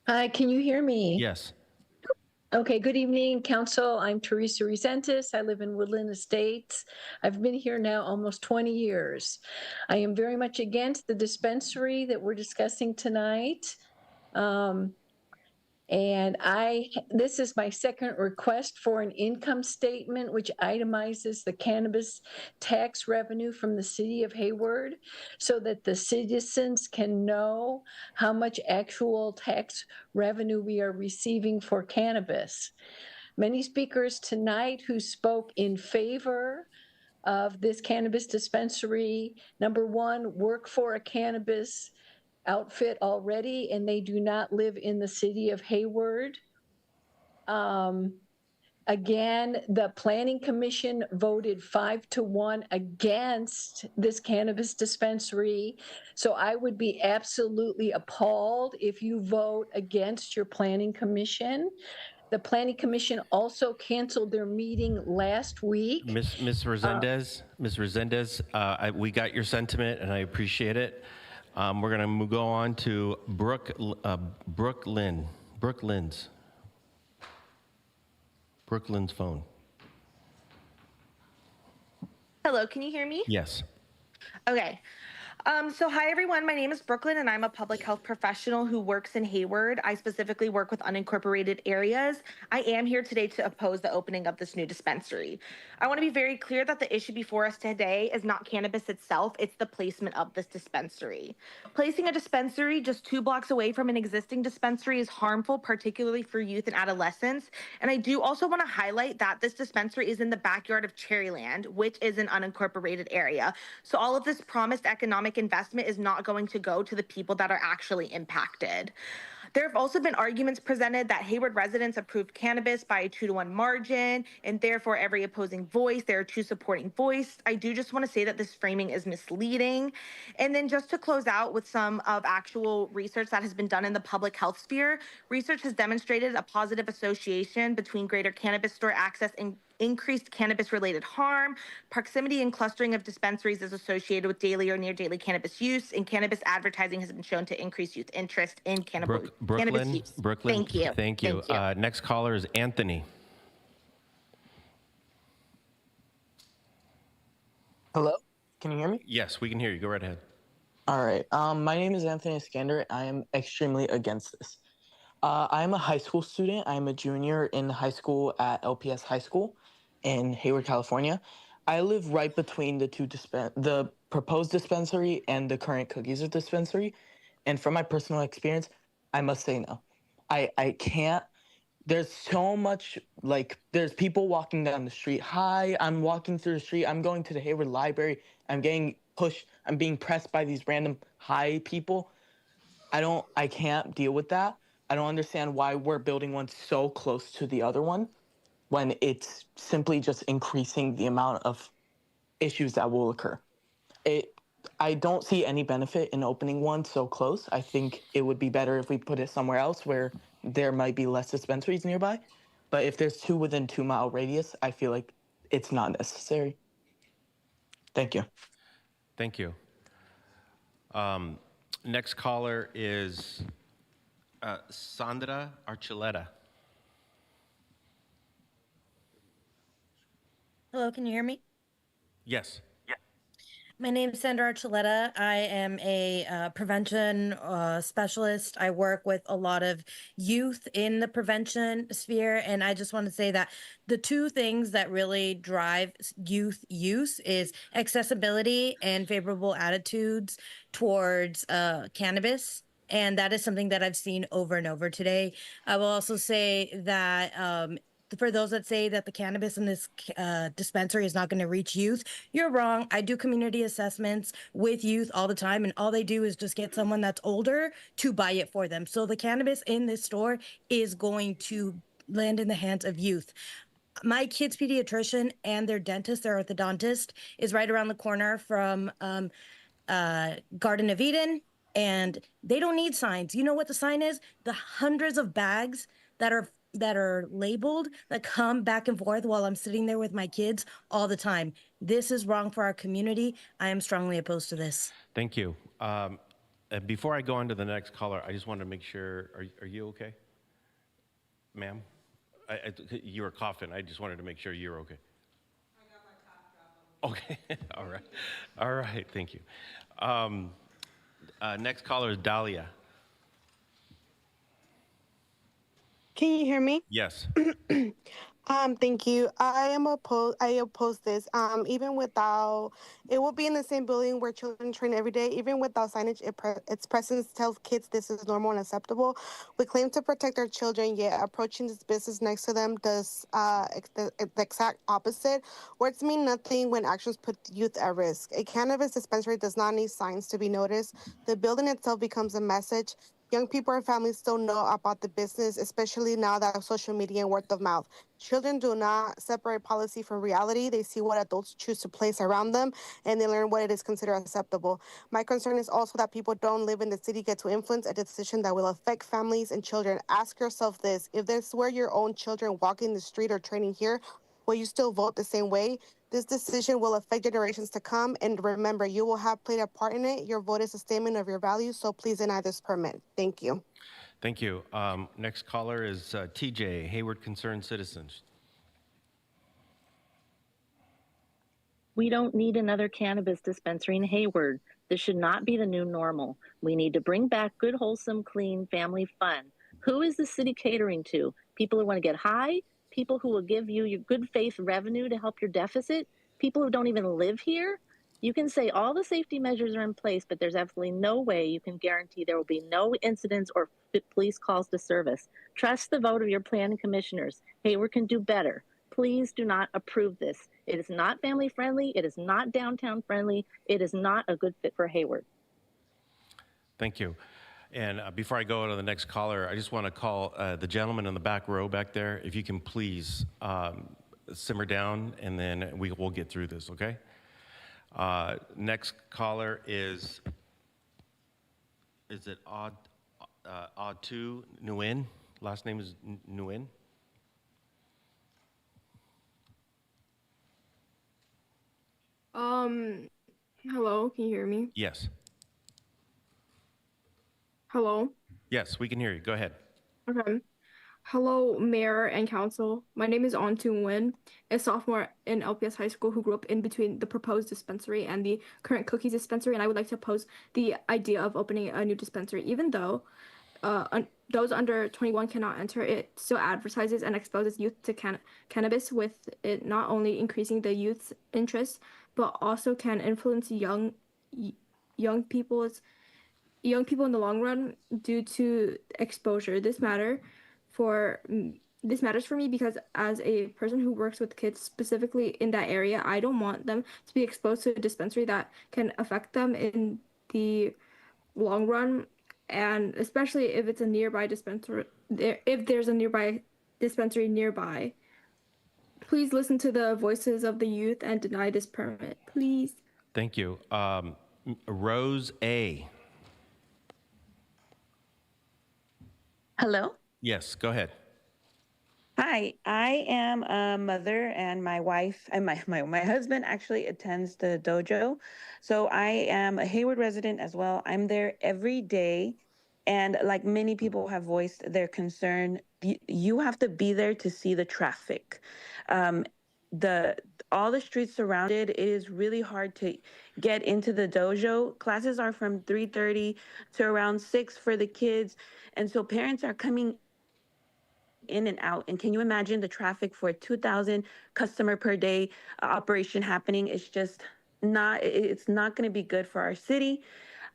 Hi, can you hear me? Yes. Okay, good evening, Council. I'm Teresa Resentis. I live in Woodland Estates. I've been here now almost 20 years. I am very much against the dispensary that we're discussing tonight. And this is my second request for an income statement which itemizes the cannabis tax revenue from the city of Hayward so that the citizens can know how much actual tax revenue we are receiving for cannabis. Many speakers tonight who spoke in favor of this cannabis dispensary, number one, work for a cannabis outfit already, and they do not live in the city of Hayward. Again, the Planning Commission voted 5-1 against this cannabis dispensary. So I would be absolutely appalled if you vote against your Planning Commission. The Planning Commission also canceled their meeting last week. Ms. Resendez, we got your sentiment and I appreciate it. We're going to go on to Brooklyn's phone. Hello, can you hear me? Yes. Okay. So hi everyone, my name is Brooklyn and I'm a public health professional who works in Hayward. I specifically work with unincorporated areas. I am here today to oppose the opening of this new dispensary. I want to be very clear that the issue before us today is not cannabis itself, it's the placement of this dispensary. Placing a dispensary just 2 blocks away from an existing dispensary is harmful, particularly for youth and adolescents. And I do also want to highlight that this dispensary is in the backyard of Cherryland, which is an unincorporated area. So all of this promised economic investment is not going to go to the people that are actually impacted. There have also been arguments presented that Hayward residents approved cannabis by a 2-to-1 margin, and therefore every opposing voice, there are 2 supporting voices. I do just want to say that this framing is misleading. And then just to close out with some of actual research that has been done in the public health sphere, research has demonstrated a positive association between greater cannabis store access and increased cannabis-related harm. Proximity and clustering of dispensaries is associated with daily or near-daily cannabis use, and cannabis advertising has been shown to increase youth interest in cannabis use. Brooklyn. Thank you. Thank you. Next caller is Anthony. Hello, can you hear me? Yes, we can hear you. Go right ahead. All right. My name is Anthony Iskander. I am extremely against this. I am a high school student. I am a junior in high school at LPS High School in Hayward, California. I live right between the proposed dispensary and the current Cookies dispensary. And from my personal experience, I must say no. I can't. There's so much, there's people walking down the street. Hi, I'm walking through the street. I'm going to the Hayward Library. I'm getting pushed. I'm being pressed by these random high people. I can't deal with that. I don't understand why we're building one so close to the other one when it's simply just increasing the amount of issues that will occur. I don't see any benefit in opening one so close. I think it would be better if we put it somewhere else where there might be less dispensaries nearby. But if there's 2 within 2-mile radius, I feel like it's not necessary. Thank you. Thank you. Next caller is Sandra Archuleta. Hello, can you hear me? Yes. My name's Sandra Archuleta. I am a prevention specialist. I work with a lot of youth in the prevention sphere. And I just want to say that the two things that really drive youth use is accessibility and favorable attitudes towards cannabis. And that is something that I've seen over and over today. I will also say that for those that say that the cannabis in this dispensary is not going to reach youth, you're wrong. I do community assessments with youth all the time, and all they do is just get someone that's older to buy it for them. So the cannabis in this store is going to land in the hands of youth. My kid's pediatrician and their dentist, their orthodontist, is right around the corner from Garden of Eden, and they don't need signs. You know what the sign is? The hundreds of bags that are labeled that come back and forth while I'm sitting there with my kids all the time. This is wrong for our community. I am strongly opposed to this. Thank you. Before I go on to the next caller, I just wanted to make sure, are you okay? Ma'am? You were coughing. I just wanted to make sure you're okay. I got my cough drop on. Okay. All right. All right. Thank you. Next caller is Dahlia. Can you hear me? Yes. Thank you. I oppose this. Even without, it will be in the same building where children train every day. Even without signage, its presence tells kids this is normal and acceptable. We claim to protect our children, yet approaching this business next to them does the exact opposite. Words mean nothing when actions put youth at risk. A cannabis dispensary does not need signs to be noticed. The building itself becomes a message. Young people and families still know about the business, especially now that social media and word of mouth. Children do not separate policy from reality. They see what adults choose to place around them, and they learn what it is considered acceptable. My concern is also that people don't live in the city get to influence a decision that will affect families and children. Ask yourself this: if this were your own children walking the street or training here, will you still vote the same way? This decision will affect generations to come, and remember, you will have played a part in it. Your vote is a statement of your values, so please deny this permit. Thank you. Thank you. Next caller is TJ, Hayward Concerned Citizens. We don't need another cannabis dispensary in Hayward. This should not be the new normal. We need to bring back good, wholesome, clean family fun. Who is the city catering to? People who want to get high? People who will give you your good faith revenue to help your deficit? People who don't even live here? You can say all the safety measures are in place, but there's absolutely no way you can guarantee there will be no incidents or police calls to service. Trust the vote of your planning commissioners. Hayward can do better. Please do not approve this. It is not family friendly. It is not downtown friendly. It is not a good fit for Hayward. Thank you. And before I go to the next caller, I just want to call the gentleman in the back row back there. If you can please simmer down, and then we'll get through this, okay? Next caller is it Odd2 Nguyen? Last name is Nguyen? Hello, can you hear me? Yes. Hello? Yes, we can hear you. Go ahead. Okay. Hello, Mayor and Council. My name is Ontu Nguyen, a sophomore in LPS High School who grew up in between the proposed dispensary and the current cookies dispensary, and I would like to oppose the idea of opening a new dispensary. Even though those under 21 cannot enter, it still advertises and exposes youth to cannabis, with it not only increasing the youth's interest, but also can influence young people in the long run due to exposure. This matters for me because as a person who works with kids specifically in that area, I don't want them to be exposed to a dispensary that can affect them in the long run, and especially if it's a nearby dispensary, if there's a nearby dispensary nearby. Please listen to the voices of the youth and deny this permit, please. Thank you. Rose A. Hello? Yes, go ahead. Hi, I am a mother, and my wife and my husband actually attends the dojo. So I am a Hayward resident as well. I'm there every day. And like many people have voiced their concern, you have to be there to see the traffic. all the streets surrounded. It is really hard to get into the dojo. Classes are from 3:30 to around 6 for the kids. And so parents are coming in and out. And can you imagine the traffic for a 2,000 customer per day operation happening? It's just not, it's not going to be good for our city.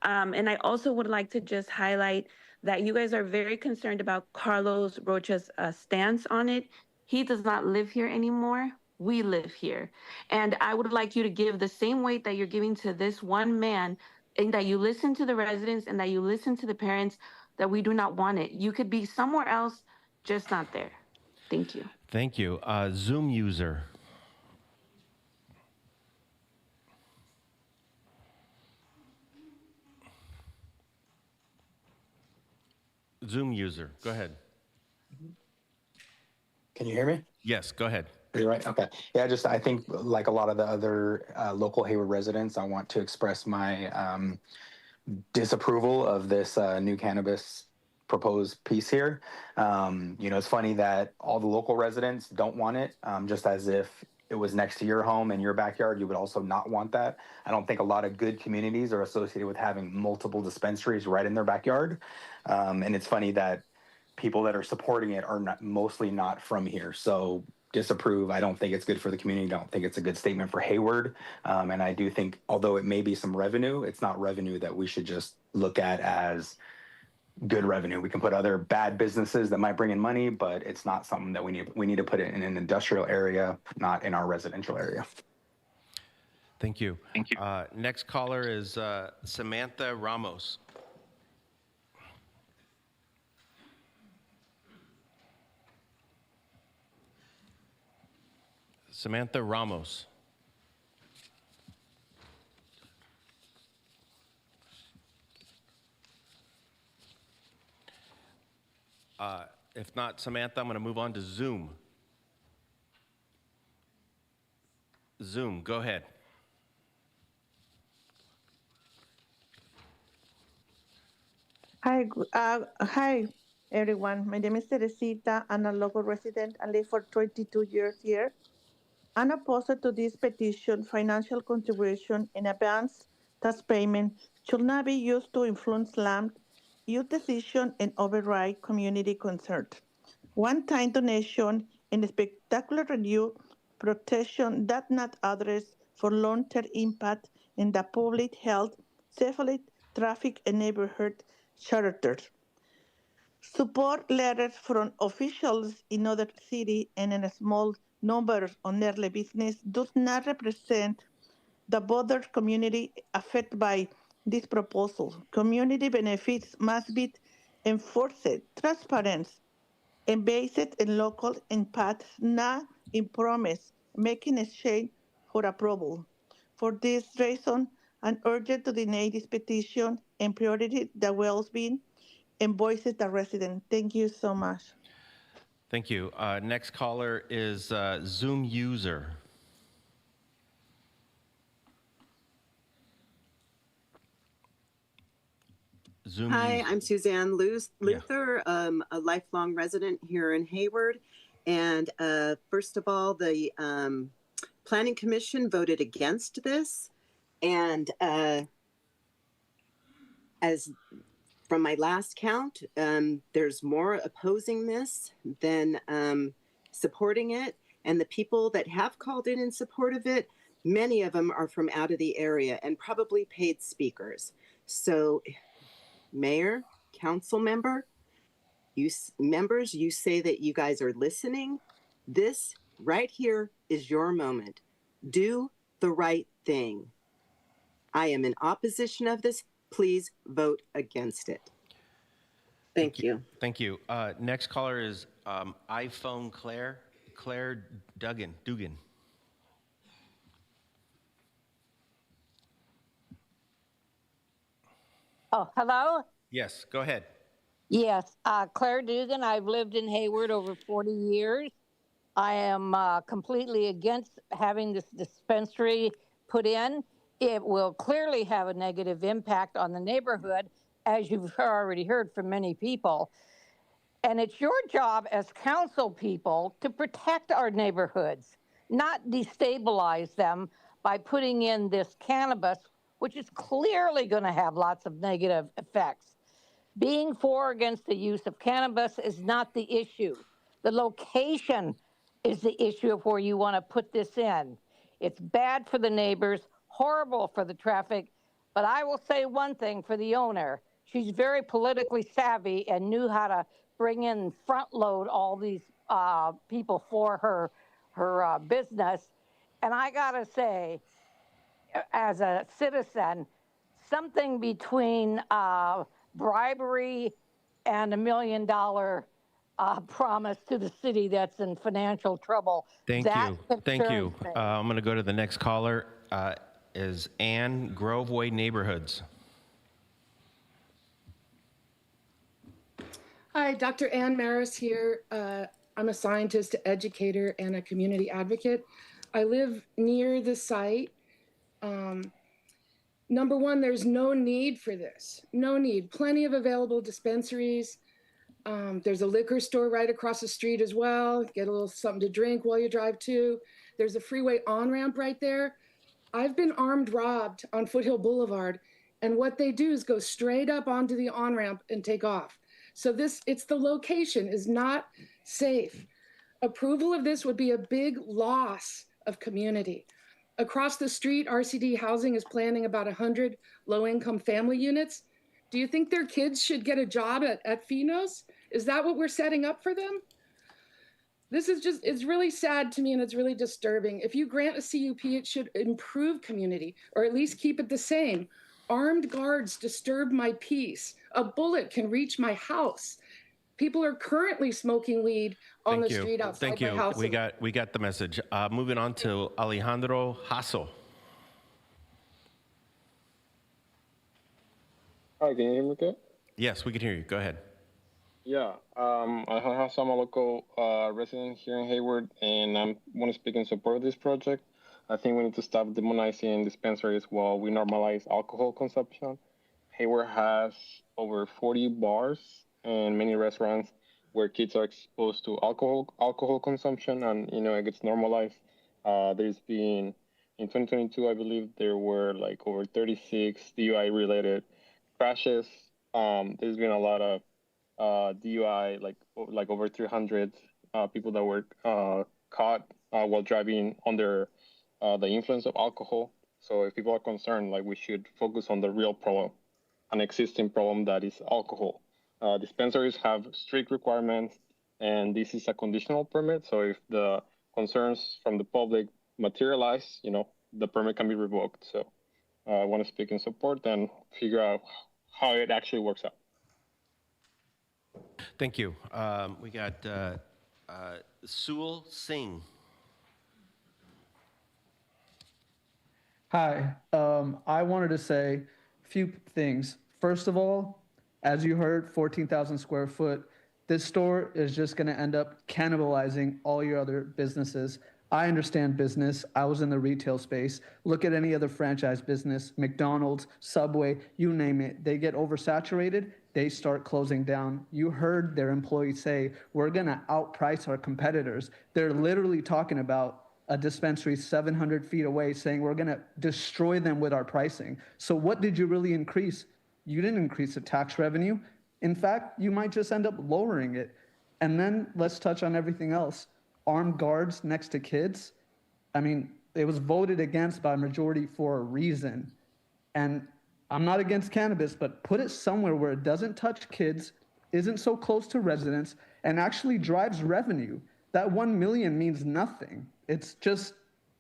And I also would like to just highlight that you guys are very concerned about Carlos Rocha's stance on it. He does not live here anymore. We live here. And I would like you to give the same weight that you're giving to this one man, and that you listen to the residents and that you listen to the parents, that we do not want it. You could be somewhere else, just not there. Thank you. Thank you. Zoom user. Zoom user, go ahead. Can you hear me? Yes, go ahead. Are you right? Okay. Yeah, I think like a lot of the other local Hayward residents, I want to express my disapproval of this new cannabis proposed piece here. It's funny that all the local residents don't want it, just as if it was next to your home and your backyard, you would also not want that. I don't think a lot of good communities are associated with having multiple dispensaries right in their backyard. And it's funny that people that are supporting it are mostly not from here. So disapprove. I don't think it's good for the community. I don't think it's a good statement for Hayward. And I do think, although it may be some revenue, it's not revenue that we should just look at as good revenue. We can put other bad businesses that might bring in money, but it's not something that we need to put it in an industrial area, not in our residential area. Thank you. Thank you. Next caller is Samantha Ramos. Samantha Ramos. If not Samantha, I'm going to move on to Zoom. Zoom, go ahead. Hi, everyone. My name is Teresita. I'm a local resident. I live for 22 years here. I'm opposed to this petition. Financial contribution in advance tax payment should not be used to influence land use decision and override community concerns. One-time donation and spectacular review protection that not address for long-term impact in the public health, safety, traffic, and neighborhood characters. Support letters from officials in other cities and in a small number of early business does not represent the broader community affected by this proposal. Community benefits must be enforced, transparent, and based in local impact, not in promise, making exchange for approval. For this reason, I urge to deny this petition and priority the well-being and voices the resident. Thank you so much. Thank you. Next caller is Zoom user. Zoom Hi, user. I'm Suzanne Luther, a lifelong resident here in Hayward. And first of all, the Planning Commission voted against this. And as from my last count, there's more opposing this than supporting it. And the people that have called in support of it, many of them are from out of the area and probably paid speakers. So Mayor, council member, you say that you guys are listening. This right here is your moment. Do the right thing. I am in opposition of this. Please vote against it. Thank you. Thank you. Next caller is iPhone Claire Dugan. Oh, hello? Yes, go ahead. Yes, Claire Dugan. I've lived in Hayward over 40 years. I am completely against having this dispensary put in. It will clearly have a negative impact on the neighborhood, as you've already heard from many people. And it's your job as council people to protect our neighborhoods. not destabilize them by putting in this cannabis, which is clearly going to have lots of negative effects. Being for or against the use of cannabis is not the issue. The location is the issue of where you want to put this in. It's bad for the neighbors, horrible for the traffic, but I will say one thing for the owner. She's very politically savvy and knew how to bring in front load all these people for her business. And I gotta say, as a citizen, something between bribery and $1 million promise to the city that's in financial trouble. Thank that you. Thank you. concerns me. I'm going to go to the next caller. Is Ann Groveway Neighborhoods. Hi, Dr. Ann Maris here. I'm a scientist, educator, and a community advocate. I live near the site. Number one, there's no need for this. No need. Plenty of available dispensaries. There's a liquor store right across the street as well. Get a little something to drink while you drive too. There's a freeway on-ramp right there. I've been armed robbed on Foothill Boulevard, and what they do is go straight up onto the on-ramp and take off. So it's the location is not safe. Approval of this would be a big loss of community. Across the street, RCD Housing is planning about 100 low-income family units. Do you think their kids should get a job at Finos? Is that what we're setting up for them? This is it's really sad to me, and it's really disturbing. If you grant a CUP, it should improve community, or at least keep it the same. Armed guards disturb my peace. A bullet can reach my house. People are currently smoking weed on the street outside my house. We got the message. Moving on to Alejandro Hasso. Hi, can you hear me okay? Yes, we can hear you. Go ahead. Yeah, I'm a local resident here in Hayward, and I want to speak in support of this project. I think we need to stop demonizing dispensaries while we normalize alcohol consumption. Hayward has over 40 bars and many restaurants where kids are exposed to alcohol consumption, and it gets normalized. There's been in 2022, I believe there were like over 36 DUI related crashes. There's been a lot of DUI, like over 300 people that were caught while driving under the influence of alcohol. So if people are concerned, we should focus on the real problem, an existing problem that is alcohol. Dispensaries have strict requirements, and this is a conditional permit. So if the concerns from the public materialize, the permit can be revoked. So I want to speak in support and figure out how it actually works out. Thank you. We got Sewell Singh. Hi, I wanted to say a few things. First of all, as you heard, 14,000 square foot. This store is just going to end up cannibalizing all your other businesses. I understand business. I was in the retail space. Look at any other franchise business, McDonald's, Subway, you name it. They get oversaturated, they start closing down. You heard their employees say, we're going to outprice our competitors. They're literally talking about a dispensary 700 feet away saying we're going to destroy them with our pricing. So what did you really increase? You didn't increase the tax revenue. In fact, you might just end up lowering it. And then let's touch on everything else. Armed guards next to kids. I mean, it was voted against by a majority for a reason. And I'm not against cannabis, but put it somewhere where it doesn't touch kids, isn't so close to residents, and actually drives revenue. That 1 million means nothing. It's just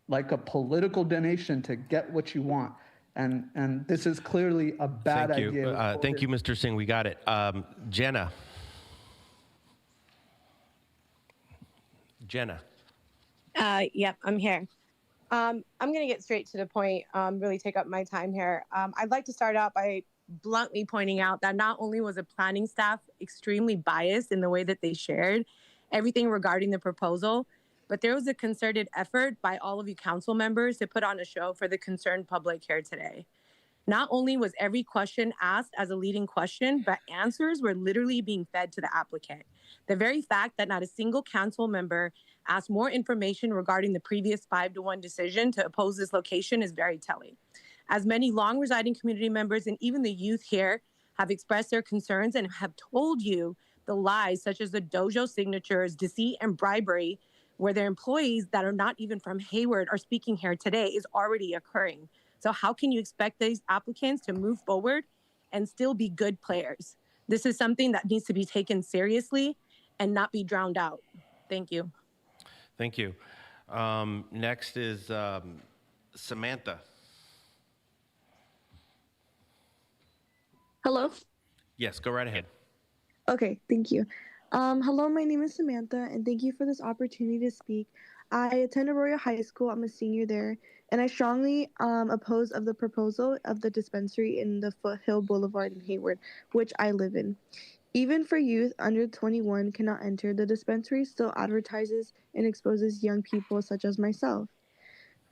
like a political donation to get what you want. And this is clearly a bad idea. Thank you, Mr. Singh. We got it. Jenna. Yep, I'm here. I'm going to get straight to the point, really take up my time here. I'd like to start out by bluntly pointing out that not only was the planning staff extremely biased in the way that they shared everything regarding the proposal, but there was a concerted effort by all of you council members to put on a show for the concerned public here today. Not only was every question asked as a leading question, but answers were literally being fed to the applicant. The very fact that not a single council member asked more information regarding the previous 5-1 decision to oppose this location is very telling. As many long residing community members and even the youth here have expressed their concerns and have told you the lies such as the dojo signatures, deceit, and bribery, where their employees that are not even from Hayward are speaking here today, is already occurring. So how can you expect these applicants to move forward and still be good players? This is something that needs to be taken seriously and not be drowned out. Thank you. Thank you. Next is Samantha. Hello? Yes, go right ahead. Okay, thank you. Hello, my name is Samantha, and thank you for this opportunity to speak. I attend Arroyo High School. I'm a senior there, and I strongly oppose of the proposal of the dispensary in the Foothill Boulevard in Hayward, which I live in. Even for youth under 21 cannot enter, the dispensary still advertises and exposes young people such as myself.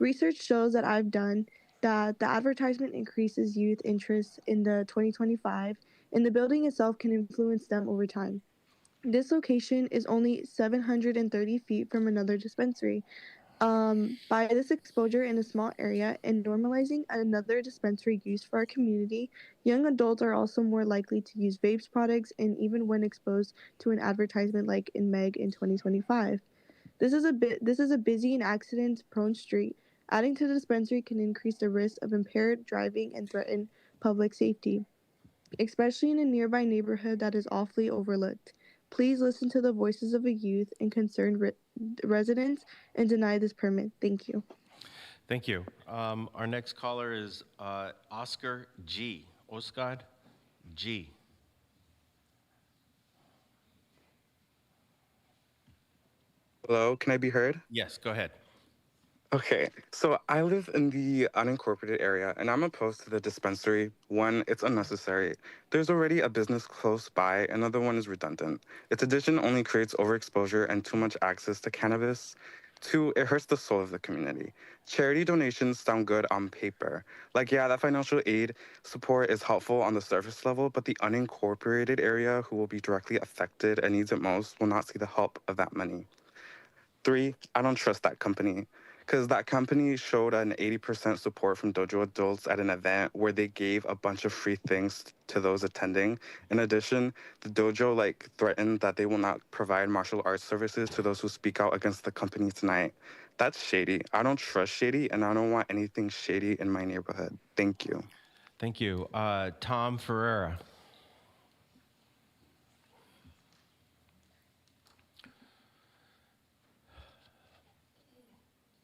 Research shows that I've done that the advertisement increases youth interest in the 2025, and the building itself can influence them over time. This location is only 730 feet from another dispensary. By this exposure in a small area and normalizing another dispensary use for our community, young adults are also more likely to use vapes products, and even when exposed to an advertisement like in Meg in 2025. This is a busy and accident-prone street. Adding to the dispensary can increase the risk of impaired driving and threaten public safety, especially in a nearby neighborhood that is awfully overlooked. Please listen to the voices of the youth and concerned residents and deny this permit. Thank you. Thank you. Our next caller is Oscar G. Oscar G. Hello, can I be heard? Yes, go ahead. Okay, so I live in the unincorporated area and I'm opposed to the dispensary. One, it's unnecessary. There's already a business close by, another one is redundant. Its addition only creates overexposure and too much access to cannabis. Two, it hurts the soul of the community. Charity donations sound good on paper. Like, yeah, that financial aid support is helpful on the surface level, but the unincorporated area who will be directly affected and needs it most will not see the help of that money. Three, I don't trust that company because that company showed an 80% support from dojo adults at an event where they gave a bunch of free things to those attending. In addition, the dojo threatened that they will not provide martial arts services to those who speak out against the company tonight. That's shady. I don't trust shady, and I don't want anything shady in my neighborhood. Thank you. Thank you. Tom Ferreira.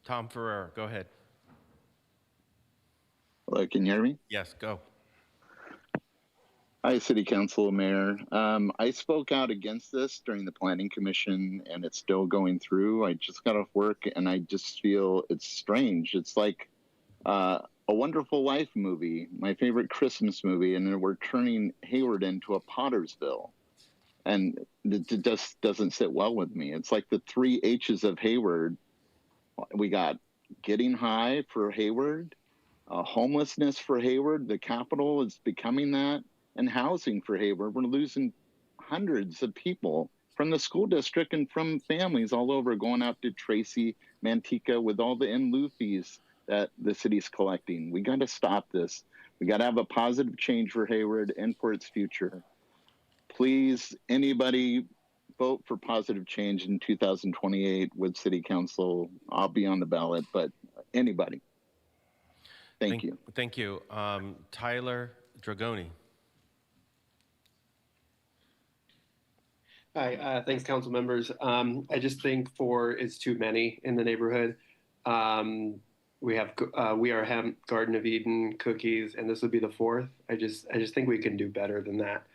Tom Ferreira, go ahead. Hello, can you hear me? Yes, go. Hi, City Council, Mayor. I spoke out against this during the Planning Commission, and it's still going through. I just got off work, and I just feel it's strange. It's like A Wonderful Life movie, my favorite Christmas movie, and then we're turning Hayward into a Pottersville. And it just doesn't sit well with me. It's like the 3 H's of Hayward. We got getting high for Hayward, homelessness for Hayward. The capital is becoming that, and housing for Hayward. We're losing hundreds of people from the school district and from families all over going out to Tracy, Manteca with all the in lieu fees that the city's collecting. We got to stop this. We got to have a positive change for Hayward and for its future. Please, anybody, vote for positive change in 2028 with City Council. I'll be on the ballot, but anybody. Thank you. Thank you. Tyler Dragoni. Hi, thanks, council members. I just think 4 is too many in the neighborhood. We are Hemp, Garden of Eden, Cookies, and this would be the 4th. I just think we can do better than that.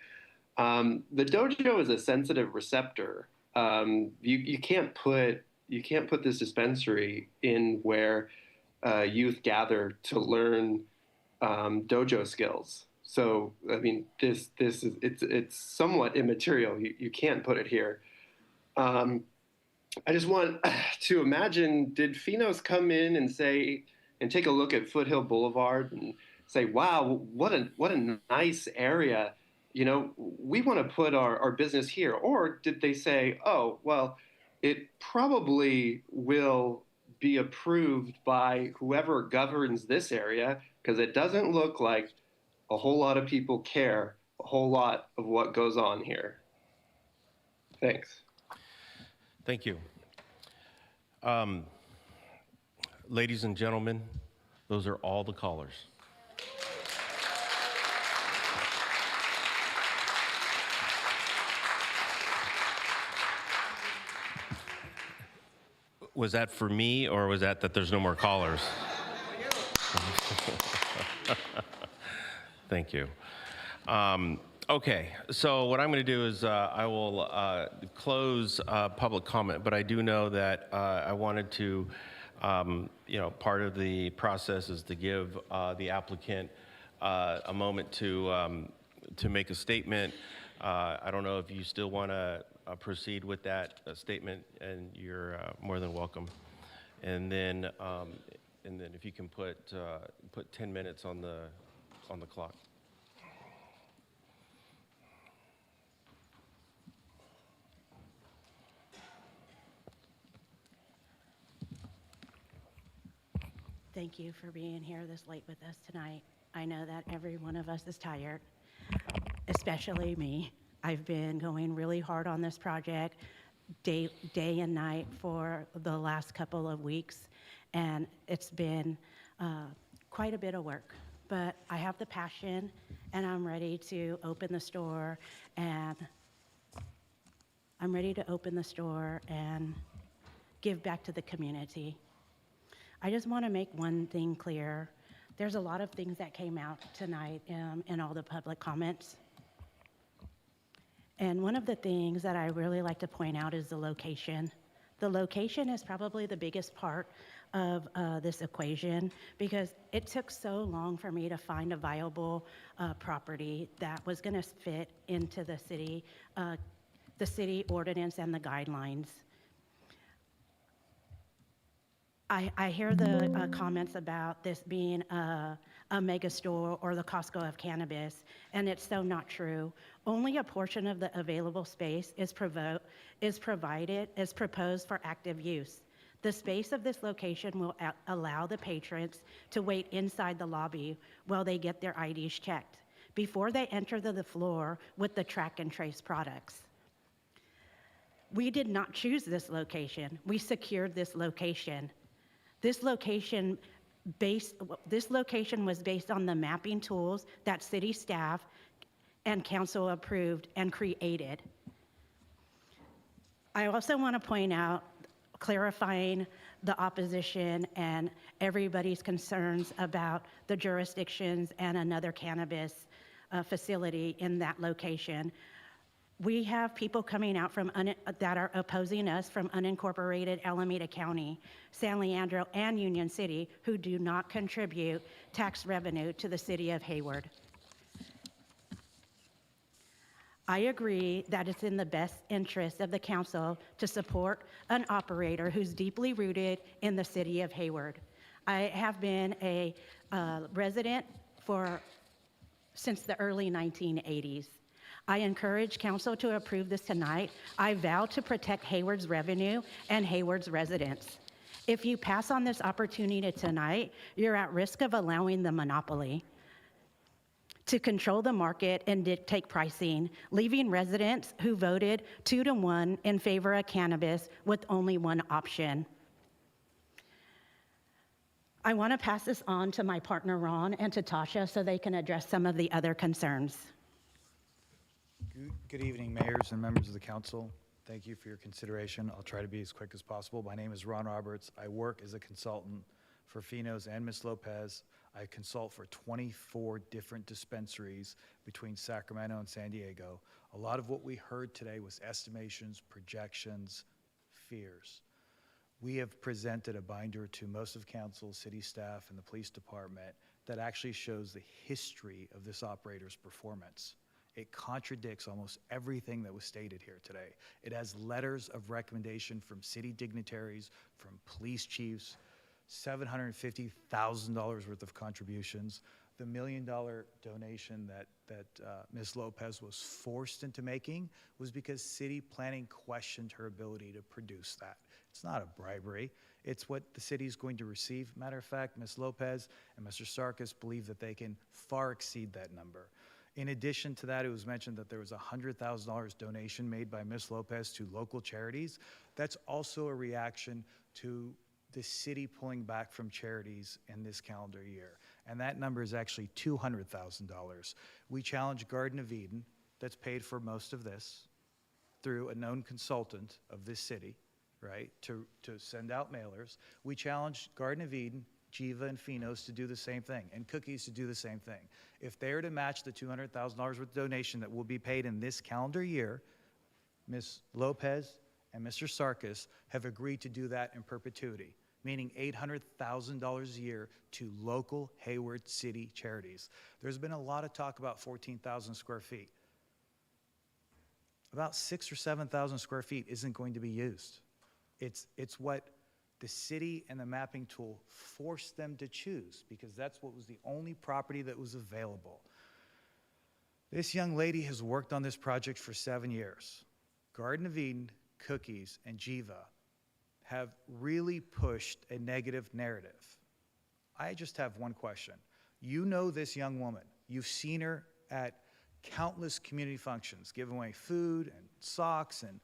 The dojo is a sensitive receptor. You can't put this dispensary in where youth gather to learn dojo skills. So I mean, this is it's somewhat immaterial. You can't put it here. I just want to imagine: did Finos come in and say and take a look at Foothill Boulevard say, wow, what a nice area. You know, we want to put our business here? Or did they say, oh, well, it probably will be approved by whoever governs this area because it doesn't look like a whole lot of people care a whole lot of what goes on here. Thanks. Thank you. Ladies and gentlemen, those are all the callers. Was that for me, or was that there's no more callers? Thank you. Okay, so what I'm going to do is I will close public comment, but I do know that I wanted to, part of the process is to give the applicant a moment to make a statement. I don't know if you still want to proceed with that statement, and you're more than welcome. And then if you can put 10 minutes on the clock. Thank you for being here this late with us tonight. I know that every one of us is tired, especially me. I've been going really hard on this project day and night for the last couple of weeks, and it's been quite a bit of work. But I have the passion, and I'm ready to open the store, and give back to the community. I just want to make one thing clear. There's a lot of things that came out tonight in all the public comments. And one of the things that I really like to point out is the location. The location is probably the biggest part of this equation because it took so long for me to find a viable property that was going to fit into the city ordinance and the guidelines. I hear the comments about this being a mega store or the Costco of cannabis, and it's so not true. Only a portion of the available space is proposed for active use. The space of this location will allow the patrons to wait inside the lobby while they get their IDs checked before they enter the floor with the track and trace products. We did not choose this location. We secured this location. This location was based on the mapping tools that city staff and council approved and created. I also want to point out, clarifying the opposition and everybody's concerns about the jurisdictions and another cannabis facility in that location. We have people coming out that are opposing us from unincorporated Alameda County, San Leandro, and Union City who do not contribute tax revenue to the city of Hayward. I agree that it's in the best interest of the council to support an operator who's deeply rooted in the city of Hayward. I have been a resident since the early 1980s. I encourage council to approve this tonight. I vow to protect Hayward's revenue and Hayward's residents. If you pass on this opportunity tonight, you're at risk of allowing the monopoly to control the market and dictate pricing, leaving residents who voted 2-1 in favor of cannabis with only one option. I want to pass this on to my partner Ron and to Tasha so they can address some of the other concerns. Good evening, mayors and members of the council. Thank you for your consideration. I'll try to be as quick as possible. My name is Ron Roberts. I work as a consultant for Finos and Ms. Lopez. I consult for 24 different dispensaries between Sacramento and San Diego. A lot of what we heard today was estimations, projections, fears. We have presented a binder to most of council, city staff, and the police department that actually shows the history of this operator's performance. It contradicts almost everything that was stated here today. It has letters of recommendation from city dignitaries, from police chiefs, $750,000 worth of contributions. the $1 million donation that Ms. Lopez was forced into making was because city planning questioned her ability to produce that. It's not a bribery. It's what the city is going to receive. Matter of fact, Ms. Lopez and Mr. Sarkis believe that they can far exceed that number. In addition to that, it was mentioned that there was a $100,000 donation made by Ms. Lopez to local charities. That's also a reaction to the city pulling back from charities in this calendar year. And that number is actually $200,000. We challenge Garden of Eden, that's paid for most of this, through a known consultant of this city, right, to send out mailers. We challenge Garden of Eden, Jiva, and Finos to do the same thing, and Cookies to do the same thing. If they are to match the $200,000 worth of donation that will be paid in this calendar year, Ms. Lopez and Mr. Sarkis have agreed to do that in perpetuity, meaning $800,000 a year to local Hayward City charities. There's been a lot of talk about 14,000 square feet. About 6,000 or 7,000 square feet isn't going to be used. It's what the city and the mapping tool forced them to choose because that's what was the only property that was available. This young lady has worked on this project for 7 years. Garden of Eden, Cookies, and Jiva have really pushed a negative narrative. I just have one question. You know this young woman. You've seen her at countless community functions, giving away food and socks and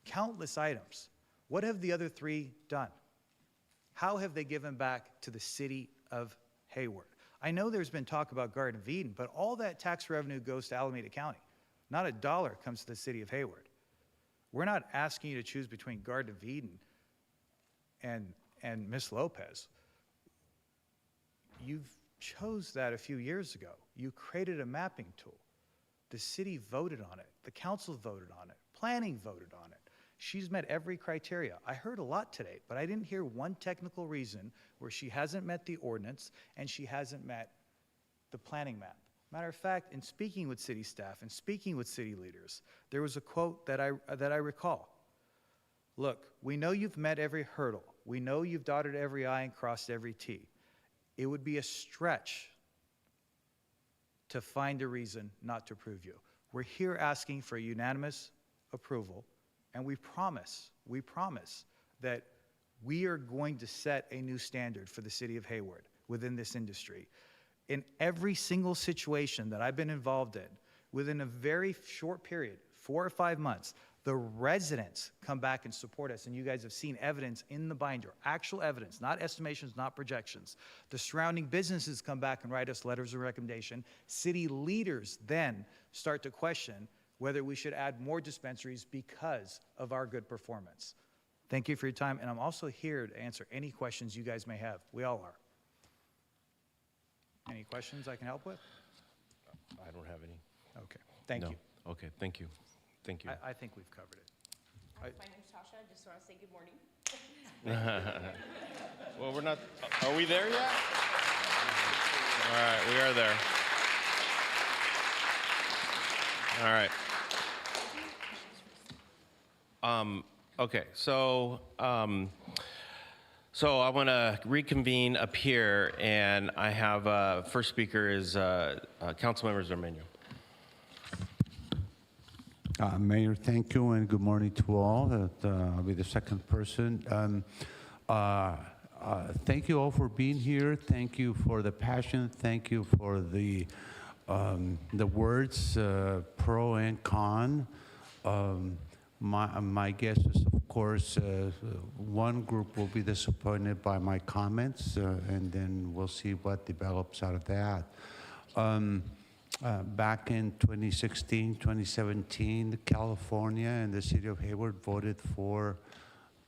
countless items. What have the other three done? How have they given back to the city of Hayward? I know there's been talk about Garden of Eden, but all that tax revenue goes to Alameda County. Not a dollar comes to the city of Hayward. We're not asking you to choose between Garden of Eden and Miss Lopez. You've chose that a few years ago. You created a mapping tool. The city voted on it. The council voted on it. Planning voted on it. She's met every criteria. I heard a lot today, but I didn't hear one technical reason where she hasn't met the ordinance and she hasn't met the planning map. Matter of fact, in speaking with city staff and speaking with city leaders, there was a quote that I recall. Look, we know you've met every hurdle. We know you've dotted every I and crossed every T. It would be a stretch to find a reason not to approve you. We're here asking for unanimous approval, and we promise that we are going to set a new standard for the city of Hayward within this industry. In every single situation that I've been involved in, within a very short period, 4 or 5 months, the residents come back and support us, and you guys have seen evidence in the binder, actual evidence, not estimations, not projections. The surrounding businesses come back and write us letters of recommendation. City leaders then start to question whether we should add more dispensaries because of our good performance. Thank you for your time, and I'm also here to answer any questions you guys may have. We all are. Any questions I can help with? I don't have any. Okay, thank you. Okay, thank you. Thank you. I think we've covered it. My name's Tasha. I just want to say good morning. Well, we're not, are we there yet? All right, we are there. All right. Okay, so I want to reconvene up here, and I have first speaker is Councilmember Zermeño. Mayor, thank you, and good morning to all. I'll be the second person. Thank you all for being here. Thank you for the passion. Thank you for the words pro and con. My guess is, of course, one group will be disappointed by my comments, and then we'll see what develops out of that. Back in 2016, 2017, California and the city of Hayward voted for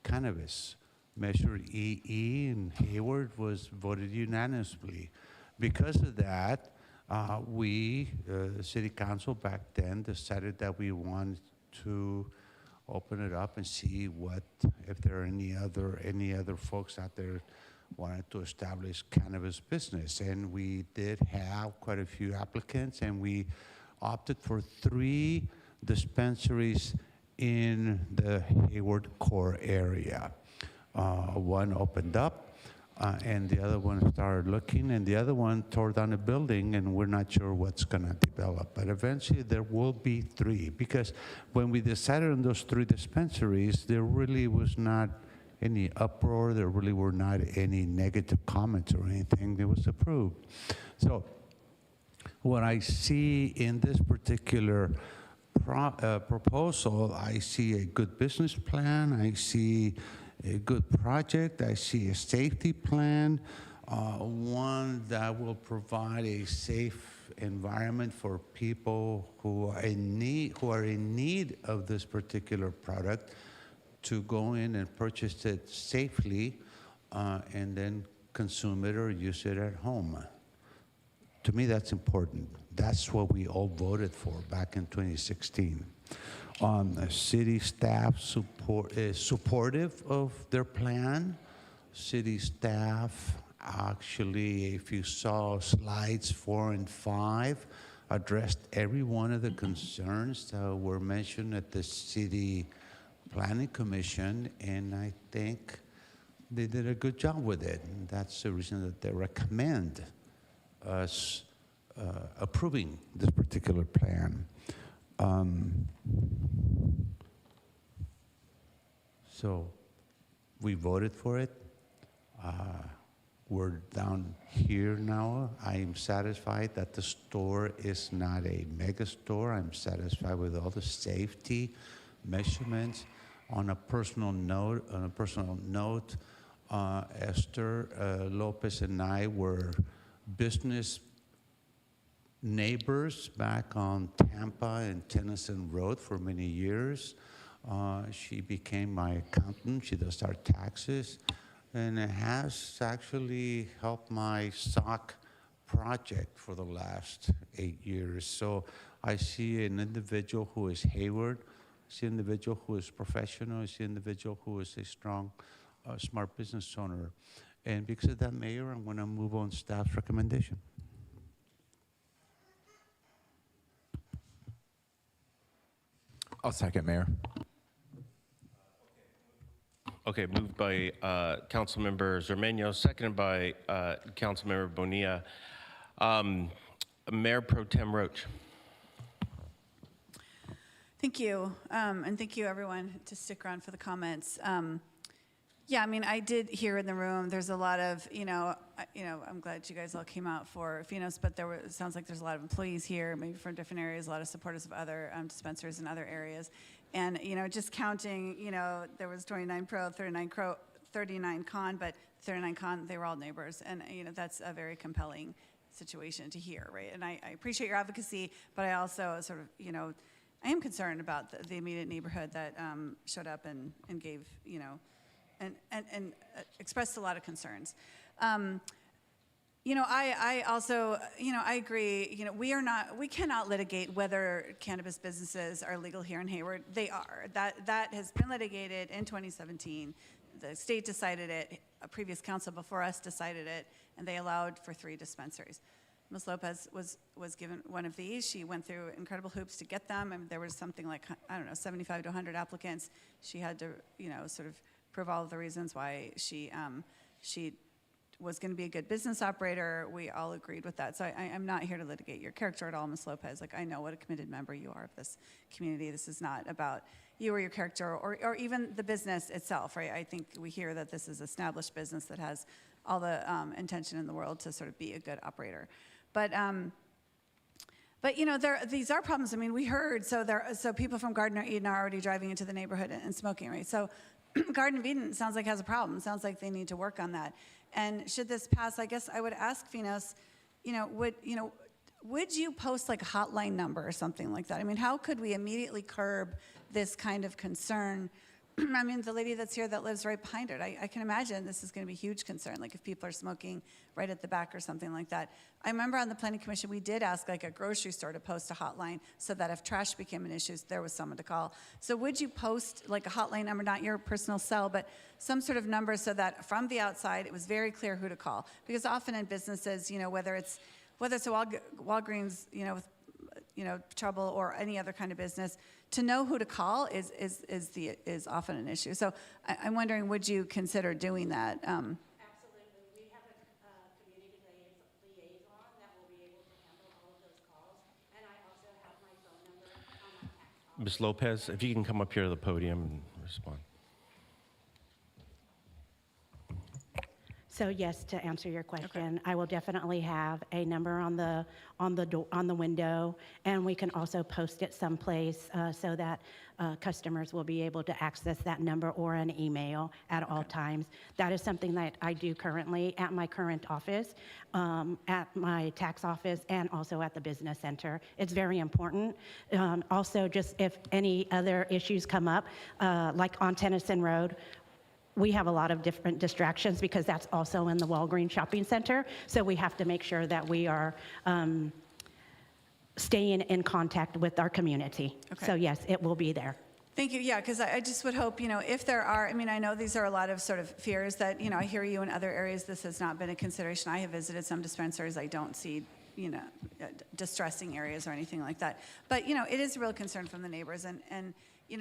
cannabis. Measure EE in Hayward was voted unanimously. Because of that, we, the city council back then, decided that we wanted to open it up and see if there are any other folks out there wanted to establish cannabis business. And we did have quite a few applicants, and we opted for 3 dispensaries in the Hayward core area. One opened up. and the other one started looking, and the other one tore down a building, and we're not sure what's going to develop. But eventually there will be 3, because when we decided on those 3 dispensaries, there really was not any uproar, there really were not any negative comments or anything. It was approved. So what I see in this particular proposal, I see a good business plan, I see a good project, I see a safety plan, one that will provide a safe environment for people who are in need of this particular product to go in and purchase it safely and then consume it or use it at home. To me, that's important. That's what we all voted for back in 2016. City staff is supportive of their plan. City staff, actually, if you saw slides 4 and 5, addressed every one of the concerns that were mentioned at the City Planning Commission, and I think they did a good job with it. And that's the reason that they recommend us approving this particular plan. So we voted for it. We're down here now. I am satisfied that the store is not a mega store. I'm satisfied with all the safety measurements. On a personal note, Esther Lopez and I were business neighbors back on Tampa and Tennyson Road for many years. She became my accountant. She does our taxes, and it has actually helped my SOC project for the last 8 years. So I see an individual who is Hayward. I see an individual who is professional. I see an individual who is a strong, smart business owner. And because of that, Mayor, I'm going to move on staff's recommendation. I'll second, Mayor. Okay, moved by Councilmember Zermeño, seconded by Councilmember Bonilla. Mayor Pro Tem Roach. Thank you, and thank you everyone to stick around for the comments. Yeah, I mean, I did hear in the room, there's a lot of, I'm glad you guys all came out for Finos, but it sounds like there's a lot of employees here, maybe from different areas, a lot of supporters of other dispensaries in other areas. And, just counting, there was 29 pro, 39 con, but 39 con, they were all neighbors. And, that's a very compelling situation to hear, right? And I appreciate your advocacy, but I also sort of, I am concerned about the immediate neighborhood that showed up and gave, and expressed a lot of concerns. I also, I agree, we cannot litigate whether cannabis businesses are legal here in Hayward. They are. That has been litigated in 2017. The state decided it, a previous council before us decided it, and they allowed for 3 dispensaries. Ms. Lopez was given one of these. She went through incredible hoops to get them. I mean, there was something like, 75 to 100 applicants. She had to, sort of prove all of the reasons why she was going to be a good business operator. We all agreed with that. So I'm not here to litigate your character at all, Ms. Lopez. Like, I know what a committed member you are of this community. This is not about you or your character or even the business itself, right? I think we hear that this is established business that has all the intention in the world to sort of be a good operator. But these are problems. I mean, we heard, so people from Garden of Eden are already driving into the neighborhood and smoking, right? So Garden of Eden sounds like has a problem. Sounds like they need to work on that. And should this pass, I guess I would ask Finos, would you post like a hotline number or something like that? I mean, how could we immediately curb this kind of concern? I mean, the lady that's here that lives right behind it, I can imagine this is going to be a huge concern, like if people are smoking right at the back or something like that. I remember on the Planning Commission, we did ask like a grocery store to post a hotline so that if trash became an issue, there was someone to call. So would you post like a hotline number, not your personal cell, but some sort of number so that from the outside, it was very clear who to call? Because often in businesses, whether it's a Walgreens, with trouble or any other kind of business, to know who to call is often an issue. So I'm wondering, would you consider doing that? Ms. Lopez, if you can come up here to the podium and respond. So yes, to answer your question, I will definitely have a number on the window, and we can also post it someplace so that customers will be able to access that number or an email at all times. That is something that I do currently at my current office, at my tax office, and also at the business center. It's very important. Also, just if any other issues come up, like on Tennyson Road, we have a lot of different distractions because that's also in the Walgreens shopping center. So we have to make sure that we are staying in contact with our community. Okay. So yes, it will be there. Thank you. Yeah, because I just would hope, if there are, I know these are a lot of sort of fears that, I hear you in other areas, this has not been a consideration. I have visited some dispensaries. I don't see, distressing areas or anything like that. But, it is a real concern from the neighbors. And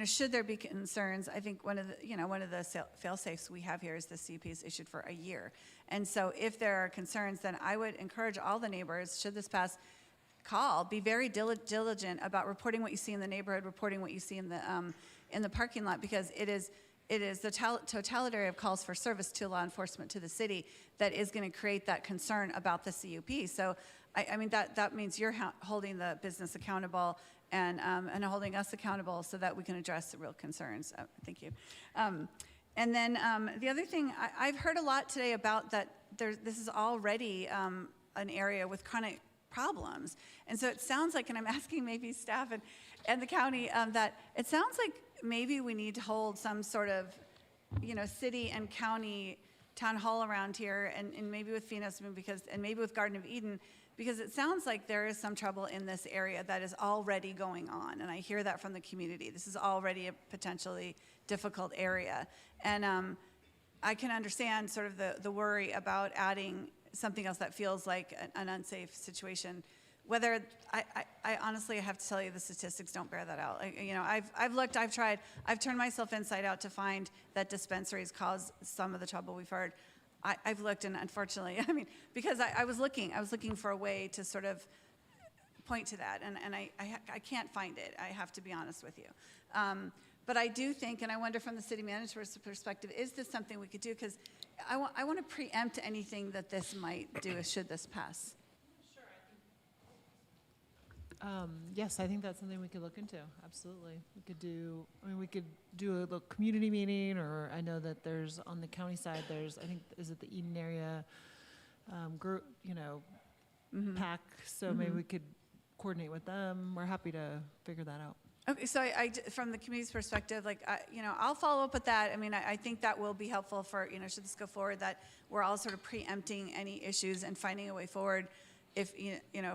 should there be concerns, I think one of the fail-safes we have here is the CUP is issued for a year. And so if there are concerns, then I would encourage all the neighbors, should this pass, be very diligent about reporting what you see in the neighborhood, reporting what you see in the parking lot, because it is the totality of calls for service to law enforcement to the city that is going to create that concern about the CUP. So, that means you're holding the business accountable and holding us accountable so that we can address the real concerns. Thank you. And then the other thing, I've heard a lot today about that this is already an area with chronic problems. And so it sounds like, and I'm asking maybe staff and the county, that it sounds like maybe we need to hold some sort of, city and county town hall around here, and maybe with Phoenix, and maybe with Garden of Eden, because it sounds like there is some trouble in this area that is already going on. And I hear that from the community. This is already a potentially difficult area. And I can understand sort of the worry about adding something else that feels like an unsafe situation. Whether, I honestly have to tell you, the statistics don't bear that out. I've looked, I've tried, I've turned myself inside out to find that dispensaries cause some of the trouble we've heard. I've looked, and unfortunately, because I was looking for a way to sort of point to that, and I can't find it. I have to be honest with you. But I do think, and I wonder from the city manager's perspective, is this something we could do? Because I want to preempt anything that this might do should this pass. Yes, I think that's something we could look into. Absolutely. We could do a little community meeting, or I know that there's on the county side, I think, is it the Eden area group, PAC. So maybe we could coordinate with them. We're happy to figure that out. Okay, so from the community's perspective, I'll follow up with that. I think that will be helpful for, should this go forward, that we're all sort of preempting any issues and finding a way forward if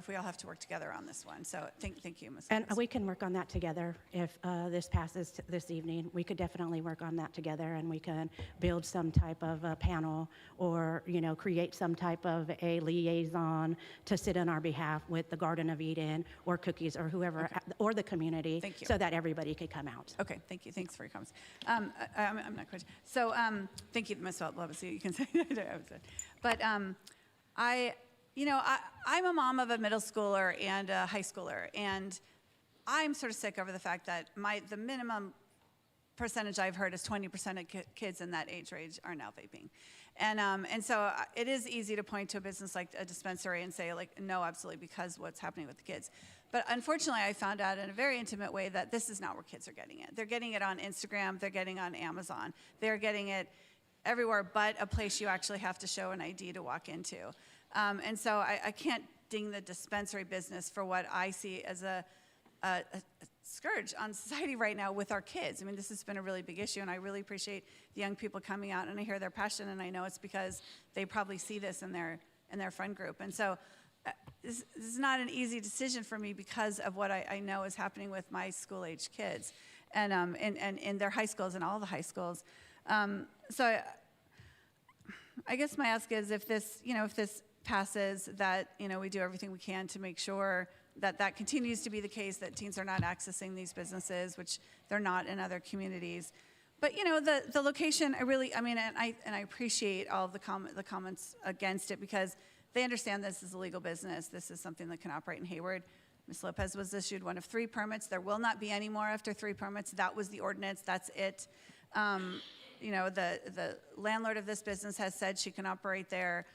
we all have to work together on this one. So thank you, Ms. And we can work on that together. If this passes this evening, we could definitely work on that together, and we can build some type of a panel, or create some type of a liaison to sit on our behalf with the Garden of Eden or Cookies or whoever, or the community, so that everybody could come out. Okay, thank you. Thanks for your comments. I'm not quite. So thank you, Ms. Lopez. You can say that. But I'm a mom of a middle schooler and a high schooler, and I'm sort of sick over the fact that the minimum percentage I've heard is 20% of kids in that age range are now vaping. And so it is easy to point to a business like a dispensary and say, no, absolutely, because what's happening with the kids. But unfortunately, I found out in a very intimate way that this is not where kids are getting it. They're getting it on Instagram. They're getting it on Amazon. They're getting it everywhere but a place you actually have to show an ID to walk into. And so I can't ding the dispensary business for what I see as a scourge on society right now with our kids. This has been a really big issue, and I really appreciate the young people coming out, and I hear their passion, and I know it's because they probably see this in their friend group. And so this is not an easy decision for me because of what I know is happening with my school-age kids, and in their high schools and all the high schools. So I guess my ask is, if this passes, that we do everything we can to make sure that continues to be the case, that teens are not accessing these businesses, which they're not in other communities. But the location, I appreciate all of the comments against it, because they understand this is a legal business. This is something that can operate in Hayward. Ms. Lopez was issued one of 3 permits. There will not be any more after 3 permits. That was the ordinance. That's it. You know, the landlord of this business has said she can operate there.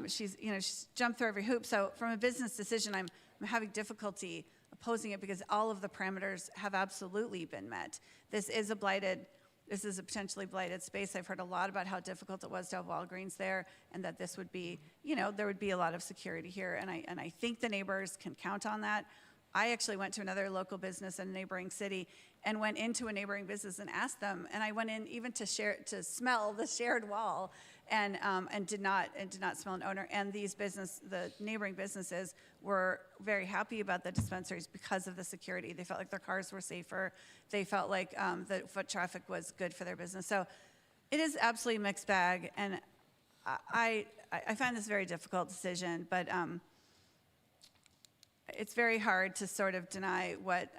She's jumped through every hoop. So from a business decision, I'm having difficulty opposing it because all of the parameters have absolutely been met. This is a potentially blighted space. I've heard a lot about how difficult it was to have Walgreens there, and that this would be, there would be a lot of security here. And I think the neighbors can count on that. I actually went to another local business in a neighboring city and went into a neighboring business and asked them, and I went in even to smell the shared wall, and did not smell an odor. And the neighboring businesses were very happy about the dispensaries because of the security. They felt like their cars were safer. They felt like the foot traffic was good for their business. So it is absolutely a mixed bag, and I find this a very difficult decision, but it's very hard to sort of deny what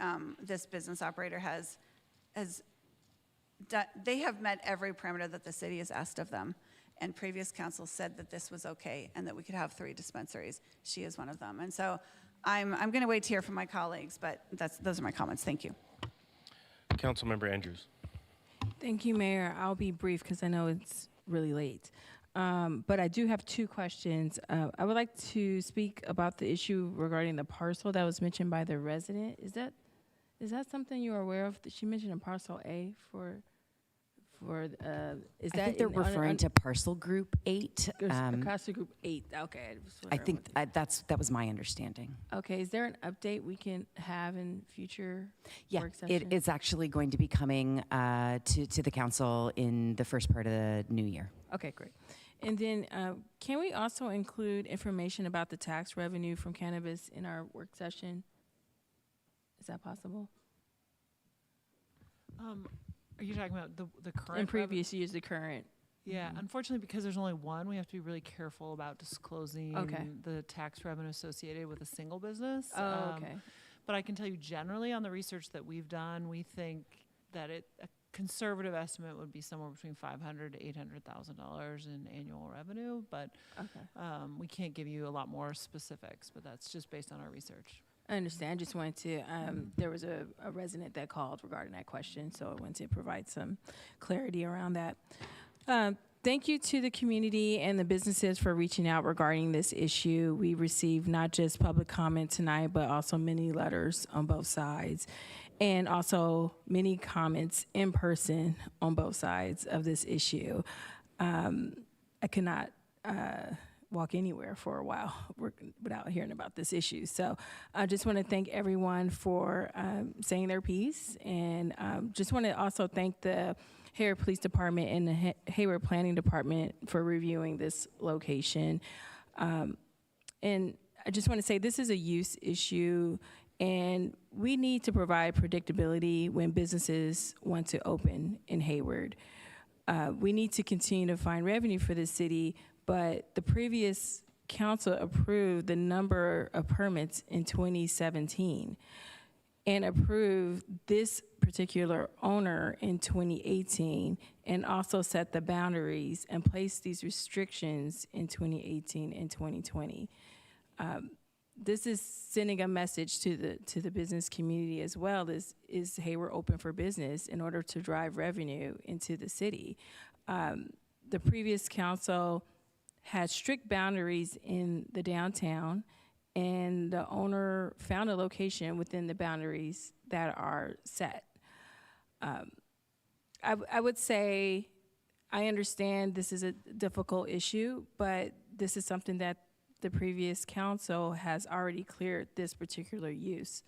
this business operator has done. They have met every parameter that the city has asked of them, and previous council said that this was okay and that we could have 3 dispensaries. She is one of them, and so I'm going to wait to hear from my colleagues, but those are my comments. Thank you. Councilmember Andrews. Thank you, Mayor. I'll be brief because I know it's really late. But I do have 2 questions. I would like to speak about the issue regarding the parcel that was mentioned by the resident. Is that something you are aware of? She mentioned a parcel A is that I think they're referring to parcel group 8. Parcel group 8. Okay. I think that was my understanding. Okay. Is there an update we can have in future work sessions? It is actually going to be coming to the council in the first part of the new year. Okay, great. And then can we also include information about the tax revenue from cannabis in our work session? Is that possible? Are you talking about the current? In previous years, the current. Yeah, unfortunately, because there's only one, we have to be really careful about disclosing the tax revenue associated with a single business. Okay. But I can tell you generally on the research that we've done, we think that a conservative estimate would be somewhere between $500,000 to $800,000 in annual revenue. But we can't give you a lot more specifics, but that's just based on our research. I understand. I just wanted to, there was a resident that called regarding that question, so I wanted to provide some clarity around that. Thank you to the community and the businesses for reaching out regarding this issue. We received not just public comment tonight, but also many letters on both sides, and also many comments in person on both sides of this issue. I could not walk anywhere for a while without hearing about this issue. So I just want to thank everyone for saying their piece, and just want to also thank the Hayward Police Department and the Hayward Planning Department for reviewing this location. And I just want to say this is a use issue, and we need to provide predictability when businesses want to open in Hayward. We need to continue to find revenue for the city, but the previous council approved the number of permits in 2017 and approved this particular owner in 2018, and also set the boundaries and placed these restrictions in 2018 and 2020. This is sending a message to the business community as well. Is Hayward open for business in order to drive revenue into the city? The previous council had strict boundaries in the downtown, and the owner found a location within the boundaries that are set. I would say I understand this is a difficult issue, but this is something that the previous council has already cleared this particular use.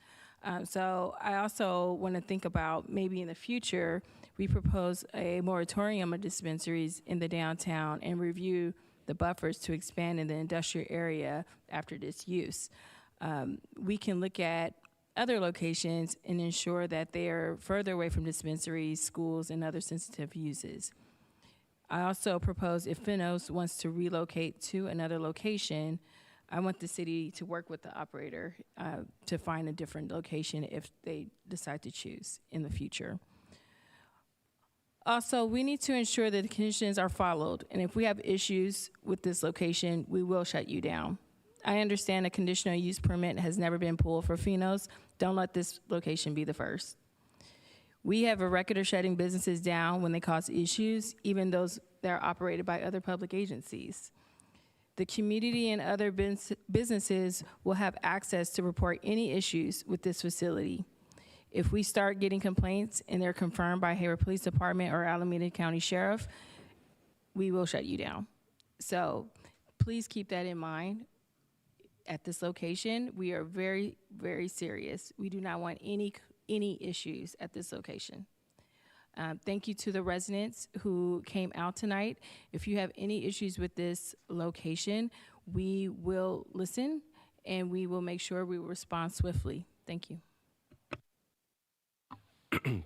So I also want to think about maybe in the future, we propose a moratorium of dispensaries in the downtown and review the buffers to expand in the industrial area after this use. We can look at other locations and ensure that they are further away from dispensaries, schools, and other sensitive uses. I also propose if Finos wants to relocate to another location, I want the city to work with the operator to find a different location if they decide to choose in the future. Also, we need to ensure that the conditions are followed, and if we have issues with this location, we will shut you down. I understand a conditional use permit has never been pulled for phenos. Don't let this location be the first. We have a record of shutting businesses down when they cause issues, even those that are operated by other public agencies. The community and other businesses will have access to report any issues with this facility. If we start getting complaints and they're confirmed by Hayward Police Department or Alameda County Sheriff, we will shut you down. So please keep that in mind. At this location, we are very, very serious. We do not want any issues at this location. Thank you to the residents who came out tonight. If you have any issues with this location, we will listen and we will make sure we respond swiftly. Thank you.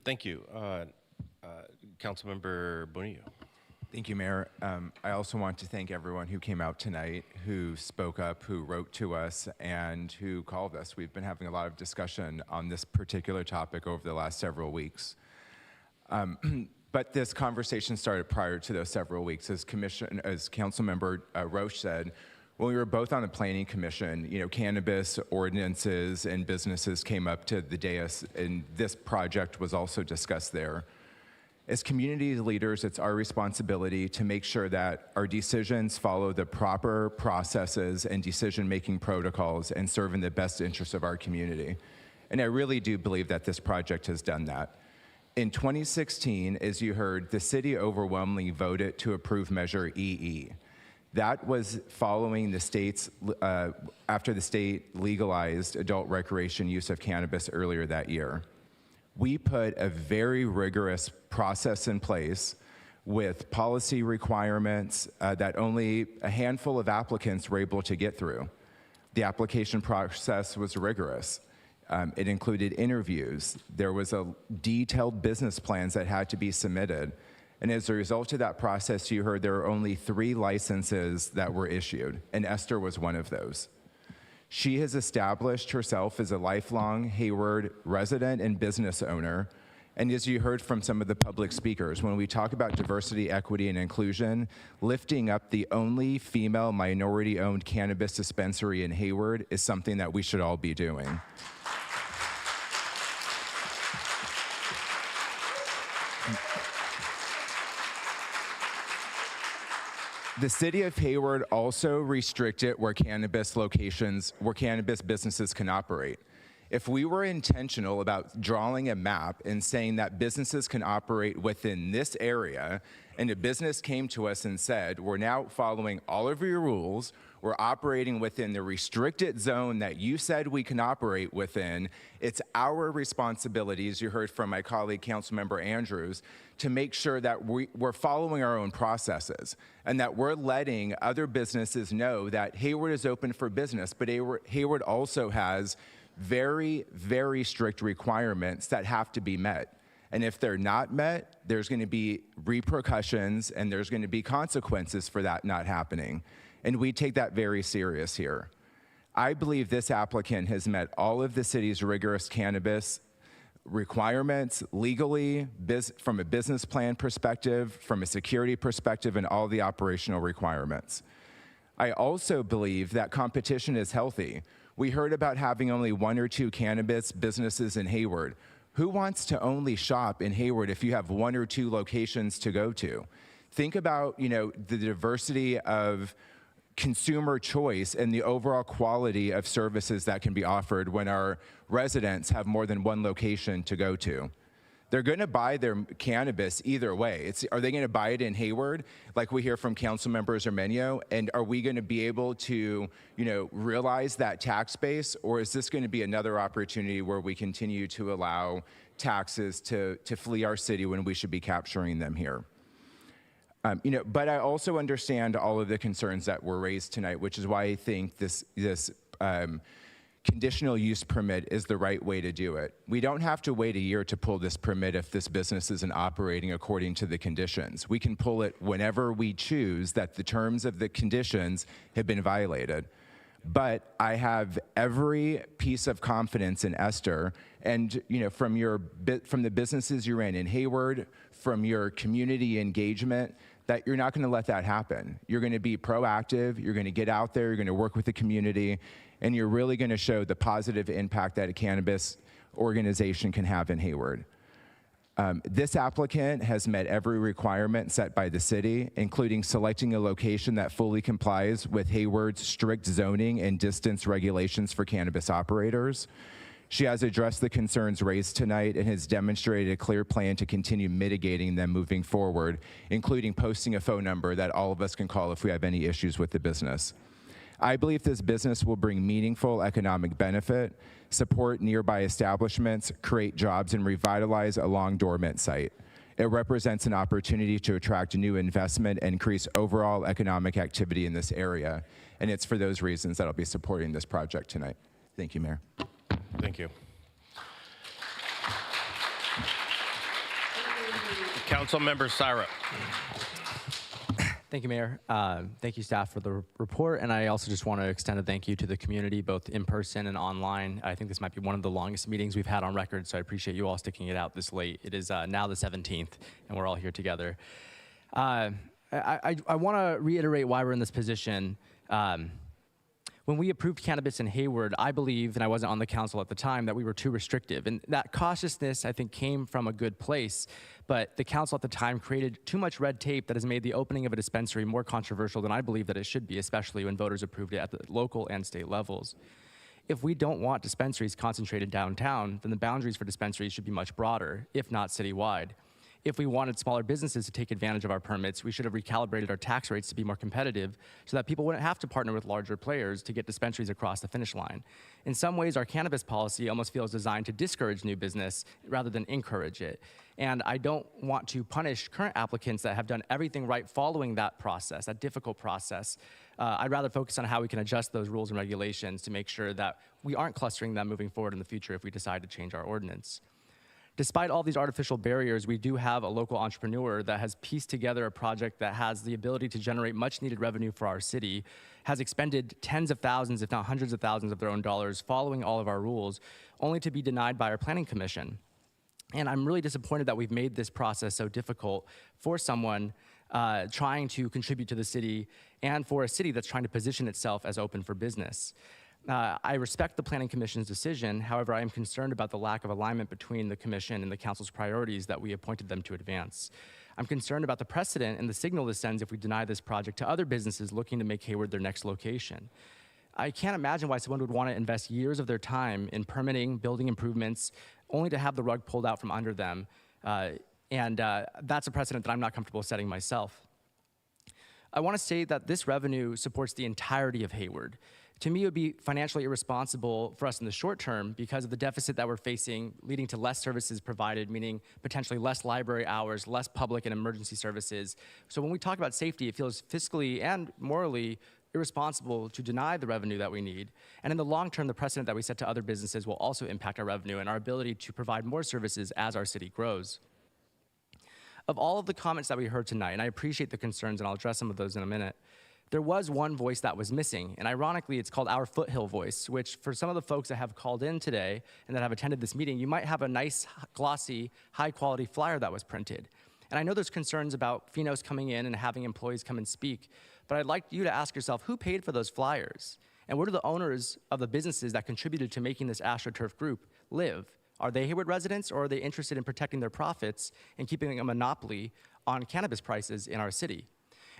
Thank you. Councilmember Bonillo. Thank you, Mayor. I also want to thank everyone who came out tonight, who spoke up, who wrote to us, and who called us. We've been having a lot of discussion on this particular topic over the last several weeks. But this conversation started prior to those several weeks. As Councilmember Roche said, when we were both on the Planning Commission, cannabis ordinances and businesses came up to the dais, and this project was also discussed there. As community leaders, it's our responsibility to make sure that our decisions follow the proper processes and decision-making protocols and serve in the best interest of our community. And I really do believe that this project has done that. In 2016, as you heard, the city overwhelmingly voted to approve Measure EE. That was following the state's, after the state legalized adult recreation use of cannabis earlier that year. We put a very rigorous process in place with policy requirements that only a handful of applicants were able to get through. The application process was rigorous. It included interviews. There was a detailed business plans that had to be submitted. And as a result of that process, you heard there were only 3 licenses that were issued, and Esther was one of those. She has established herself as a lifelong Hayward resident and business owner. And as you heard from some of the public speakers, when we talk about diversity, equity, and inclusion, lifting up the only female minority-owned cannabis dispensary in Hayward is something that we should all be doing. The city of Hayward also restricted where cannabis businesses can operate. If we were intentional about drawing a map and saying that businesses can operate within this area, and a business came to us and said, we're now following all of your rules, we're operating within the restricted zone that you said we can operate within, it's our responsibility, as you heard from my colleague, Councilmember Andrews, to make sure that we're following our own processes and that we're letting other businesses know that Hayward is open for business, but Hayward also has very, very strict requirements that have to be met. And if they're not met, there's going to be repercussions and there's going to be consequences for that not happening. And we take that very serious here. I believe this applicant has met all of the city's rigorous cannabis requirements legally, from a business plan perspective, from a security perspective, and all the operational requirements. I also believe that competition is healthy. We heard about having only 1 or 2 cannabis businesses in Hayward. Who wants to only shop in Hayward if you have 1 or 2 locations to go to? Think about, the diversity of consumer choice and the overall quality of services that can be offered when our residents have more than 1 location to go to. They're going to buy their cannabis either way. Are they going to buy it in Hayward, like we hear from Councilmember Zermenio? And are we going to be able to, realize that tax base? Or is this going to be another opportunity where we continue to allow taxes to flee our city when we should be capturing them here? But I also understand all of the concerns that were raised tonight, which is why I think this conditional use permit is the right way to do it. We don't have to wait a year to pull this permit if this business isn't operating according to the conditions. We can pull it whenever we choose that the terms of the conditions have been violated. But I have every piece of confidence in Esther, and from the businesses you're in Hayward, from your community engagement, that you're not going to let that happen. You're going to be proactive, you're going to get out there, you're going to work with the community, and you're really going to show the positive impact that a cannabis organization can have in Hayward. This applicant has met every requirement set by the city, including selecting a location that fully complies with Hayward's strict zoning and distance regulations for cannabis operators. She has addressed the concerns raised tonight and has demonstrated a clear plan to continue mitigating them moving forward, including posting a phone number that all of us can call if we have any issues with the business. I believe this business will bring meaningful economic benefit, support nearby establishments, create jobs, and revitalize a long dormant site. It represents an opportunity to attract new investment and increase overall economic activity in this area. And it's for those reasons that I'll be supporting this project tonight. Thank you, Mayor. Thank you. Councilmember Syrup. Thank you, Mayor. Thank you, staff, for the report. And I also just want to extend a thank you to the community, both in person and online. I think this might be one of the longest meetings we've had on record, so I appreciate you all sticking it out this late. It is now the 17th, and we're all here together. I want to reiterate why we're in this position. When we approved cannabis in Hayward, I believe, and I wasn't on the council at the time, that we were too restrictive. And that cautiousness, I think, came from a good place. But the council at the time created too much red tape that has made the opening of a dispensary more controversial than I believe that it should be, especially when voters approved it at the local and state levels. If we don't want dispensaries concentrated downtown, then the boundaries for dispensaries should be much broader, if not citywide. If we wanted smaller businesses to take advantage of our permits, we should have recalibrated our tax rates to be more competitive so that people wouldn't have to partner with larger players to get dispensaries across the finish line. In some ways, our cannabis policy almost feels designed to discourage new business rather than encourage it. And I don't want to punish current applicants that have done everything right following that process, that difficult process. I'd rather focus on how we can adjust those rules and regulations to make sure that we aren't clustering them moving forward in the future if we decide to change our ordinance. Despite all these artificial barriers, we do have a local entrepreneur that has pieced together a project that has the ability to generate much needed revenue for our city, has expended tens of thousands, if not hundreds of thousands of their own dollars following all of our rules, only to be denied by our planning commission. And I'm really disappointed that we've made this process so difficult for someone trying to contribute to the city and for a city that's trying to position itself as open for business. I respect the Planning Commission's decision. However, I am concerned about the lack of alignment between the Commission and the Council's priorities that we appointed them to advance. I'm concerned about the precedent and the signal this sends if we deny this project to other businesses looking to make Hayward their next location. I can't imagine why someone would want to invest years of their time in permitting, building improvements, only to have the rug pulled out from under them. That's a precedent that I'm not comfortable setting myself. I want to say that this revenue supports the entirety of Hayward. To me, it would be financially irresponsible for us in the short term because of the deficit that we're facing, leading to less services provided, meaning potentially less library hours, less public and emergency services. So when we talk about safety, it feels fiscally and morally irresponsible to deny the revenue that we need. And in the long term, the precedent that we set to other businesses will also impact our revenue and our ability to provide more services as our city grows. Of all of the comments that we heard tonight, and I appreciate the concerns, and I'll address some of those in a minute, there was one voice that was missing, and ironically, it's called our foothill voice, which for some of the folks that have called in today and that have attended this meeting, you might have a nice, glossy, high-quality flyer that was printed. And I know there's concerns about Finos coming in and having employees come and speak, but I'd like you to ask yourself, who paid for those flyers? And where do the owners of the businesses that contributed to making this AstroTurf group live? Are they Hayward residents, or are they interested in protecting their profits and keeping a monopoly on cannabis prices in our city?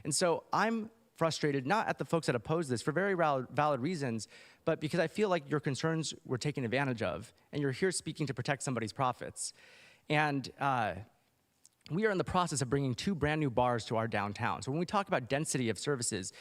And so I'm frustrated, not at the folks that oppose this for very valid reasons, but because I feel like your concerns were taken advantage of, and you're here speaking to protect somebody's profits. And we are in the process of bringing 2 brand new bars to our downtown. So when we talk about density of services,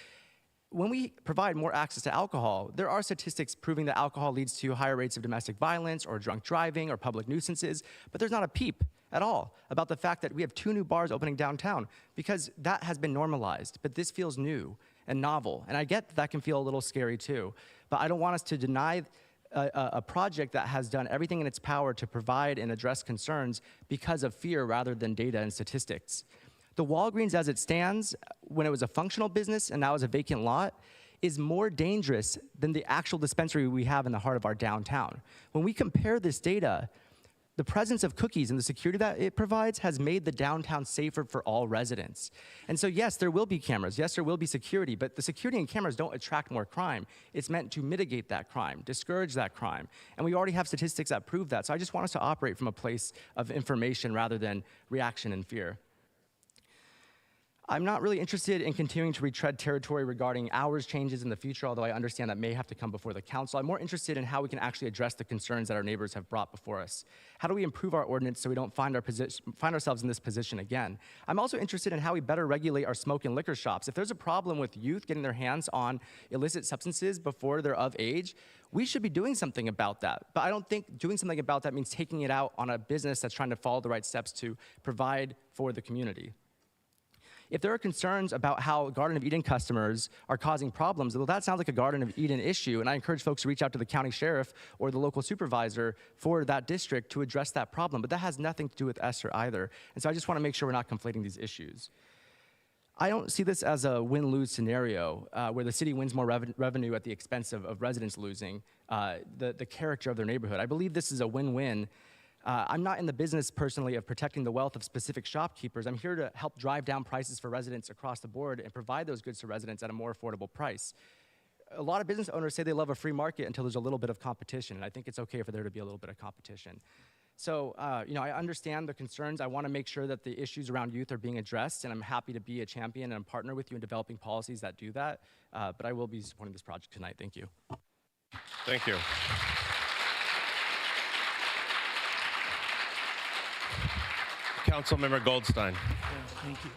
when we provide more access to alcohol, there are statistics proving that alcohol leads to higher rates of domestic violence or drunk driving or public nuisances, but there's not a peep at all about the fact that we have 2 new bars opening downtown, because that has been normalized, but this feels new and novel. And I get that can feel a little scary too, but I don't want us to deny a project that has done everything in its power to provide and address concerns because of fear rather than data and statistics. The Walgreens as it stands, when it was a functional business and now is a vacant lot, is more dangerous than the actual dispensary we have in the heart of our downtown. When we compare this data, The presence of cookies and the security that it provides has made the downtown safer for all residents. And so yes, there will be cameras, yes, there will be security, but the security and cameras don't attract more crime. It's meant to mitigate that crime, discourage that crime. And we already have statistics that prove that. So I just want us to operate from a place of information rather than reaction and fear. I'm not really interested in continuing to retread territory regarding hours changes in the future, although I understand that may have to come before the council. I'm more interested in how we can actually address the concerns that our neighbors have brought before us. How do we improve our ordinance so we don't find ourselves in this position again? I'm also interested in how we better regulate our smoke and liquor shops. If there's a problem with youth getting their hands on illicit substances before they're of age, we should be doing something about that. But I don't think doing something about that means taking it out on a business that's trying to follow the right steps to provide for the community. If there are concerns about how Garden of Eden customers are causing problems, well, that sounds like a Garden of Eden issue, and I encourage folks to reach out to the county sheriff or the local supervisor for that district to address that problem, but that has nothing to do with Esther either. And so I just want to make sure we're not conflating these issues. I don't see this as a win-lose scenario where the city wins more revenue at the expense of residents losing the character of their neighborhood. I believe this is a win-win. I'm not in the business personally of protecting the wealth of specific shopkeepers. I'm here to help drive down prices for residents across the board and provide those goods to residents at a more affordable price. A lot of business owners say they love a free market until there's a little bit of competition, and I think it's okay for there to be a little bit of competition. So, I understand the concerns. I want to make sure that the issues around youth are being addressed, and I'm happy to be a champion and partner with you in developing policies that do that. But I will be supporting this project tonight. Thank you. Thank you. Councilmember Goldstein. Thank you.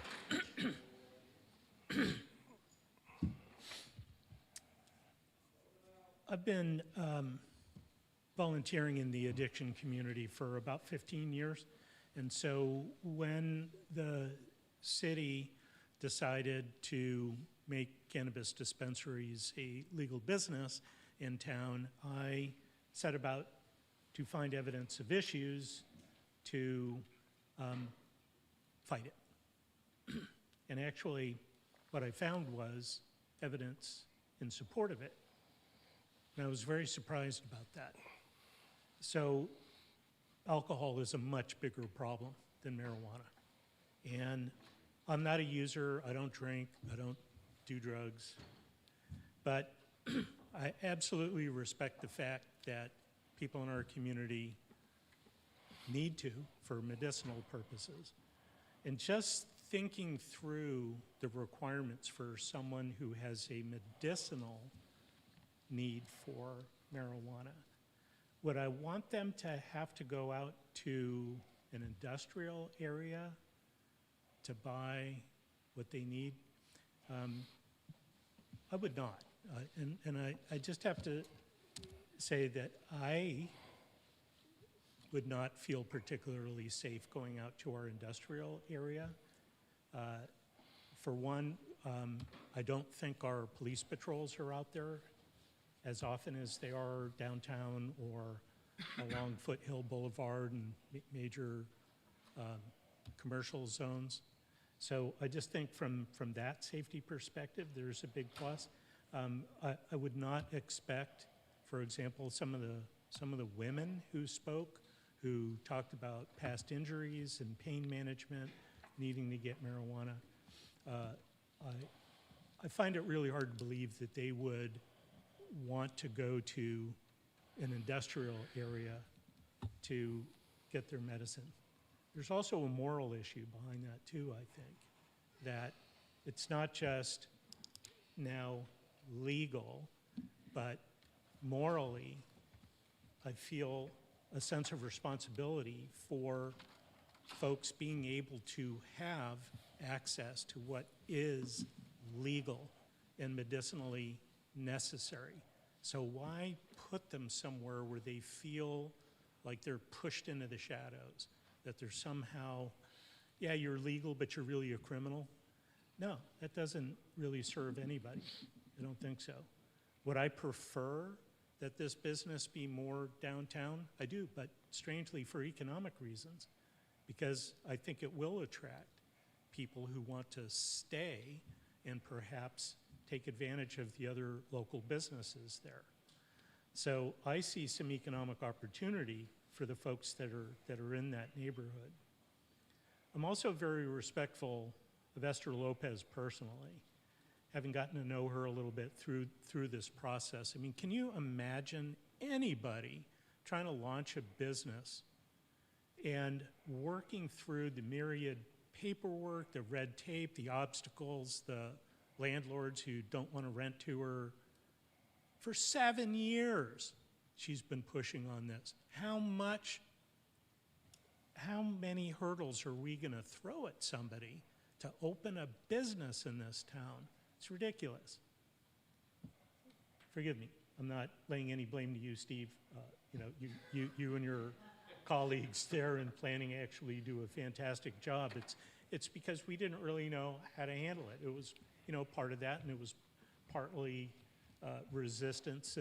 I've been volunteering in the addiction community for about 15 years. And so when the city decided to make cannabis dispensaries a legal business in town, I set about to find evidence of issues to fight it. And actually, what I found was evidence in support of it. And I was very surprised about that. So alcohol is a much bigger problem than marijuana. And I'm not a user, I don't drink, I don't do drugs. But I absolutely respect the fact that people in our community need to for medicinal purposes. And just thinking through the requirements for someone who has a medicinal need for marijuana, would I want them to have to go out to an industrial area to buy what they need? I would not. And I just have to say that I would not feel particularly safe going out to our industrial area. For one, I don't think our police patrols are out there as often as they are downtown or along Foothill Boulevard and major commercial zones. So I just think from that safety perspective, there's a big plus. I would not expect, for example, some of the women who spoke, who talked about past injuries and pain management, needing to get marijuana. I find it really hard to believe that they would want to go to an industrial area to get their medicine. There's also a moral issue behind that too, I think, that it's not just now legal, but morally, I feel a sense of responsibility for folks being able to have access to what is legal and medicinally necessary. So why put them somewhere where they feel like they're pushed into the shadows, that they're somehow, yeah, you're legal, but you're really a criminal? No, that doesn't really serve anybody. I don't think so. Would I prefer that this business be more downtown? I do, but strangely for economic reasons, because I think it will attract people who want to stay and perhaps take advantage of the other local businesses there. So I see some economic opportunity for the folks that are in that neighborhood. I'm also very respectful of Esther Lopez personally, having gotten to know her a little bit through this process. I mean, can you imagine anybody trying to launch a business and working through the myriad paperwork, the red tape, the obstacles, the landlords who don't want to rent to her? For 7 years, she's been pushing on this. How many hurdles are we going to throw at somebody to open a business in this town? It's ridiculous. Forgive me, I'm not laying any blame to you, Steve. You and your colleagues there in planning actually do a fantastic job. It's because we didn't really know how to handle it. It was, part of that, and it was partly resistance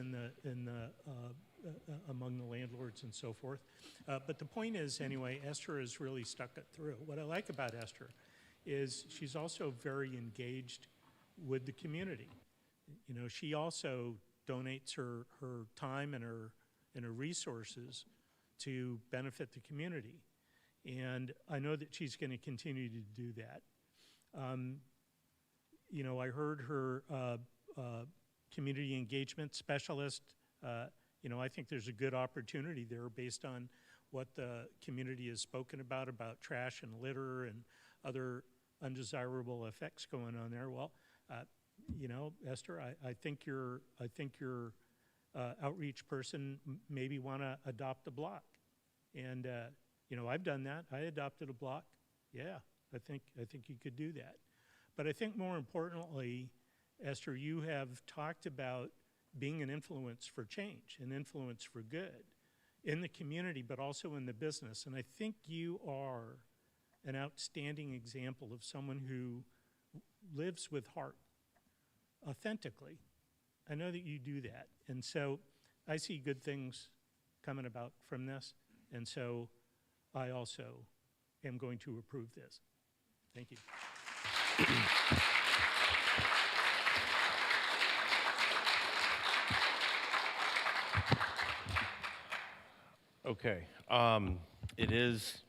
among the landlords and so forth. But the point is, anyway, Esther has really stuck it through. What I like about Esther is she's also very engaged with the community. She also donates her time and her resources to benefit the community. And I know that she's going to continue to do that. I heard her community engagement specialist. I think there's a good opportunity there based on what the community has spoken about trash and litter and other undesirable effects going on there. Well, Esther, I think your outreach person maybe want to adopt a block. And, I've done that. I adopted a block. Yeah, I think you could do that. But I think more importantly, Esther, you have talked about being an influence for change, an influence for good in the community, but also in the business. And I think you are an outstanding example of someone who lives with heart, authentically. I know that you do that. And so I see good things coming about from this. And so I also am going to approve this. Thank you. Okay. It is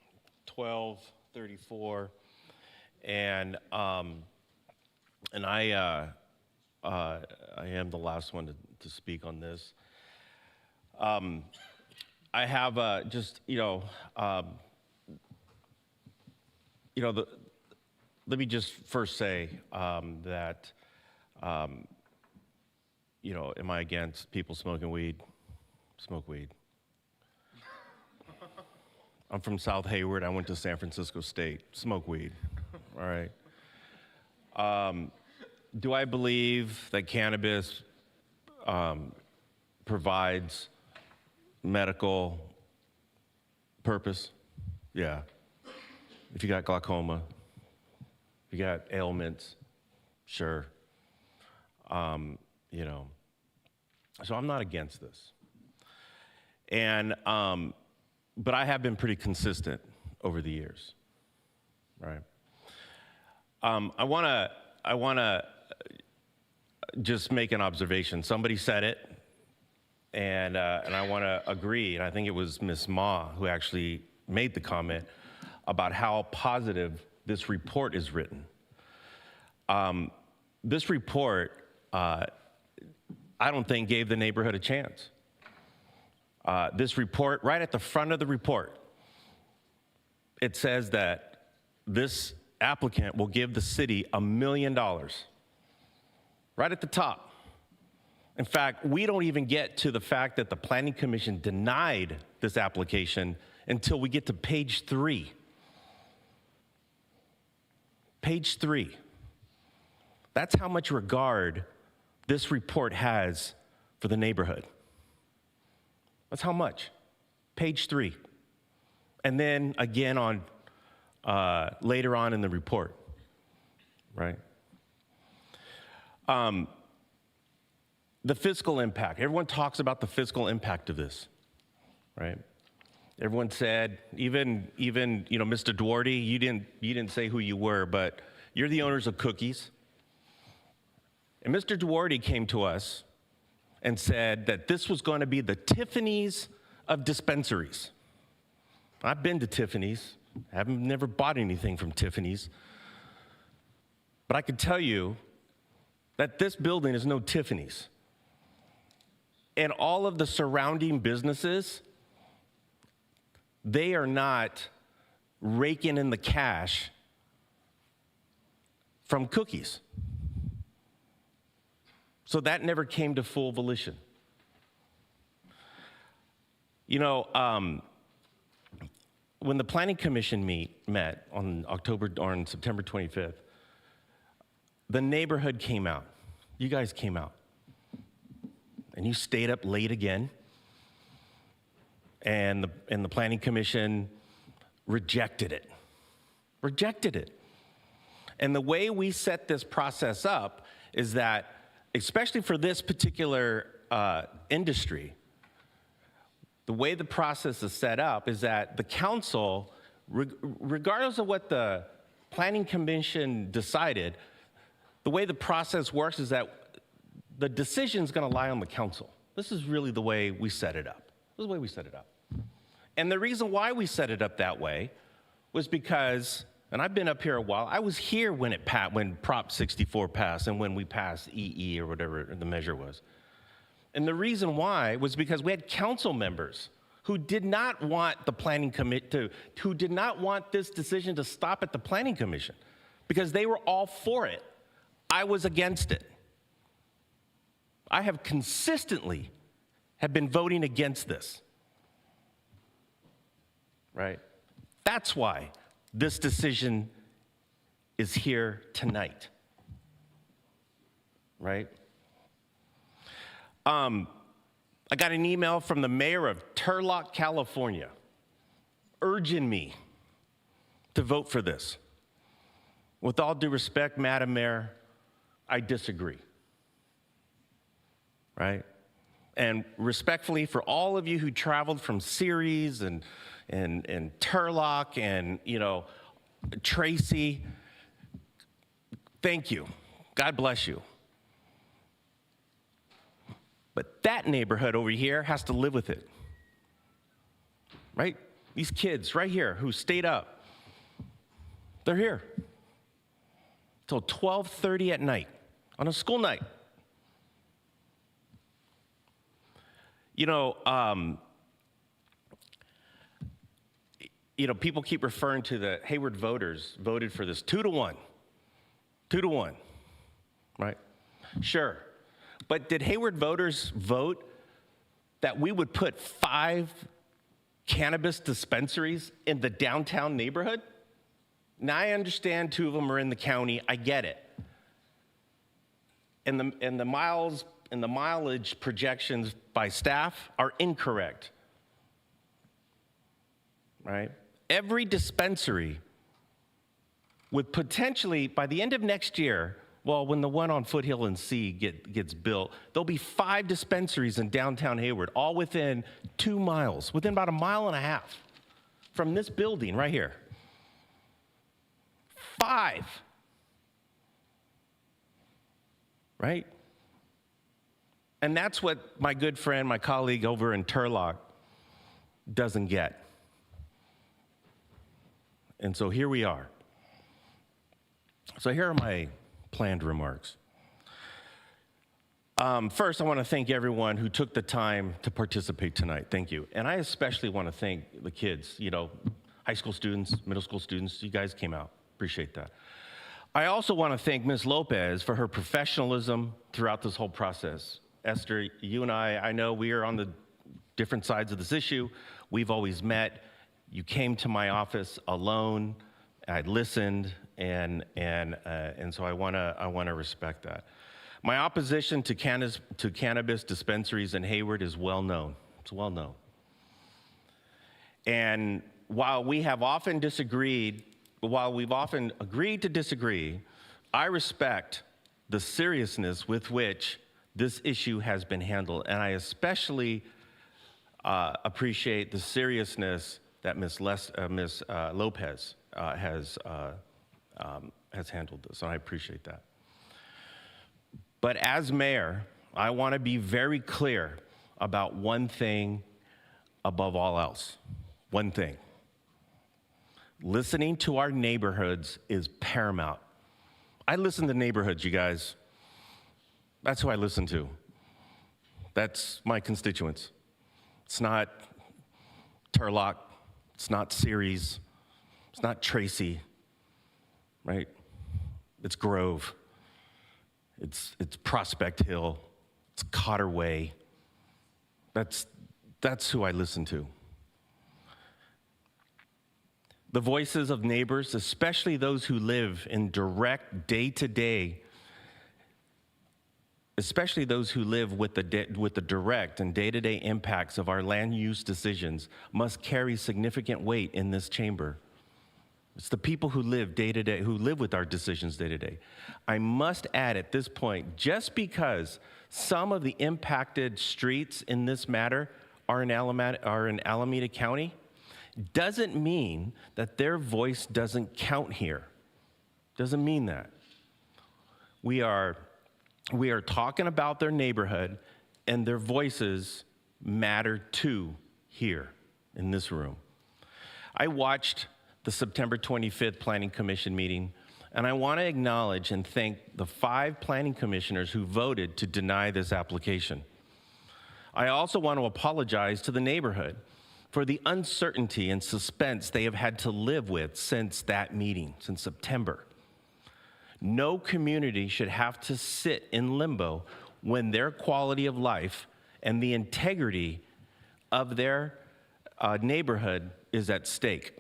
12:34, and I am the last one to speak on this. I have let me just first say that, am I against people smoking weed? Smoke weed. I'm from South Hayward. I went to San Francisco State. Smoke weed. All right. Do I believe that cannabis provides medical purpose? Yeah. If you got glaucoma, if you got ailments, sure. So I'm not against this. And but I have been pretty consistent over the years, right? I want to just make an observation. Somebody said it, and I want to agree. And I think it was Ms. Ma who actually made the comment about how positive this report is written. This report, I don't think gave the neighborhood a chance. This report, right at the front of the report, it says that this applicant will give the city $1 million. Right at the top. In fact, we don't even get to the fact that the Planning Commission denied this application until we get to page 3. Page 3. That's how much regard this report has for the neighborhood. That's how much. Page 3. And then again on later on in the report, right? The fiscal impact. Everyone talks about the fiscal impact of this, right? Everyone said, even Mr. Duarte, you didn't say who you were, but you're the owners of Cookies. And Mr. Duarte came to us and said that this was going to be the Tiffany's of dispensaries. I've been to Tiffany's. Haven't never bought anything from Tiffany's. But I can tell you that this building is no Tiffany's. And all of the surrounding businesses, they are not raking in the cash from cookies. So that never came to full volition. You know, when the Planning Commission met on September 25th, the neighborhood came out. You guys came out. And you stayed up late again. And the Planning Commission rejected it. Rejected it. And the way we set this process up is that, especially for this particular industry, the way the process is set up is that the council, regardless of what the Planning Commission decided, the way the process works is that the decision's gonna lie on the council. This is really the way we set it up. This is the way we set it up. And the reason why we set it up that way was because, and I've been up here a while, I was here when Prop 64 passed and when we passed EE or whatever the measure was. And the reason why was because we had council members who did not want the planning who did not want this decision to stop at the Planning Commission because they were all for it. I was against it. I have consistently been voting against this, right? That's why this decision is here tonight, right? I got an email from the mayor of Turlock, California, urging me to vote for this. With all due respect, Madam Mayor, I disagree, right? And respectfully, for all of you who traveled from Ceres and Turlock and, you know, Tracy, thank you. God bless you. But that neighborhood over here has to live with it, right? These kids right here who stayed up, they're here till 12:30 at night on a school night. You know, people keep referring to the Hayward voters voted for this 2-1, 2-1, right? Sure. But did Hayward voters vote that we would put 5 cannabis dispensaries in the downtown neighborhood? Now, I understand 2 of them are in the county. I get it. And the mileage projections by staff are incorrect, right? Every dispensary would potentially, by the end of next year, well, when the one on Foothill and C gets built, there'll be 5 dispensaries in downtown Hayward, all within 2 miles, within about 1.5 miles from this building right here. 5, right? And that's what my good friend, my colleague over in Turlock doesn't get. And so here we are. So here are my planned remarks. First, I want to thank everyone who took the time to participate tonight. Thank you. And I especially want to thank the kids, you know, high school students, middle school students. You guys came out. Appreciate that. I also want to thank Ms. Lopez for her professionalism throughout this whole process. Esther, you and I know we are on the different sides of this issue. We've always met. You came to my office alone. I listened, and so I want to respect that. My opposition to cannabis dispensaries in Hayward is well known. It's well known. And while we have often disagreed, while we've often agreed to disagree, I respect the seriousness with which this issue has been handled, and I especially appreciate the seriousness that Ms. Lopez has handled this, and I appreciate that. But as mayor, I want to be very clear about one thing above all else. One thing. Listening to our neighborhoods is paramount. I listen to neighborhoods, you guys. That's who I listen to. That's my constituents. It's not Turlock, it's not Ceres, it's not Tracy, right? It's Grove, it's Prospect Hill, it's Cotter Way. That's who I listen to. The voices of neighbors, especially those who live in direct day-to-day, especially those who live with the direct and day-to-day impacts of our land use decisions, must carry significant weight in this chamber. It's the people who live day-to-day, who live with our decisions day-to-day. I must add at this point, just because some of the impacted streets in this matter are in Alameda County, doesn't mean that their voice doesn't count here. Doesn't mean that. We are talking about their neighborhood, and their voices matter too here in this room. I watched the September 25th Planning Commission meeting, and I want to acknowledge and thank the 5 planning commissioners who voted to deny this application. I also want to apologize to the neighborhood for the uncertainty and suspense they have had to live with since that meeting, since September. No community should have to sit in limbo when their quality of life and the integrity of their neighborhood is at stake.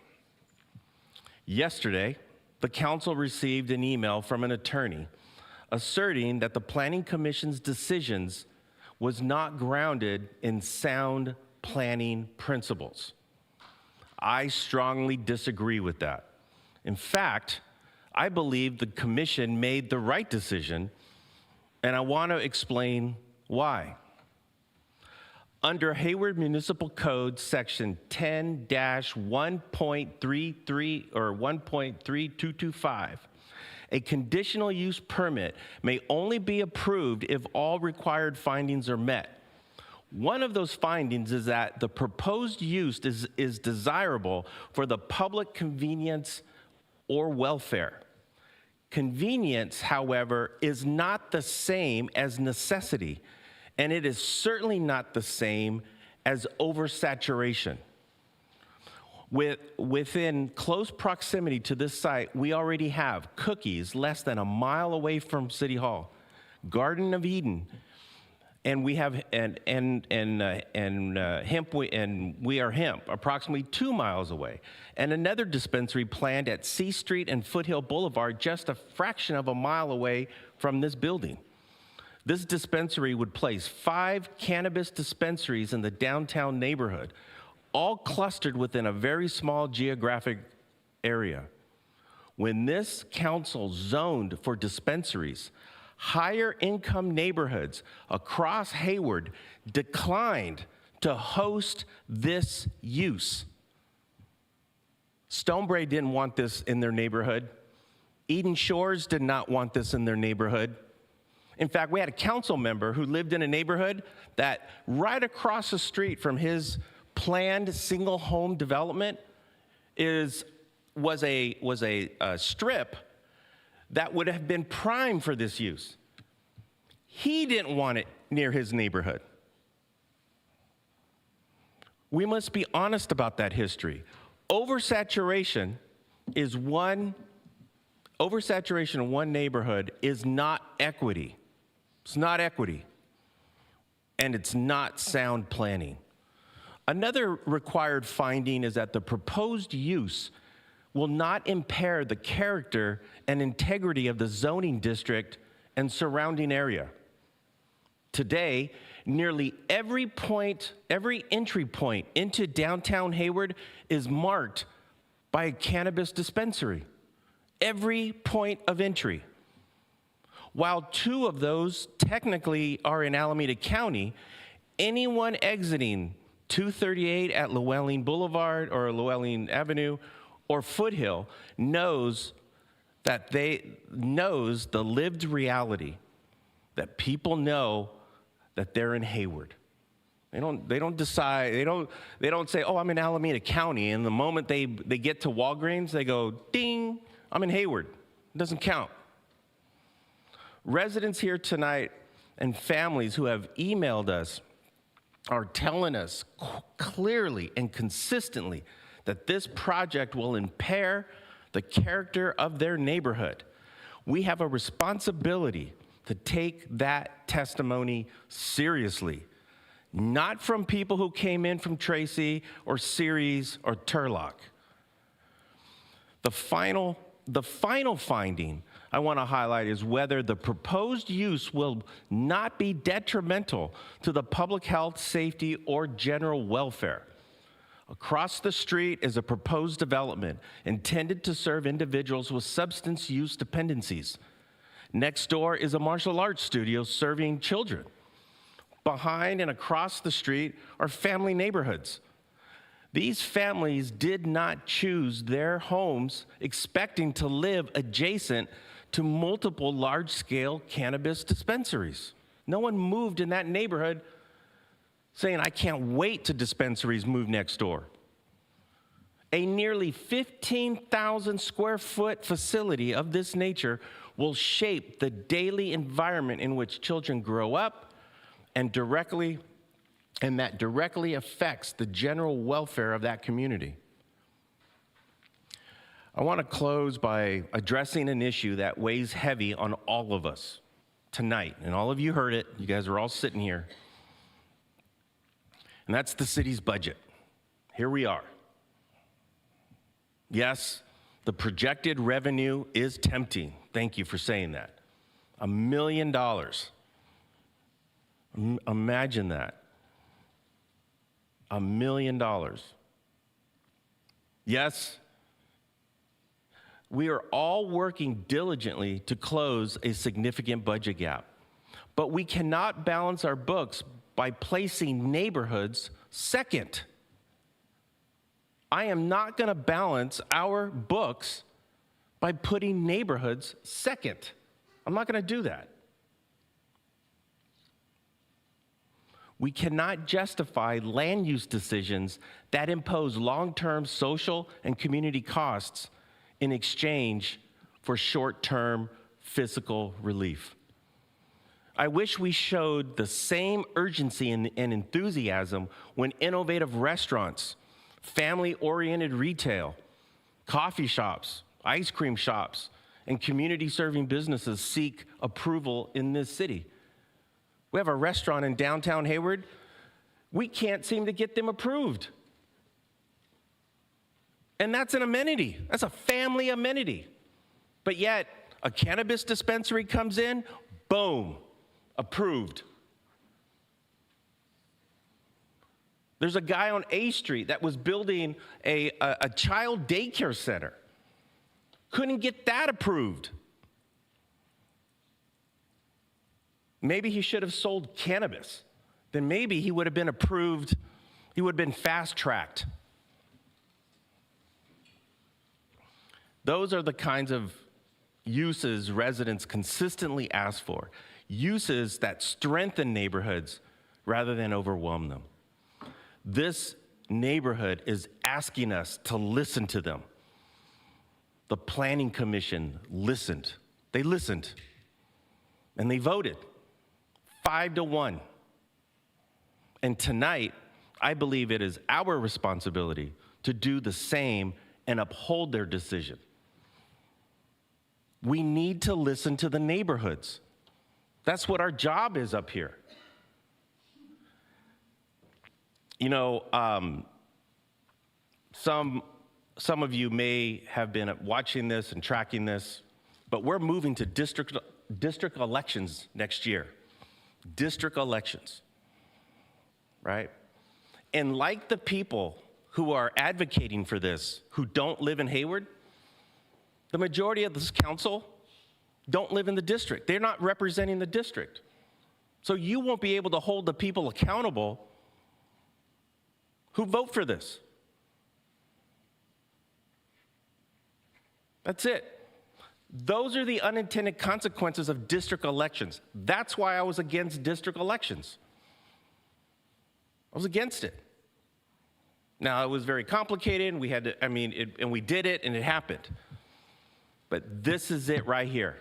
Yesterday, the council received an email from an attorney asserting that the Planning Commission's decisions was not grounded in sound planning principles. I strongly disagree with that. In fact, I believe the commission made the right decision, and I want to explain why. Under Hayward Municipal Code Section 10-1.33 or 1.3225, a conditional use permit may only be approved if all required findings are met. One of those findings is that the proposed use is desirable for the public convenience or welfare. Convenience, however, is not the same as necessity, and it is certainly not the same as oversaturation. Within close proximity to this site, we already have Cookies less than a mile away from City Hall, Garden of Eden, and we have Hemp, and We Are Hemp, approximately 2 miles away, and another dispensary planned at C Street and Foothill Boulevard, just a fraction of a mile away from this building. This dispensary would place 5 cannabis dispensaries in the downtown neighborhood, all clustered within a very small geographic area. When this council zoned for dispensaries, higher income neighborhoods across Hayward declined to host this use. Stonebray didn't want this in their neighborhood. Eden Shores did not want this in their neighborhood. In fact, we had a council member who lived in a neighborhood that right across the street from his planned single home development was a strip that would have been prime for this use. He didn't want it near his neighborhood. We must be honest about that history. Oversaturation in one neighborhood is not equity. It's not equity. And it's not sound planning. Another required finding is that the proposed use will not impair the character and integrity of the zoning district and surrounding area. Today, nearly every entry point into downtown Hayward is marked by a cannabis dispensary. Every point of entry. While 2 of those technically are in Alameda County, anyone exiting 238 at Llewellyn Boulevard or Llewellyn Avenue or Foothill knows the lived reality that people know that they're in Hayward. They don't decide, they don't say, oh, I'm in Alameda County, and the moment they get to Walgreens, they go, ding, I'm in Hayward. It doesn't count. Residents here tonight and families who have emailed us are telling us clearly and consistently that this project will impair the character of their neighborhood. We have a responsibility to take that testimony seriously, not from people who came in from Tracy or Ceres or Turlock. The final finding I want to highlight is whether the proposed use will not be detrimental to the public health, safety, or general welfare. Across the street is a proposed development intended to serve individuals with substance use dependencies. Next door is a martial arts studio serving children. Behind and across the street are family neighborhoods. These families did not choose their homes expecting to live adjacent to multiple large-scale cannabis dispensaries. No one moved in that neighborhood saying, I can't wait till dispensaries move next door. A nearly 15,000 square foot facility of this nature will shape the daily environment in which children grow up and that directly affects the general welfare of that community. I want to close by addressing an issue that weighs heavy on all of us tonight, and all of you heard it. You guys are all sitting here. And that's the city's budget. Here we are. Yes, the projected revenue is tempting. Thank you for saying that. $1 million. Imagine that. $1 million. Yes, we are all working diligently to close a significant budget gap, but we cannot balance our books by placing neighborhoods second. I am not going to balance our books by putting neighborhoods second. I'm not going to do that. We cannot justify land use decisions that impose long-term social and community costs in exchange for short-term fiscal relief. I wish we showed the same urgency and enthusiasm when innovative restaurants, family-oriented retail, coffee shops, ice cream shops, and community-serving businesses seek approval in this city. We have a restaurant in downtown Hayward. We can't seem to get them approved. And that's an amenity. That's a family amenity. But yet, a cannabis dispensary comes in, boom, approved. There's a guy on A Street that was building a child daycare center. Couldn't get that approved. Maybe he should have sold cannabis. Then maybe he would have been approved, he would have been fast-tracked. Those are the kinds of uses residents consistently ask for, uses that strengthen neighborhoods rather than overwhelm them. This neighborhood is asking us to listen to them. The Planning Commission listened. They listened, and they voted 5-1. And tonight, I believe it is our responsibility to do the same and uphold their decision. We need to listen to the neighborhoods. That's what our job is up here. You know, some of you may have been watching this and tracking this, but we're moving to district elections next year. District elections, right? And like the people who are advocating for this, who don't live in Hayward, the majority of this council don't live in the district. They're not representing the district. So you won't be able to hold the people accountable who vote for this. That's it. Those are the unintended consequences of district elections. That's why I was against district elections. I was against it. Now, it was very complicated, and we had to, and we did it, and it happened. But this is it right here.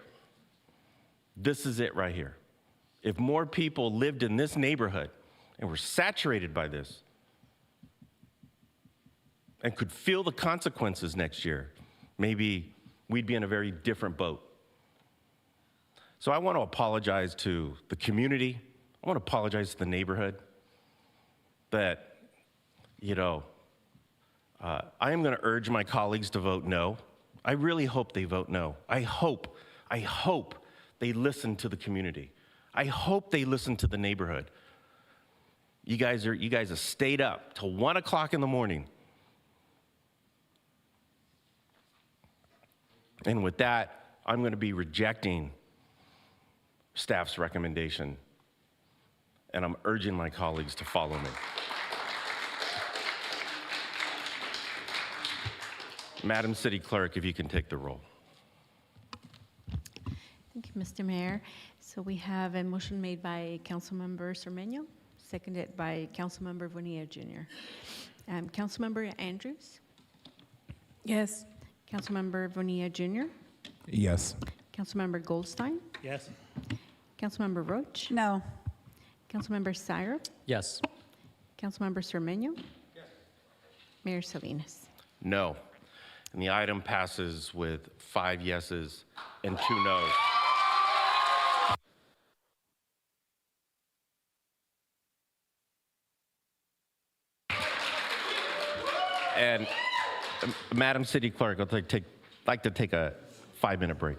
This is it right here. If more people lived in this neighborhood and were saturated by this and could feel the consequences next year, maybe we'd be in a very different boat. So I want to apologize to the community. I want to apologize to the neighborhood that, I am going to urge my colleagues to vote no. I really hope they vote no. I hope they listen to the community. I hope they listen to the neighborhood. You guys have stayed up till 1 o'clock in the morning. And with that, I'm going to be rejecting staff's recommendation, and I'm urging my colleagues to follow me. Madam City Clerk, if you can take the roll. Thank you, Mr. Mayor. So we have a motion made by Councilmember Cermeño, seconded by Councilmember Bonilla Jr. Councilmember Andrews? Yes. Councilmember Bonilla Jr.? Yes. Councilmember Goldstein? Yes. Councilmember Roach? No. Councilmember Syrup? Yes. Councilmember Cermeño? Yes. Mayor Salinas? No. And the item passes with 5 yeses and 2 noes. And Madam City Clerk, I'd like to take a 5-minute break.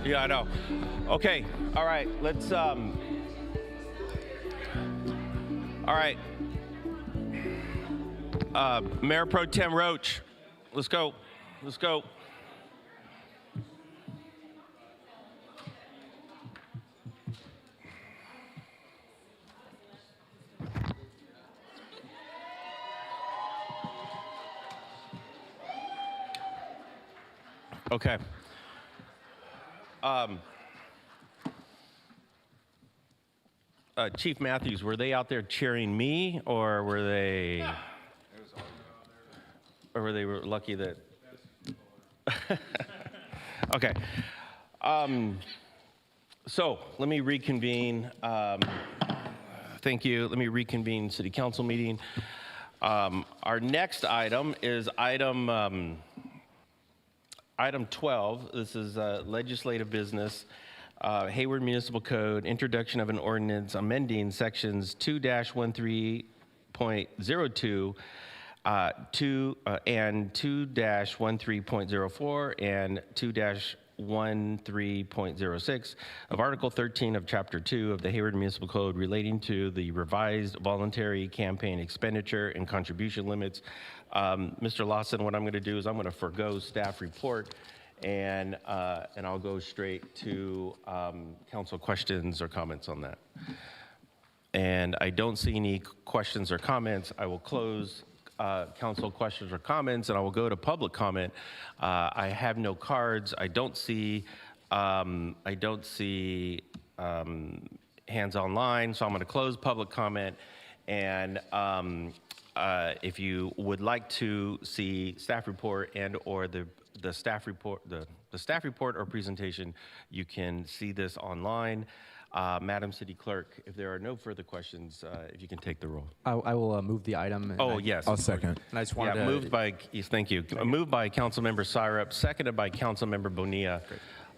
Yeah, I know. Okay, all right, let's, all right. Mayor Pro Tem Roach, let's go. Let's go. Okay. Chief Matthews, were they out there cheering me, or were they? Or were they lucky that? Okay. So let me reconvene. Thank you. Let me reconvene City Council meeting. Our next item is item 12. This is legislative business. Hayward Municipal Code, introduction of an ordinance amending sections 2-13.02 and 2-13.04 and 2-13.06 of Article 13 of Chapter 2 of the Hayward Municipal Code relating to the revised voluntary campaign expenditure and contribution limits. Mr. Lawson, what I'm going to do is I'm going to forgo staff report and I'll go straight to council questions or comments on that. And I don't see any questions or comments. I will close council questions or comments, and I will go to public comment. I have no cards. I don't see hands online, so I'm going to close public comment. And if you would like to see staff report and or the staff report, the staff report or presentation, you can see this online. Madam City Clerk, if there are no further questions, if you can take the roll. I will move the item. Oh, yes. I'll second. And I just wanted to... Moved by, yes, thank you. Moved by Councilmember Syrup, seconded by Councilmember Bonilla.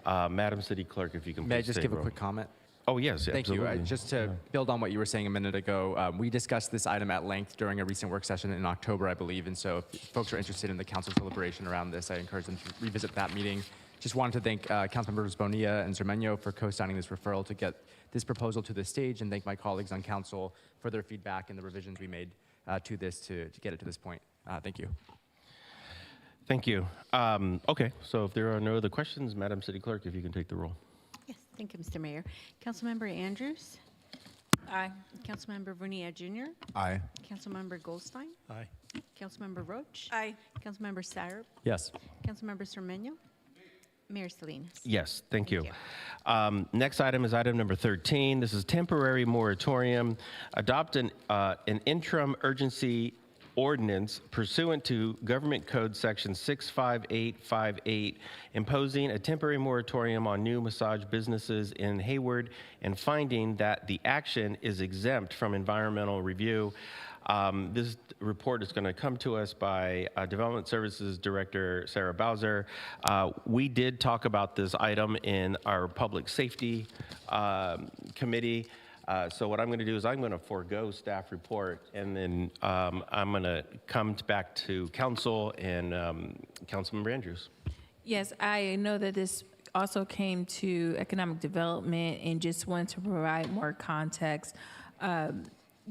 Madam City Clerk, if you can please May I just take give a roll. quick comment? Oh, yes, Thank absolutely. you. Just to build on what you were saying a minute ago, we discussed this item at length during a recent work session in October, I believe. And so if folks are interested in the council's deliberation around this, I encourage them to revisit that meeting. Just wanted to thank Councilmembers Bonilla and Zermeño for co-signing this referral to get this proposal to the stage, and thank my colleagues on council for their feedback and the revisions we made to this to get it to this point. Thank you. Thank you. Okay, so if there are no other questions, Madam City Clerk, if you can take the roll. Yes, thank you, Mr. Mayor. Councilmember Andrews? Aye. Councilmember Bonilla Jr.? Aye. Councilmember Goldstein? Aye. Councilmember Roach? Aye. Councilmember Syrup? Yes. Councilmember Zermeño? Mayor Salinas? Yes, thank you. Next item is item number 13. This is temporary moratorium. Adopt an interim urgency ordinance pursuant to Government Code Section 65858, imposing a temporary moratorium on new massage businesses in Hayward and finding that the action is exempt from environmental review. This report is going to come to us by Development Services Director Sarah Bowser. We did talk about this item in our Public Safety Committee. So what I'm going to do is I'm going to forego staff report, and then I'm going to come back to council and Councilmember Andrews. Yes, I know that this also came to economic development, and just wanted to provide more context.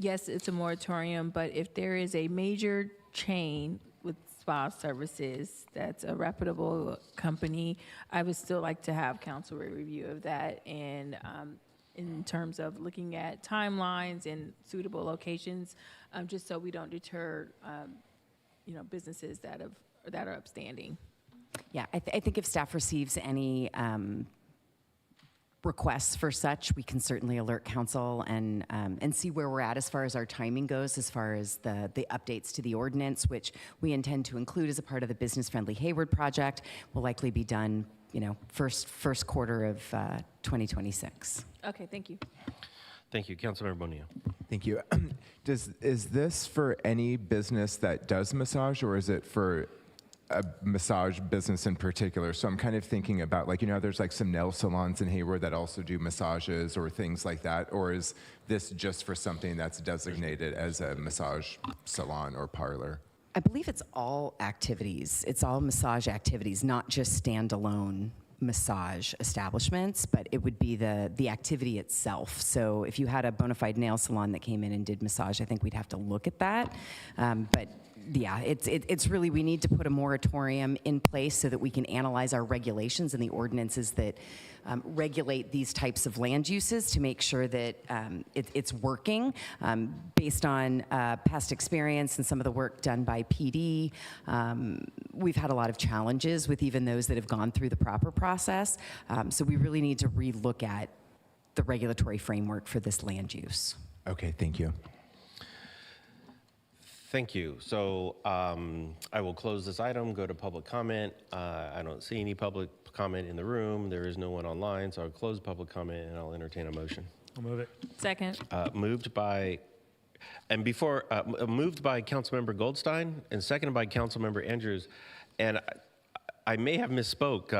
Yes, it's a moratorium, but if there is a major chain with spa services that's a reputable company, I would still like to have council review of that, and in terms of looking at timelines and suitable locations, just so we don't deter, businesses that are upstanding. Yeah, I think if staff receives any requests for such, we can certainly alert council and see where we're at as far as our timing goes, as far as the updates to the ordinance, which we intend to include as a part of the Business Friendly Hayward project, will likely be done, first quarter of 2026. Okay, thank you. Thank you, Councilmember Bonilla. Thank you. Is this for any business that does massage, or is it for a massage business in particular? So I'm kind of thinking about, there's some nail salons in Hayward that also do massages or things like that, or is this just for something that's designated as a massage salon or parlor? I believe it's all activities. It's all massage activities, not just standalone massage establishments, but it would be the activity itself. So if you had a bona fide nail salon that came in and did massage, I think we'd have to look at that. But yeah, it's really, we need to put a moratorium in place so that we can analyze our regulations and the ordinances that regulate these types of land uses to make sure that it's working based on past experience and some of the work done by PD. We've had a lot of challenges with even those that have gone through the proper process. So we really need to relook at the regulatory framework for this land use. Okay, thank you. Thank you. So I will close this item, go to public comment. I don't see any public comment in the room. There is no one online, so I'll close public comment and I'll entertain a motion. I'll move it. Second. Moved by Councilmember Goldstein and seconded by Councilmember Andrews. And I may have misspoke.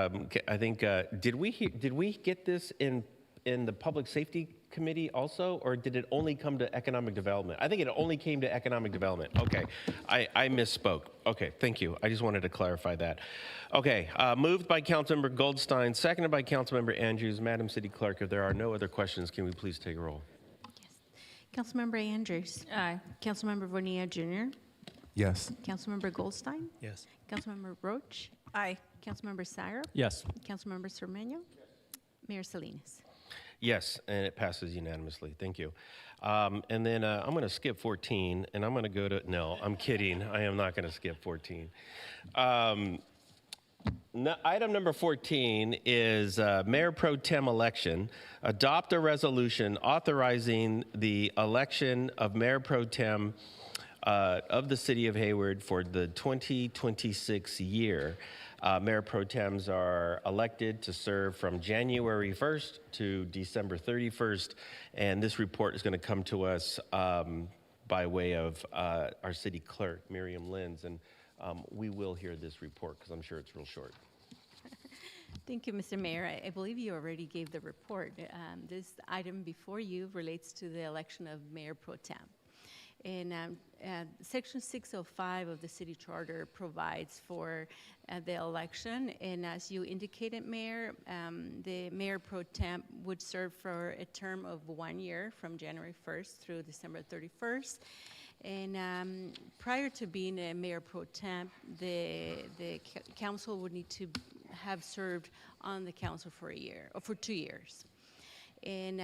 I think did we get this in the Public Safety Committee also, or did it only come to Economic Development? I think it only came to Economic Development. Okay, I misspoke. Okay, thank you. I just wanted to clarify that. Okay, moved by Councilmember Goldstein, seconded by Councilmember Andrews. Madam City Clerk, if there are no other questions, can we please take a roll? Yes. Councilmember Andrews. Aye. Councilmember Bonilla Jr. Yes. Councilmember Goldstein. Yes. Councilmember Roach. Aye. Councilmember Syrup. Yes. Councilmember Cermeño. Mayor Salinas. Yes, and it passes unanimously. Thank you. And then I'm going to skip 14, and I'm going to go to, no, I'm kidding. I am not going to skip 14. Item number 14 is Mayor Pro Tem election. Adopt a resolution authorizing the election of Mayor Pro Tem of the City of Hayward for the 2026 year. Mayor Pro Tems are elected to serve from January 1st to December 31st, and this report is going to come to us by way of our city clerk, Miriam Lenz, and we will hear this report because I'm sure it's real short. Thank you, Mr. Mayor. I believe you already gave the report. This item before you relates to the election of Mayor Pro Tem. And Section 605 of the city charter provides for the election. And as you indicated, Mayor, the Mayor Pro Tem would serve for a term of 1 year from January 1st through December 31st. And prior to being a Mayor Pro Tem, the council would need to have served on the council for a year, or for 2 years. And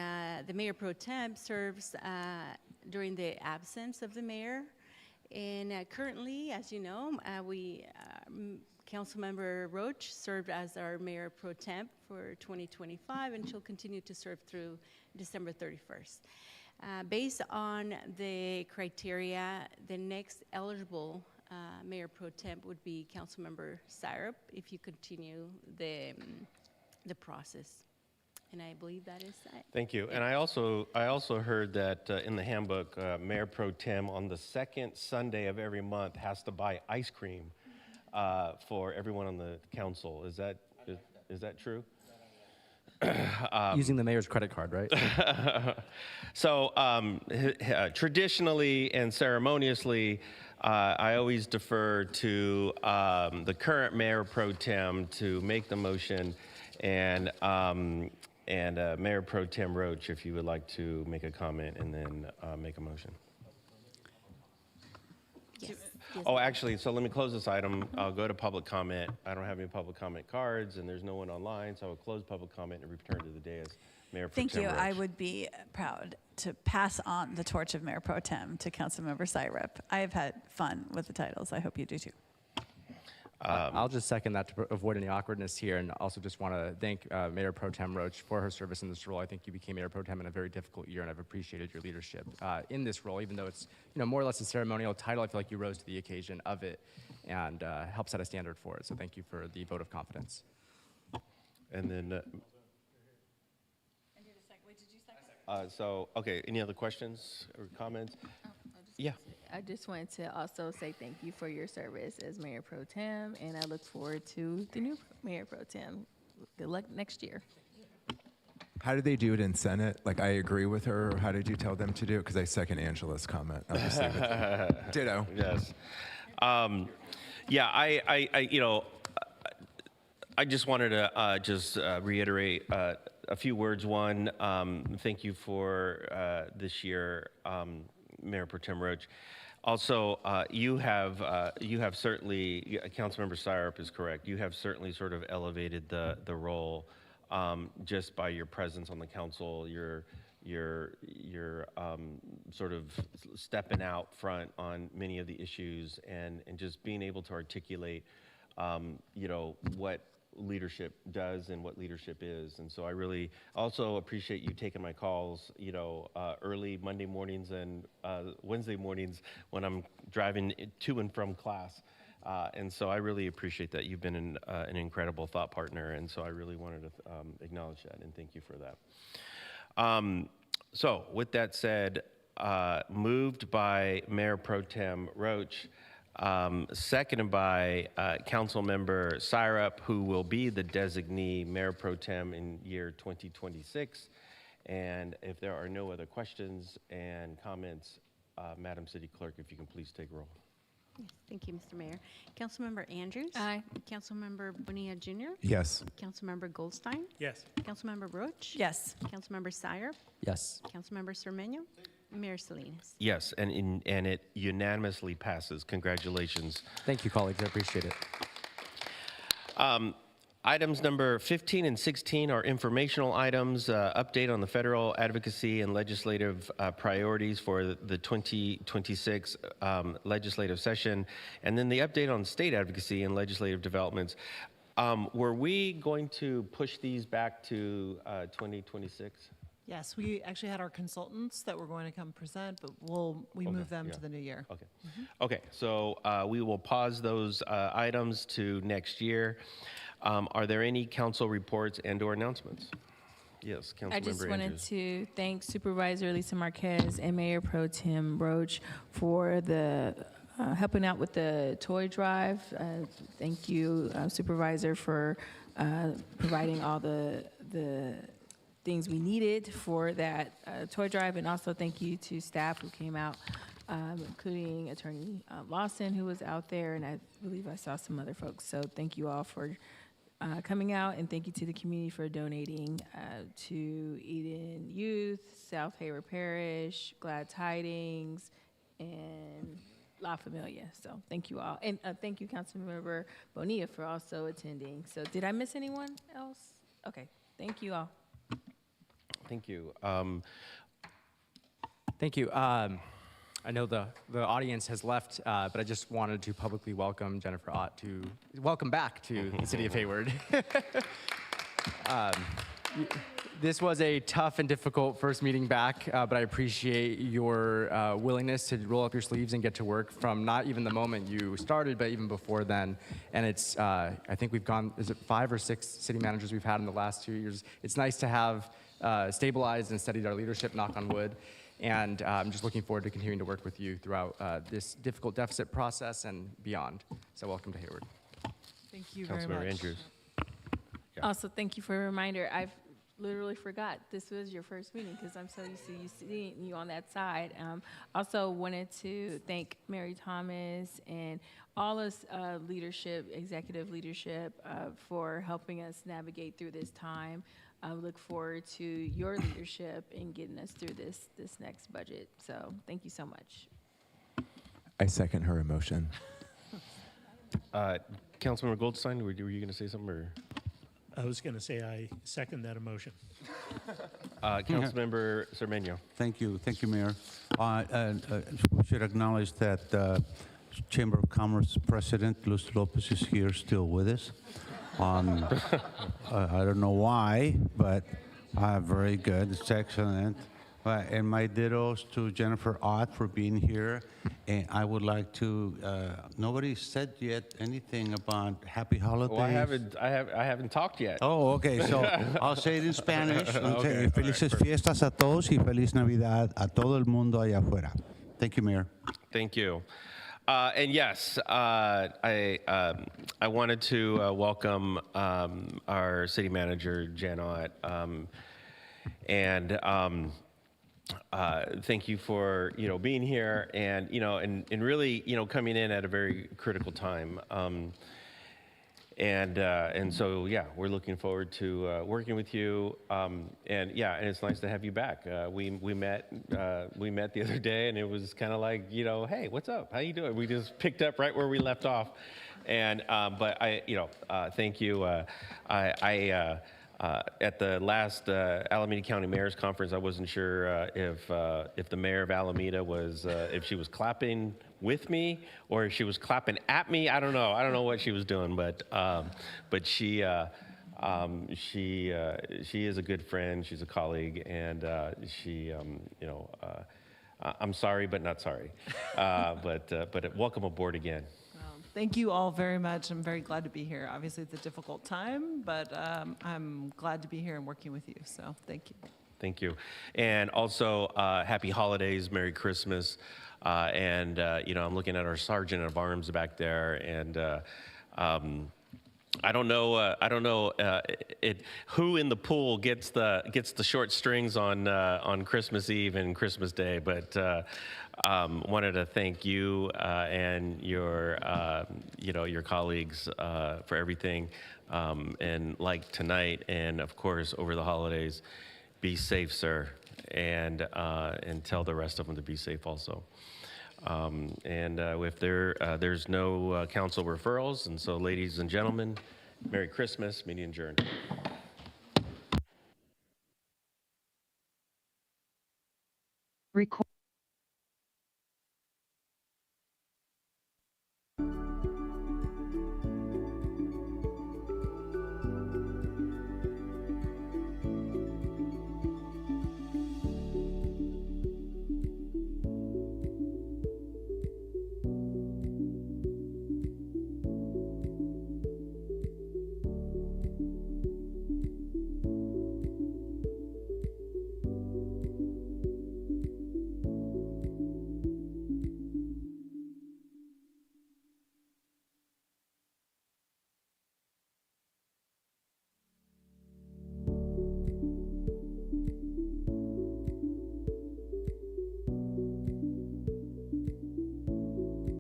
the Mayor Pro Tem serves during the absence of the mayor. And currently, as you know, Councilmember Roach served as our Mayor Pro Tem for 2025, and she'll continue to serve through December 31st. Based on the criteria, the next eligible Mayor Pro Tem would be Councilmember Syrup if you continue the process. And I believe that is it. Thank you. And I also heard that in the handbook, Mayor Pro Tem on the second Sunday of every month has to buy ice cream for everyone on the council. Is that true? Using the mayor's credit card, right? So traditionally and ceremoniously, I always defer to the current Mayor Pro Tem to make the motion, and Mayor Pro Tem Roach, if you would like to make a comment and then make a motion. Yes. Oh, actually, so let me close this item. I'll go to public comment. I don't have any public comment cards, and there's no one online, so I will close public comment and return to the dais. Mayor Pro Tem Thank you. Roach. I would be proud to pass on the torch of Mayor Pro Tem to Councilmember Syrup. I have had fun with the titles. I hope you do too. I'll just second that to avoid any awkwardness here, and also just want to thank Mayor Pro Tem Roach for her service in this role. I think you became Mayor Pro Tem in a very difficult year, and I've appreciated your leadership in this role, even though it's more or less a ceremonial title. I feel like you rose to the occasion of it and helped set a standard for it. So thank you for the vote of confidence. And then, okay, any other questions or comments? Yeah. I just wanted to also say thank you for your service as Mayor Pro Tem, and I look forward to the new Mayor Pro Tem. Good luck next year. How did they do it in Senate? Like, I agree with her, or how did you tell them to do it? Because I second Angela's comment. Obviously, ditto. Yes. Yeah, I I just wanted to reiterate a few words. One, thank you for this year, Mayor Pro Tem Roach. Also, you have certainly, Councilmember Syrup is correct. You have certainly sort of elevated the role just by your presence on the council. You're sort of stepping out front on many of the issues and just being able to articulate, what leadership does and what leadership is. And so I really also appreciate you taking my calls, early Monday mornings and Wednesday mornings when I'm driving to and from class. And so I really appreciate that. You've been an incredible thought partner. And so I really wanted to acknowledge that and thank you for that. So with that said, moved by Mayor Pro Tem Roach, seconded by Councilmember Syrup, who will be the designee Mayor Pro Tem in year 2026. And if there are no other questions and comments, Madam City Clerk, if you can please take roll. Yes, thank you, Mr. Mayor. Councilmember Andrews? Aye. Councilmember Bonilla Jr.? Yes. Councilmember Goldstein? Yes. Councilmember Roach? Yes. Councilmember Syrup? Yes. Councilmember Cermeño? Mayor Salinas? Yes, and it unanimously passes. Congratulations. Thank you, colleagues. I appreciate it. Items number 15 and 16 are informational items, update on the federal advocacy and legislative priorities for the 2026 legislative session, and then the update on state advocacy and legislative developments. Were we going to push these back to 2026? Yes, we actually had our consultants that were going to come present, but we move them to the new year. Okay. Okay, so we will pause those items to next year. Are there any council reports and/or announcements? Yes, Councilmember I just wanted Andrews. to thank Supervisor Lisa Marquez and Mayor Pro Tem Roach for the helping out with the toy drive. Thank you, Supervisor, for providing all the things we needed for that toy drive, and also thank you to staff who came out, including Attorney Lawson, who was out there, and I believe I saw some other folks. So thank you all for coming out, and thank you to the community for donating to Eden Youth, South Hayward Parish, Glad Tidings, and La Familia. So thank you all, and thank you, Councilmember Bonilla, for also attending. So did I miss anyone else? Okay, thank you all. Thank you. Thank you. I know the audience has left, but I just wanted to publicly welcome Jennifer Ott welcome back to the city of Hayward. This was a tough and difficult first meeting back, but I appreciate your willingness to roll up your sleeves and get to work from not even the moment you started, but even before then. And it's, I think we've gone, is it 5 or 6 city managers we've had in the last 2 years? It's nice to have stabilized and steadied our leadership, knock on wood. And I'm just looking forward to continuing to work with you throughout this difficult deficit process and beyond. So welcome to Hayward. Thank you very much. Councilmember Andrews. Yeah. Also, thank you for a reminder. I've literally forgot this was your first meeting because I'm so used to seeing you on that side. Also wanted to thank Mary Thomas and all us leadership, executive leadership, for helping us navigate through this time. I look forward to your leadership in getting us through this next budget. So thank you so much. I second her emotion. Councilmember Goldstein, were you going to say something? Or? I was going to say I second that emotion. Councilmember Cermeño. Thank you, Mayor. We should acknowledge that Chamber of Commerce President Luz Lopez is here still with us. I don't know why, but very good. It's excellent. And my dittos to Jennifer Ott for being here. And I would like to. Nobody said yet anything about Happy Holidays. Well, I haven't talked yet. Oh, okay. So I'll say it in Spanish. Okay. Felices fiestas a todos y feliz Navidad a todo el mundo allá afuera. Thank you, Mayor. Thank you. And yes, I wanted to welcome our city manager, Jan Ott, and thank you for being here and and really coming in at a very critical time. And so, yeah, we're looking forward to working with you. And yeah, and it's nice to have you back. We met the other day, and it was kind of like, hey, what's up? How you doing? We just picked up right where we left off. And but thank you. At the last Alameda County Mayor's Conference, I wasn't sure if the mayor of Alameda was if she was clapping with me or if she was clapping at me. I don't know. I don't know what she was doing, but she is a good friend. She's a colleague, and I'm sorry, but not sorry. But welcome aboard again. Thank you all very much. I'm very glad to be here. Obviously, it's a difficult time, but I'm glad to be here and working with you. So thank you. Thank you. And also, happy holidays, Merry Christmas. I'm looking at our sergeant of arms back there, and I don't know who in the pool gets the short strings on Christmas Eve and Christmas Day, but wanted to thank you and your colleagues for everything, and like tonight, and of course over the holidays. Be safe, sir, and tell the rest of them to be safe also. If there's no council referrals, and so ladies and gentlemen, Merry Christmas, meeting adjourned. Record.